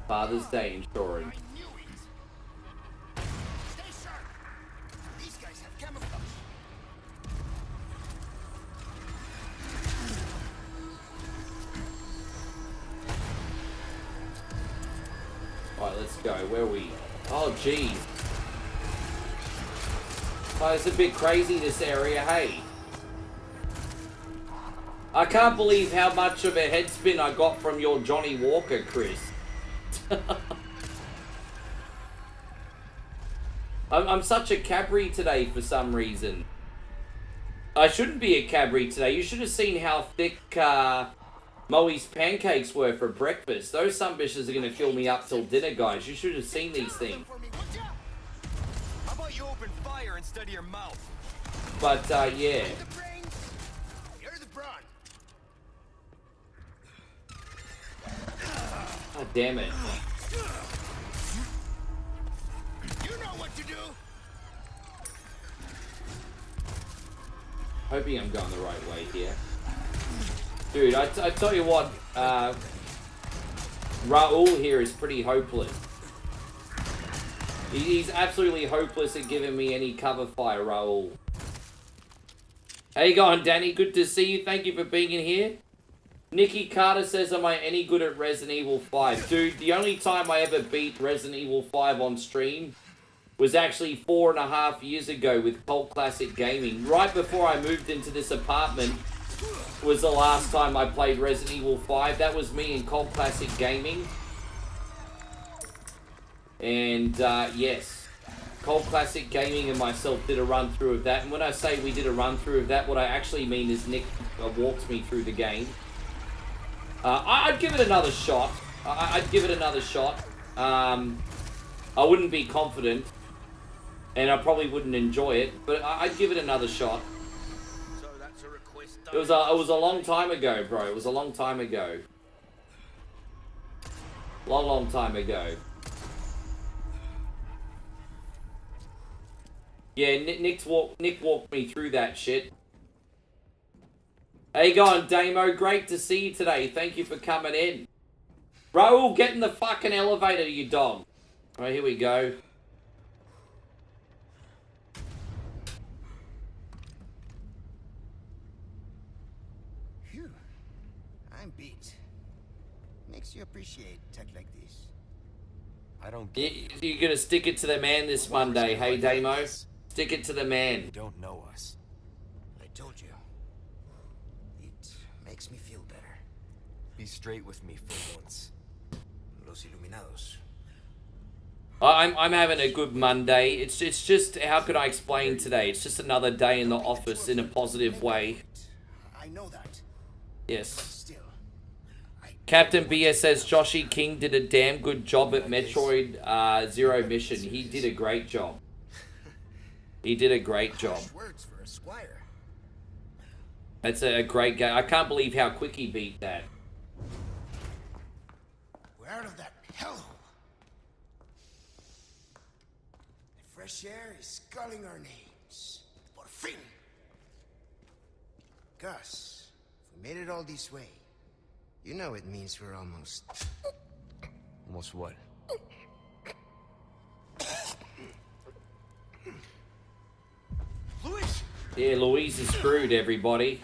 Speaker 1: Father's Day insurance.
Speaker 3: I knew it. Stay sharp. These guys have camouflage.
Speaker 1: Alright, let's go. Where are we? Oh, jeez. Oh, it's a bit crazy, this area, hey. I can't believe how much of a head spin I got from your Johnny Walker, Chris. I'm such a Cabri today for some reason. I shouldn't be a Cabri today. You should have seen how thick Moe's pancakes were for breakfast. Those sumbitches are going to fill me up till dinner, guys. You should have seen these things.
Speaker 2: How about you open fire instead of your mouth?
Speaker 1: But, yeah.
Speaker 3: Here's the brawn.
Speaker 1: God damn it.
Speaker 3: You know what to do.
Speaker 1: Hoping I'm going the right way here. Dude, I tell you what, Raul here is pretty hopeless. He's absolutely hopeless at giving me any cover fire, Raul. How you going, Danny? Good to see you. Thank you for being in here. Nikki Carter says, am I any good at Resident Evil 5? Dude, the only time I ever beat Resident Evil 5 on stream was actually 4.5 years ago with Cult Classic Gaming. Right before I moved into this apartment was the last time I played Resident Evil 5. That was me in Cult Classic Gaming. And, yes. Cult Classic Gaming and myself did a run-through of that. And when I say we did a run-through of that, what I actually mean is Nick walked me through the game. I'd give it another shot. I'd give it another shot. I wouldn't be confident. And I probably wouldn't enjoy it. But I'd give it another shot.
Speaker 8: So that's a request.
Speaker 1: It was a long time ago, bro. It was a long time ago. Long time ago. Yeah, Nick walked me through that shit. How you going, Damo? Great to see you today. Thank you for coming in. Raul, get in the fucking elevator, you dog. Alright, here we go.
Speaker 3: Phew. I'm beat. Makes you appreciate tech like this.
Speaker 2: I don't
Speaker 1: You're gonna stick it to the man this Monday, hey, Damo? Stick it to the man.
Speaker 2: You don't know us.
Speaker 3: I told you. It makes me feel better.
Speaker 2: Be straight with me for once.
Speaker 3: Los Iluminados.
Speaker 1: I'm having a good Monday. It's just, how could I explain today? It's just another day in the office in a positive way.
Speaker 3: I know that.
Speaker 1: Yes.
Speaker 3: Still.
Speaker 1: Captain BS says Joshy King did a damn good job at Metroid Zero Mission. He did a great job. He did a great job.
Speaker 3: Words for a squire.
Speaker 1: That's a great game. I can't believe how quick he beat that.
Speaker 3: We're out of that hellhole. The fresh air is calling our names. Por fin. Gus, if we made it all this way, you know it means we're almost...
Speaker 2: Almost what?
Speaker 3: Luis!
Speaker 1: Yeah, Louise is screwed, everybody.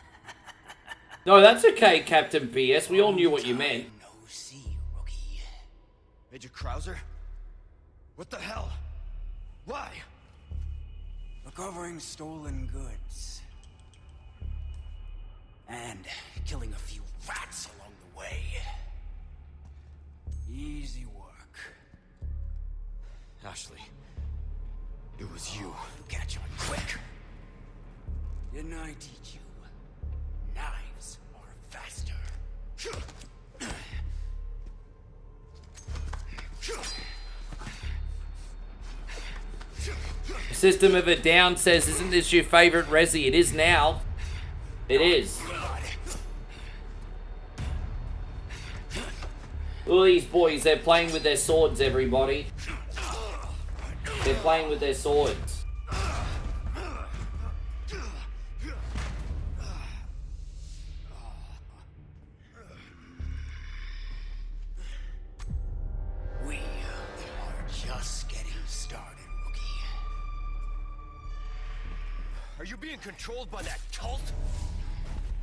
Speaker 1: No, that's okay, Captain BS. We all knew what you meant.
Speaker 3: No see, rookie.
Speaker 2: Major Krauser? What the hell? Why?
Speaker 3: Recovering stolen goods.
Speaker 11: And killing a few rats along the way. Easy work.
Speaker 2: Ashley, it was you.
Speaker 11: You catch on quick. Didn't I teach you? Knives are faster.
Speaker 1: System of a Down says, isn't this your favorite Resi? It is now. It is. All these boys, they're playing with their swords, everybody. They're playing with their swords.
Speaker 11: We are just getting started, rookie.
Speaker 2: Are you being controlled by that cult?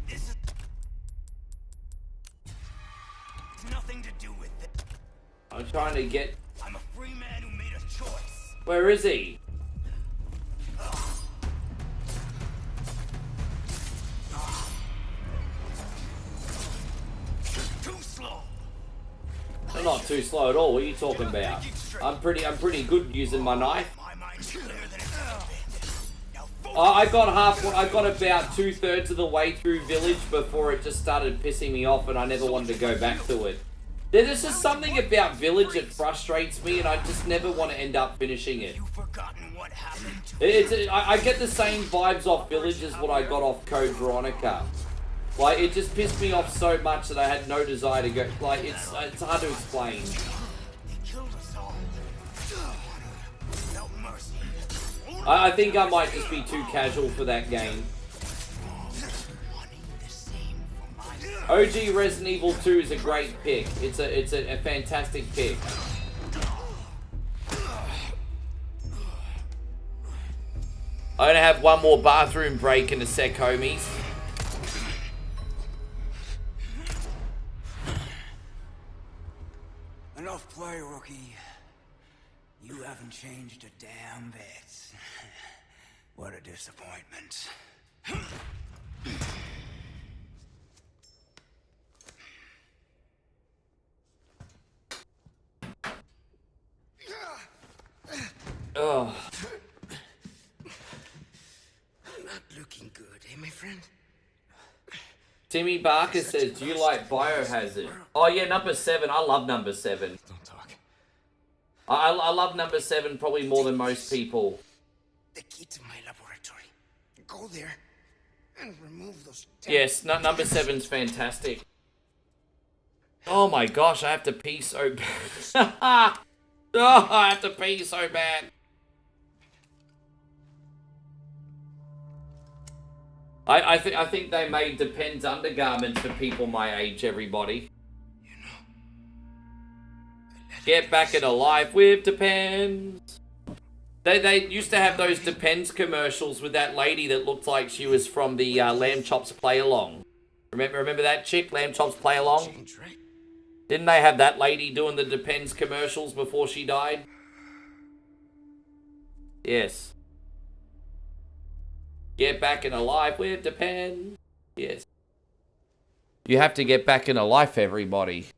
Speaker 11: This is nothing to do with it.
Speaker 1: I'm trying to get...
Speaker 11: I'm a free man who made a choice.
Speaker 1: Where is he?
Speaker 11: Too slow.
Speaker 1: I'm not too slow at all. What are you talking about? I'm pretty good using my knife.
Speaker 11: My mind's clearer than it's ever been. Now
Speaker 1: I got about 2/3 of the way through Village before it just started pissing me off, and I never wanted to go back to it. There's just something about Village that frustrates me, and I just never want to end up finishing it.
Speaker 11: you've forgotten what happened to
Speaker 1: I get the same vibes off Village as what I got off Code Veronica. Like, it just pissed me off so much that I had no desire to go. Like, it's hard to explain.
Speaker 11: They killed us all. Without mercy.
Speaker 1: I think I might just be too casual for that game.
Speaker 11: Wanting the same for myself.
Speaker 1: OG Resident Evil 2 is a great pick. It's a fantastic pick. I'm gonna have one more bathroom break in a sec, homies.
Speaker 11: Enough play, rookie. You haven't changed a damn bit. What a disappointment.
Speaker 1: Oh.
Speaker 3: Not looking good, eh, my friend?
Speaker 1: Timmy Barker says, do you like Biohazard? Oh yeah, number 7. I love number 7.
Speaker 2: Don't talk.
Speaker 1: I love number 7 probably more than most people.
Speaker 3: The key to my laboratory. Go there and remove those.
Speaker 1: Yes, number 7's fantastic. Oh my gosh, I have to pee so bad. Oh, I have to pee so bad. I think they made Depends undergarments for people my age, everybody.
Speaker 3: You know,
Speaker 1: Get back into life with Depends. They used to have those Depends commercials with that lady that looked like she was from the Lamb Chops Play Along. Remember that chick, Lamb Chops Play Along?
Speaker 3: change, right?
Speaker 1: Didn't they have that lady doing the Depends commercials before she died? Yes. Get back into life with Depends. Yes. You have to get back into life, everybody.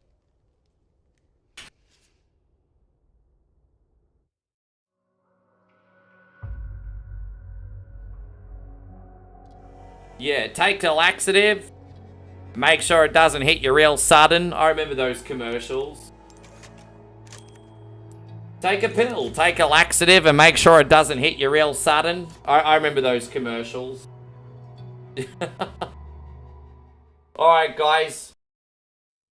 Speaker 1: Yeah, take a laxative. Make sure it doesn't hit you real sudden. I remember those commercials. Take a pill, take a laxative, and make sure it doesn't hit you real sudden. I remember those commercials. Alright, guys.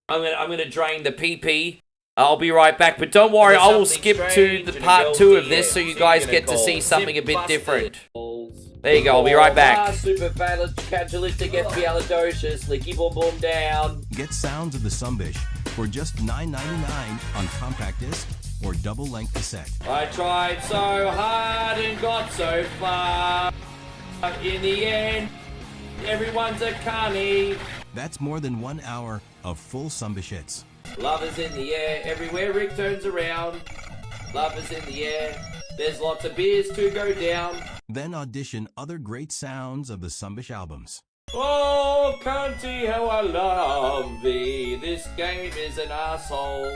Speaker 1: I'm gonna drain the PP. I'll be right back, but don't worry, I will skip to the part 2 of this so you guys get to see something a bit different. There you go, I'll be right back. Super calcalistic espialidocious, licky boom boom down.
Speaker 14: Get Sounds of the Sumbish for just $9.99 on compact disc or double-length cassette.
Speaker 1: I tried so hard and got so far. In the end, everyone's a carny.
Speaker 14: That's more than 1 hour of full Sumbish hits.
Speaker 1: Love is in the air, everywhere Rick turns around. Love is in the air, there's lots of beers to go down.
Speaker 14: Then audition other great sounds of the Sumbish albums.
Speaker 1: Oh, cunty, how I love thee. This game is an asshole.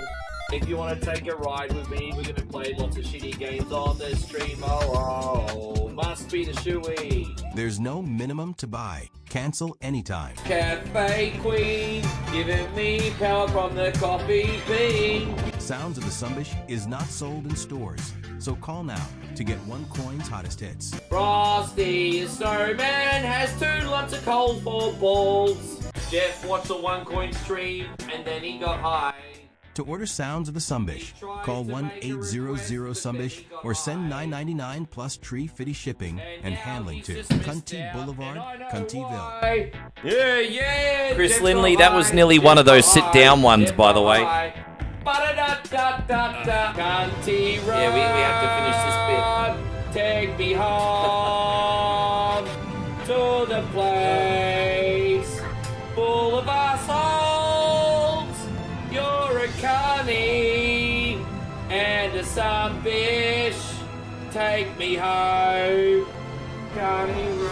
Speaker 1: If you want to take a ride with me, we're gonna play lots of shitty games on the stream. Oh, must be the shoey.
Speaker 14: There's no minimum to buy. Cancel anytime.
Speaker 1: Cafe Queen, giving me power from the coffee bean.
Speaker 14: Sounds of the Sunbish is not sold in stores, so call now to get OneCoin's hottest hits.
Speaker 1: Frosty the Snowman has 2 lots of coal for balls. Jeff watched a OneCoin stream and then he got high.
Speaker 14: To order Sounds of the Sunbish, call 1-800-SUNBISH or send $9.99 plus tree fitty shipping and handling to Cunty Boulevard, Cuntyville.
Speaker 1: Yeah.
Speaker 15: Chris Lindley, that was nearly one of those sit-down ones, by the way.
Speaker 1: Yeah, we have to finish this bit. Take me home to the place full of assholes. You're a cunny and a sunbish. Take me home, Cunty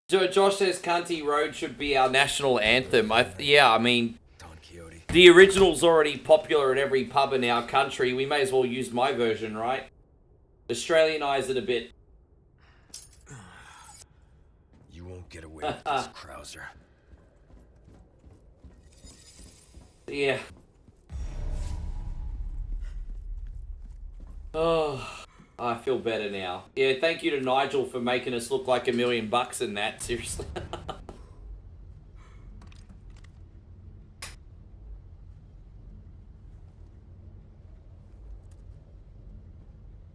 Speaker 1: Road. Josh says Cunty Road should be our national anthem. I mean, the original's already popular at every pub in our country. We may as well use my version, right? Australianize it a bit.
Speaker 2: You won't get away with this, Krauser.
Speaker 1: Yeah. Oh, I feel better now. Yeah, thank you to Nigel for making us look like $1 million in that, seriously.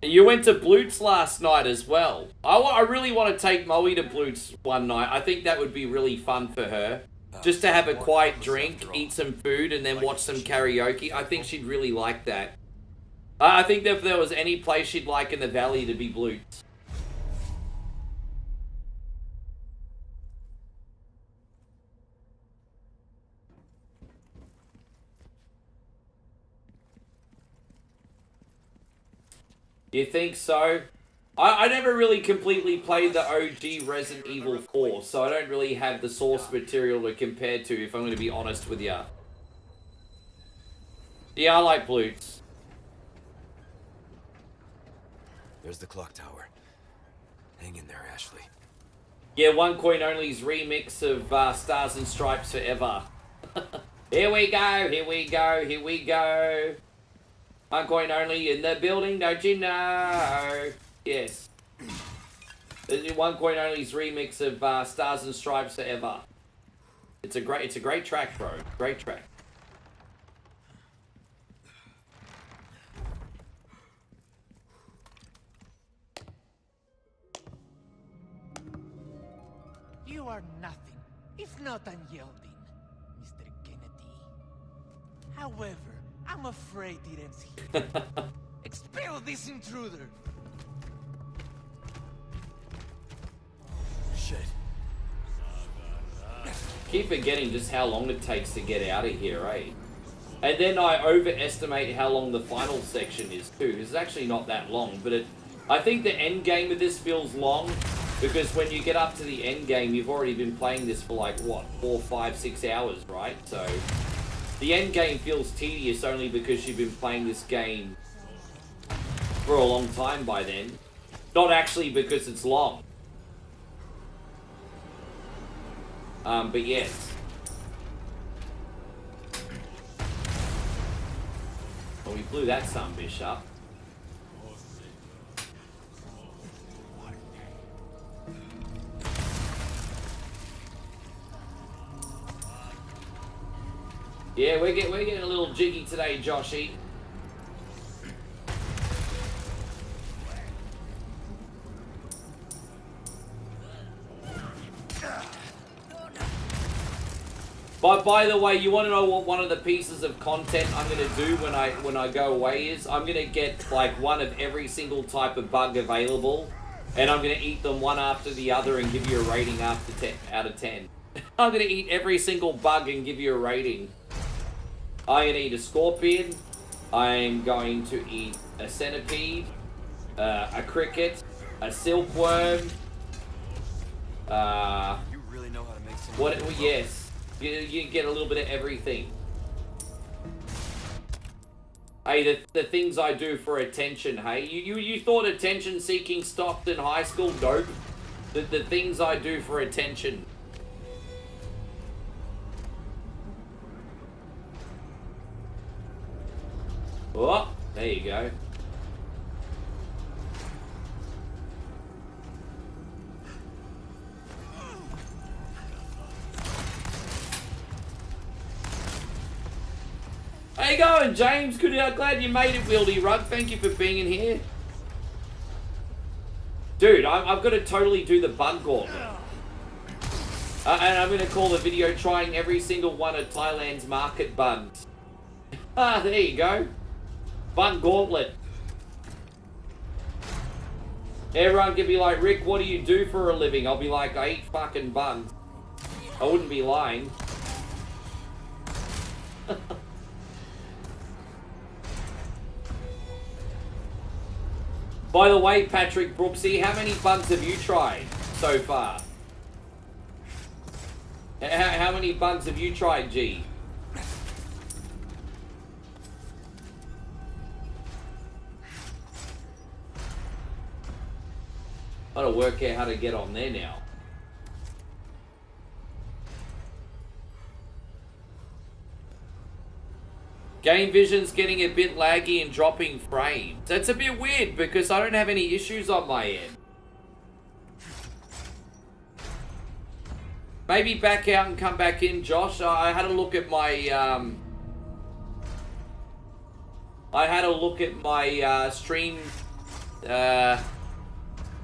Speaker 1: You went to Blutz last night as well. I really want to take Moe to Blutz one night. I think that would be really fun for her. Just to have a quiet drink, eat some food, and then watch some karaoke. I think she'd really like that. I think that if there was any place she'd like in the valley, to be Blutz. You think so? I never really completely played the OG Resident Evil 4, so I don't really have the source material to compare to, if I'm going to be honest with ya. Yeah, I like Blutz.
Speaker 2: There's the clock tower. Hang in there, Ashley.
Speaker 1: Yeah, OneCoin Only's remix of Stars and Stripes Forever. Here we go, here we go, here we go. OneCoin Only in the building, don't you know? Yes. OneCoin Only's remix of Stars and Stripes Forever. It's a great track, bro. Great track.
Speaker 5: You are nothing, if not unyielding, Mr. Kennedy. However, I'm afraid it ends here. Expel this intruder!
Speaker 2: Shit.
Speaker 1: Keep forgetting just how long it takes to get out of here, eh? And then I overestimate how long the final section is too. It's actually not that long, but I think the end game of this feels long, because when you get up to the end game, you've already been playing this for like, what, 4, 5, 6 hours, right? So the end game feels tedious only because you've been playing this game for a long time by then. Not actually because it's long. But yes. Well, we blew that sunbish up. Yeah, we're getting a little jiggy today, Joshy. But by the way, you want to know what one of the pieces of content I'm going to do when I go away is? I'm going to get like one of every single type of bug available, and I'm going to eat them one after the other and give you a rating out of 10. I'm going to eat every single bug and give you a rating. I'm going to eat a scorpion. I'm going to eat a centipede, a cricket, a silkworm.
Speaker 2: You really know how to make some.
Speaker 1: Well, yes, you get a little bit of everything. Hey, the things I do for attention. Hey, you thought attention seeking stopped in high school? Nope. The things I do for attention. Oh, there you go. How you going, James? Glad you made it, Wieldy Rug. Thank you for being in here. Dude, I've got to totally do the bun gauntlet. And I'm going to call the video trying every single one of Thailand's market buns. Ah, there you go. Bun gauntlet. Everyone can be like, Rick, what do you do for a living? I'll be like, I eat fucking buns. I wouldn't be lying. By the way, Patrick Brooksy, how many buns have you tried so far? How many buns have you tried, G? I gotta work out how to get on there now. Game Vision's getting a bit laggy and dropping frames. That's a bit weird because I don't have any issues on my end. Maybe back out and come back in, Josh. I had a look at my stream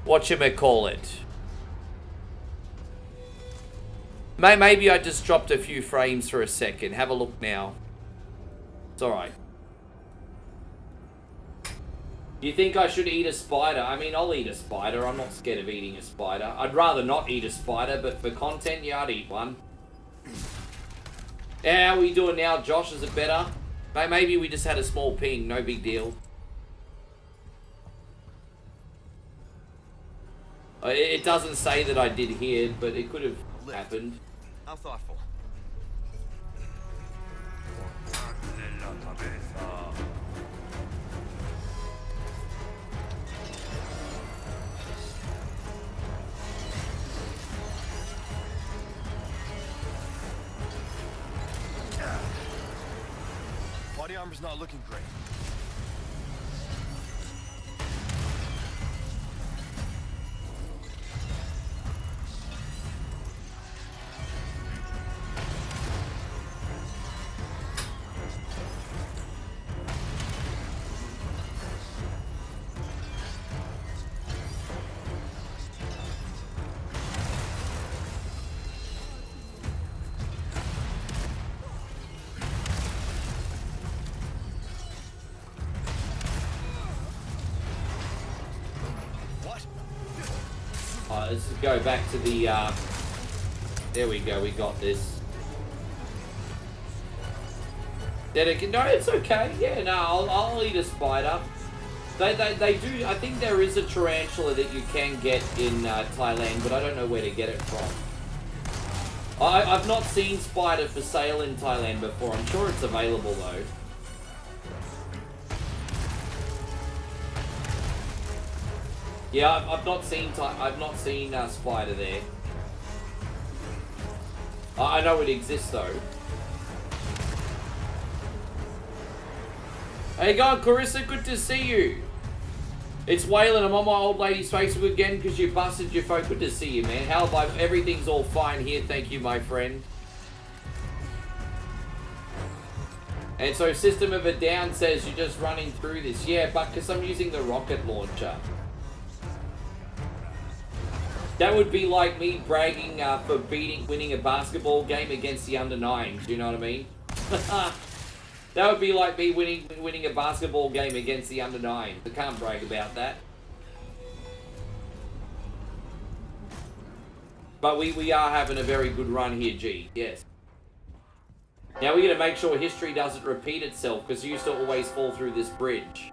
Speaker 1: whatchamacallit. Maybe I just dropped a few frames for a second. Have a look now. It's alright. Do you think I should eat a spider? I mean, I'll eat a spider. I'm not scared of eating a spider. I'd rather not eat a spider, but for content, yeah, I'd eat one. How are we doing now, Josh? Is it better? Maybe we just had a small ping. No big deal. It doesn't say that I did hear it, but it could have happened.
Speaker 2: How thoughtful. Body armor's not looking great.
Speaker 1: Let's go back to the, there we go, we got this. No, it's okay, yeah, no, I'll eat a spider. They do, I think there is a tarantula that you can get in Thailand, but I don't know where to get it from. I've not seen spider for sale in Thailand before, I'm sure it's available though. Yeah, I've not seen spider there. I know it exists though. Hey, God, Clarissa, good to see you. It's Waylon. I'm on my old lady's Facebook again because you busted your phone. Good to see you, man. How about everything's all fine here? Thank you, my friend. And so, System of a Down says you're just running through this. Yeah, but because I'm using the rocket launcher. That would be like me bragging for winning a basketball game against the under-9s. Do you know what I mean? That would be like me winning a basketball game against the under-9s. I can't brag about that. But we are having a very good run here, G. Yes. Now we're going to make sure history doesn't repeat itself because you used to always fall through this bridge.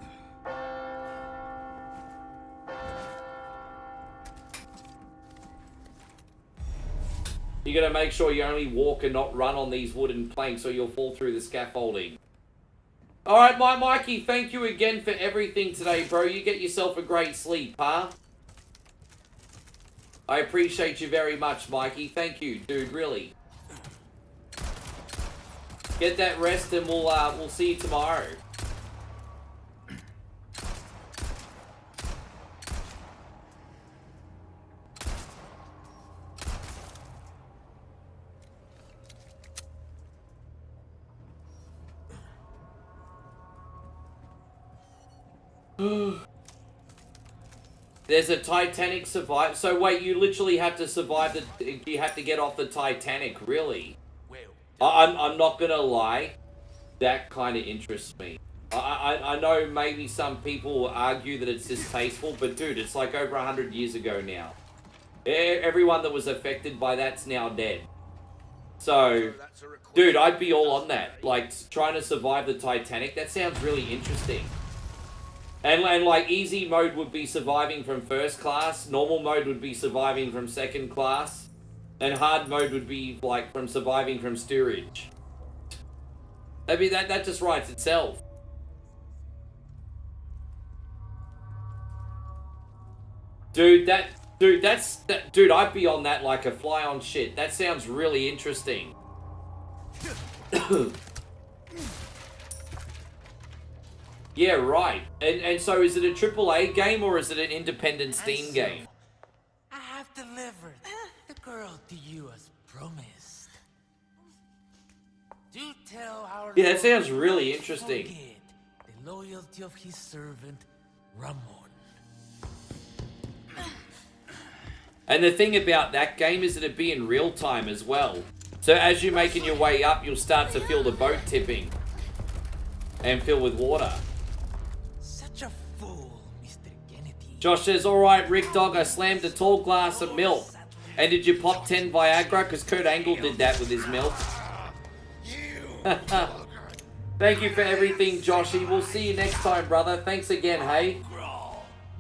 Speaker 1: You gotta make sure you only walk and not run on these wooden planks or you'll fall through the scaffolding. Alright, my Mikey, thank you again for everything today, bro. You get yourself a great sleep, huh? I appreciate you very much, Mikey. Thank you, dude, really. Get that rest and we'll see you tomorrow. There's a Titanic survive. So wait, you literally have to survive the. You have to get off the Titanic, really? I'm not gonna lie, that kind of interests me. I know maybe some people will argue that it's distasteful, but dude, it's like over 100 years ago now. Everyone that was affected by that's now dead. So, dude, I'd be all on that. Like trying to survive the Titanic. That sounds really interesting. And like, easy mode would be surviving from first class, normal mode would be surviving from second class, and hard mode would be, like, from surviving from steerage. I mean, that just writes itself. Dude, dude, I'd be on that like a fly on shit. That sounds really interesting. Yeah, right. And so is it a AAA game or is it an independent Steam game?
Speaker 5: I have delivered the girl to you as promised. Do tell our
Speaker 1: Yeah, that sounds really interesting.
Speaker 5: forget the loyalty of his servant, Ramon.
Speaker 1: And the thing about that game is that it'd be in real time as well. So as you're making your way up, you'll start to feel the boat tipping and fill with water.
Speaker 5: Such a fool, Mr. Kennedy.
Speaker 1: Josh says, alright, Rick Dog, I slammed a tall glass of milk. And did you pop 10 Viagra? Because Kurt Angle did that with his milk. Thank you for everything, Joshy. We'll see you next time, brother. Thanks again, hey?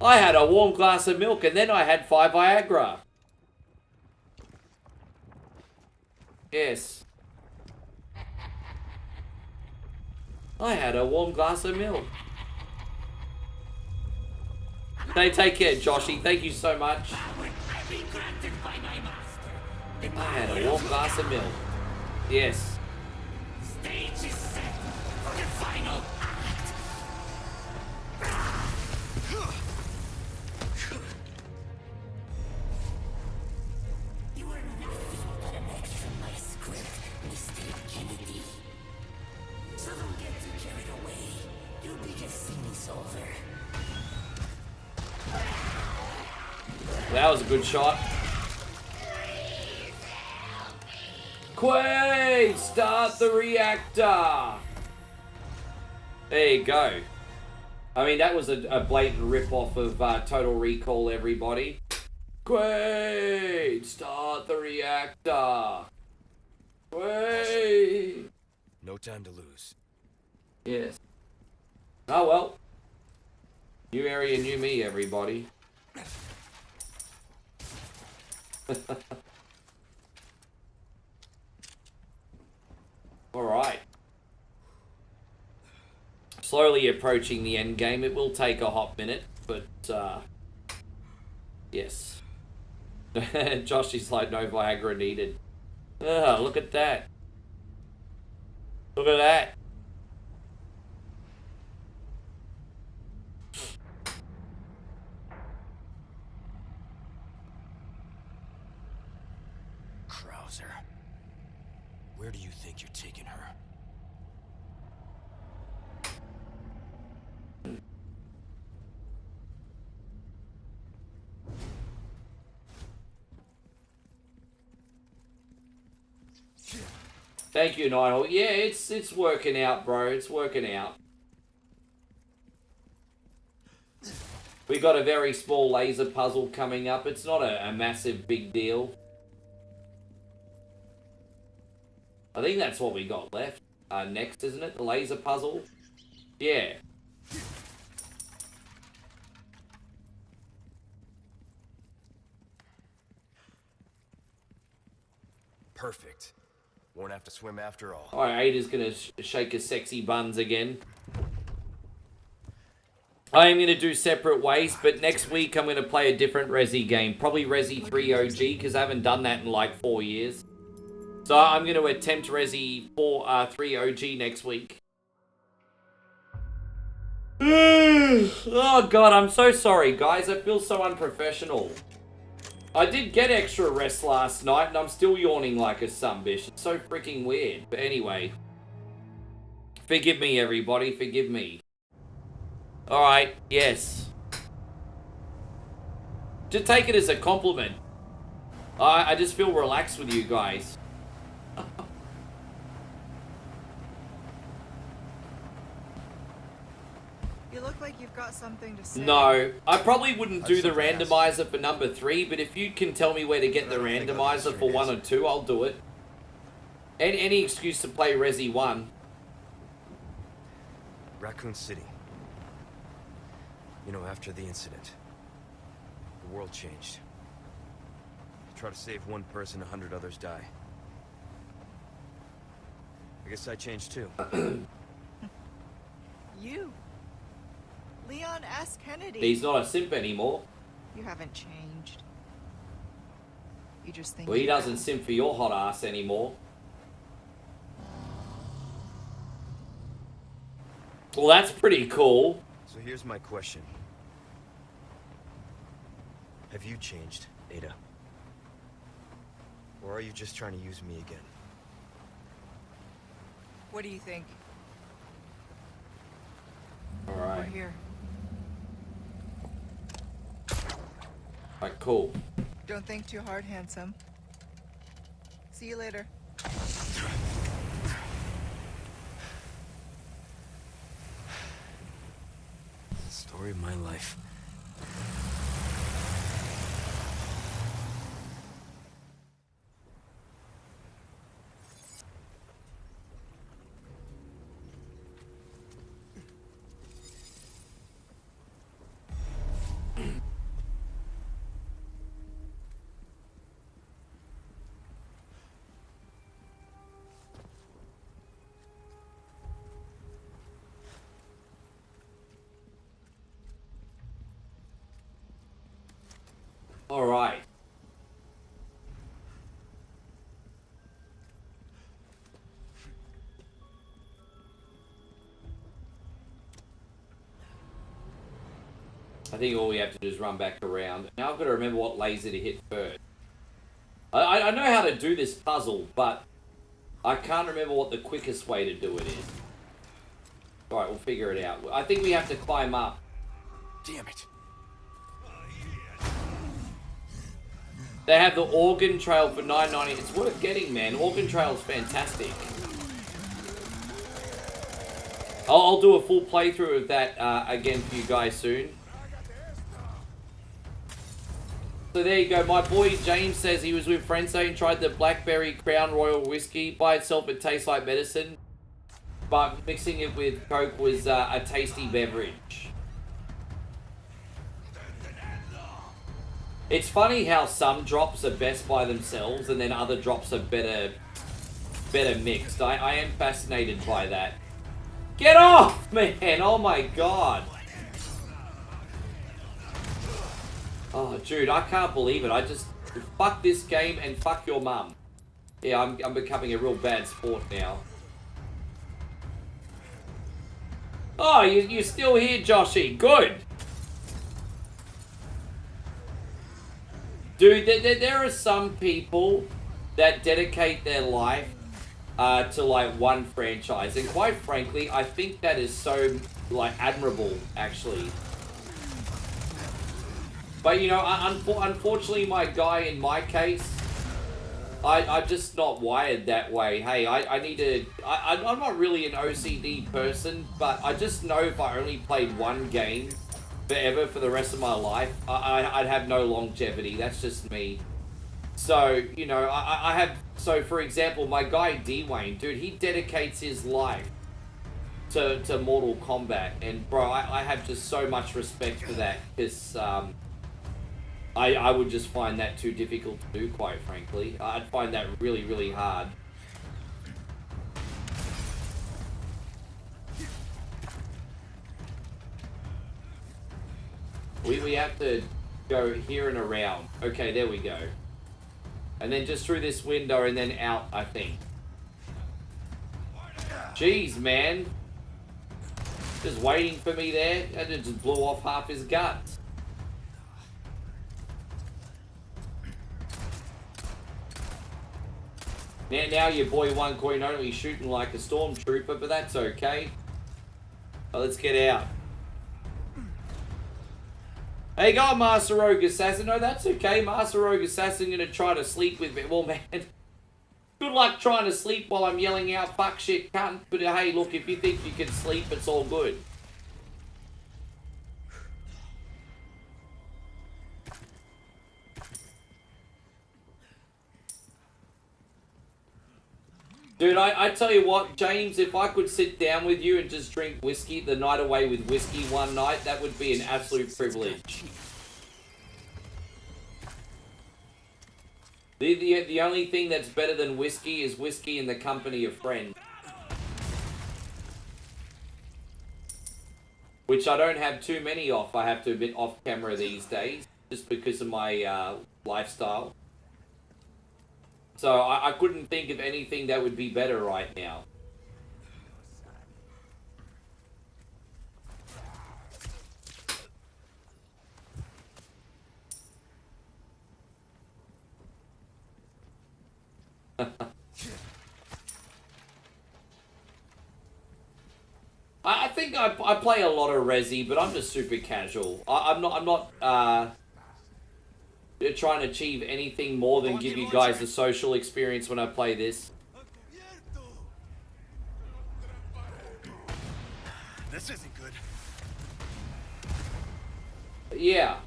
Speaker 1: I had a warm glass of milk and then I had 5 Viagra. Yes. I had a warm glass of milk. Hey, take care, Joshy. Thank you so much. I had a warm glass of milk. Yes.
Speaker 8: Stage is set for the final act. You are nothing but an extra in my script, Mr. Kennedy. So don't get too carried away. Your biggest scene is over.
Speaker 1: That was a good shot. Quaid, start the reactor. There you go. I mean, that was a blatant rip-off of Total Recall, everybody. Quaid, start the reactor. Quaid.
Speaker 2: No time to lose.
Speaker 1: Yes. Oh, well. New area, new me, everybody. Alright. Slowly approaching the end game. It will take a hot minute, but yes. Josh is like, no Viagra needed. Oh, look at that. Look at that.
Speaker 2: Krauser, where do you think you're taking her?
Speaker 1: Thank you, Nigel. Yeah, it's working out, bro. It's working out. We got a very small laser puzzle coming up. It's not a massive big deal. I think that's what we got left. Next, isn't it? The laser puzzle? Yeah.
Speaker 2: Perfect. Won't have to swim after all.
Speaker 1: Alright, Ada's gonna shake his sexy buns again. I am gonna do separate ways, but next week I'm gonna play a different Resi game. Probably Resi 3 OG, because I haven't done that in like 4 years. So I'm gonna attempt Resi 3 OG next week. Oh god, I'm so sorry, guys. I feel so unprofessional. I did get extra rest last night, and I'm still yawning like a sunbish. It's so freaking weird. But anyway. Forgive me, everybody. Forgive me. Alright, yes. Just take it as a compliment. I just feel relaxed with you guys.
Speaker 9: You look like you've got something to say.
Speaker 1: No, I probably wouldn't do the randomizer for number 3, but if you can tell me where to get the randomizer for 1 or 2, I'll do it. Any excuse to play Resi 1.
Speaker 2: Raccoon City. You know, after the incident, the world changed. You try to save one person, 100 others die. I guess I changed too.
Speaker 9: You? Leon S. Kennedy.
Speaker 1: He's not a simp anymore.
Speaker 9: You haven't changed. You just think.
Speaker 1: Well, he doesn't simp for your hot ass anymore. Well, that's pretty cool.
Speaker 2: So here's my question. Have you changed, Ada? Or are you just trying to use me again?
Speaker 9: What do you think?
Speaker 1: Alright.
Speaker 9: We're here.
Speaker 1: Alright, cool.
Speaker 9: Don't think too hard, handsome. See you later.
Speaker 2: Story of my life.
Speaker 1: All right. I think all we have to do is run back around. Now I've got to remember what laser to hit first. I know how to do this puzzle, but I can't remember what the quickest way to do it is. Alright, we'll figure it out. I think we have to climb up.
Speaker 2: Damn it.
Speaker 1: They have the Organ Trail for $9.90. It's worth getting, man. Organ Trail is fantastic. I'll do a full playthrough of that again for you guys soon. So there you go. My boy James says he was with friends and tried the Blackberry Crown Royal Whiskey. By itself, it tastes like medicine. But mixing it with Coke was a tasty beverage. It's funny how some drops are best by themselves and then other drops are better mixed. I am fascinated by that. Get off, man! Oh my god. Oh, dude, I can't believe it. I just... Fuck this game and fuck your mum. Yeah, I'm becoming a real bad sport now. Oh, you're still here, Joshy. Good. Dude, there are some people that dedicate their life to, like, one franchise. And quite frankly, I think that is so, like, admirable, actually. But, you know, unfortunately, my guy, in my case, I'm just not wired that way. Hey, I need to... I'm not really an OCD person, but I just know if I only played one game forever for the rest of my life, I'd have no longevity. That's just me. So, you know, I have... So, for example, my guy D-Wayne, dude, he dedicates his life to Mortal Kombat. And, bro, I have just so much respect for that, because... I would just find that too difficult to do, quite frankly. I'd find that really, really hard. We have to go here and around. Okay, there we go. And then just through this window and then out, I think. Jeez, man. Just waiting for me there. And it just blew off half his guts. Now your boy One Coin Only shooting like a stormtrooper, but that's okay. Well, let's get out. Hey, go on, Master Rogue Assassin. No, that's okay. Master Rogue Assassin gonna try to sleep with me. Well, man, good luck trying to sleep while I'm yelling out fuck shit cunt. But hey, look, if you think you can sleep, it's all good. Dude, I tell you what, James, if I could sit down with you and just drink whiskey, the night away with whiskey one night, that would be an absolute privilege. The only thing that's better than whiskey is whiskey in the company of friends. Which I don't have too many off, I have to admit, off camera these days, just because of my lifestyle. So I couldn't think of anything that would be better right now. I think I play a lot of Resi, but I'm just super casual. I'm not trying to achieve anything more than give you guys a social experience when I play this.
Speaker 2: This isn't good.
Speaker 1: Yeah.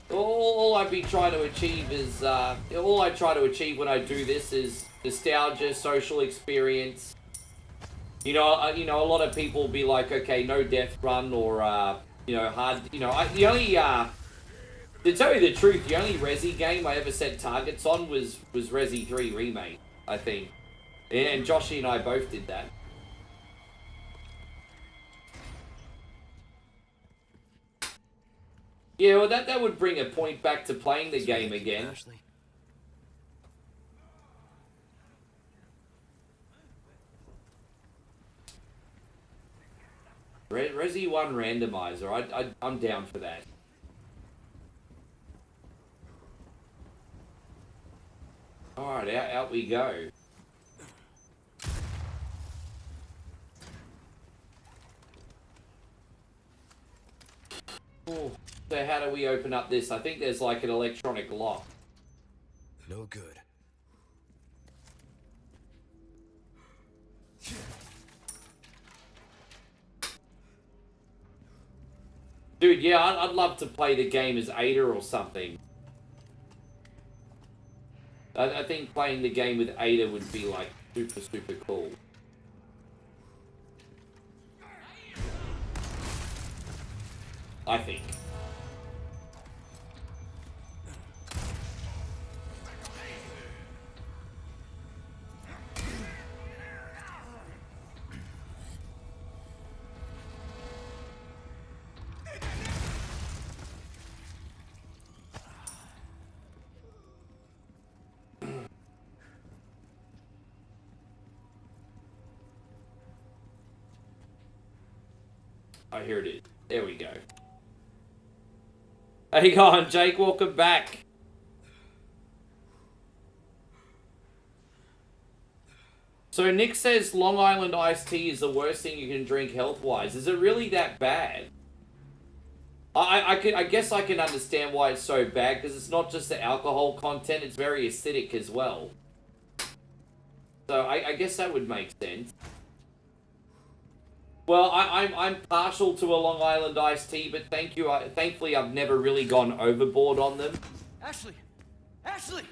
Speaker 1: All I'd be trying to achieve is, all I try to achieve when I do this is nostalgia, social experience. You know, a lot of people will be like, okay, no death run or, you know, hard, you know, the only, to tell you the truth, the only Resi game I ever set targets on was Resi 3 Remake, I think. And Joshy and I both did that. Yeah, well, that would bring a point back to playing the game again. Resi 1 randomizer, I'm down for that. Alright, out we go. Oh, so how do we open up this? I think there's like an electronic lock.
Speaker 2: No good.
Speaker 1: Dude, yeah, I'd love to play the game as Ada or something. I think playing the game with Ada would be like super cool. I think. Oh, here it is. There we go. Hey, on, Jake. Welcome back. So Nick says Long Island iced tea is the worst thing you can drink health-wise. Is it really that bad? I guess I can understand why it's so bad, because it's not just the alcohol content, it's very acidic as well. So I guess that would make sense. Well, I'm partial to a Long Island iced tea, but thankfully I've never really gone overboard on them.
Speaker 2: Ashley! Ashley!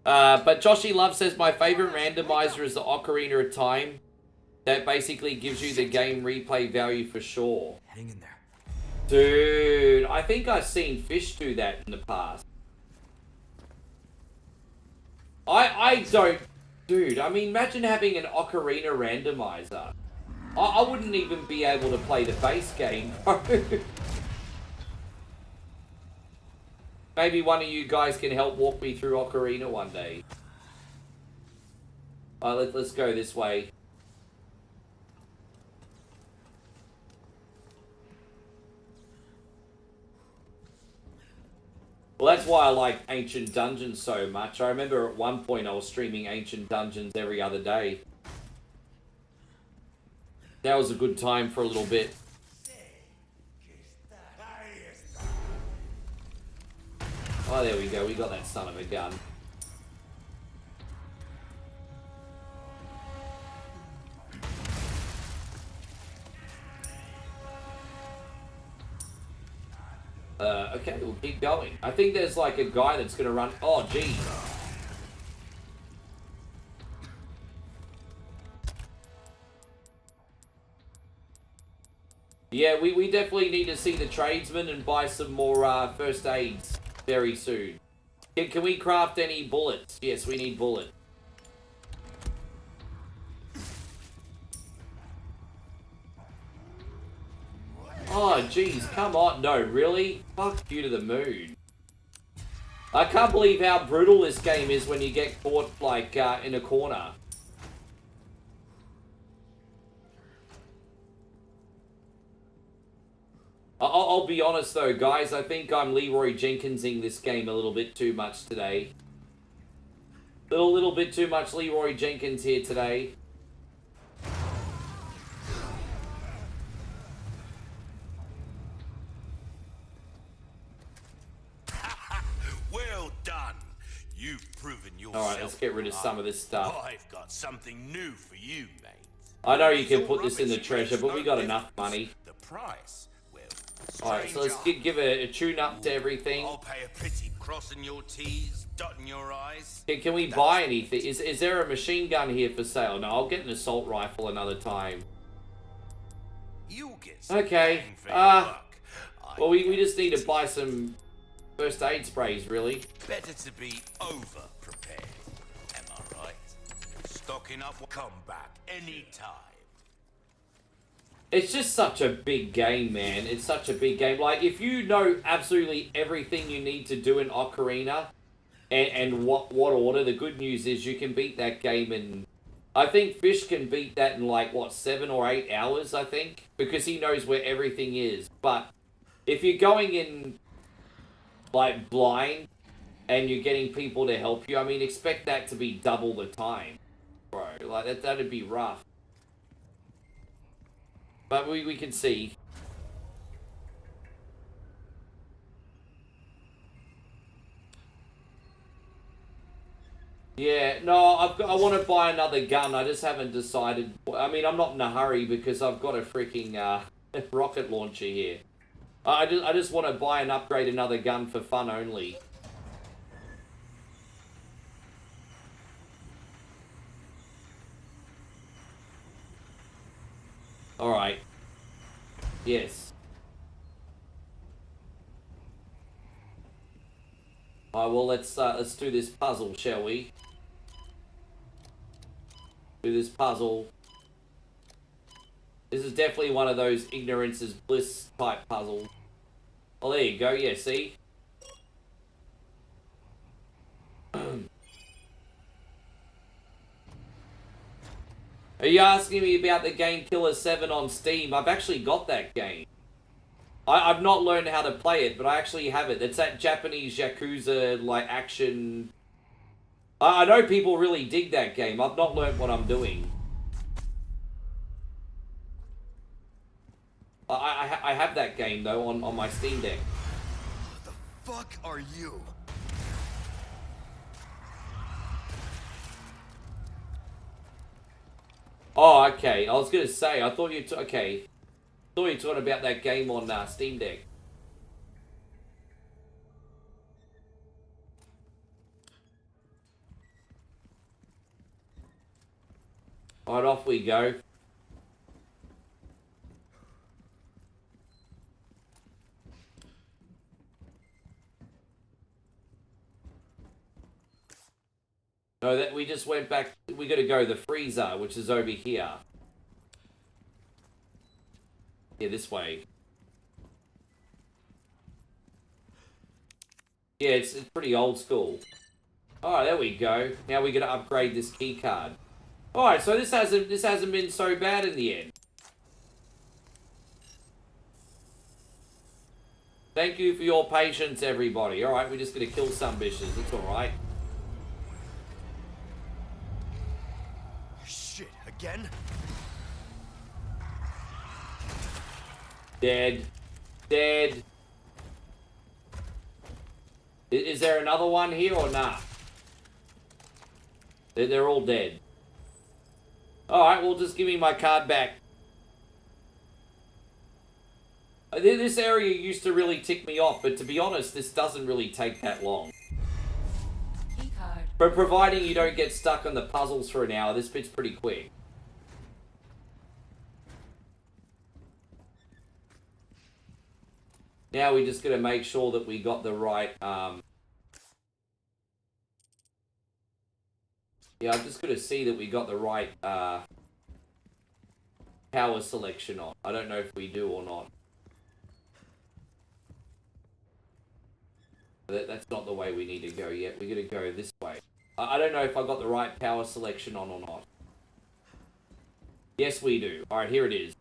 Speaker 1: But Joshy Love says my favorite randomizer is the Ocarina of Time. That basically gives you the game replay value for sure.
Speaker 2: Hang in there.
Speaker 1: Dude, I think I've seen Fish do that in the past. I don't... Dude, I mean, imagine having an Ocarina randomizer. I wouldn't even be able to play the base game, bro. Maybe one of you guys can help walk me through Ocarina one day. Alright, let's go this way. Well, that's why I like Ancient Dungeons so much. I remember at one point I was streaming Ancient Dungeons every other day. That was a good time for a little bit. Oh, there we go. We got that son of a gun. Okay, we'll keep going. I think there's like a guy that's gonna run. Oh, geez. Yeah, we definitely need to see the tradesman and buy some more first aids very soon. Can we craft any bullets? Yes, we need bullets. Oh, jeez, come on. No, really? Fuck you to the moon. I can't believe how brutal this game is when you get caught, like, in a corner. I'll be honest, though, guys. I think I'm Leroy Jenkinsing this game a little bit too much today. Little bit too much Leroy Jenkins here today.
Speaker 16: Well done. You've proven yourself.
Speaker 1: Alright, let's get rid of some of this stuff.
Speaker 16: I've got something new for you, mate.
Speaker 1: I know you can put this in the treasure, but we got enough money.
Speaker 16: The price, well,
Speaker 1: alright, so let's give a tune-up to everything.
Speaker 16: I'll pay a pretty crossing your T's, dotting your I's.
Speaker 1: Can we buy anything? Is there a machine gun here for sale? No, I'll get an assault rifle another time.
Speaker 16: You'll get some
Speaker 1: okay.
Speaker 16: bang for your buck.
Speaker 1: Well, we just need to buy some first aid sprays, really.
Speaker 16: Better to be over-prepared, am I right? Stocking up will come back anytime.
Speaker 1: It's just such a big game, man. It's such a big game. Like, if you know absolutely everything you need to do in Ocarina, and what order, the good news is you can beat that game in... I think Fish can beat that in, like, what, 7 or 8 hours, I think? Because he knows where everything is. But if you're going in, like, blind, and you're getting people to help you, I mean, expect that to be double the time, bro. Like, that'd be rough. But we can see. Yeah, no, I want to buy another gun. I just haven't decided. I mean, I'm not in a hurry because I've got a freaking rocket launcher here. I just want to buy and upgrade another gun for fun only. All right. Yes. All right, well, let's do this puzzle, shall we? Do this puzzle. This is definitely one of those ignorance is bliss type puzzles. Oh, there you go. Yeah, see? Are you asking me about the game Killer 7 on Steam? I've actually got that game. I've not learned how to play it, but I actually have it. It's that Japanese Yakuza, like, action... I know people really dig that game. I've not learned what I'm doing. I have that game, though, on my Steam Deck.
Speaker 2: What the fuck are you?
Speaker 1: Oh, okay. I was gonna say, I thought you... Okay. I thought you were talking about that game on Steam Deck. Alright, off we go. No, that we just went back. We got to go the freezer, which is over here. Yeah, this way. Yeah, it's pretty old school. Alright, there we go. Now we got to upgrade this key card. Alright, so this hasn't been so bad in the end. Thank you for your patience, everybody. Alright, we're just going to kill some bitches. It's alright.
Speaker 2: Shit, again?
Speaker 1: Dead. Dead. Is there another one here or not? They're all dead. Alright, well, just give me my card back. This area used to really tick me off, but to be honest, this doesn't really take that long. But providing you don't get stuck on the puzzles for an hour, this bit's pretty quick. Now we just got to make sure that we got the right... Yeah, I'm just going to see that we got the right power selection on. I don't know if we do or not. That's not the way we need to go yet. We're going to go this way. I don't know if I got the right power selection on or not. Yes, we do. Alright, here it is.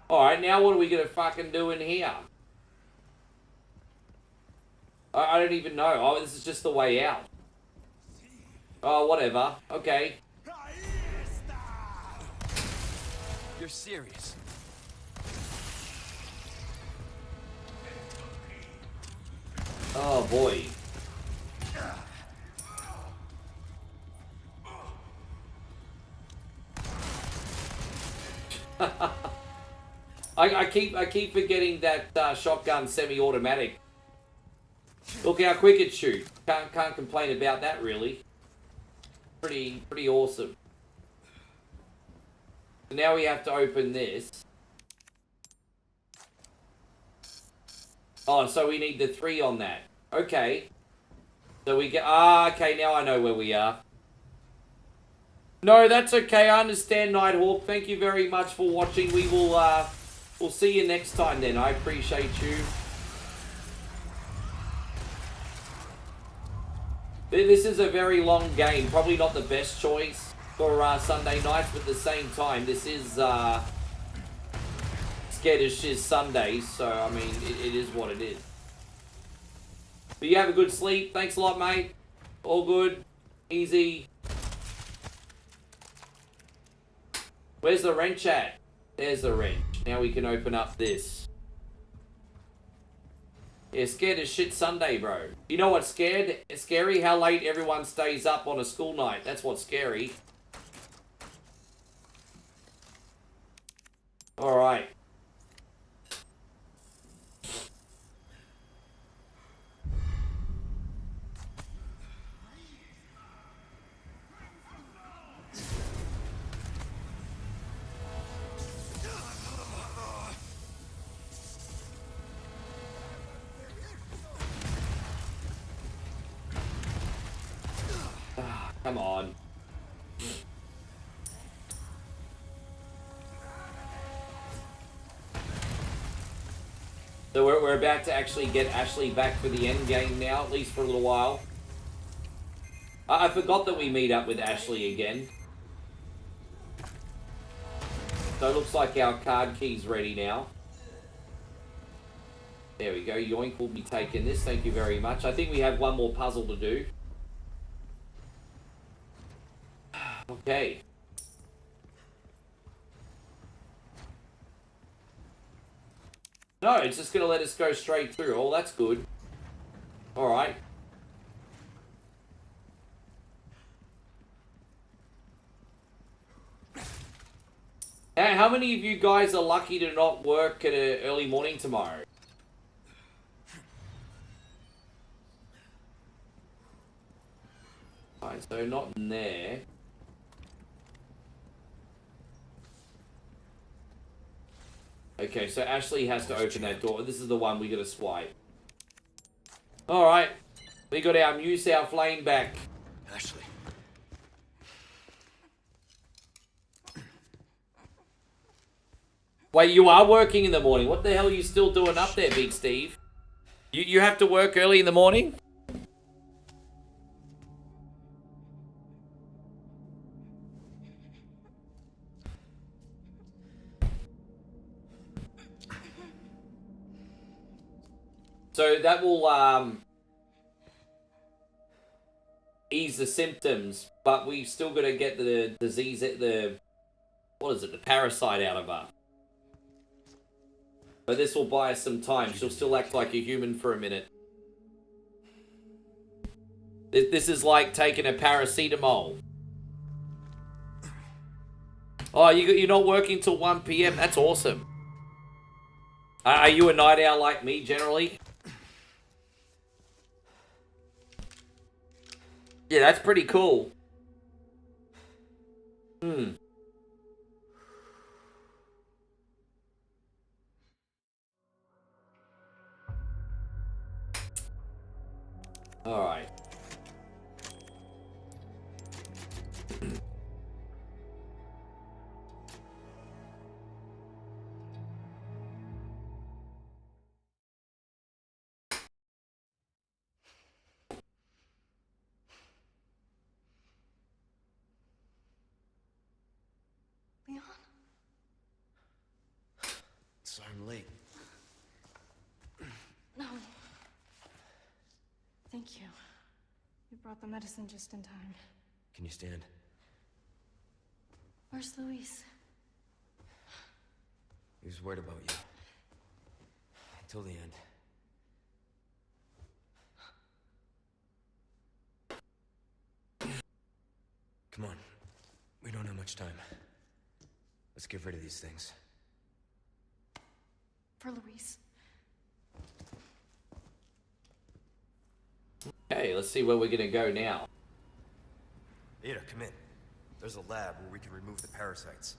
Speaker 1: Alright, now what are we going to fucking do in here? I don't even know. Oh, this is just the way out. Oh, whatever. Okay.
Speaker 2: You're serious?
Speaker 1: Oh, boy. I keep forgetting that shotgun semi-automatic. Look how quick it shoots. Can't complain about that, really. Pretty awesome. So now we have to open this. Oh, so we need the 3 on that. Okay. So we get... Ah, okay, now I know where we are. No, that's okay. I understand, Nighthawk. Thank you very much for watching. We will, we'll see you next time then. I appreciate you. This is a very long game. Probably not the best choice for Sunday nights, but at the same time, this is scared as Shiz Sunday, so, I mean, it is what it is. But you have a good sleep. Thanks a lot, mate. All good. Easy. Where's the wrench at? There's the wrench. Now we can open up this. Yeah, scared as shit Sunday, bro. You know what's scared? It's scary how late everyone stays up on a school night. That's what's scary. Alright. Come on. So we're about to actually get Ashley back for the end game now, at least for a little while. I forgot that we meet up with Ashley again. So it looks like our card key's ready now. There we go. Yoink will be taking this. Thank you very much. I think we have one more puzzle to do. Okay. No, it's just going to let us go straight through. Oh, that's good. Alright. Now, how many of you guys are lucky to not work at an early morning tomorrow? Alright, so not in there. Okay, so Ashley has to open that door. This is the one we gotta swipe. Alright. We got our Mew South Lane back.
Speaker 2: Ashley.
Speaker 1: Wait, you are working in the morning. What the hell are you still doing up there, Big Steve? You have to work early in the morning? So that will ease the symptoms, but we still got to get the disease, the parasite out of her. But this will buy us some time. She'll still act like a human for a minute. This is like taking a paracetamol. Oh, you're not working till 1 PM? That's awesome. Are you a night owl like me, generally? Yeah, that's pretty cool. Alright.
Speaker 7: Leon?
Speaker 2: Sorry I'm late.
Speaker 6: No. Thank you. You brought the medicine just in time.
Speaker 2: Can you stand?
Speaker 6: Where's Luis?
Speaker 2: He was worried about you. Until the end. Come on. We don't have much time. Let's get rid of these things.
Speaker 6: For Luis.
Speaker 1: Okay, let's see where we're gonna go now.
Speaker 2: Ada, come in. There's a lab where we can remove the parasites.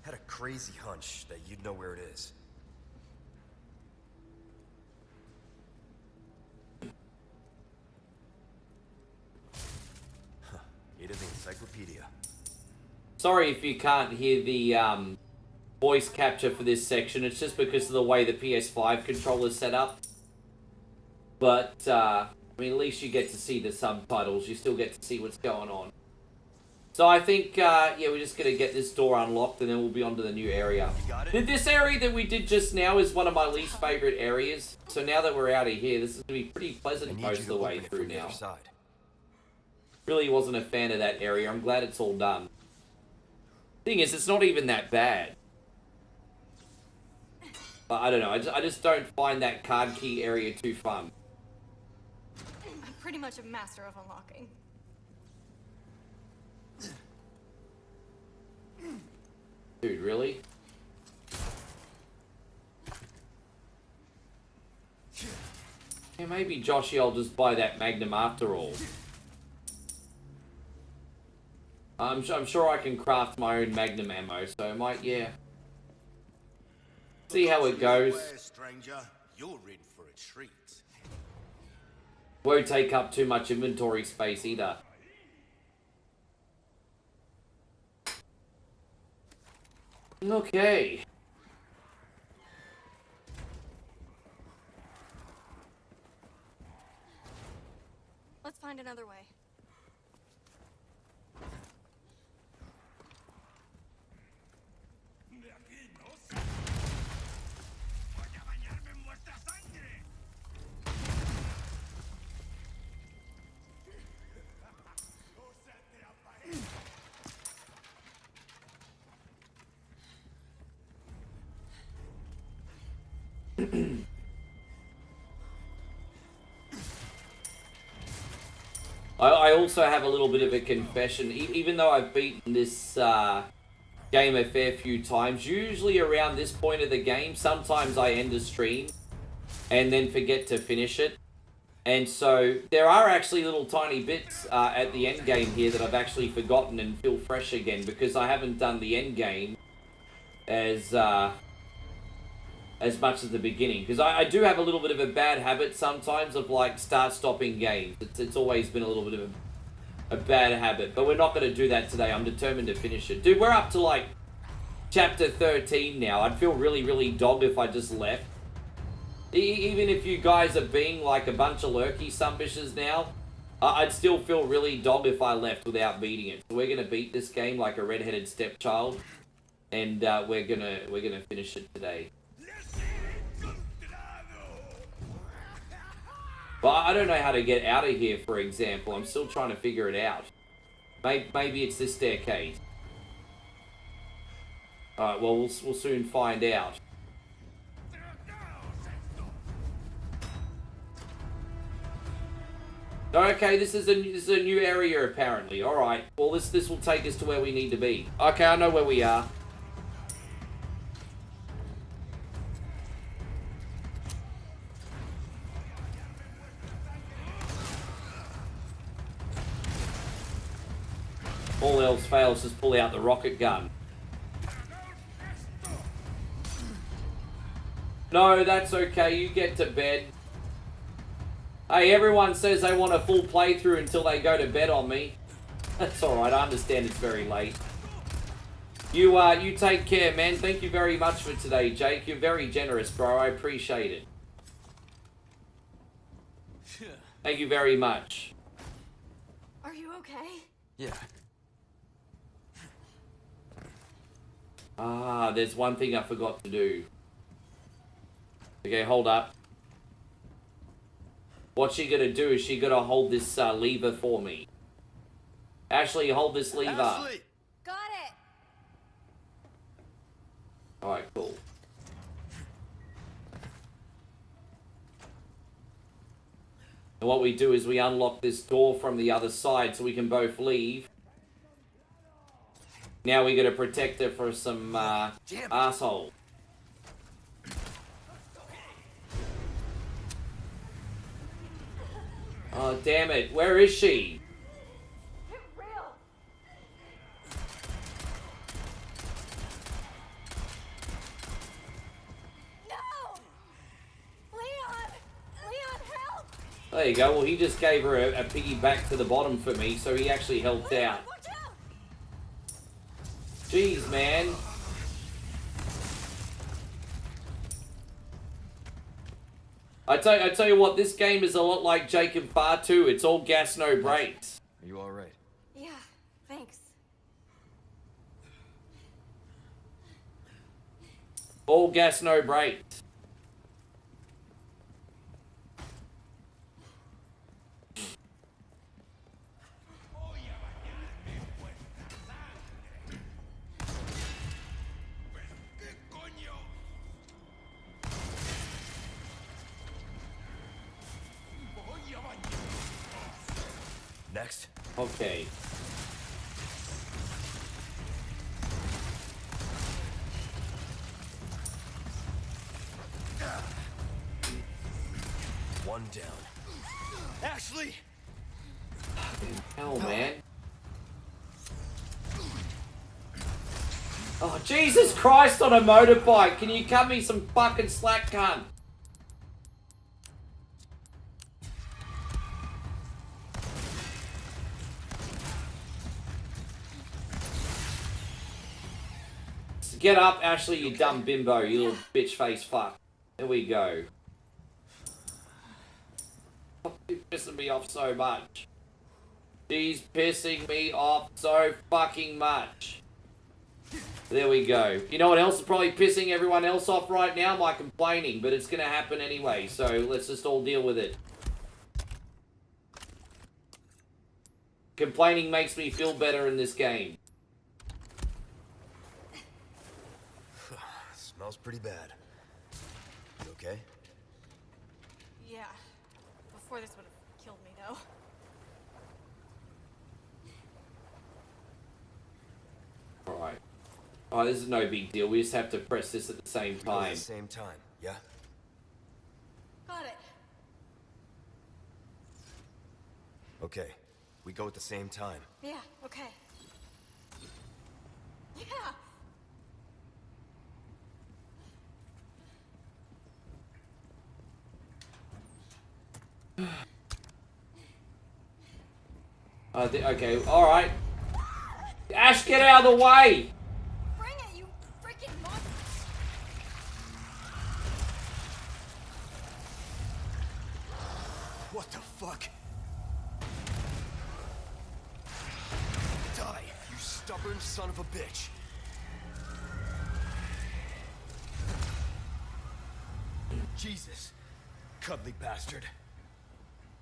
Speaker 2: Had a crazy hunch that you'd know where it is. Huh. Ada's encyclopedia.
Speaker 1: Sorry if you can't hear the voice capture for this section. It's just because of the way the PS5 controller's set up. But, I mean, at least you get to see the subtitles. You still get to see what's going on. So I think, yeah, we're just going to get this door unlocked and then we'll be on to the new area. This area that we did just now is one of my least favorite areas. So now that we're out of here, this is going to be pretty pleasant most of the way through now. Really wasn't a fan of that area. I'm glad it's all done. Thing is, it's not even that bad. But I don't know. I just don't find that card key area too fun.
Speaker 6: I'm pretty much a master of unlocking.
Speaker 1: Dude, really? Yeah, maybe Joshy, I'll just buy that Magnum after all. I'm sure I can craft my own Magnum ammo, so I might, yeah. See how it goes.
Speaker 16: Stranger, you're in for a treat.
Speaker 1: Won't take up too much inventory space either. Okay.
Speaker 6: Let's find another way.
Speaker 1: I also have a little bit of a confession. Even though I've beaten this game a fair few times, usually around this point of the game, sometimes I end a stream and then forget to finish it. And so there are actually little tiny bits at the end game here that I've actually forgotten and feel fresh again because I haven't done the end game as as much as the beginning, because I do have a little bit of a bad habit sometimes of like stopping games. It's always been a little bit of a bad habit, but we're not going to do that today. I'm determined to finish it. Dude, we're up to like chapter 13 now. I'd feel really dogged if I just left. Even if you guys are being like a bunch of lurky sumbishes now, I'd still feel really dogged if I left without beating it. So we're going to beat this game like a redheaded stepchild, and we're gonna finish it today. But I don't know how to get out of here, for example. I'm still trying to figure it out. Maybe it's this staircase. Alright, well, we'll soon find out. Okay, this is a new area, apparently. Alright, well, this will take us to where we need to be. Okay, I know where we are. All else fails, just pull out the rocket gun. No, that's okay. You get to bed. Hey, everyone says they want a full playthrough until they go to bed on me. That's alright, I understand it's very late. You take care, man. Thank you very much for today, Jake. You're very generous, bro. I appreciate it. Thank you very much.
Speaker 7: Are you okay?
Speaker 2: Yeah.
Speaker 1: Ah, there's one thing I forgot to do. Okay, hold up. What's she gonna do is she gonna hold this lever for me. Ashley, hold this lever.
Speaker 2: Ashley!
Speaker 7: Got it.
Speaker 1: Alright, cool. And what we do is we unlock this door from the other side so we can both leave. Now we gotta protect her for some asshole. Oh, damn it. Where is she?
Speaker 7: Get real. No! Leon! Leon, help!
Speaker 1: There you go. Well, he just gave her a piggy back to the bottom for me, so he actually helped out. Jeez, man. I tell you what, this game is a lot like Jake and Far 2. It's all gas, no brakes.
Speaker 2: Are you alright?
Speaker 7: Yeah, thanks.
Speaker 1: All gas, no brakes.
Speaker 2: Next.
Speaker 1: Okay.
Speaker 2: One down. Ashley!
Speaker 1: Hell, man. Oh, Jesus Christ on a motorbike. Can you cut me some fucking slack, cunt? Get up, Ashley, you dumb bimbo, you little bitch face fuck. There we go. Oh, you're pissing me off so much. She's pissing me off so fucking much. There we go. You know what else is probably pissing everyone else off right now? My complaining, but it's gonna happen anyway, so let's just all deal with it. Complaining makes me feel better in this game.
Speaker 2: Smells pretty bad. You okay?
Speaker 6: Yeah. Before this would have killed me, though.
Speaker 1: Alright. Oh, this is no big deal. We just have to press this at the same time.
Speaker 2: At the same time, yeah?
Speaker 6: Got it.
Speaker 2: Okay. We go at the same time.
Speaker 6: Yeah, okay. Yeah!
Speaker 1: Okay, alright. Ash, get out of the way!
Speaker 7: Bring it, you freaking monster!
Speaker 2: What the fuck? Die, you stubborn son of a bitch. Jesus, cuddly bastard.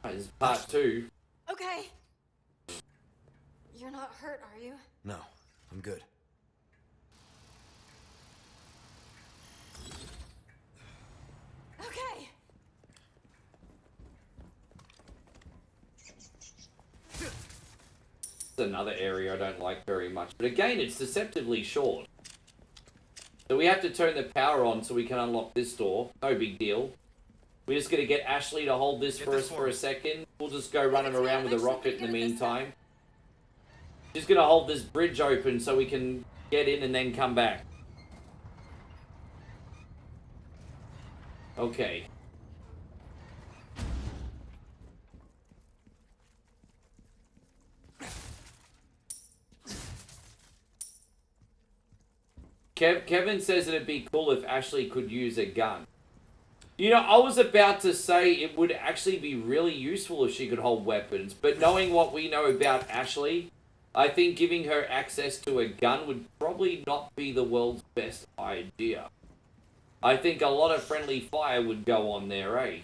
Speaker 1: This is part 2.
Speaker 7: Okay. You're not hurt, are you?
Speaker 2: No, I'm good.
Speaker 7: Okay.
Speaker 1: It's another area I don't like very much. But again, it's deceptively short. So we have to turn the power on so we can unlock this door. No big deal. We're just going to get Ashley to hold this for us for a second. We'll just go running around with a rocket in the meantime. Just going to hold this bridge open so we can get in and then come back. Okay. Kevin says it'd be cool if Ashley could use a gun. You know, I was about to say it would actually be really useful if she could hold weapons, but knowing what we know about Ashley, I think giving her access to a gun would probably not be the world's best idea. I think a lot of friendly fire would go on there, eh?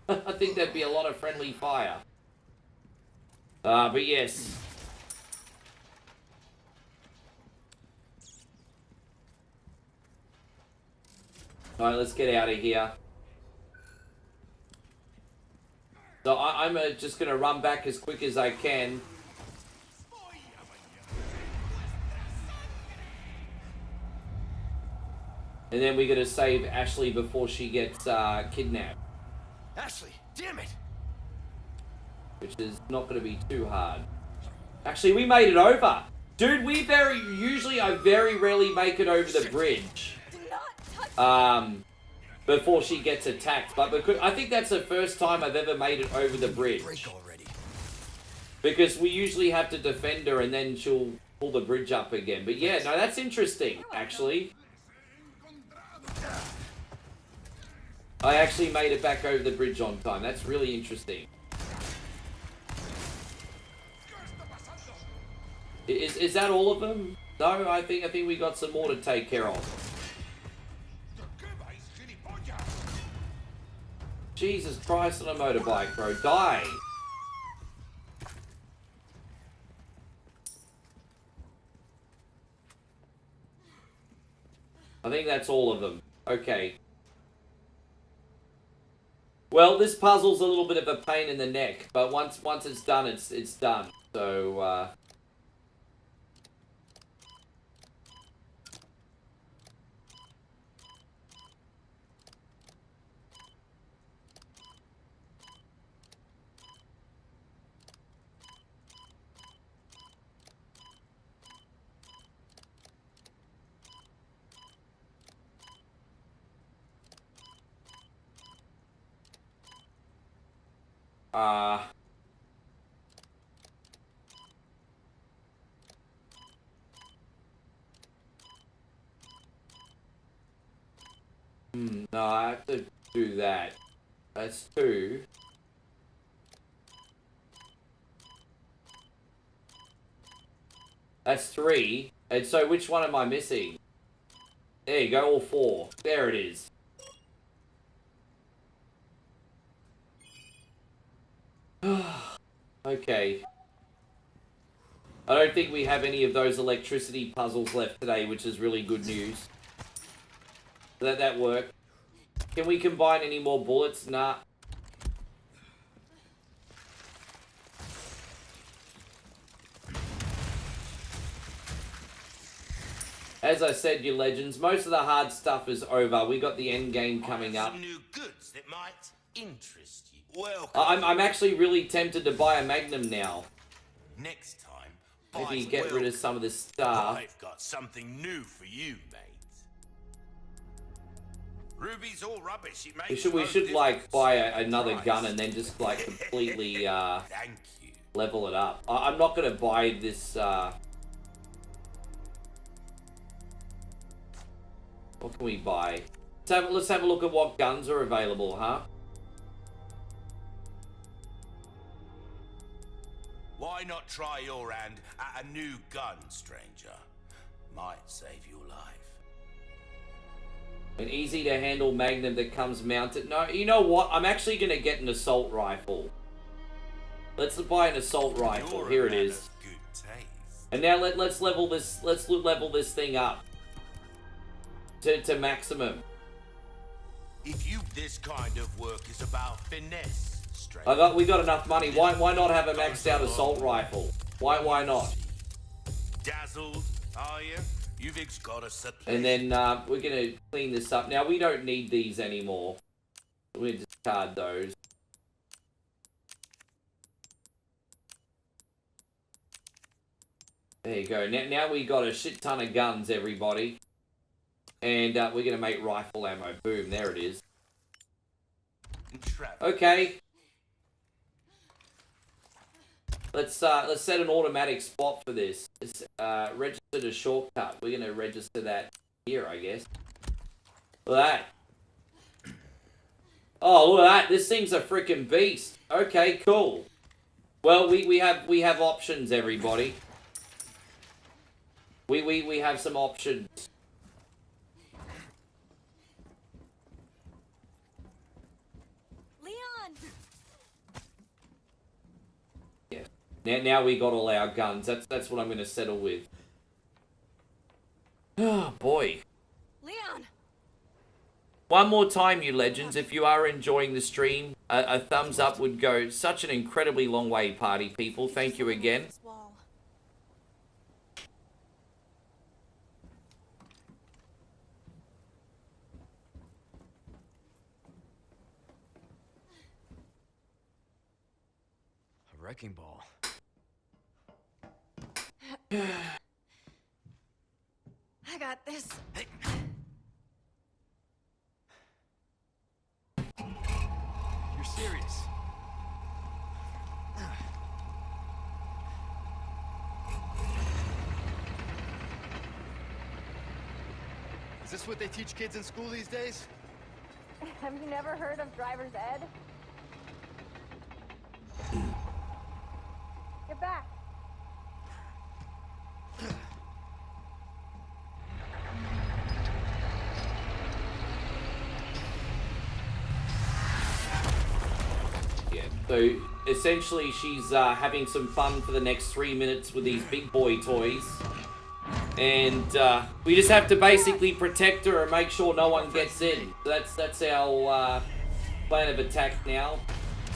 Speaker 1: I think there'd be a lot of friendly fire. But yes. Alright, let's get out of here. So I'm just going to run back as quick as I can. And then we're going to save Ashley before she gets kidnapped.
Speaker 2: Ashley, damn it!
Speaker 1: Which is not going to be too hard. Actually, we made it over. Dude, I very rarely make it over the bridge. Before she gets attacked. But because, I think that's the first time I've ever made it over the bridge. Because we usually have to defend her and then she'll pull the bridge up again. But yeah, no, that's interesting, actually. I actually made it back over the bridge on time. That's really interesting. Is that all of them? No, I think we got some more to take care of. Jesus Christ on a motorbike, bro. Die! I think that's all of them. Okay. Well, this puzzle's a little bit of a pain in the neck, but once it's done, it's done. So, no, I have to do that. That's 2. That's 3. And so which one am I missing? There you go, all 4. There it is. Okay. I don't think we have any of those electricity puzzles left today, which is really good news. That worked. Can we combine any more bullets? Nah. As I said, you legends, most of the hard stuff is over. We got the end game coming up.
Speaker 16: Some new goods that might interest you. Well,
Speaker 1: I'm actually really tempted to buy a Magnum now.
Speaker 16: Next time,
Speaker 1: maybe get rid of some of this stuff.
Speaker 16: I've got something new for you, mate. Ruby's all rubbish. It makes
Speaker 1: We should like buy another gun and then just like completely
Speaker 16: Thank you.
Speaker 1: level it up. I'm not going to buy this, what can we buy? Let's have a look at what guns are available, huh?
Speaker 16: Why not try your hand at a new gun, stranger? Might save your life.
Speaker 1: An easy-to-handle Magnum that comes mounted. No, you know what? I'm actually going to get an assault rifle. Let's buy an assault rifle. Here it is. And now let's level this. Let's level this thing up to maximum.
Speaker 16: If you this kind of work is about finesse, stranger.
Speaker 1: We got enough money. Why not have a maxed out assault rifle? Why not?
Speaker 16: Dazzled, are you? You've got a supply.
Speaker 1: And then we're gonna clean this up. Now we don't need these anymore. We're gonna discard those. There you go. Now we got a shit ton of guns, everybody. And we're gonna make rifle ammo. Boom, there it is. Okay. Let's set an automatic spot for this. It's register a shortcut. We're gonna register that here, I guess. Look at that. Oh, look at that. This thing's a freaking beast. Okay, cool. Well, we have options, everybody. We have some options. Now we got all our guns. That's what I'm going to settle with. Oh, boy.
Speaker 7: Leon!
Speaker 1: One more time, you legends. If you are enjoying the stream, a thumbs up would go such an incredibly long way, party people. Thank you again.
Speaker 2: A wrecking ball.
Speaker 7: I got this.
Speaker 2: Hey. You're serious? Is this what they teach kids in school these days?
Speaker 7: Have you never heard of driver's ed? Get back.
Speaker 1: Yeah, so essentially she's having some fun for the next 3 minutes with these big boy toys. And we just have to basically protect her and make sure no one gets in. That's our plan of attack now.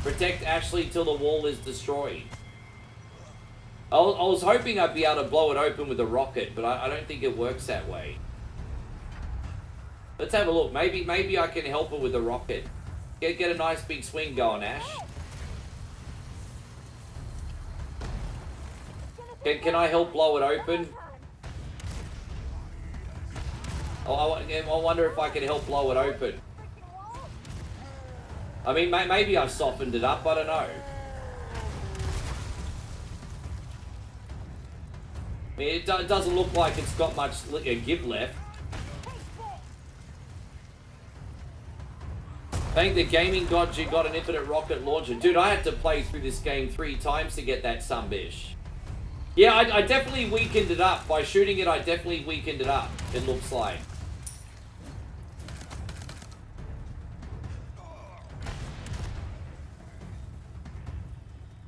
Speaker 1: Protect Ashley till the wall is destroyed. I was hoping I'd be able to blow it open with a rocket, but I don't think it works that way. Let's have a look. Maybe I can help her with a rocket. Get a nice big swing going, Ash. Can I help blow it open? Oh, I wonder if I can help blow it open. I mean, maybe I softened it up. I don't know. I mean, it doesn't look like it's got much give left. Thank the gaming gods you got an infinite rocket launcher. Dude, I had to play through this game 3 times to get that sunbish. Yeah, I definitely weakened it up. By shooting it, I definitely weakened it up, it looks like.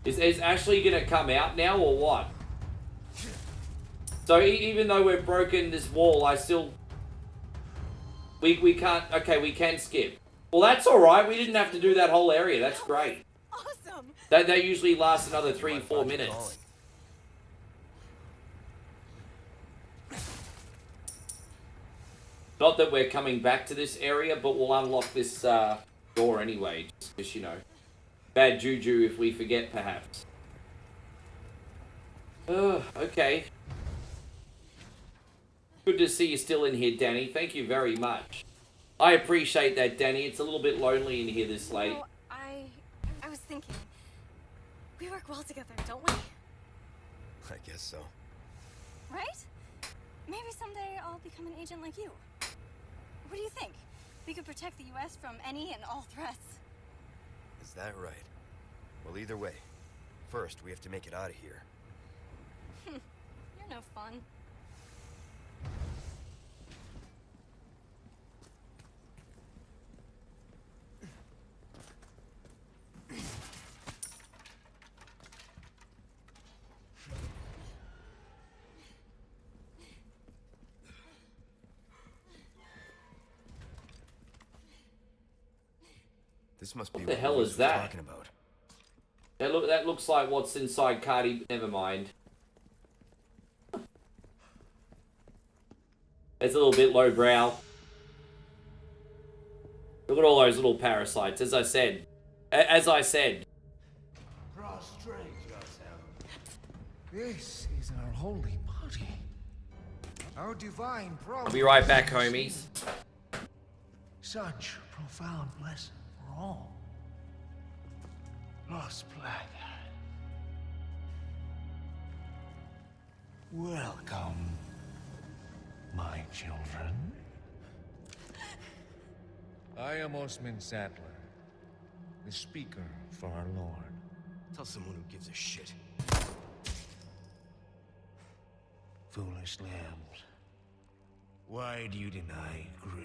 Speaker 1: Is Ashley gonna come out now, or what? So even though we've broken this wall, I still... We can't... Okay, we can skip. Well, that's alright. We didn't have to do that whole area. That's great.
Speaker 7: Awesome.
Speaker 1: That usually lasts another 3-4 minutes. Not that we're coming back to this area, but we'll unlock this door anyway. Just because, you know, bad juju if we forget, perhaps. Okay. Good to see you still in here, Danny. Thank you very much. I appreciate that, Danny. It's a little bit lonely in here this late.
Speaker 7: No, I was thinking. We work well together, don't we?
Speaker 2: I guess so.
Speaker 7: Right? Maybe someday I'll become an agent like you. What do you think? We could protect the U.S. from any and all threats.
Speaker 2: Is that right? Well, either way. First, we have to make it out of here.
Speaker 7: You're no fun.
Speaker 2: This must be
Speaker 1: What the hell is that?
Speaker 2: Talking about.
Speaker 1: That looks like what's inside Cardi. Never mind. It's a little bit lowbrow. Look at all those little parasites. As I said.
Speaker 3: Prostrate yourself. This is our holy body. Our divine promise.
Speaker 1: I'll be right back, homies.
Speaker 3: Such profound blessing for all. Lost Black. Welcome, my children. I am Osman Sattler, the speaker for our Lord.
Speaker 2: Tell someone who gives a shit.
Speaker 3: Foolish lambs, why do you deny grace?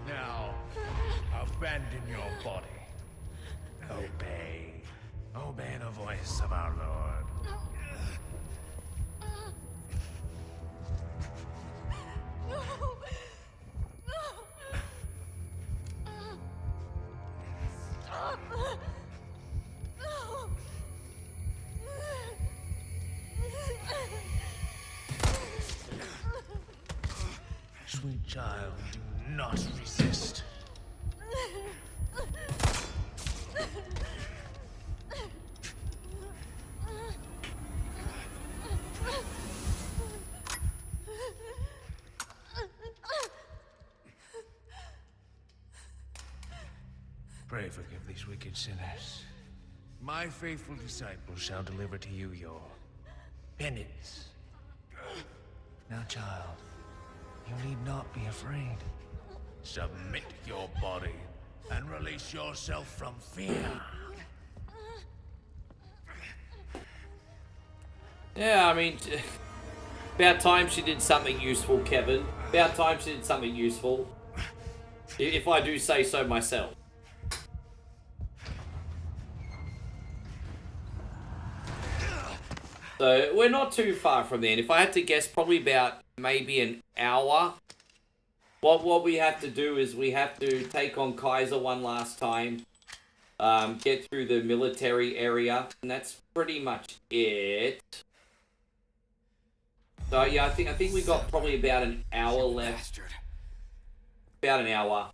Speaker 3: Now, abandon your body. Obey. Obey the voice of our Lord. Sweet child, do not resist. Pray forgive these wicked sinners. My faithful disciples shall deliver to you your penance. Now, child, you need not be afraid. Submit your body and release yourself from fear.
Speaker 1: Yeah, I mean, about time she did something useful, Kevin. About time she did something useful. If I do say so myself. So, we're not too far from the end. If I had to guess, probably about maybe an hour. What we have to do is we have to take on Kaiser one last time. Get through the military area. And that's pretty much it. So, yeah, I think we got probably about an hour left. About an hour.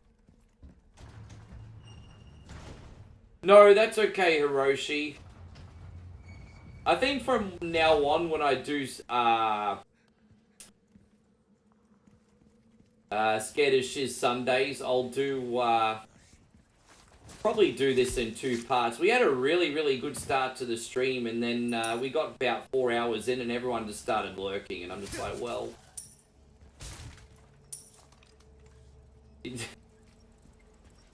Speaker 1: No, that's okay, Hiroshi. I think from now on, when I do Scared as Shiz Sundays, I'll do probably do this in 2 parts. We had a really good start to the stream, and then we got about 4 hours in, and everyone just started lurking, and I'm just like, well,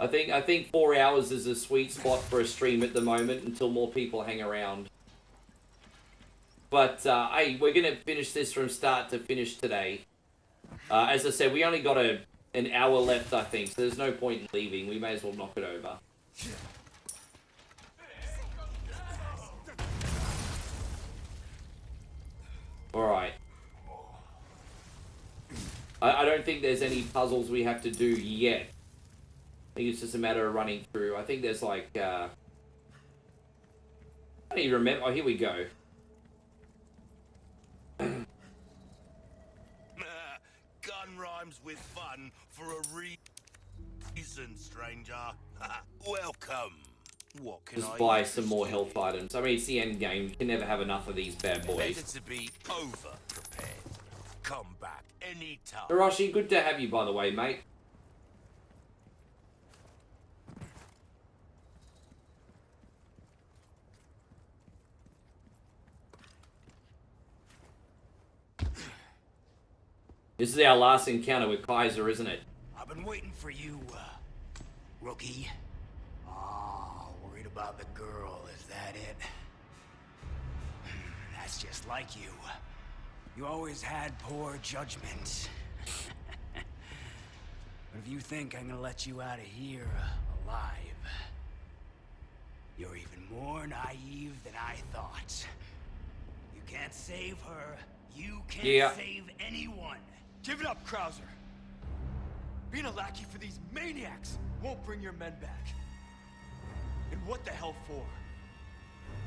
Speaker 1: I think 4 hours is a sweet spot for a stream at the moment until more people hang around. But, hey, we're going to finish this from start to finish today. As I said, we only got an hour left, I think, so there's no point in leaving. We may as well knock it over. Alright. I don't think there's any puzzles we have to do yet. I think it's just a matter of running through. I think there's like, I don't even remember. Oh, here we go.
Speaker 16: Gun rhymes with fun for a reason, stranger. Welcome. What can
Speaker 1: Just buy some more health items. I mean, it's the end game. You can never have enough of these bad boys.
Speaker 16: Better to be over prepared. Come back anytime.
Speaker 1: Hiroshi, good to have you, by the way, mate. This is our last encounter with Kaiser, isn't it?
Speaker 11: I've been waiting for you, rookie. Oh, worried about the girl, is that it? That's just like you. You always had poor judgment. But if you think I'm gonna let you out of here alive, you're even more naive than I thought. You can't save her. You can't save anyone.
Speaker 2: Give it up, Krauser. Being a lackey for these maniacs won't bring your men back. And what the hell for?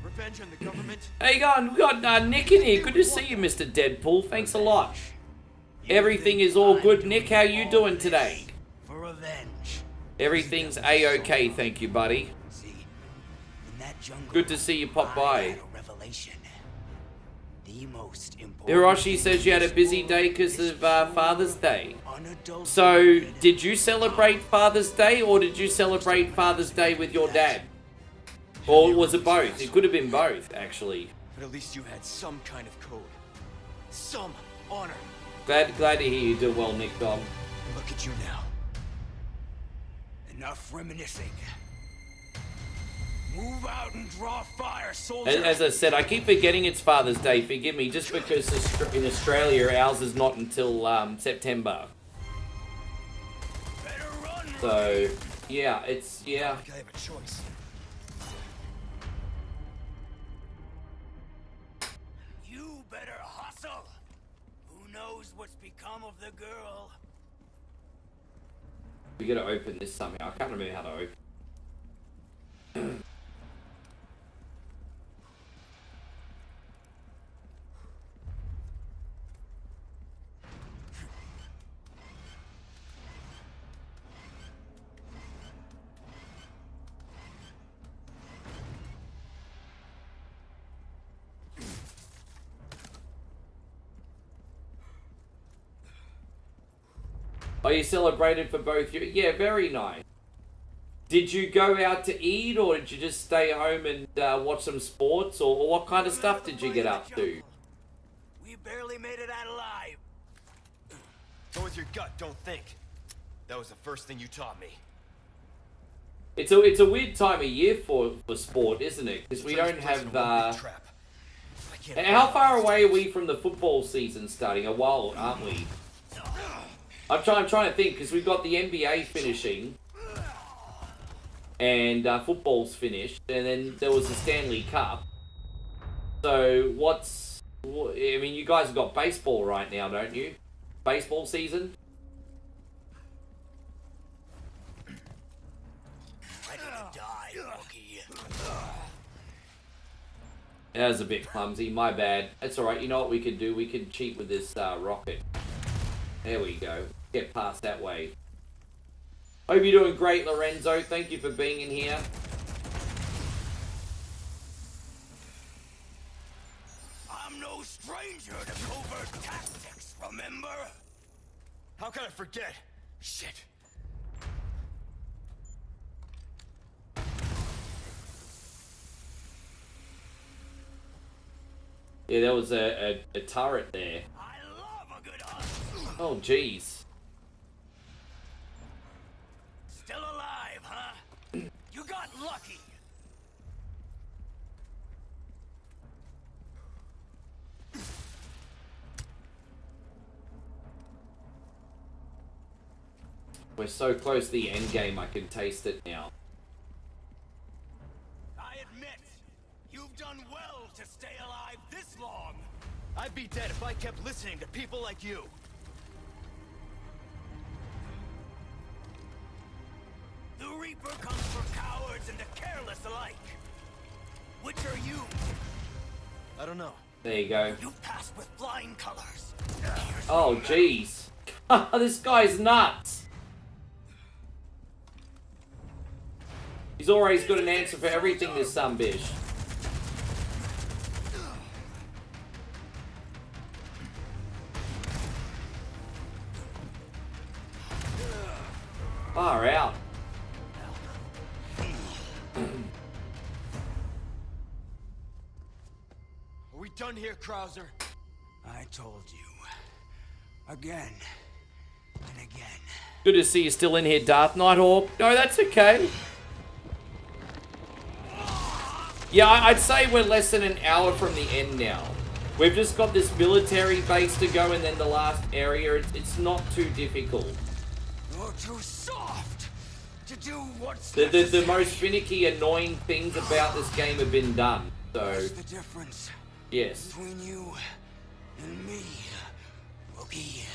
Speaker 2: Revenge on the government?
Speaker 1: Hey, we got Nick in here. Good to see you, Mr. Deadpool. Thanks a lot. Everything is all good, Nick. How you doing today?
Speaker 11: For revenge.
Speaker 1: Everything's A-OK, thank you, buddy. Good to see you pop by. Hiroshi says you had a busy day because of Father's Day. So, did you celebrate Father's Day, or did you celebrate Father's Day with your dad? Or was it both? It could have been both, actually.
Speaker 2: But at least you had some kind of code. Some honor.
Speaker 1: Glad to hear you do well, Nick Dom.
Speaker 11: Look at you now. Enough reminiscing. Move out and draw fire, soldier.
Speaker 1: As I said, I keep forgetting it's Father's Day. Forgive me, just because in Australia ours is not until September. So yeah, it's
Speaker 2: I have a choice.
Speaker 11: You better hustle. Who knows what's become of the girl?
Speaker 1: We gotta open this somehow. I can't remember how to open. Oh, you celebrated for both you? Yeah, very nice. Did you go out to eat, or did you just stay home and watch some sports, or what kind of stuff did you get up to?
Speaker 11: We barely made it out alive.
Speaker 2: Go with your gut, don't think. That was the first thing you taught me.
Speaker 1: It's a weird time of year for sport, isn't it? Because we don't have... How far away are we from the football season starting? A while, aren't we? I'm trying to think, because we've got the NBA finishing, and football's finished, and then there was the Stanley Cup. So I mean, you guys have got baseball right now, don't you? Baseball season?
Speaker 11: Ready to die, rookie.
Speaker 1: That was a bit clumsy, my bad. That's alright, you know what we could do? We could cheat with this rocket. There we go. Get past that way. Hope you're doing great, Lorenzo. Thank you for being in here.
Speaker 11: I'm no stranger to covert tactics, remember?
Speaker 2: How can I forget? Shit.
Speaker 1: Yeah, there was a turret there.
Speaker 11: I love a good hunt.
Speaker 1: Oh, jeez.
Speaker 11: Still alive, huh? You got lucky.
Speaker 1: We're so close to the end game, I can taste it now.
Speaker 11: I admit, you've done well to stay alive this long.
Speaker 2: I'd be dead if I kept listening to people like you.
Speaker 11: The Reaper comes for cowards and the careless alike. Which are you?
Speaker 2: I don't know.
Speaker 1: There you go.
Speaker 11: You passed with flying colors.
Speaker 1: Oh, jeez. This guy's nuts. He's always got an answer for everything, this sumbitch. Far out.
Speaker 2: Are we done here, Krauser?
Speaker 11: I told you. Again and again.
Speaker 1: Good to see you still in here, Darth Nighthawk. No, that's okay. Yeah, I'd say we're less than an hour from the end now. We've just got this military base to go and then the last area. It's not too difficult.
Speaker 11: You're too soft to do what's
Speaker 1: The most finicky, annoying things about this game have been done. So,
Speaker 11: what's the difference
Speaker 1: yes.
Speaker 11: between you and me, Rookie?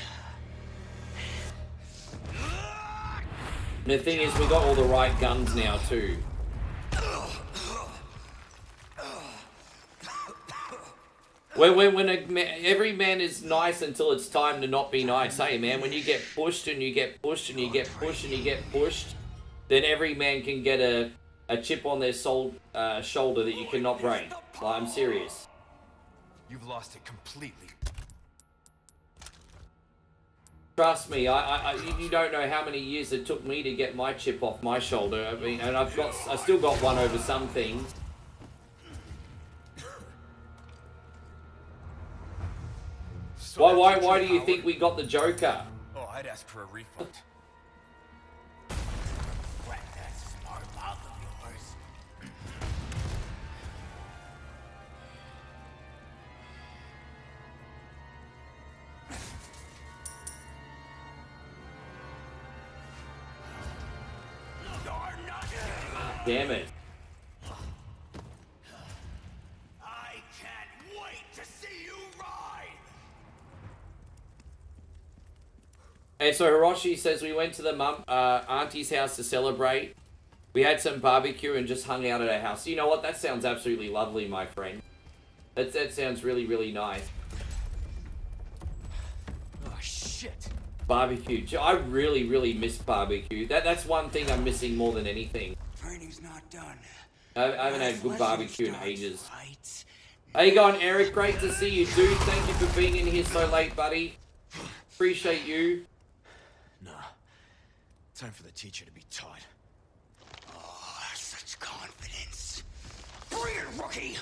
Speaker 1: And the thing is, we got all the right guns now too. Every man is nice until it's time to not be nice, hey man. When you get pushed and you get pushed and you get pushed and you get pushed, then every man can get a chip on their shoulder that you cannot break. Well, I'm serious.
Speaker 2: You've lost it completely.
Speaker 1: Trust me, you don't know how many years it took me to get my chip off my shoulder. I mean, and I still got one over some things. Why do you think we got the Joker?
Speaker 2: Oh, I'd ask for a refund.
Speaker 8: Whack that smart mouth of yours.
Speaker 1: Damn it.
Speaker 8: I can't wait to see you ride.
Speaker 1: And so Hiroshi says we went to the auntie's house to celebrate. We had some barbecue and just hung out at her house. You know what? That sounds absolutely lovely, my friend. That sounds really, really nice.
Speaker 2: Oh, shit.
Speaker 1: Barbecue. I really, really miss barbecue. That's one thing I'm missing more than anything.
Speaker 11: Training's not done.
Speaker 1: I haven't had good barbecue in ages. How you going, Eric? Great to see you, dude. Thank you for being in here so late, buddy. Appreciate you.
Speaker 2: Nah. Time for the teacher to be taught.
Speaker 11: Oh, such confidence. Bring it, Rookie!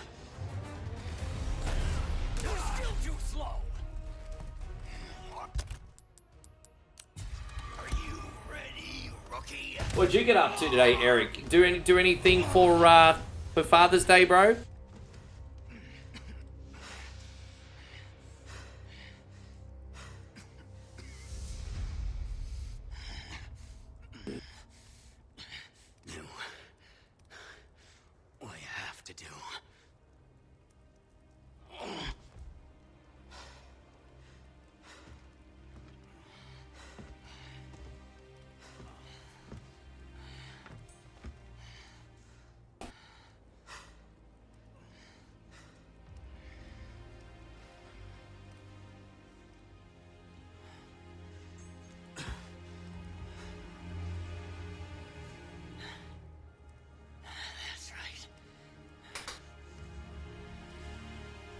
Speaker 8: You're still too slow. Are you ready, Rookie?
Speaker 1: What'd you get up to today, Eric? Do anything for Father's Day, bro?
Speaker 11: Do what you have to do.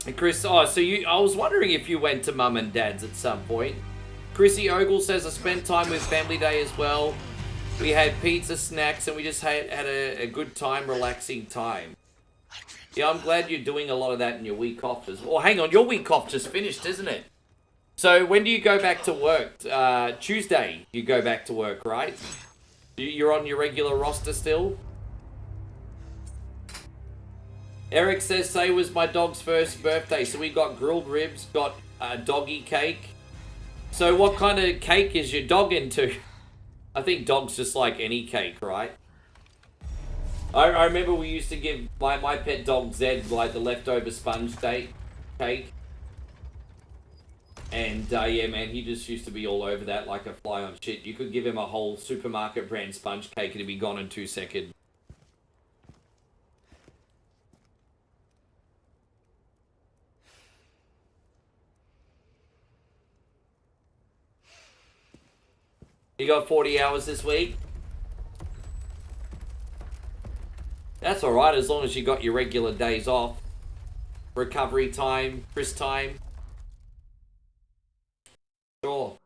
Speaker 1: And Chris, I was wondering if you went to Mum and Dad's at some point. Chrissy Ogle says I spent time with Family Day as well. We had pizza, snacks, and we just had a good time, relaxing time. Yeah, I'm glad you're doing a lot of that in your week off as well. Oh, hang on, your week off just finished, isn't it? So when do you go back to work? Tuesday you go back to work, right? You're on your regular roster still? Eric says, say it was my dog's first birthday, so we got grilled ribs, got doggy cake. So what kind of cake is your dog into? I think dogs just like any cake, right? I remember we used to give my pet dog Zed like the leftover sponge cake. And yeah, man, he just used to be all over that like a fly on shit. You could give him a whole supermarket brand sponge cake and it'd be gone in 2 seconds. You got 40 hours this week? That's alright, as long as you got your regular days off. Recovery time, Chris time. Sure.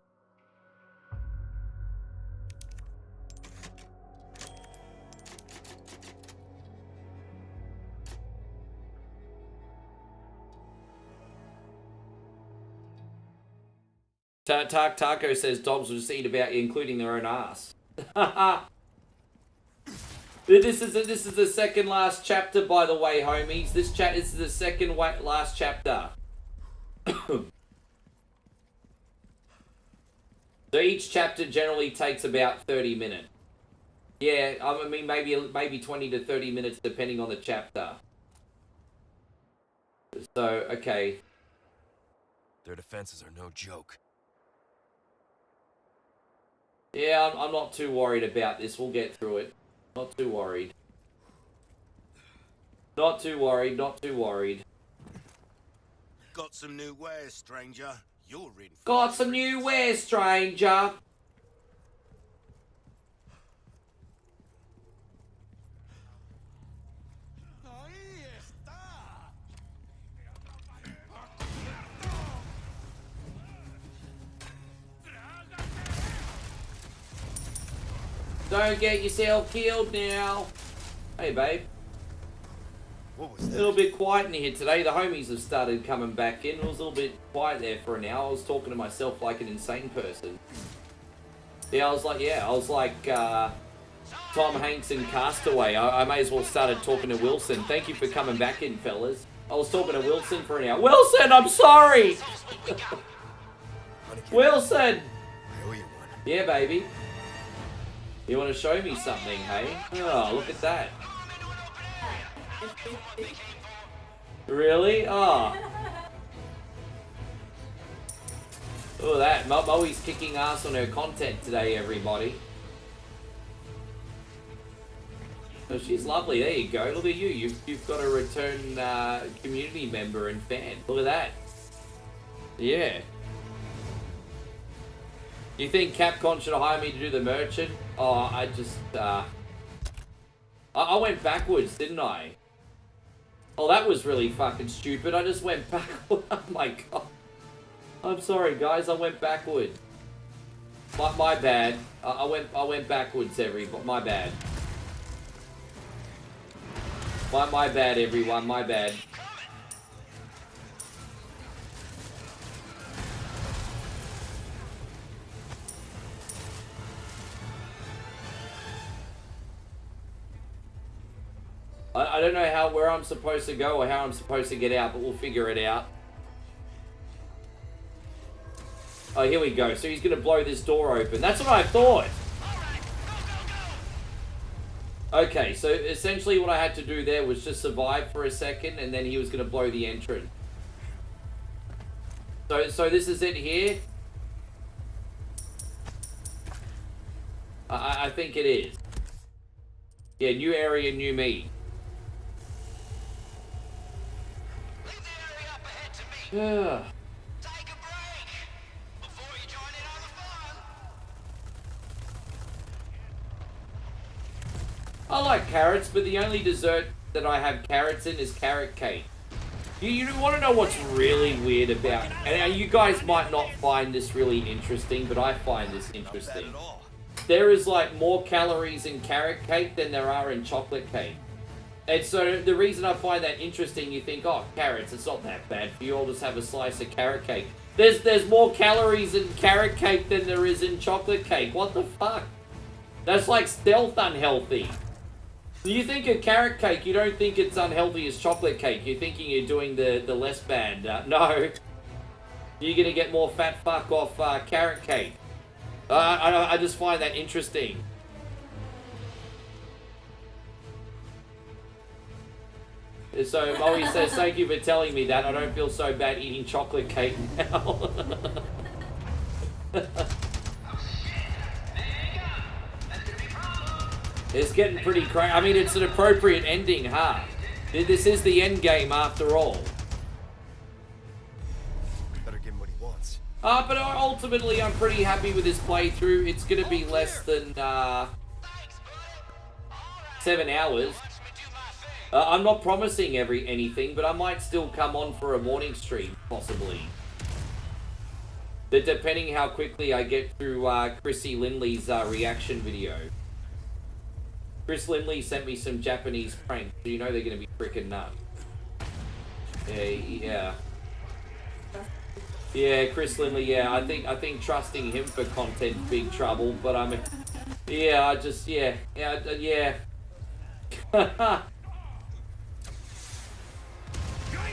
Speaker 1: Taco says dogs will just eat about you, including their own ass. This is the second last chapter, by the way, homies. This is the second last chapter. So each chapter generally takes about 30 minutes. Yeah, I mean maybe 20 to 30 minutes depending on the chapter. So, okay.
Speaker 2: Their defenses are no joke.
Speaker 1: Yeah, I'm not too worried about this. We'll get through it. Not too worried. Not too worried, not too worried.
Speaker 16: Got some new wares, stranger. You're in.
Speaker 1: Got some new wares, stranger. Don't get yourself killed now. Hey, babe.
Speaker 2: What was
Speaker 1: A
Speaker 2: that?
Speaker 1: little bit quiet in here today. The homies have started coming back in. It was a little bit quiet there for an hour. I was talking to myself like an insane person. Yeah, I was like Tom Hanks in Castaway. I may as well started talking to Wilson. Thank you for coming back in, fellas. I was talking to Wilson for an hour. Wilson, I'm sorry! Wilson!
Speaker 2: I owe you one.
Speaker 1: Yeah, baby. You want to show me something, hey? Oh, look at that. Really? Oh. Look at that. Moe's kicking ass on her content today, everybody. Oh, she's lovely. There you go. Look at you. You've got a return community member and fan. Look at that. Yeah. You think Capcom should hire me to do the merchant? Oh, I just, I went backwards, didn't I? Oh, that was really fucking stupid. I just went backwards. Oh my god. I'm sorry, guys. I went backwards. My bad. I went backwards, everybody. My bad. My bad, everyone. My bad. I don't know where I'm supposed to go or how I'm supposed to get out, but we'll figure it out. Oh, here we go. So he's going to blow this door open. That's what I thought. Okay, so essentially what I had to do there was just survive for a second, and then he was going to blow the entrance. So this is it here. I think it is. Yeah, new area, new me. Yeah. I like carrots, but the only dessert that I have carrots in is carrot cake. You want to know what's really weird about... And you guys might not find this really interesting, but I find this interesting. There is like more calories in carrot cake than there are in chocolate cake. And so the reason I find that interesting, you think, oh, carrots, it's not that bad for you. I'll just have a slice of carrot cake. There's more calories in carrot cake than there is in chocolate cake. What the fuck? That's like stealth unhealthy. You think of carrot cake, you don't think it's unhealthy as chocolate cake. You're thinking you're doing the less bad. No. You're going to get more fat fuck off carrot cake. I just find that interesting. So Moe says, thank you for telling me that. I don't feel so bad eating chocolate cake now. It's getting pretty crazy. I mean, it's an appropriate ending, huh? This is the end game after all.
Speaker 2: Better give him what he wants.
Speaker 1: But ultimately, I'm pretty happy with this playthrough. It's going to be less than 7 hours. I'm not promising anything, but I might still come on for a morning stream, possibly. But depending how quickly I get through Chrissy Lindley's reaction video. Chris Lindley sent me some Japanese pranks, so you know they're going to be freaking nuts. Yeah. Yeah, Chris Lindley. Yeah, I think trusting him for content's big trouble. But I mean, yeah, I just yeah.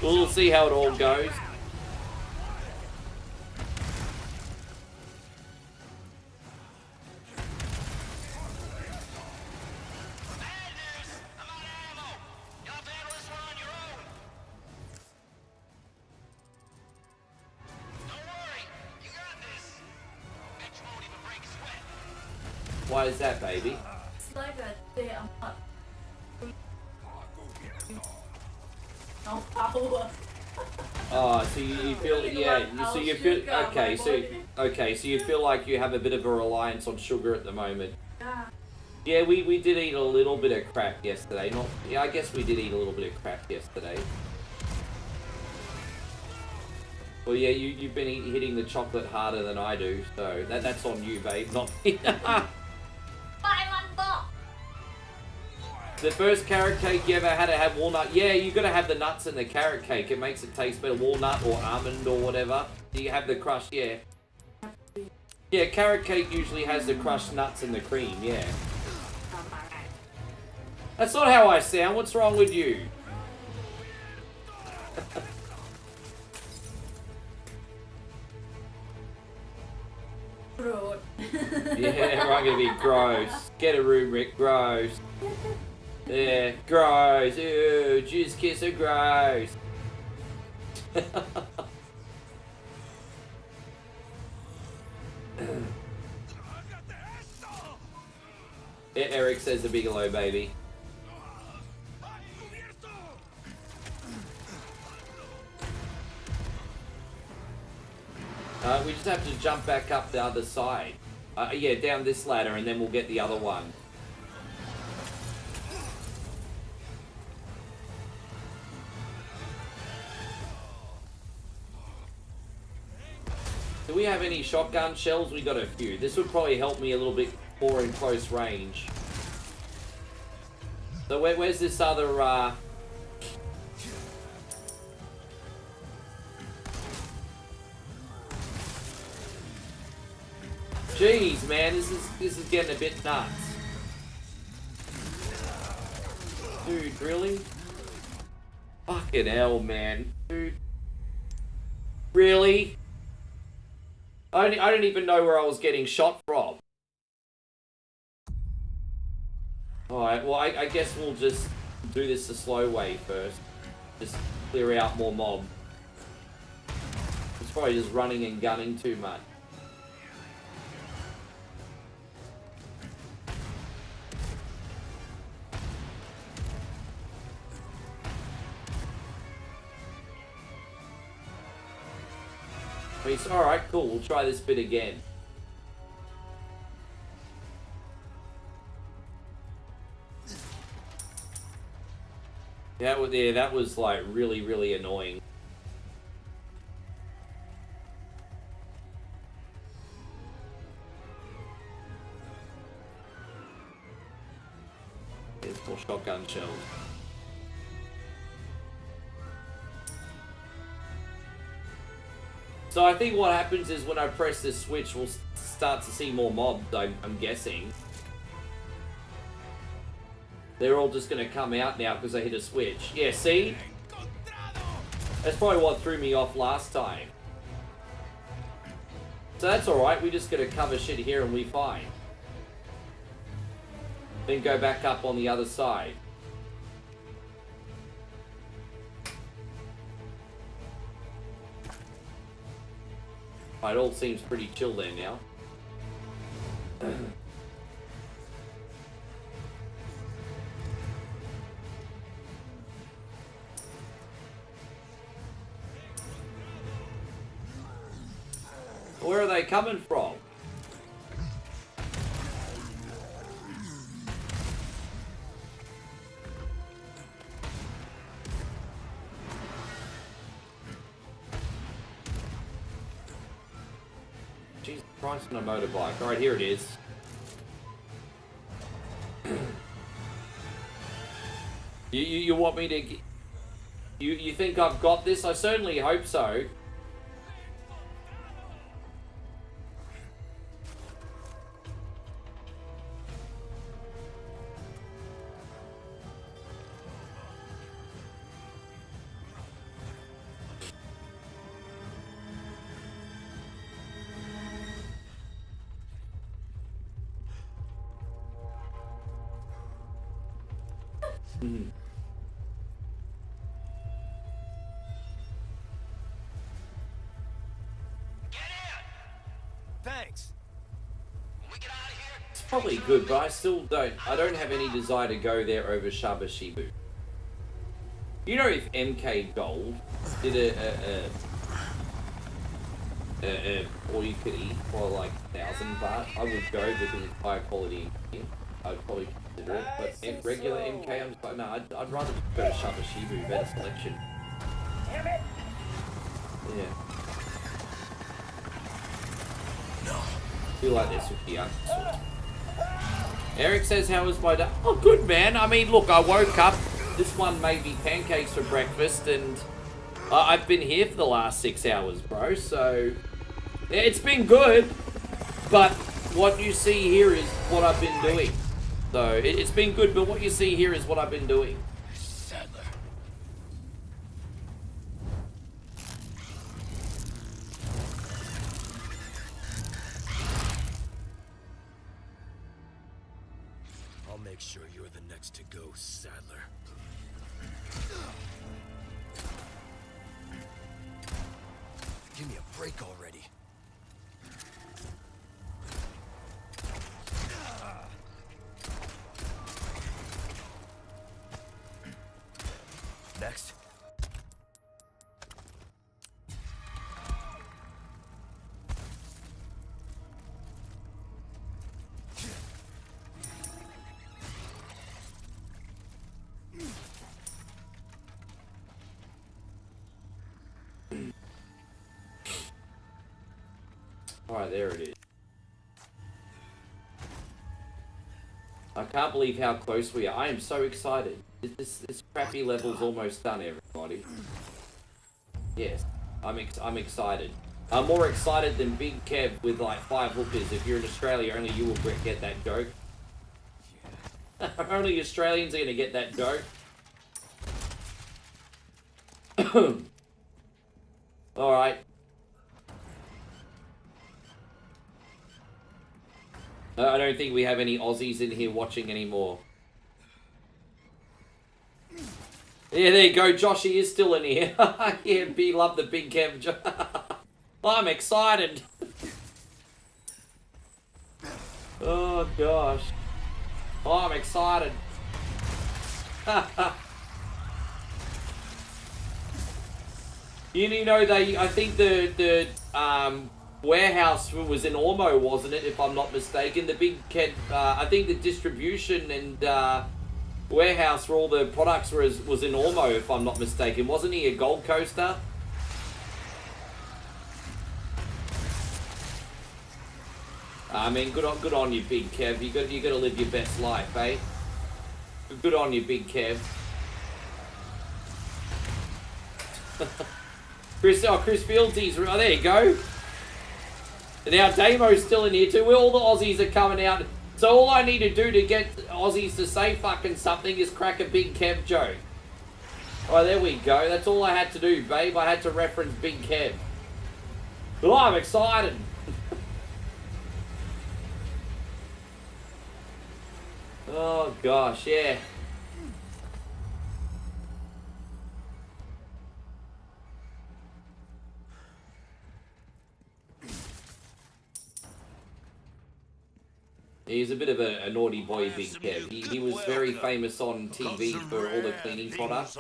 Speaker 1: We'll see how it all goes. Why is that, baby?
Speaker 13: It's like they are not. No power.
Speaker 1: Oh, so you feel so you feel okay, so you feel like you have a bit of a reliance on sugar at the moment. Yeah, we did eat a little bit of crap yesterday. I guess we did eat a little bit of crap yesterday. Well, yeah, you've been hitting the chocolate harder than I do, so that's on you, babe, not me. The first carrot cake you ever had to have walnut. Yeah, you got to have the nuts in the carrot cake. It makes it taste better. Walnut or almond or whatever. Do you have the crushed? Yeah. Yeah, carrot cake usually has the crushed nuts and the cream. Yeah. That's not how I sound. What's wrong with you? Yeah, I'm gonna be gross. Get a room, Rick. Gross. Yeah, gross. Ew, juice kiss are gross. Eric says the Bigelow, baby. We just have to jump back up the other side. Yeah, down this ladder, and then we'll get the other one. Do we have any shotgun shells? We got a few. This would probably help me a little bit more in close range. So where's this other, Jeez, man, this is getting a bit nuts. Dude, really? Fucking hell, man. Dude. Really? I don't even know where I was getting shot from. Alright, well, I guess we'll just do this the slow way first. Just clear out more mob. It's probably just running and gunning too much. Alright, cool, we'll try this bit again. That was like really, really annoying. There's more shotgun shells. So I think what happens is when I press this switch, we'll start to see more mobs, I'm guessing. They're all just going to come out now because I hit a switch. Yeah, see? That's probably what threw me off last time. So that's alright, we just got to cover shit here and we fine. Then go back up on the other side. It all seems pretty chill there now. Where are they coming from? Jesus Christ, on a motorbike. Alright, here it is. You want me to... You think I've got this? I certainly hope so. Mhm.
Speaker 2: Thanks.
Speaker 1: It's probably good, but I still don't. I don't have any desire to go there over Shabashibu. You know, if MK Gold did a all you could eat for like 1,000 baht, I would go because it's higher quality. I'd probably consider it, but regular MK, I'm just like, no, I'd rather go to Shabashibu, better selection.
Speaker 8: Damn it!
Speaker 1: Yeah. No. Feel like this with the Eric says, how was my day? Oh, good, man. I mean, look, I woke up. This one made me pancakes for breakfast, and I've been here for the last 6 hours, bro. So, it's been good, but what you see here is what I've been doing. So, it's been good, but what you see here is what I've been doing.
Speaker 8: Sadler.
Speaker 2: I'll make sure you're the next to go, Sadler. Give me a break already. Next.
Speaker 1: Alright, there it is. I can't believe how close we are. I am so excited. This crappy level's almost done, everybody. Yes, I'm excited. I'm more excited than Big Kev with like 5 hookers. If you're in Australia, only you will get that joke. Only Australians are gonna get that joke. Alright. I don't think we have any Aussies in here watching anymore. Yeah, there you go. Joshy is still in here. Yeah, love the Big Kev. I'm excited. Oh, gosh. Oh, I'm excited. You know, I think the warehouse was in Ormo, wasn't it, if I'm not mistaken? The Big Kev, I think the distribution and warehouse for all the products was in Ormo, if I'm not mistaken. Wasn't he a Gold Coaster? I mean, good on you, Big Kev. You got to live your best life, eh? Good on you, Big Kev. Chris Fields, oh, there you go. Now Damo's still in here too. All the Aussies are coming out. So all I need to do to get Aussies to say fucking something is crack a Big Kev joke. Oh, there we go. That's all I had to do, babe. I had to reference Big Kev. Oh, I'm excited. Oh, gosh, yeah. He's a bit of a naughty boy, Big Kev. He was very famous on TV for all the cleaning products.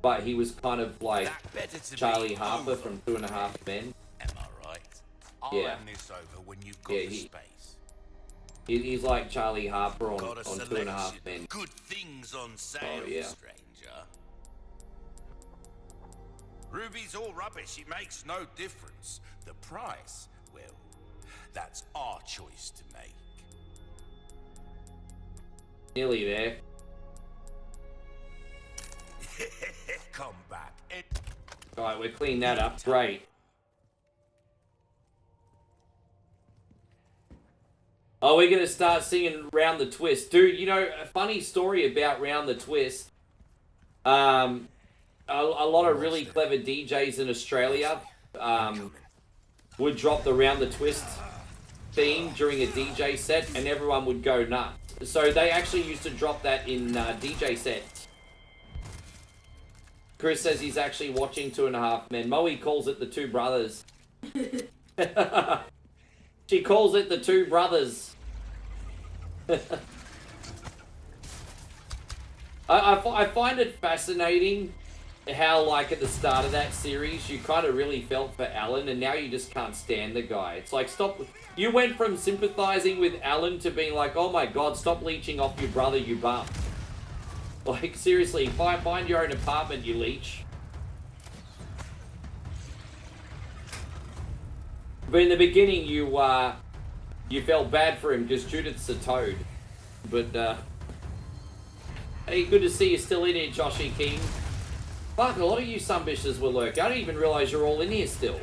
Speaker 1: But he was kind of like Charlie Harper from 2.5 Men.
Speaker 16: Am I right? I'll
Speaker 1: Yeah.
Speaker 16: hand this over when you've got
Speaker 1: Yeah,
Speaker 16: the space.
Speaker 1: He's like Charlie Harper on 2.5 Men.
Speaker 16: Good things on sale,
Speaker 1: Oh, yeah.
Speaker 16: stranger. Ruby's all rubbish. It makes no difference. The price, well, that's our choice to make.
Speaker 1: Nearly there.
Speaker 16: Come back.
Speaker 1: Alright, we're cleaning that up. Great. Oh, we're gonna start singing Round the Twist. Dude, you know, a funny story about Round the Twist. A lot of really clever DJs in Australia would drop the Round the Twist theme during a DJ set and everyone would go nuts. So they actually used to drop that in DJ sets. Chris says he's actually watching 2.5 Men. Moe calls it the Two Brothers. She calls it the Two Brothers. I find it fascinating how, like, at the start of that series, you kind of really felt for Alan, and now you just can't stand the guy. It's like, stop. You went from sympathizing with Alan to being like, oh my god, stop leeching off your brother, you bum. Like, seriously, find your own apartment, you leech. But in the beginning, you felt bad for him because Judith's a toad. But, hey, good to see you still in here, Joshy King. Fuck, a lot of you sunbishes were lurking. I didn't even realize you're all in here still.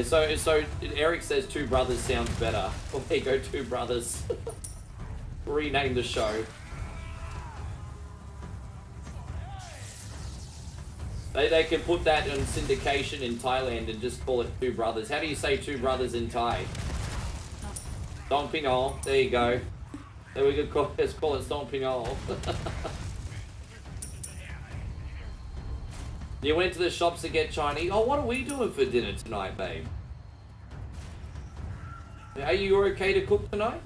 Speaker 1: So Eric says Two Brothers sounds better. Well, there you go, Two Brothers. Rename the show. They can put that on syndication in Thailand and just call it Two Brothers. How do you say Two Brothers in Thai? Dong Pinol. There you go. Then we could let's call it Dong Pinol. You went to the shops to get Chinese. Oh, what are we doing for dinner tonight, babe? Are you okay to cook tonight?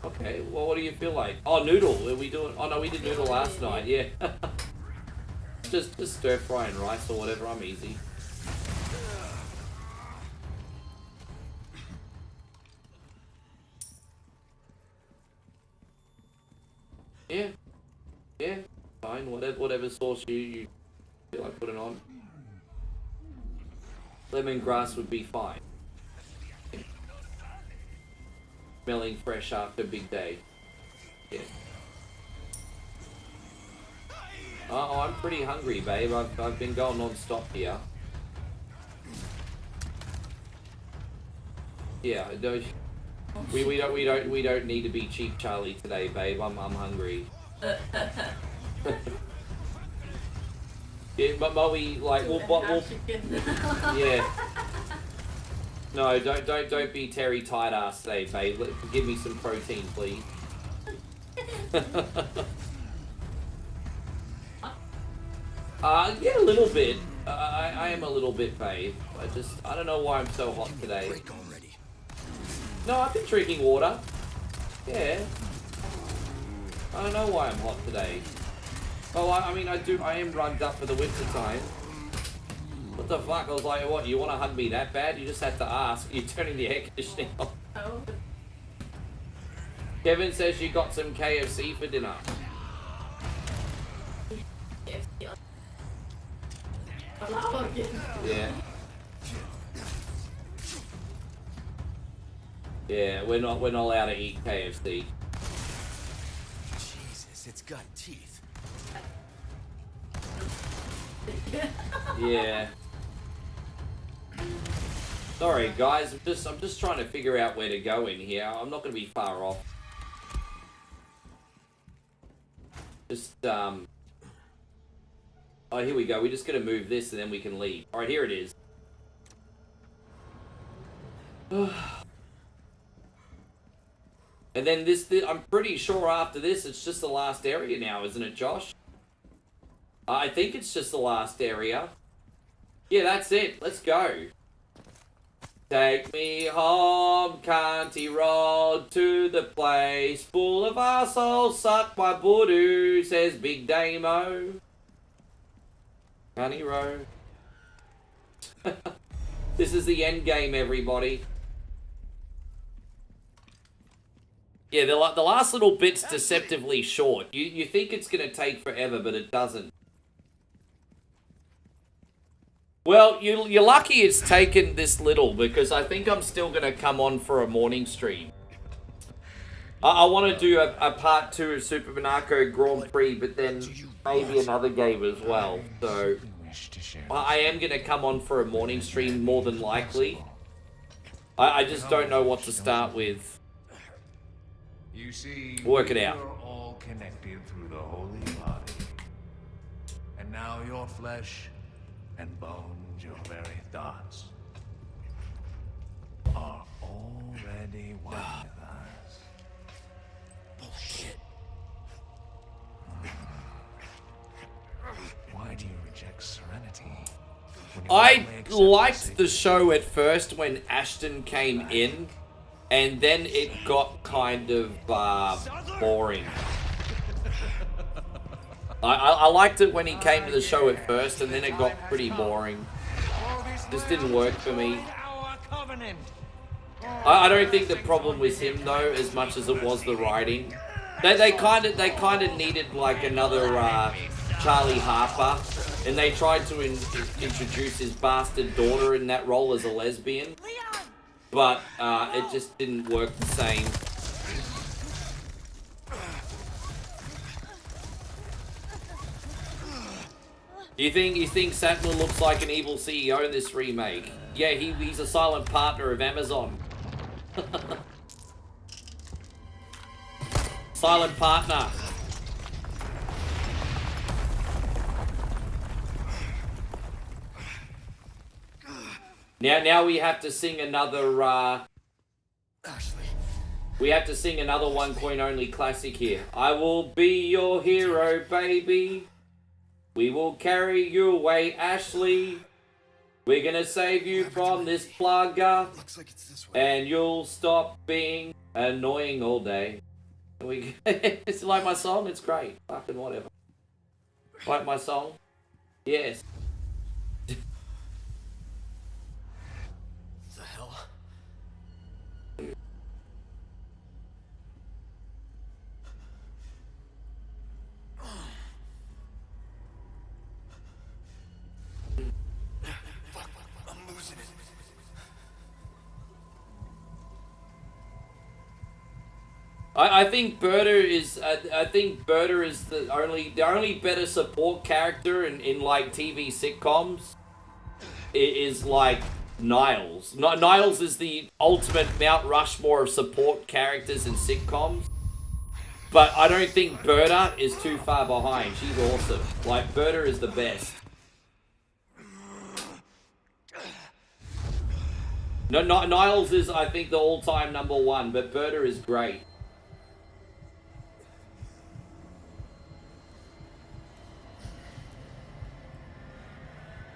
Speaker 1: Okay. Well, what do you feel like? Oh, noodle. Are we doing? Oh no, we did noodle last night. Yeah. Just stir frying rice or whatever. I'm easy. Yeah. Yeah. Fine. Whatever sauce you feel like putting on. Lemongrass would be fine. Smelling fresh after a big day. Yeah. Oh, I'm pretty hungry, babe. I've been going non-stop here. Yeah, we don't need to be cheap Charlie today, babe. I'm hungry. Yeah, but Moe, like, we'll yeah. No, don't be Terry tight ass today, babe. Give me some protein, please. Yeah, a little bit. I am a little bit, babe. I don't know why I'm so hot today. No, I've been drinking water. Yeah. I don't know why I'm hot today. Oh, I mean, I am rugged up for the winter time. What the fuck? I was like, what, you want to hug me that bad? You just have to ask. You're turning the air conditioning off.
Speaker 13: Oh.
Speaker 1: Kevin says you got some KFC for dinner. Yeah. Yeah, we're not allowed to eat KFC.
Speaker 11: Jesus, it's got teeth.
Speaker 1: Yeah. Sorry guys, I'm just trying to figure out where to go in here. I'm not gonna be far off. Just oh, here we go. We're just gonna move this and then we can leave. Alright, here it is. And then this, I'm pretty sure after this, it's just the last area now, isn't it, Josh? I think it's just the last area. Yeah, that's it. Let's go. Take me home, Canty Road, to the place full of arseholes. Suck my voodoo, says Big Damo. Canty Road. This is the end game, everybody. Yeah, the last little bit's deceptively short. You think it's going to take forever, but it doesn't. Well, you're lucky it's taken this little, because I think I'm still going to come on for a morning stream. I want to do a part 2 of Super Monaco Grand Prix, but then maybe another game as well. So I am going to come on for a morning stream more than likely. I just don't know what to start with.
Speaker 17: You see,
Speaker 1: work it out.
Speaker 17: You're all connected through the holy body. And now your flesh and bones, your very thoughts, are already one with us. Bullshit. Why do you reject serenity?
Speaker 1: I liked the show at first when Ashton came in, and then it got kind of boring. I liked it when he came to the show at first, and then it got pretty boring. Just didn't work for me. I don't think the problem was him though, as much as it was the writing. They kind of needed like another Charlie Harper, and they tried to introduce his bastard daughter in that role as a lesbian, but it just didn't work the same. You think Sattler looks like an evil CEO in this remake? Yeah, he's a silent partner of Amazon. Silent partner. Now we have to sing another we have to sing another one coin only classic here. I will be your hero, baby. We will carry you away, Ashley. We're gonna save you from this plugger. Looks like it's this way. And you'll stop being annoying all day. It's like my song? It's great. Fucking whatever. Like my song? Yes.
Speaker 2: The hell? I'm losing it.
Speaker 1: I think Berta is the only better support character in like TV sitcoms is like Niles. Niles is the ultimate Mount Rushmore of support characters in sitcoms. But I don't think Berta is too far behind. She's awesome. Like Berta is the best. No, Niles is I think the all-time #1, but Berta is great.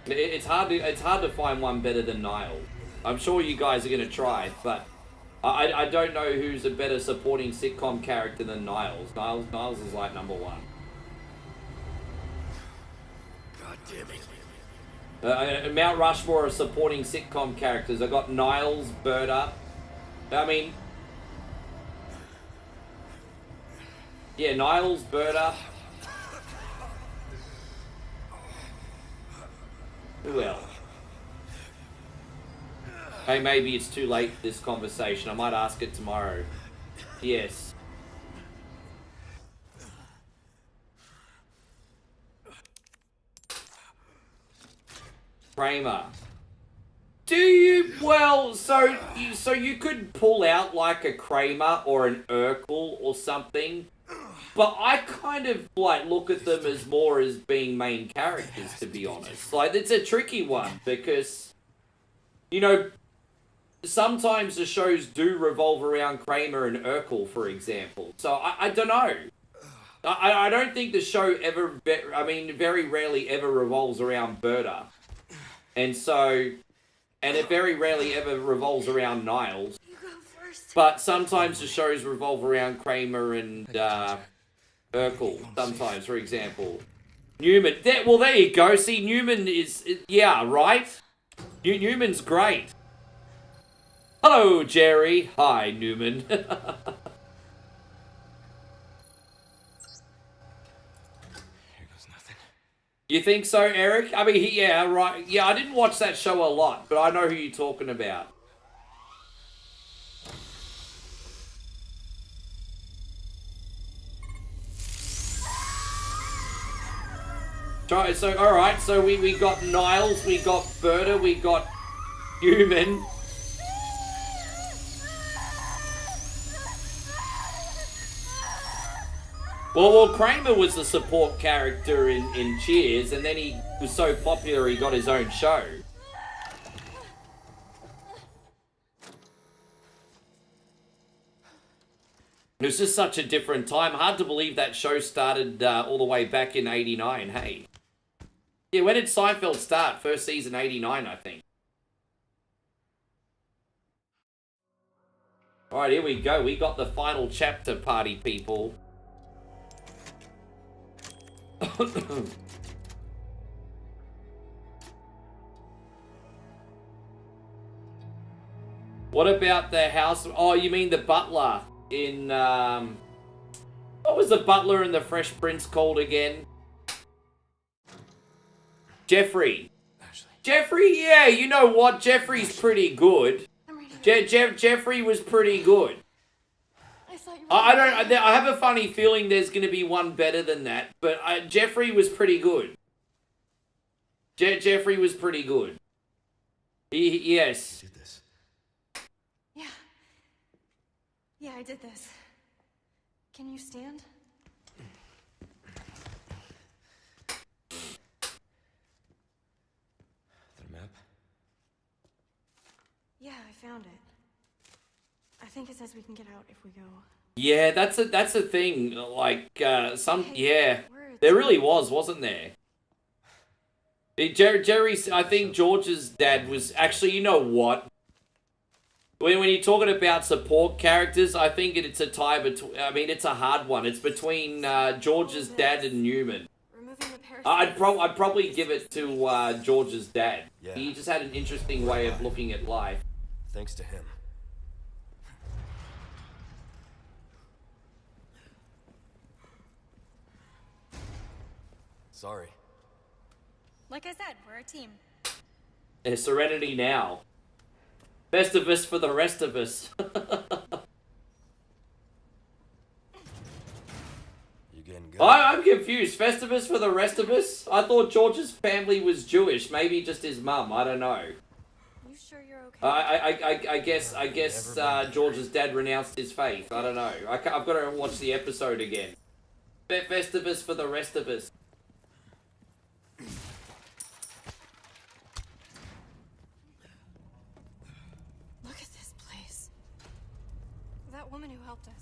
Speaker 1: It's hard to find one better than Niles. I'm sure you guys are gonna try, but I don't know who's a better supporting sitcom character than Niles. Niles is like #1.
Speaker 2: God damn it.
Speaker 1: Mount Rushmore of supporting sitcom characters. I got Niles, Berta. I mean, yeah, Niles, Berta. Who else? Hey, maybe it's too late for this conversation. I might ask it tomorrow. Yes. Kramer. Do you? Well, so you could pull out like a Kramer or an Urkel or something. But I kind of like look at them as more as being main characters, to be honest. Like, it's a tricky one because, you know, sometimes the shows do revolve around Kramer and Urkel, for example. So I don't know. I don't think the show ever, very rarely ever revolves around Berta. And it very rarely ever revolves around Niles. But sometimes the shows revolve around Kramer and Urkel, sometimes, for example. Newman. Well, there you go. See, Newman is... Yeah, right? Newman's great. Hello, Jerry. Hi, Newman. You think so, Eric? I mean, yeah, right. Yeah, I didn't watch that show a lot, but I know who you're talking about. So, alright, so we got Niles, we got Berta, we got Newman. Well, Kramer was the support character in Cheers, and then he was so popular he got his own show. It was just such a different time. Hard to believe that show started all the way back in 89, hey. Yeah, when did Seinfeld start? First season, 89, I think. Alright, here we go. We got the final chapter, party people. What about the house? Oh, you mean the butler in, what was the butler in the Fresh Prince called again? Jeffrey. Jeffrey, yeah, you know what? Jeffrey's pretty good. Jeffrey was pretty good. I have a funny feeling there's going to be one better than that, but Jeffrey was pretty good. Jeffrey was pretty good. Yes.
Speaker 6: Yeah. Yeah, I did this. Can you stand?
Speaker 18: The map?
Speaker 6: Yeah, I found it. I think it says we can get out if we go.
Speaker 1: Yeah, that's a thing. Like yeah, there really wasn't there? Jerry's. I think George's dad was actually. You know what? When you're talking about support characters, I think it's a tie between. I mean, it's a hard one. It's between George's dad and Newman. I'd probably give it to George's dad.
Speaker 18: Yeah.
Speaker 1: He just had an interesting way of looking at life.
Speaker 18: Thanks to him. Sorry.
Speaker 6: Like I said, we're a team.
Speaker 1: There's Serenity now. Festivus for the rest of us.
Speaker 18: You getting good?
Speaker 1: I'm confused. Festivus for the rest of us? I thought George's family was Jewish. Maybe just his mum. I don't know.
Speaker 6: You sure you're okay?
Speaker 1: I guess George's dad renounced his faith. I don't know. I've got to watch the episode again. Festivus for the rest of us.
Speaker 6: Look at this place. That woman who helped us.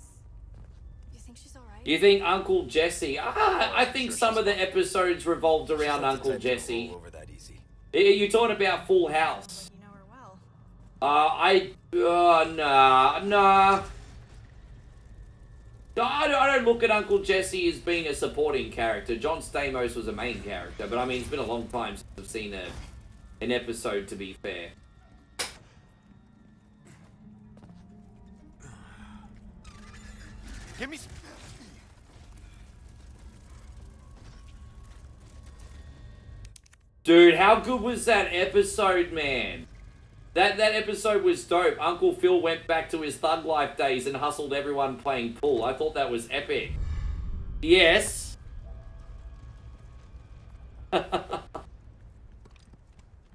Speaker 6: You think she's alright?
Speaker 1: You think Uncle Jesse? I think some of the episodes revolved around Uncle Jesse. You're talking about Full House.
Speaker 6: You know her well.
Speaker 1: Nah. I don't look at Uncle Jesse as being a supporting character. John Stamos was a main character, but I mean, it's been a long time since I've seen an episode, to be fair.
Speaker 2: Give me.
Speaker 1: Dude, how good was that episode, man? That episode was dope. Uncle Phil went back to his thug life days and hustled everyone playing pool. I thought that was epic. Yes. That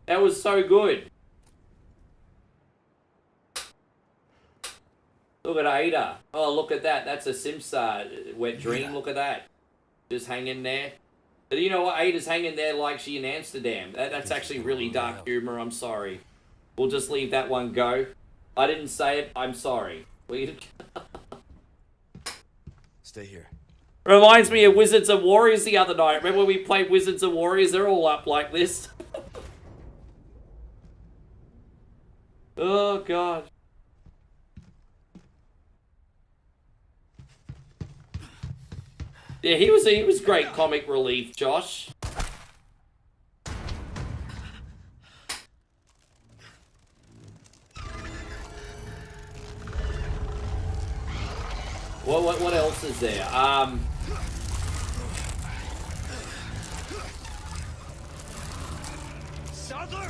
Speaker 1: was so good. Look at Ada. Oh, look at that. That's a Sims wet dream. Look at that. Just hanging there. But you know what? Ada's hanging there like she in Amsterdam. That's actually really dark humor. I'm sorry. We'll just leave that one go. I didn't say it. I'm sorry.
Speaker 18: Stay here.
Speaker 1: Reminds me of Wizards and Warriors the other night. Remember when we played Wizards and Warriors? They're all up like this. Oh, God. Yeah, he was great comic relief, Josh. What else is there?
Speaker 2: Sadler!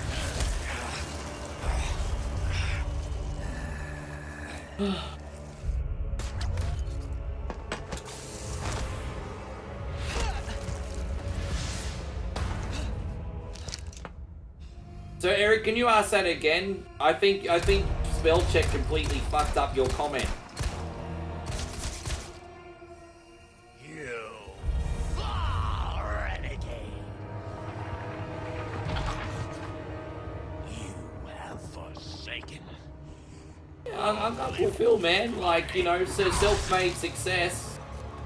Speaker 1: So Eric, can you ask that again? I think spell check completely fucked up your comment. I'm fulfilled, man. Like, you know, so self-made success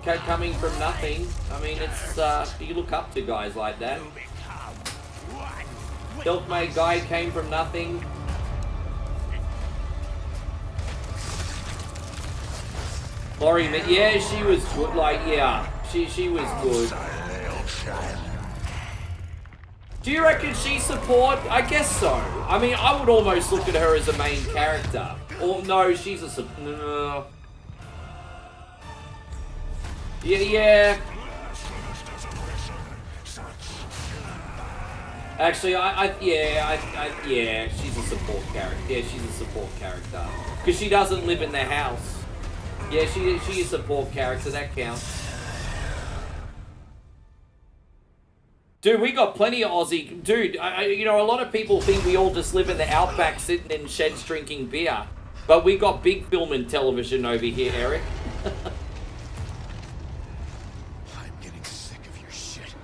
Speaker 1: coming from nothing. I mean, it's you look up to guys like that. Self-made guy came from nothing. Laurie, yeah, she was good. Like, yeah, she was good. Do you reckon she's support? I guess so. I mean, I would almost look at her as a main character. Or no, she's a no. Yeah. Actually, yeah, she's a support character. Yeah, she's a support character because she doesn't live in the house. Yeah, she is a support character. That counts. Dude, we got plenty of Aussie. Dude, you know, a lot of people think we all just live in the outback sitting in sheds drinking beer. But we got big film and television over here, Eric.
Speaker 2: I'm getting sick of your shit.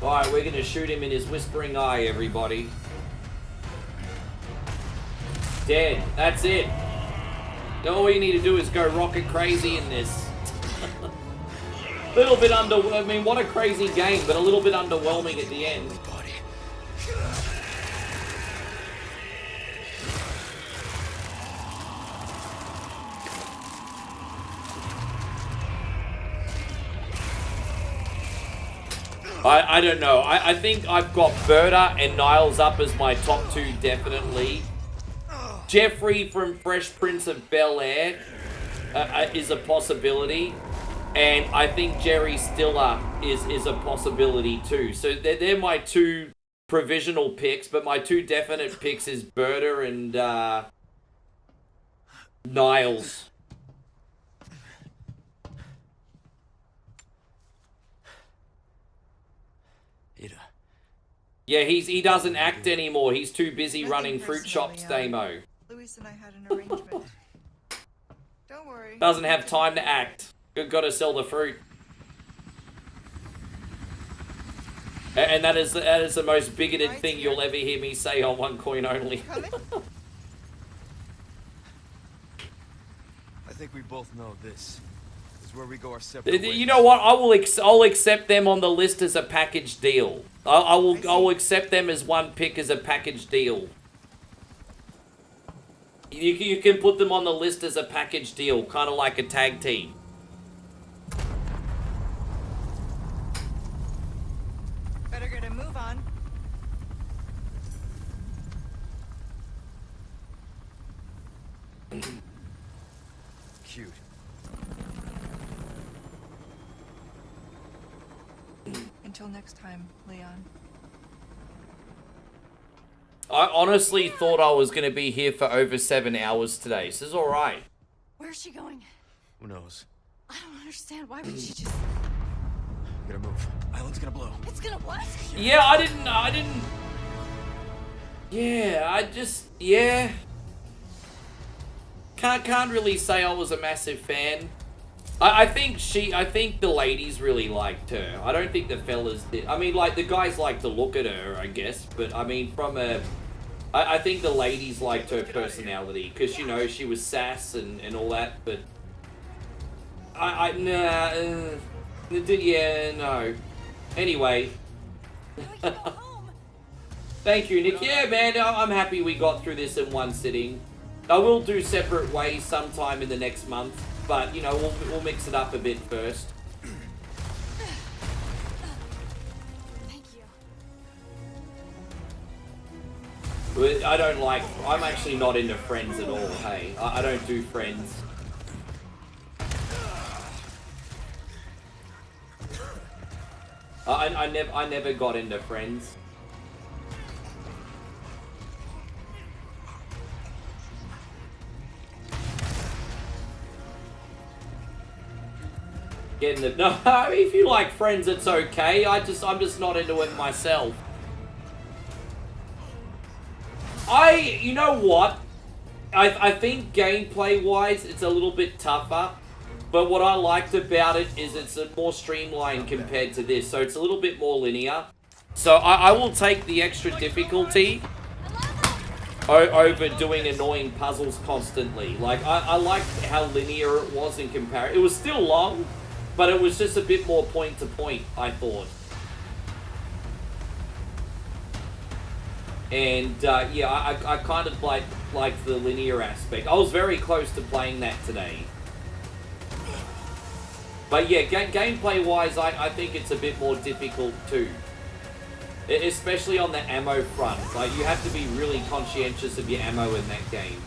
Speaker 1: Alright, we're gonna shoot him in his whispering eye, everybody. Dead. That's it. All you need to do is go rocket crazy in this. Little bit I mean, what a crazy game, but a little bit underwhelming at the end. I don't know. I think I've got Berta and Niles up as my top two, definitely. Jeffrey from Fresh Prince of Bel-Air is a possibility. And I think Jerry Stiller is a possibility too. So they're my two provisional picks, but my two definite picks is Berta and Niles. Yeah, he doesn't act anymore. He's too busy running fruit shops, Damo.
Speaker 9: Luis and I had an arrangement. Don't worry.
Speaker 1: Doesn't have time to act. Got to sell the fruit. And that is the most bigoted thing you'll ever hear me say on One Coin Only.
Speaker 18: I think we both know this is where we go our separate ways.
Speaker 1: You know what? I'll accept them on the list as a package deal. I'll accept them as one pick as a package deal. You can put them on the list as a package deal, kind of like a tag team.
Speaker 9: Better get a move on.
Speaker 18: Cute.
Speaker 9: Until next time, Leon.
Speaker 1: I honestly thought I was going to be here for over 7 hours today. So it's alright.
Speaker 7: Where's she going?
Speaker 18: Who knows?
Speaker 7: I don't understand. Why would she just...
Speaker 18: We gotta move. Island's gonna blow.
Speaker 7: It's gonna what?
Speaker 1: Yeah, I didn't... Yeah. Can't really say I was a massive fan. I think the ladies really liked her. I don't think the fellas did. I mean, like, the guys like to look at her, I guess. But, I mean, I think the ladies liked her personality. Because, you know, she was sass and all that. But, yeah, no. Anyway. Thank you, Nick. Yeah, man, I'm happy we got through this in one sitting. I will do separate ways sometime in the next month. But, you know, we'll mix it up a bit first.
Speaker 7: Thank you.
Speaker 1: I'm actually not into Friends at all, hey. I don't do Friends. I never got into Friends. No, I mean, if you like Friends, it's okay. I'm just not into it myself. You know what? I think gameplay-wise, it's a little bit tougher. But what I liked about it is it's more streamlined compared to this. So it's a little bit more linear. So I will take the extra difficulty over doing annoying puzzles constantly. Like, I liked how linear it was in comparison. It was still long, but it was just a bit more point to point, I thought. And, yeah, I kind of liked the linear aspect. I was very close to playing that today. But yeah, gameplay-wise, I think it's a bit more difficult too. Especially on the ammo front. Like, you have to be really conscientious of your ammo in that game.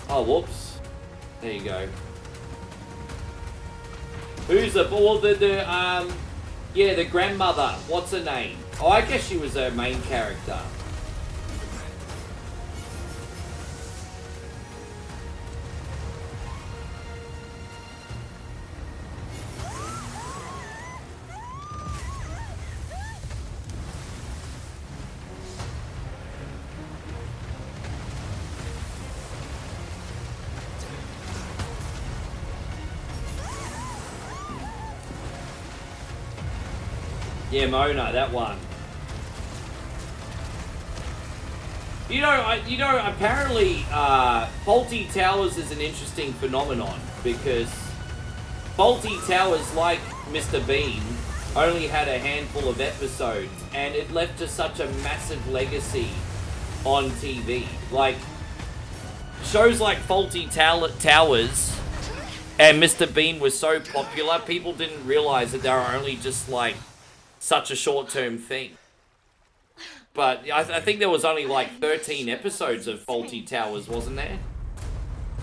Speaker 1: Oh, whoops. There you go. Who's the... Well, yeah, the grandmother. What's her name? Oh, I guess she was her main character. Yeah, Mona, that one. You know, apparently, Faulty Towers is an interesting phenomenon because Faulty Towers, like Mr. Bean, only had a handful of episodes, and it left just such a massive legacy on TV. Like, shows like Faulty Towers and Mr. Bean were so popular, people didn't realize that they were only just like such a short-term thing. But I think there was only like 13 episodes of Faulty Towers, wasn't there?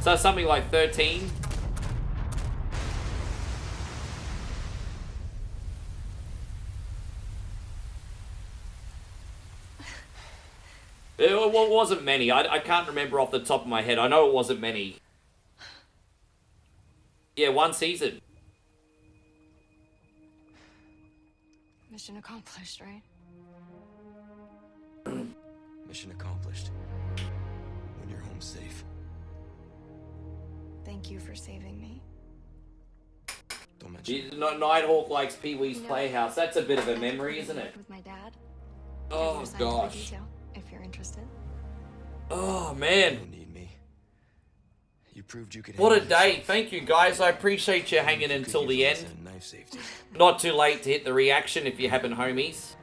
Speaker 1: So something like 13. It wasn't many. I can't remember off the top of my head. I know it wasn't many. Yeah, one season.
Speaker 6: Mission accomplished, right?
Speaker 18: Mission accomplished. When you're home safe.
Speaker 6: Thank you for saving me.
Speaker 18: Don't mention.
Speaker 1: Nighthawk likes Pee-wee's Playhouse. That's a bit of a memory, isn't it?
Speaker 6: With my dad.
Speaker 1: Oh gosh.
Speaker 6: Detail, if you're interested.
Speaker 1: Oh man.
Speaker 18: You don't need me. You proved you could.
Speaker 1: What a day. Thank you guys. I appreciate you hanging until the end.
Speaker 18: Knife safety.
Speaker 1: Not too late to hit the reaction if you haven't, homies.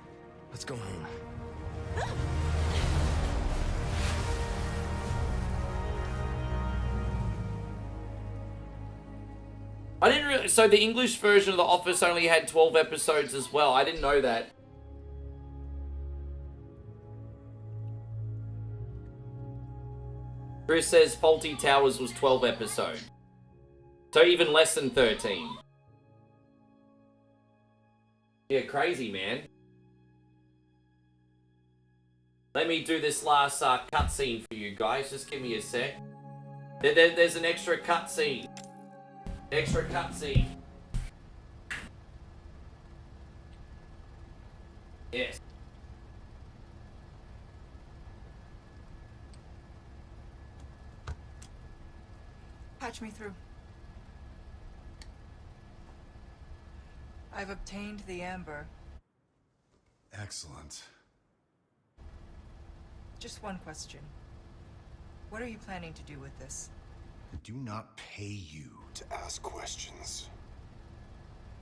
Speaker 18: Let's go home.
Speaker 1: I didn't really... So the English version of The Office only had 12 episodes as well. I didn't know that. Chris says Faulty Towers was 12 episodes. So even less than 13. Yeah, crazy, man. Let me do this last cutscene for you guys. Just give me a sec. There's an extra cutscene. Extra cutscene. Yes.
Speaker 9: Patch me through. I've obtained the amber.
Speaker 19: Excellent.
Speaker 9: Just one question. What are you planning to do with this?
Speaker 19: I do not pay you to ask questions.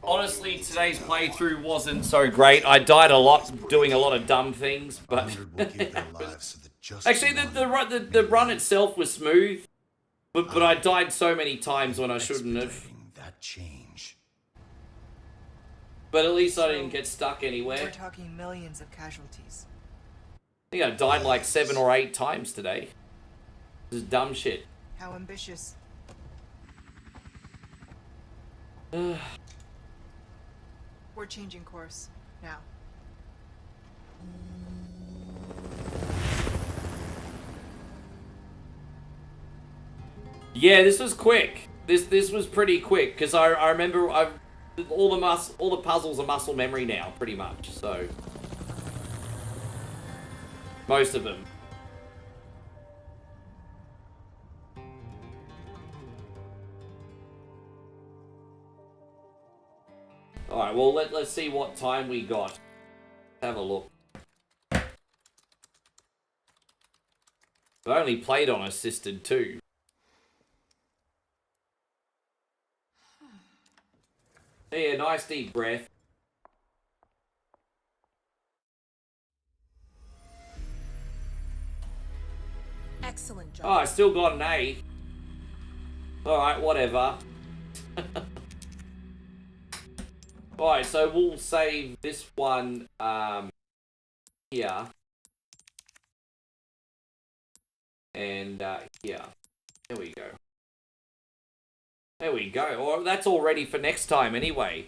Speaker 1: Honestly, today's playthrough wasn't so great. I died a lot doing a lot of dumb things, but... Actually, the run itself was smooth, but I died so many times when I shouldn't have.
Speaker 19: That change.
Speaker 1: But at least I didn't get stuck anywhere.
Speaker 9: We're talking millions of casualties.
Speaker 1: I think I died like 7 or 8 times today. This is dumb shit.
Speaker 9: How ambitious. We're changing course now.
Speaker 1: Yeah, this was quick. This was pretty quick because I remember all the puzzles are muscle memory now, pretty much. So Most of them. Alright, well, let's see what time we got. Have a look. I only played on assisted too. Yeah, nice deep breath.
Speaker 20: Excellent job.
Speaker 1: Oh, I still got an A. Alright, whatever. Alright, so we'll save this one here. And here. There we go. There we go. Well, that's all ready for next time anyway.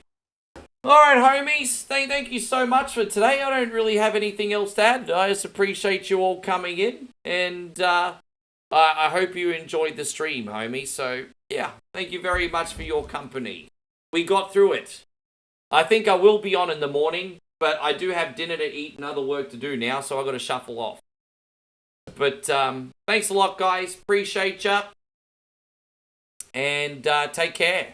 Speaker 1: Alright, homies. Thank you so much for today. I don't really have anything else to add. I just appreciate you all coming in. And I hope you enjoyed the stream, homies. So, yeah. Thank you very much for your company. We got through it. I think I will be on in the morning. But I do have dinner to eat and other work to do now. So I've got to shuffle off. But thanks a lot, guys. Appreciate ya. And take care.